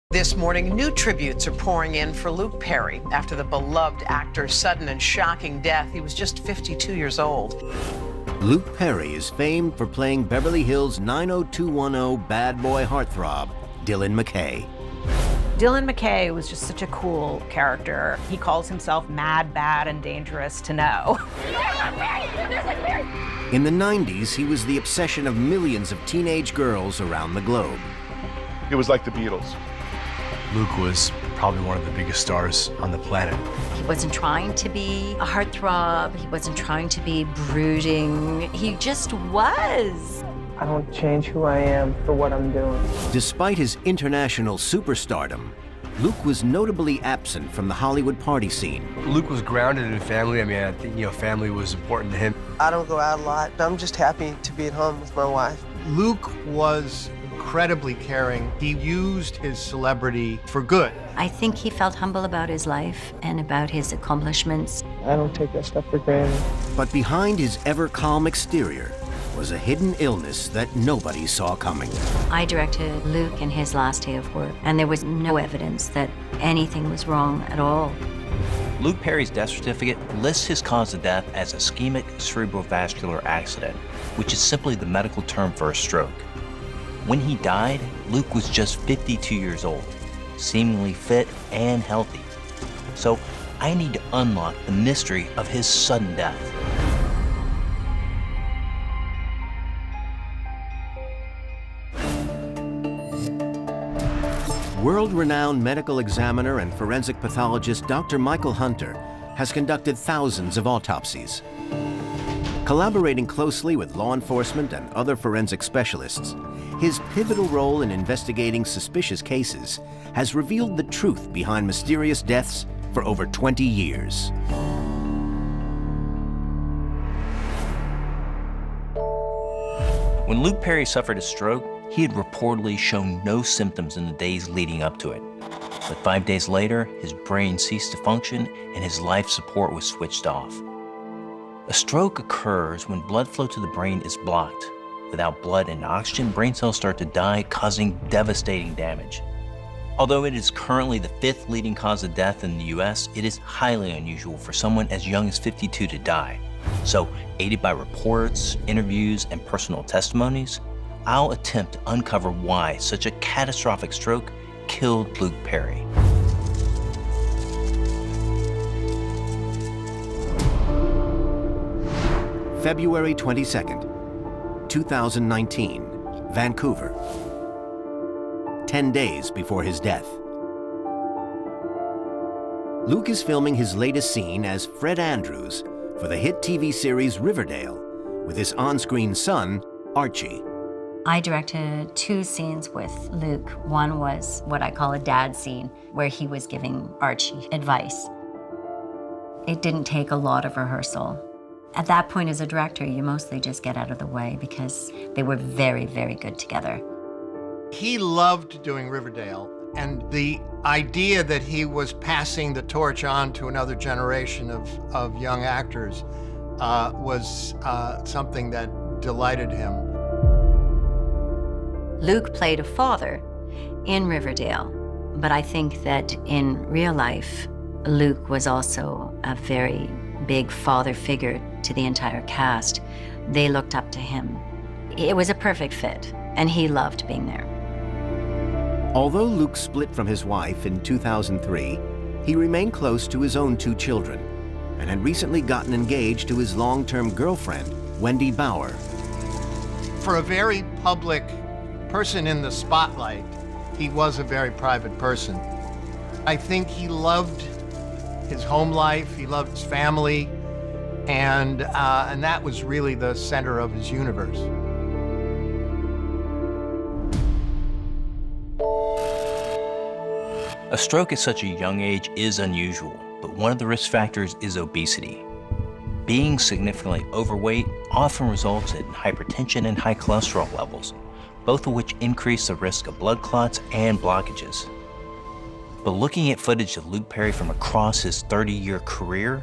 This morning, new tributes are pouring in for Luke Perry after the beloved actor's sudden and shocking death. He was just 52 years old. Luke Perry is famed for playing Beverly Hills 90210 bad boy heartthrob, Dylan McKay. Dylan McKay was just such a cool character. He calls himself mad, bad, and dangerous to know. In the 90s, he was the obsession of millions of teenage girls around the globe. It was like the Beatles. Luke was probably one of the biggest stars on the planet. He wasn't trying to be a heartthrob. He wasn't trying to be brooding. He just was. I don't change who I am for what I'm doing. Despite his international superstardom, Luke was notably absent from the Hollywood party scene. Luke was grounded in family. I mean, I think, family was important to him. I don't go out a lot. I'm just happy to be at home with my wife. Luke was incredibly caring. He used his celebrity for good. I think he felt humble about his life and about his accomplishments. I don't take that stuff for granted. But behind his ever-calm exterior was a hidden illness that nobody saw coming. I directed Luke in his last day of work, and there was no evidence that anything was wrong at all. Luke Perry's death certificate lists his cause of death as ischemic cerebrovascular accident, which is simply the medical term for a stroke. When he died, Luke was just 52 years old, seemingly fit and healthy. So I need to unlock the mystery of his sudden death. World-renowned medical examiner and forensic pathologist Dr. Michael Hunter has conducted thousands of autopsies. Collaborating closely with law enforcement and other forensic specialists, his pivotal role in investigating suspicious cases has revealed the truth behind mysterious deaths for over 20 years. When Luke Perry suffered a stroke, he had reportedly shown no symptoms in the days leading up to it. But 5 days later, his brain ceased to function and his life support was switched off. A stroke occurs when blood flow to the brain is blocked. Without blood and oxygen, brain cells start to die, causing devastating damage. Although it is currently the 5th leading cause of death in the US, it is highly unusual for someone as young as 52 to die. So, aided by reports, interviews, and personal testimonies, I'll attempt to uncover why such a catastrophic stroke killed Luke Perry. February 22nd, 2019, Vancouver. 10 days before his death. Luke is filming his latest scene as Fred Andrews for the hit TV series Riverdale with his on-screen son, Archie. I directed 2 scenes with Luke. One was what I call a dad scene, where he was giving Archie advice. It didn't take a lot of rehearsal. At that point as a director, you mostly just get out of the way because they were very, very good together. He loved doing Riverdale, and the idea that he was passing the torch on to another generation of young actors was something that delighted him. Luke played a father in Riverdale, but I think that in real life, Luke was also a very big father figure to the entire cast. They looked up to him. It was a perfect fit, and he loved being there. Although Luke split from his wife in 2003, he remained close to his own 2 children and had recently gotten engaged to his long-term girlfriend, Wendy Bauer. For a very public person in the spotlight, he was a very private person. I think he loved his home life, he loved his family, and that was really the center of his universe. A stroke at such a young age is unusual, but one of the risk factors is obesity. Being significantly overweight often results in hypertension and high cholesterol levels, both of which increase the risk of blood clots and blockages. But looking at footage of Luke Perry from across his 30-year career,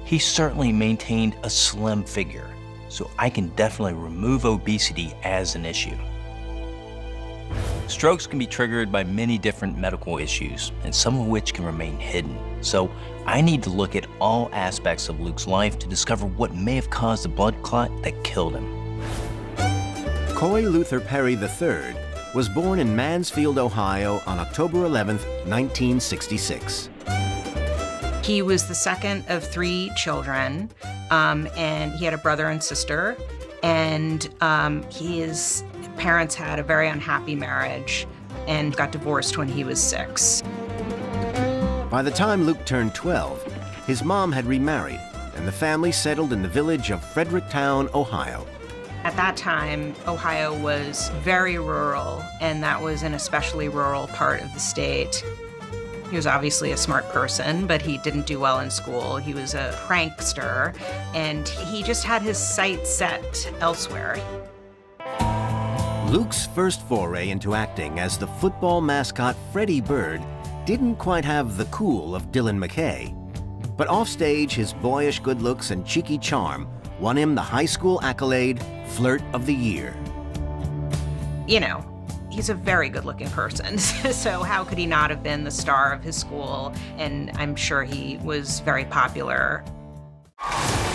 he certainly maintained a slim figure, so I can definitely remove obesity as an issue. Strokes can be triggered by many different medical issues, and some of which can remain hidden. So I need to look at all aspects of Luke's life to discover what may have caused the blood clot that killed him. Coy Luther Perry III was born in Mansfield, Ohio on October 11, 1966. He was the second of 3 children, and he had a brother and sister, and his parents had a very unhappy marriage and got divorced when he was 6. By the time Luke turned 12, his mom had remarried, and the family settled in the village of Fredericktown, Ohio. At that time, Ohio was very rural, and that was an especially rural part of the state. He was obviously a smart person, but he didn't do well in school. He was a prankster, and he just had his sights set elsewhere. Luke's first foray into acting as the football mascot Freddie Bird didn't quite have the cool of Dylan McKay. But offstage, his boyish good looks and cheeky charm won him the high school accolade, Flirt of the Year. You know, he's a very good-looking person, so how could he not have been the star of his school? And I'm sure he was very popular.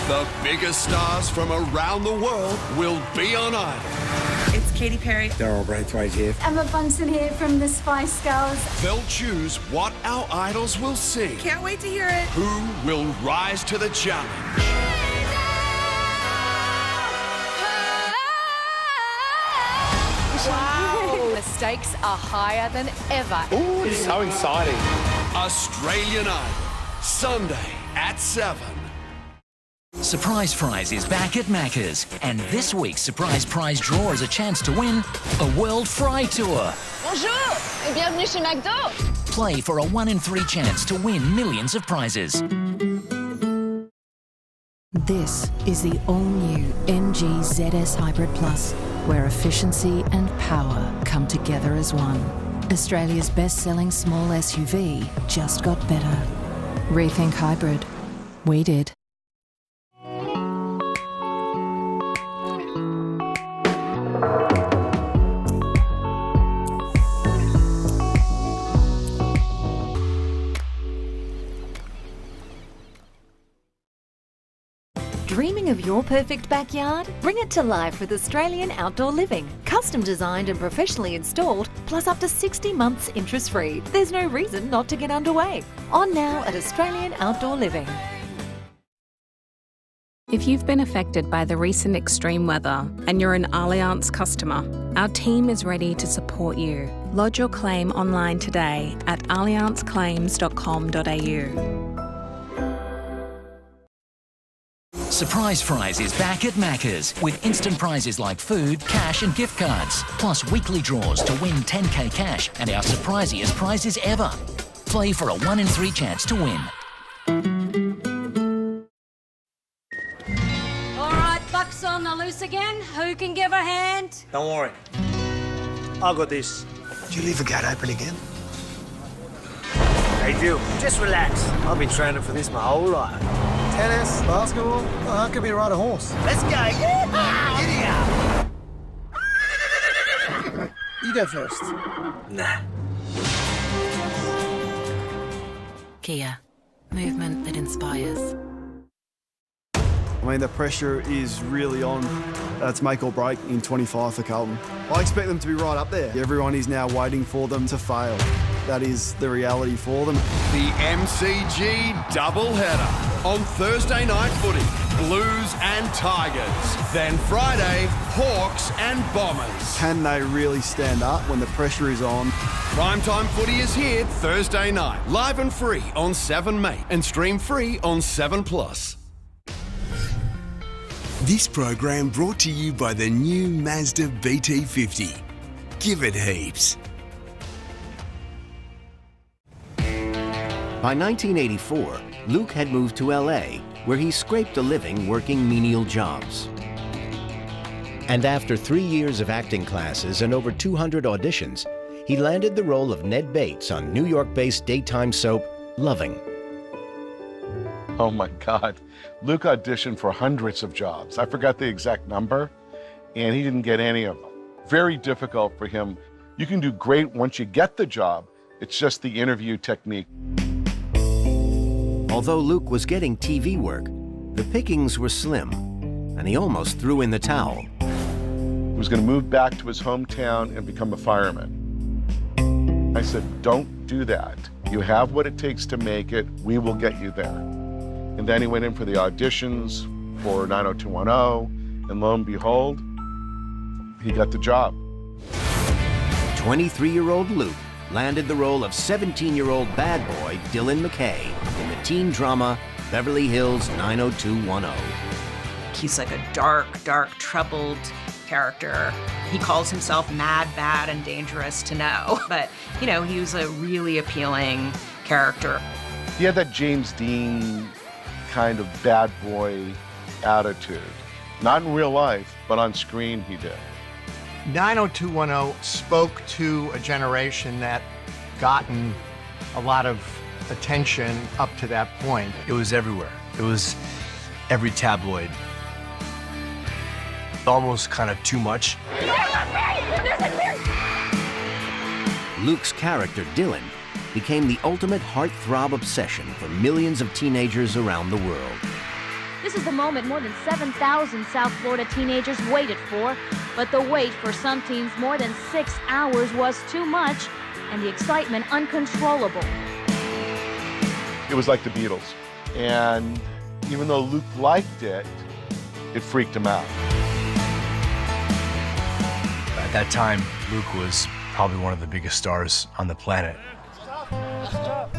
The biggest stars from around the world will be on Idol. It's Katy Perry. Daryl Braithwaite here. Emma Bunton here from the Spice Girls. They'll choose what our idols will sing. Can't wait to hear it. Who will rise to the challenge? Wow. The stakes are higher than ever. Ooh, it's so exciting. Australian Idol, Sunday at 7. Surprise Prize is back at Macca's, and this week's Surprise Prize draw is a chance to win a World Fry Tour. Bonjour et bienvenue chez McDo. Play for a 1 in 3 chance to win millions of prizes. This is the all-new MG ZS Hybrid Plus, where efficiency and power come together as one. Australia's best-selling small SUV just got better. Rethink hybrid. We did. Dreaming of your perfect backyard? Bring it to life with Australian Outdoor Living. Custom designed and professionally installed, plus up to 60 months interest-free. There's no reason not to get underway. On now at Australian Outdoor Living. If you've been affected by the recent extreme weather and you're an Allianz customer, our team is ready to support you. Lodge your claim online today at allianzclaims.com.au. Surprise Prize is back at Macca's with instant prizes like food, cash and gift cards, plus weekly draws to win 10k cash and our surprisiest prizes ever. Play for a 1 in 3 chance to win. All right, Buck's on the loose again. Who can give a hand? Don't worry. I got this. Did you leave the gate open again? Hey, Dill, just relax. I've been training for this my whole life. Tennis, basketball, I could be ride a horse. Let's go! Yeah! Giddy up! You go first. Nah. Kia. Movement that inspires. I mean, the pressure is really on. It's make or break in 25 for Carlton. I expect them to be right up there. Everyone is now waiting for them to fail. That is the reality for them. The MCG doubleheader. On Thursday night footy, Blues and Tigers. Then Friday, Hawks and Bombers. Can they really stand up when the pressure is on? Primetime footy is here Thursday night. Live and free on 7 Mate and stream free on 7+. This program brought to you by the new Mazda BT50. Give it heaps. By 1984, Luke had moved to LA, where he scraped a living working menial jobs. And after 3 years of acting classes and over 200 auditions, he landed the role of Ned Bates on New York-based daytime soap Loving. Oh my God. Luke auditioned for hundreds of jobs. I forgot the exact number, and he didn't get any of them. Very difficult for him. You can do great once you get the job. It's just the interview technique. Although Luke was getting TV work, the pickings were slim, and he almost threw in the towel. He was going to move back to his hometown and become a fireman. I said, don't do that. You have what it takes to make it. We will get you there. And then he went in for the auditions for 90210, and lo and behold, he got the job. 23-year-old Luke landed the role of 17-year-old bad boy Dylan McKay in the teen drama Beverly Hills 90210. He's like a dark, troubled character. He calls himself mad, bad, and dangerous to know. But, you know, he was a really appealing character. He had that James Dean kind of bad boy attitude. Not in real life, but on screen he did. 90210 spoke to a generation that gotten a lot of attention up to that point. It was everywhere. It was every tabloid. Almost kind of too much. Luke's character, Dylan, became the ultimate heartthrob obsession for millions of teenagers around the world. This is the moment more than 7,000 South Florida teenagers waited for, but the wait for some teens more than 6 hours was too much, and the excitement uncontrollable. It was like the Beatles. And even though Luke liked it, it freaked him out. At that time, Luke was probably one of the biggest stars on the planet.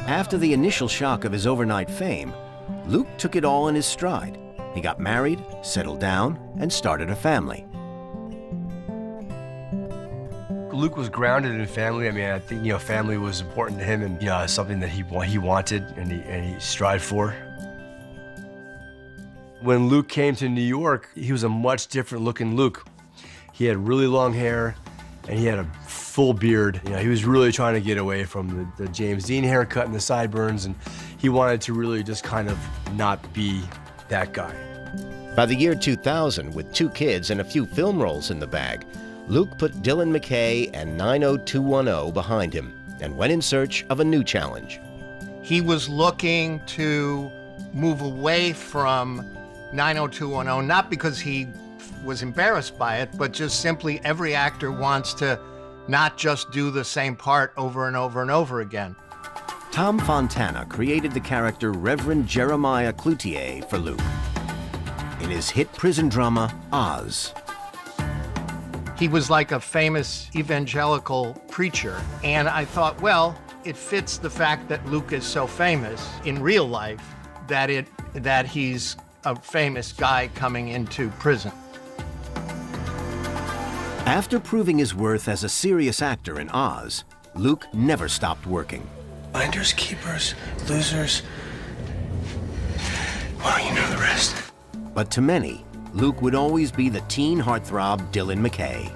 After the initial shock of his overnight fame, Luke took it all in his stride. He got married, settled down, and started a family. Luke was grounded in family. I mean, I think, family was important to him, and, something that he wanted and he strived for. When Luke came to New York, he was a much different looking Luke. He had really long hair, and he had a full beard. He was really trying to get away from the James Dean haircut and the sideburns, and he wanted to really just kind of not be that guy. By the year 2000, with 2 kids and a few film roles in the bag, Luke put Dylan McKay and 90210 behind him and went in search of a new challenge. He was looking to move away from 90210, not because he was embarrassed by it, but just simply every actor wants to not just do the same part over and over and over again. Tom Fontana created the character Reverend Jeremiah Cloutier for Luke in his hit prison drama, Oz. He was like a famous evangelical preacher, and I thought, well, it fits the fact that Luke is so famous in real life that he's a famous guy coming into prison. After proving his worth as a serious actor in Oz, Luke never stopped working. Finders, keepers, losers. Well, you know the rest. But to many, Luke would always be the teen heartthrob Dylan McKay.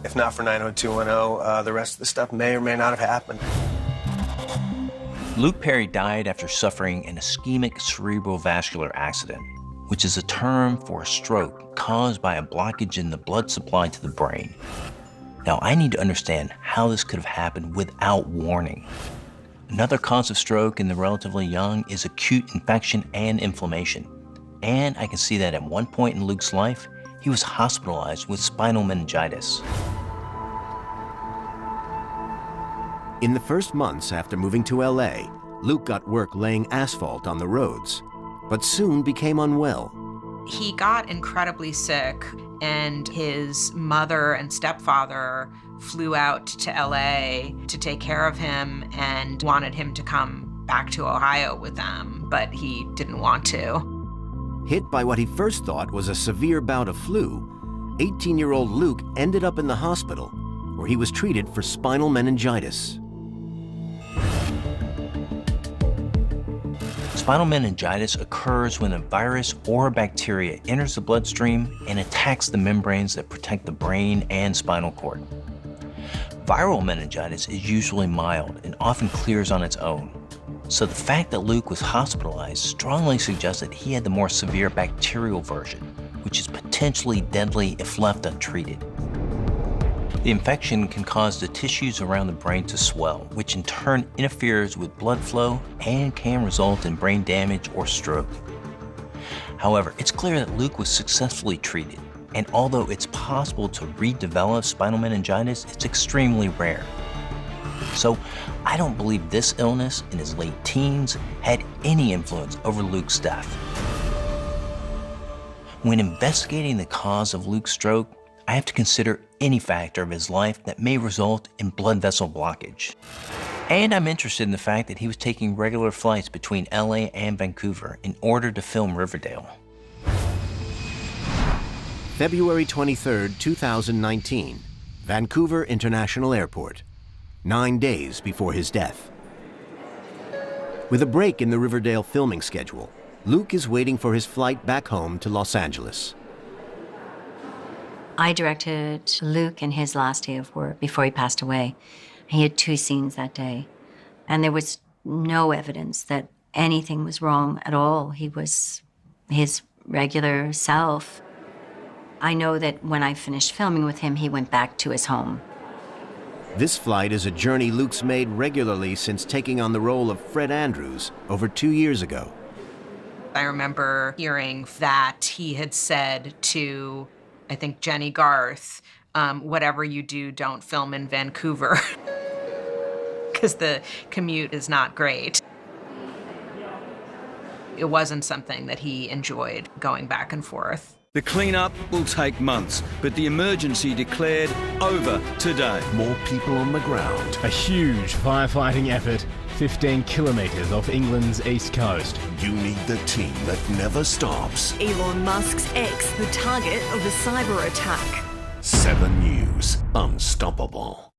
If not for 90210, the rest of the stuff may or may not have happened. Luke Perry died after suffering an ischemic cerebrovascular accident, which is a term for a stroke caused by a blockage in the blood supply to the brain. Now, I need to understand how this could have happened without warning. Another cause of stroke in the relatively young is acute infection and inflammation. And I can see that at one point in Luke's life, he was hospitalized with spinal meningitis. In the first months after moving to LA, Luke got work laying asphalt on the roads, but soon became unwell. He got incredibly sick, and his mother and stepfather flew out to LA to take care of him and wanted him to come back to Ohio with them, but he didn't want to. Hit by what he first thought was a severe bout of flu, 18-year-old Luke ended up in the hospital, where he was treated for spinal meningitis. Spinal meningitis occurs when a virus or a bacteria enters the bloodstream and attacks the membranes that protect the brain and spinal cord. Viral meningitis is usually mild and often clears on its own. So the fact that Luke was hospitalized strongly suggests that he had the more severe bacterial version, which is potentially deadly if left untreated. The infection can cause the tissues around the brain to swell, which in turn interferes with blood flow and can result in brain damage or stroke. However, it's clear that Luke was successfully treated, and although it's possible to redevelop spinal meningitis, it's extremely rare. So I don't believe this illness in his late teens had any influence over Luke's death. When investigating the cause of Luke's stroke, I have to consider any factor of his life that may result in blood vessel blockage. And I'm interested in the fact that he was taking regular flights between LA and Vancouver in order to film Riverdale. February 23, 2019, Vancouver International Airport, 9 days before his death. With a break in the Riverdale filming schedule, Luke is waiting for his flight back home to Los Angeles. I directed Luke in his last day of work before he passed away. He had 2 scenes that day, and there was no evidence that anything was wrong at all. He was his regular self. I know that when I finished filming with him, he went back to his home. This flight is a journey Luke's made regularly since taking on the role of Fred Andrews over 2 years ago. I remember hearing that he had said to, I think, Jenny Garth, whatever you do, don't film in Vancouver, because the commute is not great. It wasn't something that he enjoyed going back and forth. The clean-up will take months, but the emergency declared over today. More people on the ground. A huge firefighting effort 15 kilometres off England's east coast. You need the team that never stops. Elon Musk's ex, the target of a cyber attack. 7 News, unstoppable.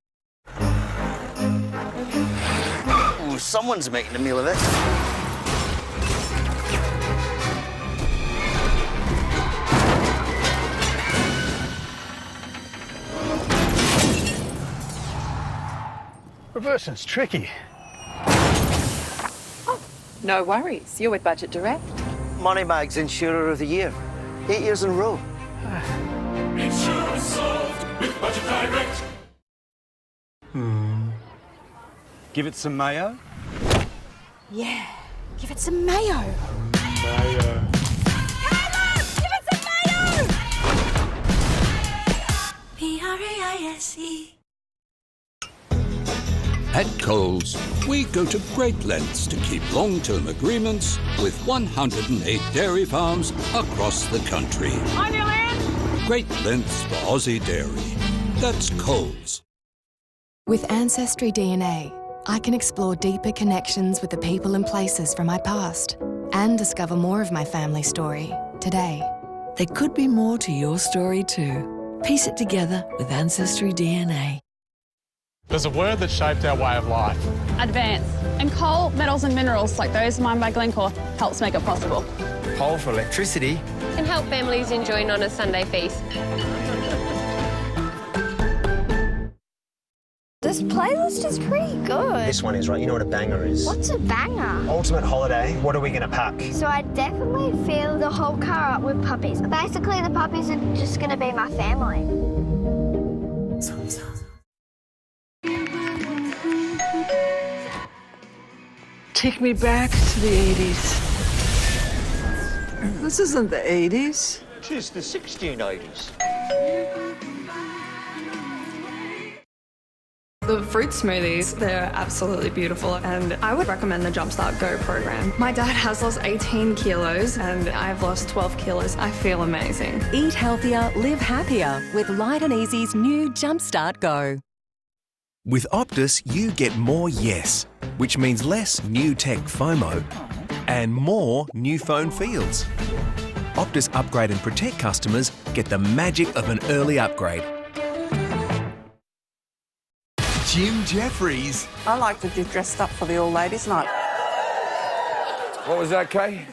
Ooh, someone's making a meal of it. Reversing's tricky. No worries. You're with Budget Direct. Moneybag's Insurer of the Year. 8 years in a row. Insurance solved with Budget Direct. Give it some mayo? Yeah. Give it some mayo. Mayo. Give it some mayo! P-R-A-I-S-E. At Coles, we go to great lengths to keep long-term agreements with 108 dairy farms across the country. On your land! Great lengths for Aussie dairy. That's Coles. With Ancestry DNA, I can explore deeper connections with the people and places from my past and discover more of my family story today. There could be more to your story too. Piece it together with Ancestry DNA. There's a word that shaped our way of life. Advance. And coal, metals and minerals like those mined by Glencore helps make it possible. Coal for electricity. Can help families enjoy on a Sunday feast. This playlist is pretty good. This one is right. You know what a banger is? What's a banger? Ultimate holiday. What are we going to pack? So I definitely fill the whole car up with puppies. Basically, the puppies are just going to be my family. Take me back to the 80s. This isn't the 80s. It is the 1680s. The fruit smoothies, they're absolutely beautiful, and I would recommend the Jumpstart Go program. My dad has lost 18 kilos and I've lost 12 kilos. I feel amazing. Eat healthier, live happier with Light and Easy's new Jumpstart Go. With Optus, you get more yes, which means less new tech FOMO and more new phone fields. Optus Upgrade and Protect customers get the magic of an early upgrade. Jim Jeffries. I like to get dressed up for the old ladies' night. What was that, Kay?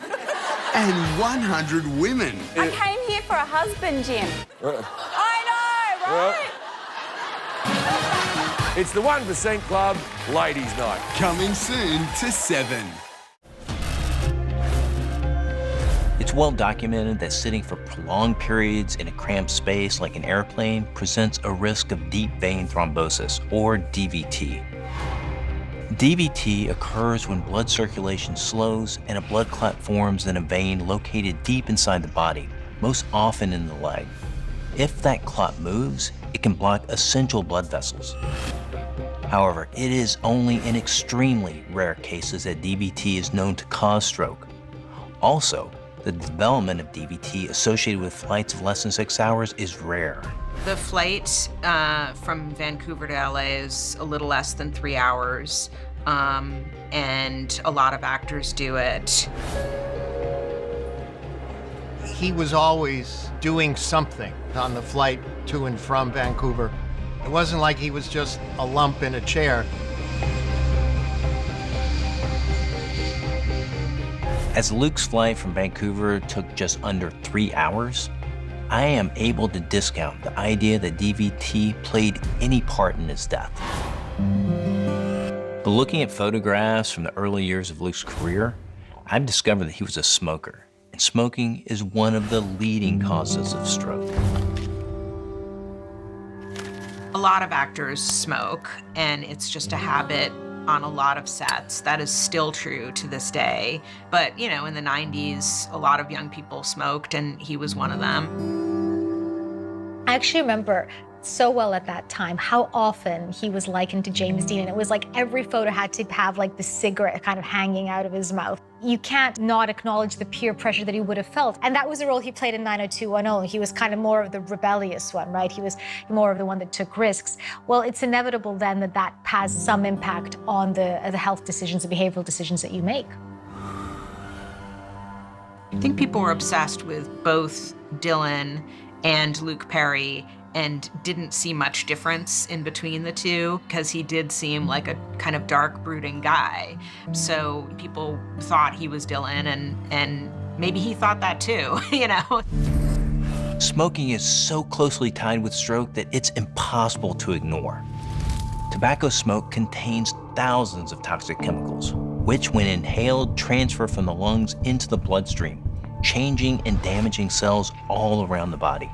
And 100 women. I came here for a husband, Jim. I know, right? It's the 1% Club Ladies' Night. Coming soon to 7. It's well documented that sitting for prolonged periods in a cramped space like an airplane presents a risk of deep vein thrombosis, or DVT. DVT occurs when blood circulation slows and a blood clot forms in a vein located deep inside the body, most often in the leg. If that clot moves, it can block essential blood vessels. However, it is only in extremely rare cases that DVT is known to cause stroke. Also, the development of DVT associated with flights of less than 6 hours is rare. The flight from Vancouver to LA is a little less than 3 hours, and a lot of actors do it. He was always doing something on the flight to and from Vancouver. It wasn't like he was just a lump in a chair. As Luke's flight from Vancouver took just under 3 hours, I am able to discount the idea that DVT played any part in his death. But looking at photographs from the early years of Luke's career, I've discovered that he was a smoker, and smoking is one of the leading causes of stroke. A lot of actors smoke, and it's just a habit on a lot of sets. That is still true to this day. But, you know, in the 90s, a lot of young people smoked, and he was one of them. I actually remember so well at that time how often he was likened to James Dean, and it was like every photo had to have like the cigarette kind of hanging out of his mouth. You can't not acknowledge the peer pressure that he would have felt, and that was the role he played in 90210. He was kind of more of the rebellious one, right? He was more of the one that took risks. Well, it's inevitable then that that has some impact on the health decisions, the behavioral decisions that you make. I think people were obsessed with both Dylan and Luke Perry and didn't see much difference in between the two because he did seem like a kind of dark, brooding guy. So people thought he was Dylan, and maybe he thought that too, you know? Smoking is so closely tied with stroke that it's impossible to ignore. Tobacco smoke contains thousands of toxic chemicals, which when inhaled transfer from the lungs into the bloodstream, changing and damaging cells all around the body.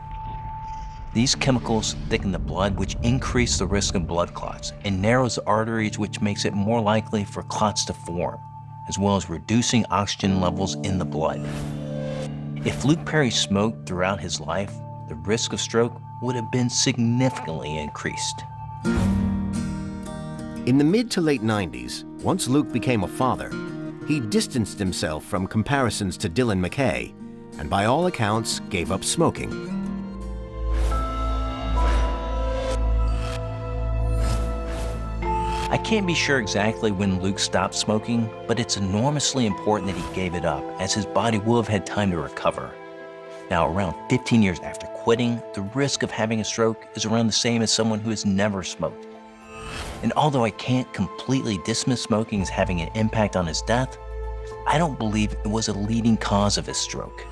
These chemicals thicken the blood, which increase the risk of blood clots, and narrows the arteries, which makes it more likely for clots to form, as well as reducing oxygen levels in the blood. If Luke Perry smoked throughout his life, the risk of stroke would have been significantly increased. In the mid to late 90s, once Luke became a father, he distanced himself from comparisons to Dylan McKay, and by all accounts, gave up smoking. I can't be sure exactly when Luke stopped smoking, but it's enormously important that he gave it up, as his body will have had time to recover. Now, around 15 years after quitting, the risk of having a stroke is around the same as someone who has never smoked. And although I can't completely dismiss smoking as having an impact on his death, I don't believe it was a leading cause of his stroke.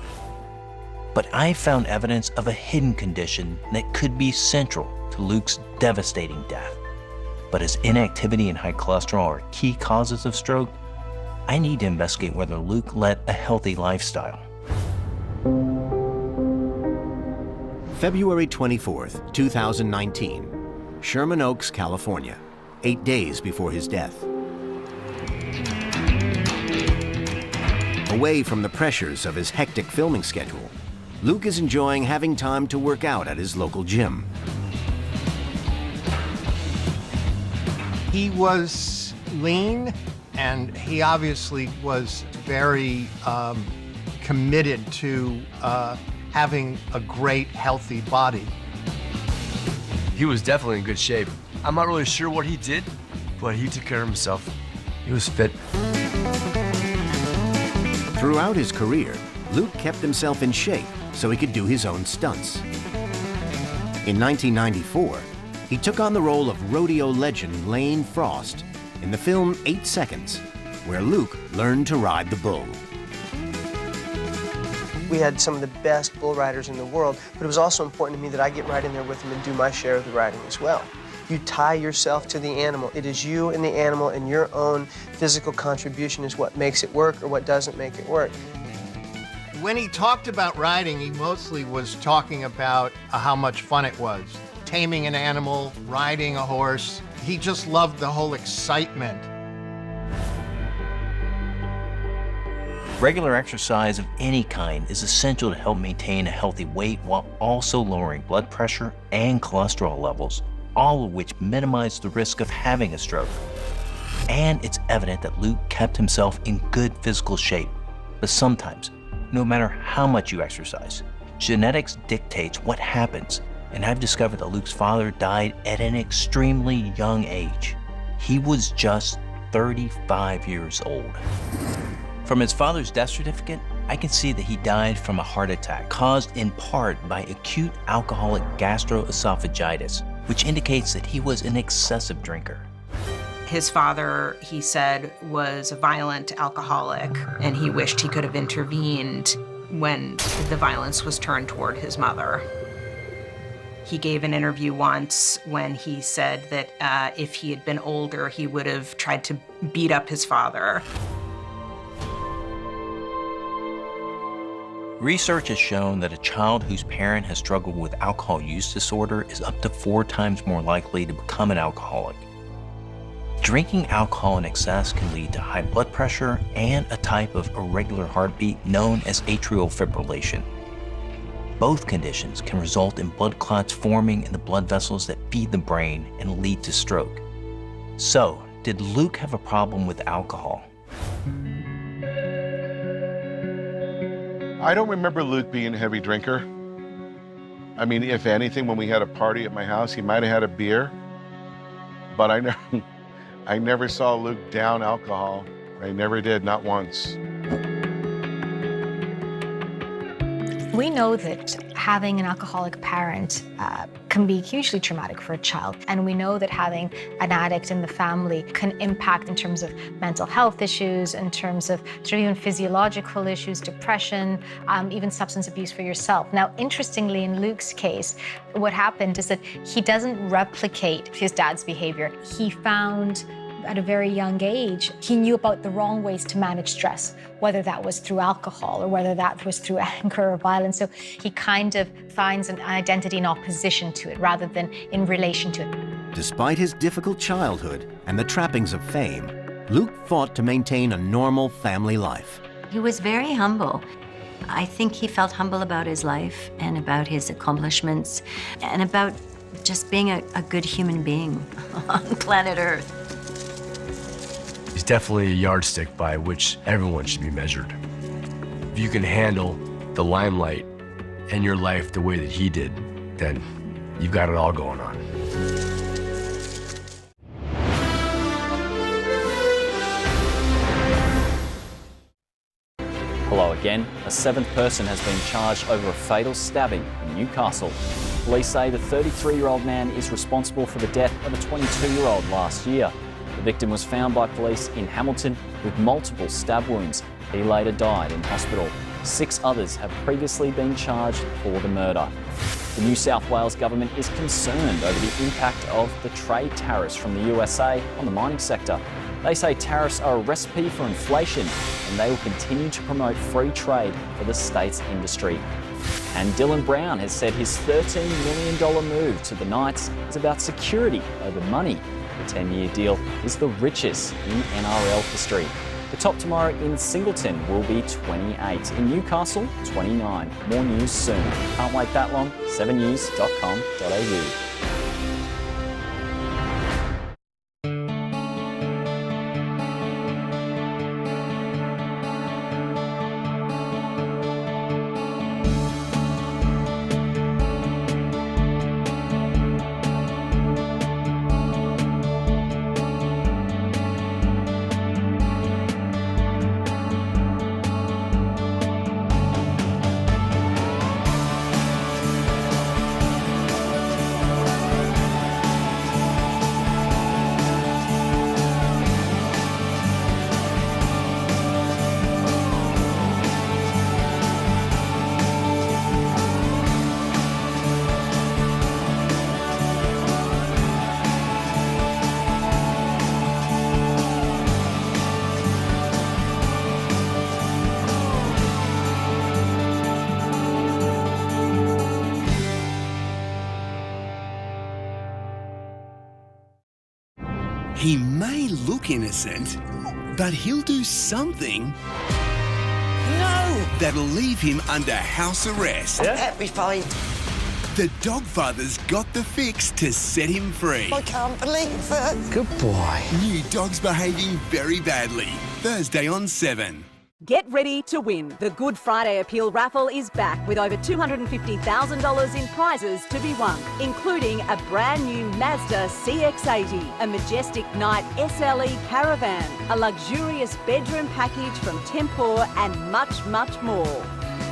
But I found evidence of a hidden condition that could be central to Luke's devastating death. But as inactivity and high cholesterol are key causes of stroke, I need to investigate whether Luke led a healthy lifestyle. February 24th, 2019, Sherman Oaks, California, 8 days before his death. Away from the pressures of his hectic filming schedule, Luke is enjoying having time to work out at his local gym. He was lean, and he obviously was very committed to having a great, healthy body. He was definitely in good shape. I'm not really sure what he did, but he took care of himself. He was fit. Throughout his career, Luke kept himself in shape so he could do his own stunts. In 1994, he took on the role of rodeo legend Lane Frost in the film 8 Seconds, where Luke learned to ride the bull. We had some of the best bull riders in the world, but it was also important to me that I get right in there with them and do my share of the riding as well. You tie yourself to the animal. It is you and the animal, and your own physical contribution is what makes it work or what doesn't make it work. When he talked about riding, he mostly was talking about how much fun it was. Taming an animal, riding a horse. He just loved the whole excitement. Regular exercise of any kind is essential to help maintain a healthy weight while also lowering blood pressure and cholesterol levels, all of which minimize the risk of having a stroke. And it's evident that Luke kept himself in good physical shape. But sometimes, no matter how much you exercise, genetics dictates what happens. And I've discovered that Luke's father died at an extremely young age. He was just 35 years old. From his father's death certificate, I can see that he died from a heart attack caused in part by acute alcoholic gastroesophagitis, which indicates that he was an excessive drinker. His father, he said, was a violent alcoholic, and he wished he could have intervened when the violence was turned toward his mother. He gave an interview once when he said that if he had been older, he would have tried to beat up his father. Research has shown that a child whose parent has struggled with alcohol use disorder is up to 4 times more likely to become an alcoholic. Drinking alcohol in excess can lead to high blood pressure and a type of irregular heartbeat known as atrial fibrillation. Both conditions can result in blood clots forming in the blood vessels that feed the brain and lead to stroke. So, did Luke have a problem with alcohol? I don't remember Luke being a heavy drinker. I mean, if anything, when we had a party at my house, he might have had a beer, but I never saw Luke down alcohol. I never did, not once. We know that having an alcoholic parent can be hugely traumatic for a child. And we know that having an addict in the family can impact in terms of mental health issues, in terms of sort of even physiological issues, depression, even substance abuse for yourself. Now, interestingly, in Luke's case, what happened is that he doesn't replicate his dad's behavior. He found at a very young age, he knew about the wrong ways to manage stress, whether that was through alcohol or whether that was through anger or violence. So he kind of finds an identity in opposition to it rather than in relation to it. Despite his difficult childhood and the trappings of fame, Luke fought to maintain a normal family life. He was very humble. I think he felt humble about his life and about his accomplishments and about just being a good human being on planet Earth. He's definitely a yardstick by which everyone should be measured. If you can handle the limelight and your life the way that he did, then you've got it all going on. Hello again. A 7th person has been charged over a fatal stabbing in Newcastle. Police say the 33-year-old man is responsible for the death of a 22-year-old last year. The victim was found by police in Hamilton with multiple stab wounds. He later died in hospital. 6 others have previously been charged for the murder. The New South Wales government is concerned over the impact of the trade tariffs from the USA on the mining sector. They say tariffs are a recipe for inflation and they will continue to promote free trade for the state's industry. And Dylan Brown has said his $13 million move to the Knights is about security over money. The 10-year deal is the richest in NRL history. The top tomorrow in Singleton will be 28, in Newcastle 29. More news soon. Can't wait that long. 7news.com.au. He may look innocent, but he'll do something that'll leave him under house arrest. That'll be fine. The Dogfather's got the fix to set him free. I can't believe it. Good boy. New dogs behaving very badly. Thursday on 7. Get ready to win. The Good Friday Appeal raffle is back with over $250,000 in prizes to be won, including a brand new Mazda CX-80, a Majestic Night SLE Caravan, a luxurious bedroom package from Tempur and much, much more.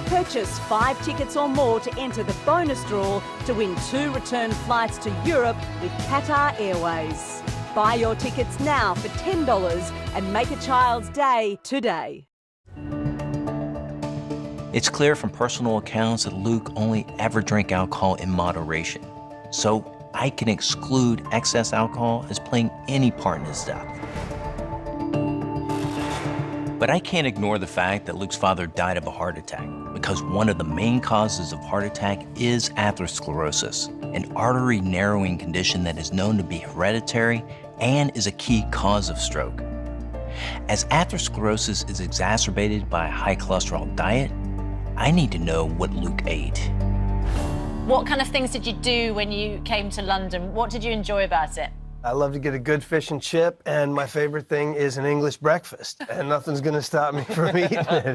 Purchase 5 tickets or more to enter the bonus draw to win 2 return flights to Europe with Qatar Airways. Buy your tickets now for $10 and make a child's day today. It's clear from personal accounts that Luke only ever drank alcohol in moderation. So I can exclude excess alcohol as playing any part in his death. But I can't ignore the fact that Luke's father died of a heart attack, because one of the main causes of heart attack is atherosclerosis, an artery narrowing condition that is known to be hereditary and is a key cause of stroke. As atherosclerosis is exacerbated by a high cholesterol diet, I need to know what Luke ate. What kind of things did you do when you came to London? What did you enjoy about it? I love to get a good fish and chip, and my favorite thing is an English breakfast, and nothing's going to stop me from eating it.